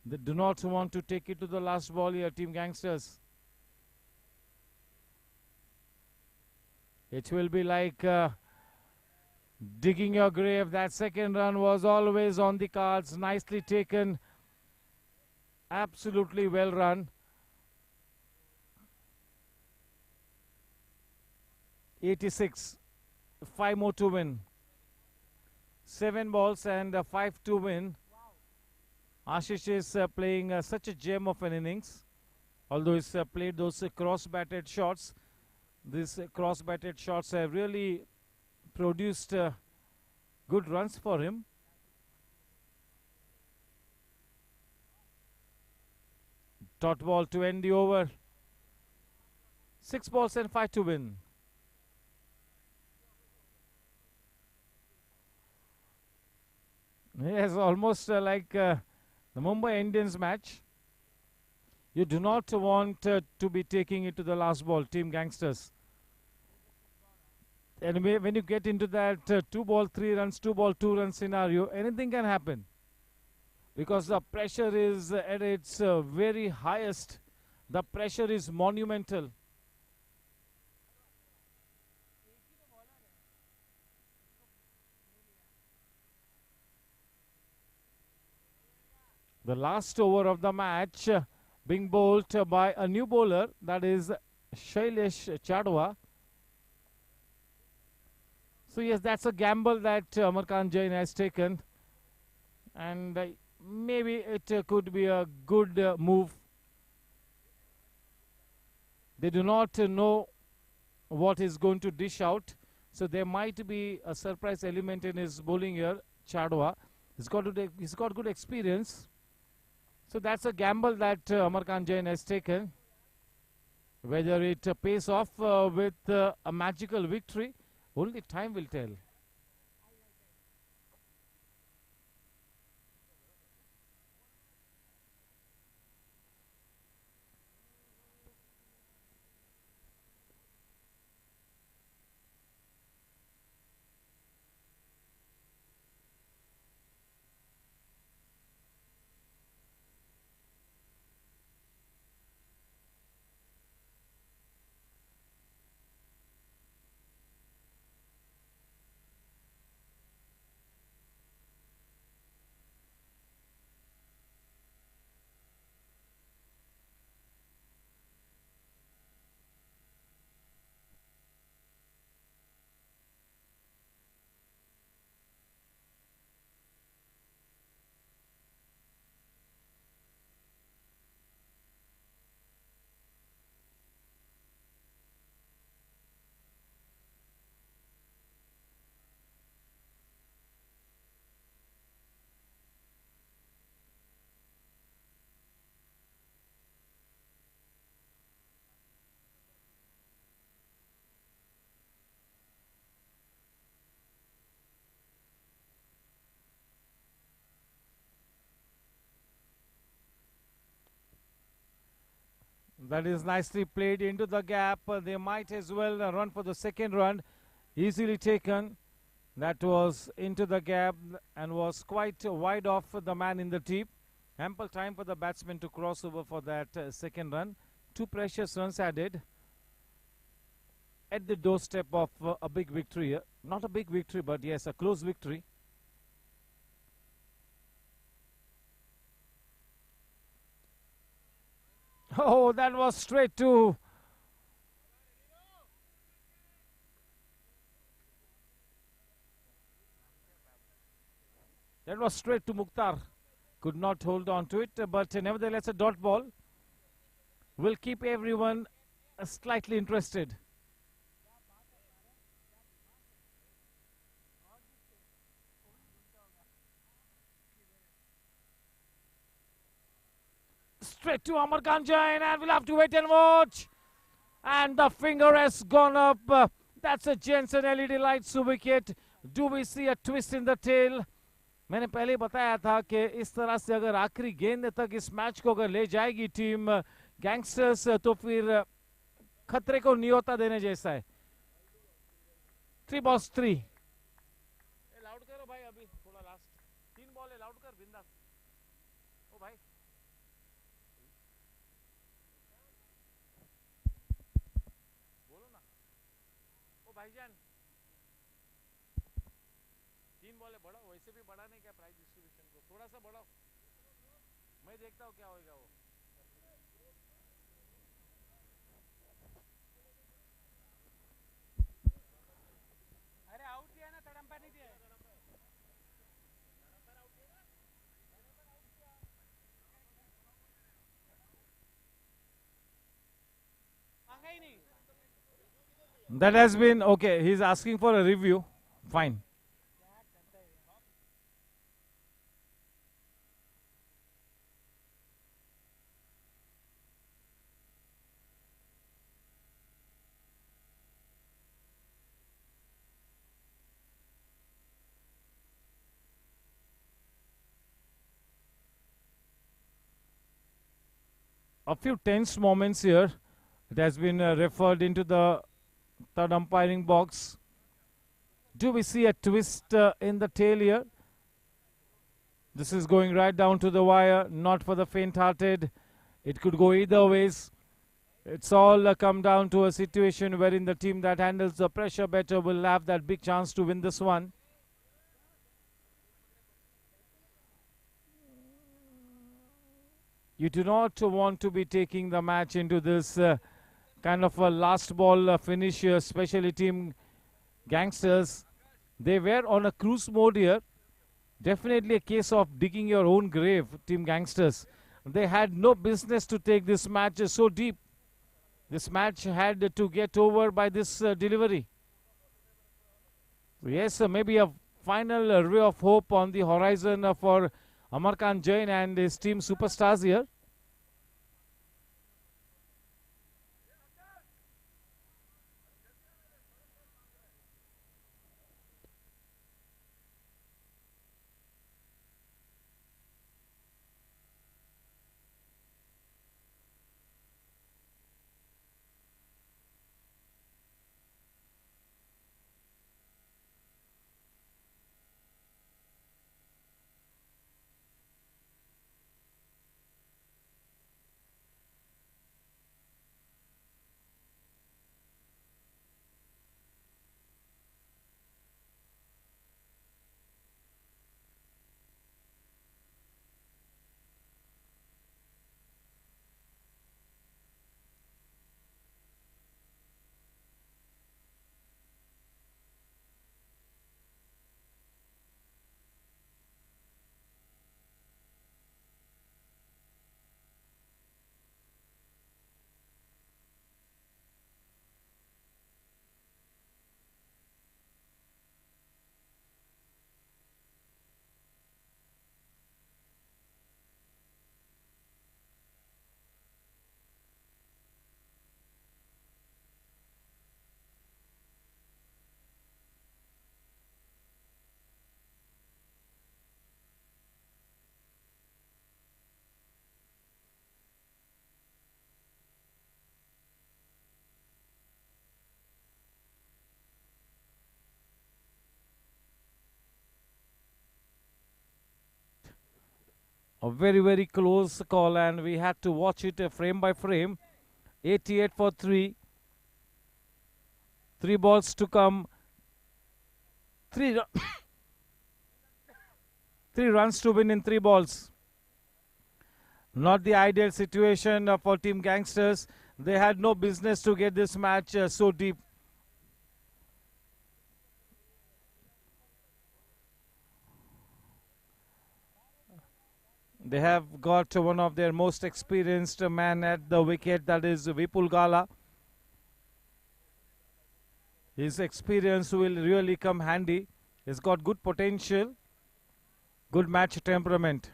They do not want to take it to the last ball here, Team Gangsters. It will be like digging your grave. That second run was always on the cards. Nicely taken. Absolutely well run. 86. 5 more to win. 7 balls and 5 to win. Ashish is playing such a gem of an innings. Although he's played those cross-batted shots. These cross-batted shots have really produced good runs for him. Dot ball to end the over. 6 balls and 5 to win. Yes, almost like the Mumbai Indians match. You do not want to be taking it to the last ball, Team Gangsters. And when you get into that 2 ball 3 runs, 2 ball 2 run scenario, anything can happen. Because the pressure is at its very highest. The pressure is monumental. The last over of the match being bowled by a new bowler, that is Shailesh Chadwa. So yes, that's a gamble that Amarkant Jain has taken, and maybe it could be a good move. They do not know what is going to dish out, so there might be a surprise element in his bowling here. Chadwa, he's got good experience. So that's a gamble that Amarkant Jain has taken. Whether it pays off with a magical victory, only time will tell. That is nicely played into the gap. They might as well run for the second run. Easily taken. That was into the gap and was quite wide off the man in the deep. Ample time for the batsman to cross over for that second run. 2 precious runs added at the doorstep of a big victory. Not a big victory, but yes, a close victory. Oh, that was straight to... That was straight to Mukhtar. Could not hold on to it, but nevertheless a dot ball will keep everyone slightly interested. straight to Amarkan Jain, and we'll have to wait and watch. And the finger has gone up. That's a Jensen LED lights wicket. Do we see a twist in the tail? मैंने पहले बताया था कि इस तरह से अगर आखिरी गेंद तक इस मैच को अगर ले जाएगी टीम गैंगस्टर्स तो फिर खतरे को न्योता देने जैसा है. 3 balls 3. लाउड करो भाई, अभी थोड़ा लास्ट 3 बॉल है, लाउड कर बिंदास. ओ भाई बोलो ना. ओ भाईजान 3 बॉल है, बढ़ाओ. वैसे भी बढ़ाने क्या प्राइस डिस्ट्रीब्यूशन को थोड़ा सा बढ़ाओ. मैं देखता हूँ क्या होगा वो. अरे आउट दिया ना, तड़म्पा नहीं दिया. That has been okay. He's asking for a review. Fine. A few tense moments here. It has been referred into the third umpiring box. Do we see a twist in the tail here? This is going right down to the wire, not for the faint-hearted. It could go either ways. It's all come down to a situation wherein the team that handles the pressure better will have that big chance to win this one. You do not want to be taking the match into this kind of a last ball finish here, especially team Gangsters. They were on a cruise mode here. Definitely a case of digging your own grave, team Gangsters. They had no business to take this match so deep. This match had to get over by this delivery. Yes, maybe a final ray of hope on the horizon for Amarkan Jain and his team superstars here. A very, very close call, and we had to watch it frame by frame. 88 for 3. 3 balls to come. 3 runs to win in 3 balls. Not the ideal situation for Team Gangsters. They had no business to get this match so deep. They have got one of their most experienced man at the wicket, that is Vipul Gala. His experience will really come handy. He's got good potential, good match temperament.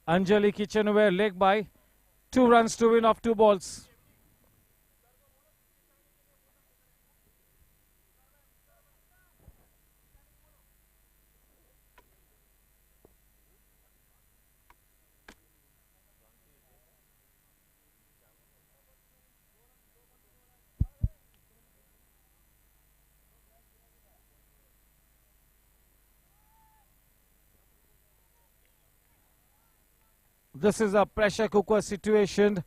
Anjali Kitchenware leg by. 2 runs to win off 2 balls. This is a pressure cooker situation.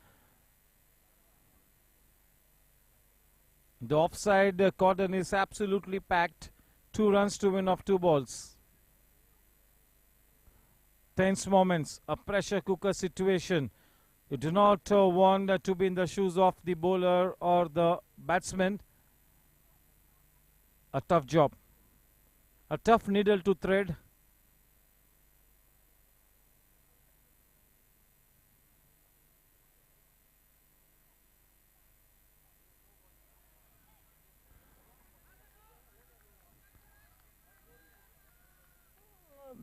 The offside cordon is absolutely packed. 2 runs to win off 2 balls. Tense moments, a pressure cooker situation. You do not want to be in the shoes of the bowler or the batsman. A tough job. A tough needle to thread.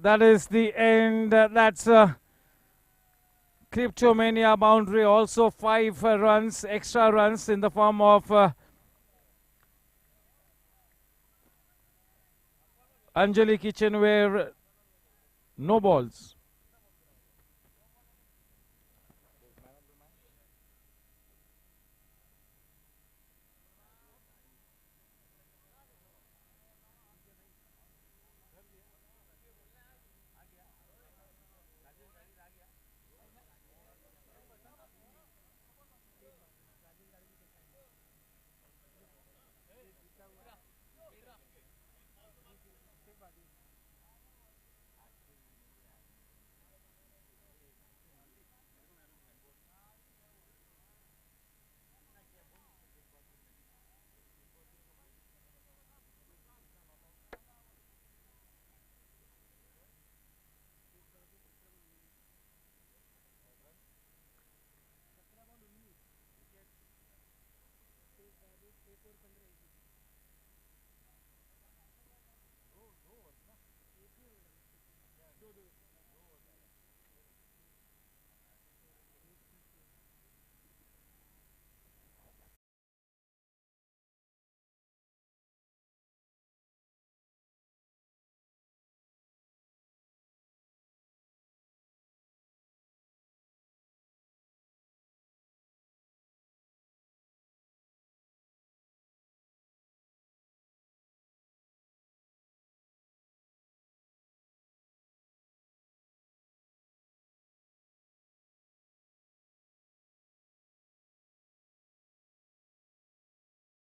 That is the end. That's Cryptomania boundary. Also 5 runs, extra runs in the form of Anjali Kitchenware. No balls.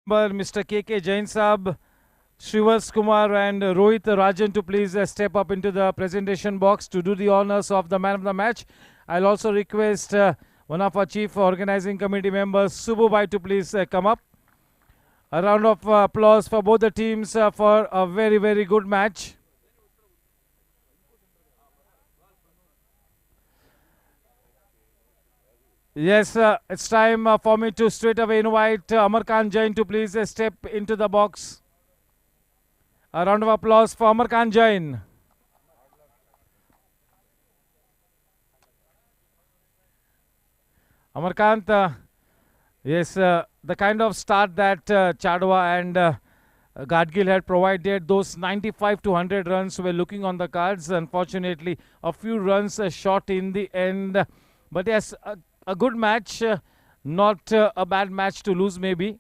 Mr. KK Jain Saab, Shrivas Kumar and Rohit Rajan to please step up into the presentation box to do the honors of the man of the match. I'll also request one of our chief organizing committee members, Subbu Bhai, to please come up. A round of applause for both the teams for a very, very good match. Yes, it's time for me to straight away invite Amar Khan Jain to please step into the box. A round of applause for Amar Khan Jain. Amarkant, yes, the kind of start that Chadwa and Gadgil had provided, those 95 to 100 runs were looking on the cards. Unfortunately, a few runs short in the end. But yes, a good match, not a bad match to lose maybe.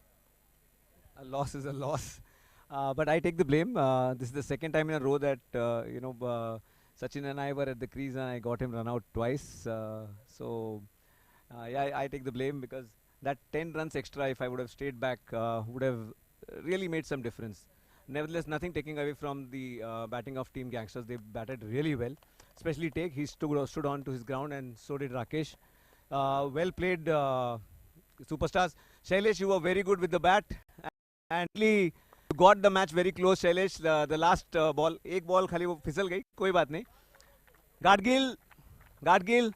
A loss is a loss. But I take the blame. This is the second time in a row that, Sachin and I were at the crease and I got him run out twice. Yeah, I take the blame because that 10 runs extra, if I would have stayed back, would have really made some difference. Nevertheless, nothing taking away from the batting of Team Gangsters. They batted really well, especially Take. He stood on to his ground, and so did Rakesh. Well played, superstars. Shailesh, you were very good with the bat, and you got the match very close. Shailesh, the last ball, एक ball खाली वो फिसल गई, कोई बात नहीं. Gadgil,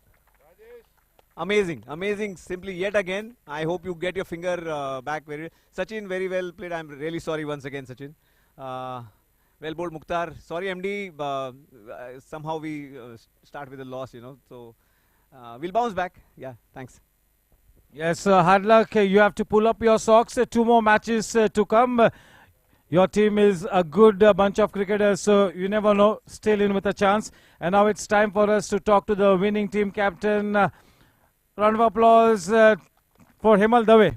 amazing, simply yet again. I hope you get your finger back very. Sachin, very well played. I'm really sorry once again, Sachin. Well bowled, Mukhtar. Sorry, MD. Somehow we start with a loss, so we'll bounce back. Yeah, thanks. Yes, hard luck. You have to pull up your socks. 2 more matches to come. Your team is a good bunch of cricketers, so you never know. Still in with a chance. And now it's time for us to talk to the winning team captain. Round of applause for Himal Dave.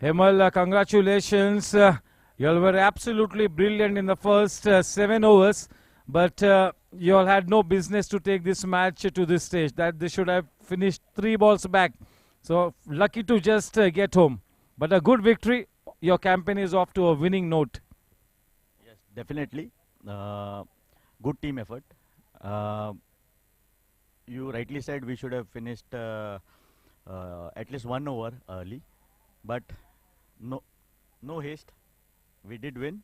Himal, congratulations. You all were absolutely brilliant in the first 7 overs, but you all had no business to take this match to this stage. That they should have finished 3 balls back. So lucky to just get home. But a good victory. Your campaign is off to a winning note. Yes, definitely. Good team effort. You rightly said we should have finished at least 1 over early, but no haste. We did win.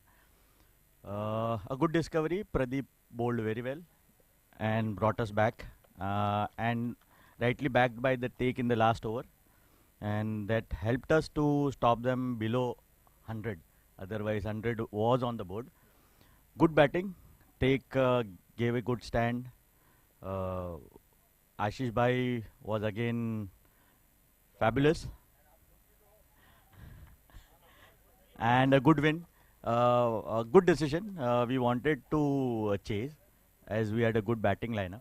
A good discovery. Pradeep bowled very well and brought us back, and rightly backed by the take in the last over, and that helped us to stop them below 100. Otherwise 100 was on the board. Good batting. Take gave a good stand. Ashish Bhai was again fabulous. And a good win, a good decision. We wanted to chase as we had a good batting lineup,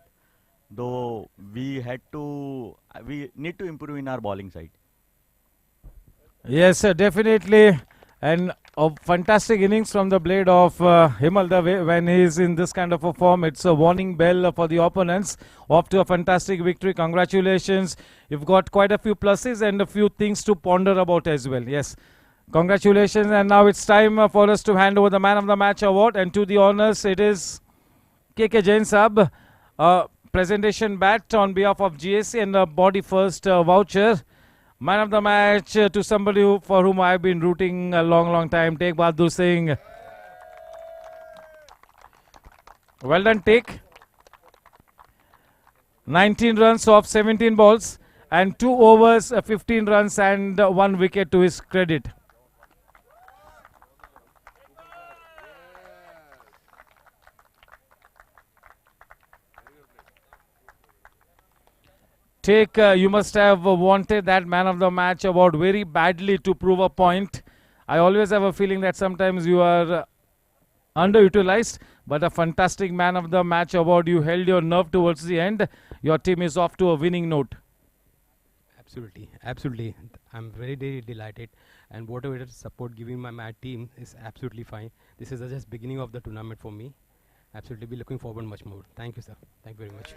though we need to improve in our bowling side. Yes, definitely. And a fantastic innings from the blade of Himal Dave. When he is in this kind of a form, it's a warning bell for the opponents. Off to a fantastic victory. Congratulations. You've got quite a few pluses and a few things to ponder about as well. Yes. Congratulations, and now it's time for us to hand over the Man of the Match award, and to the honors it is KK Jain Sahab, presentation bat on behalf of GSC and a body first voucher. Man of the Match to somebody for whom I've been rooting a long time, Tegh Bahadur Singh. Well done, Tegh. 19 runs off 17 balls and 2 overs, 15 runs and 1 wicket to his credit. Tegh, you must have wanted that Man of the Match award very badly to prove a point. I always have a feeling that sometimes you are underutilized, but a fantastic Man of the Match award. You held your nerve towards the end. Your team is off to a winning note. Absolutely. I'm very delighted, and whatever support giving my team is absolutely fine. This is just beginning of the tournament for me. Absolutely, be looking forward much more. Thank you, sir. Thank you very much.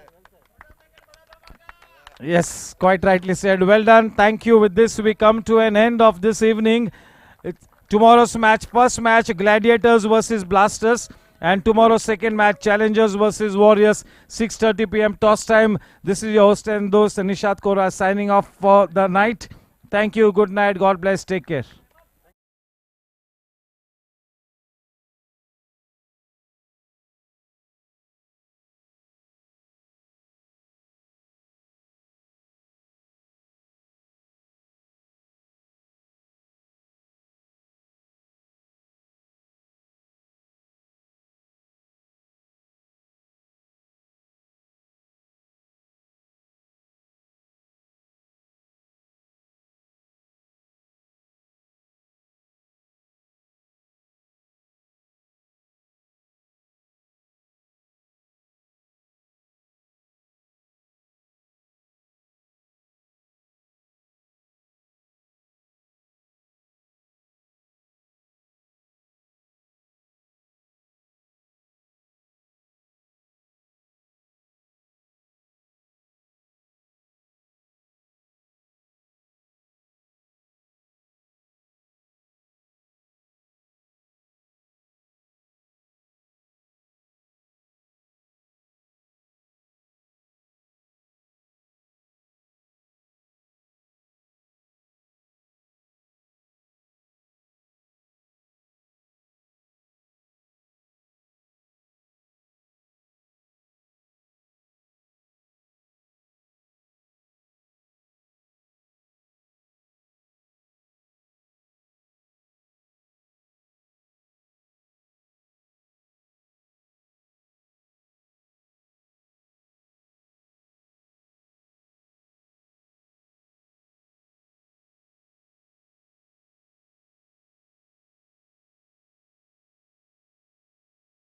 Yes, quite rightly said. Well done. Thank you. With this, we come to an end of this evening. Tomorrow's match, first match, Gladiators versus Blasters. And tomorrow's second match, Challengers versus Warriors, 6:30 p.m. toss time. This is your host and host, Nishat Kora, signing off for the night. Thank you. Good night. God bless. Take care.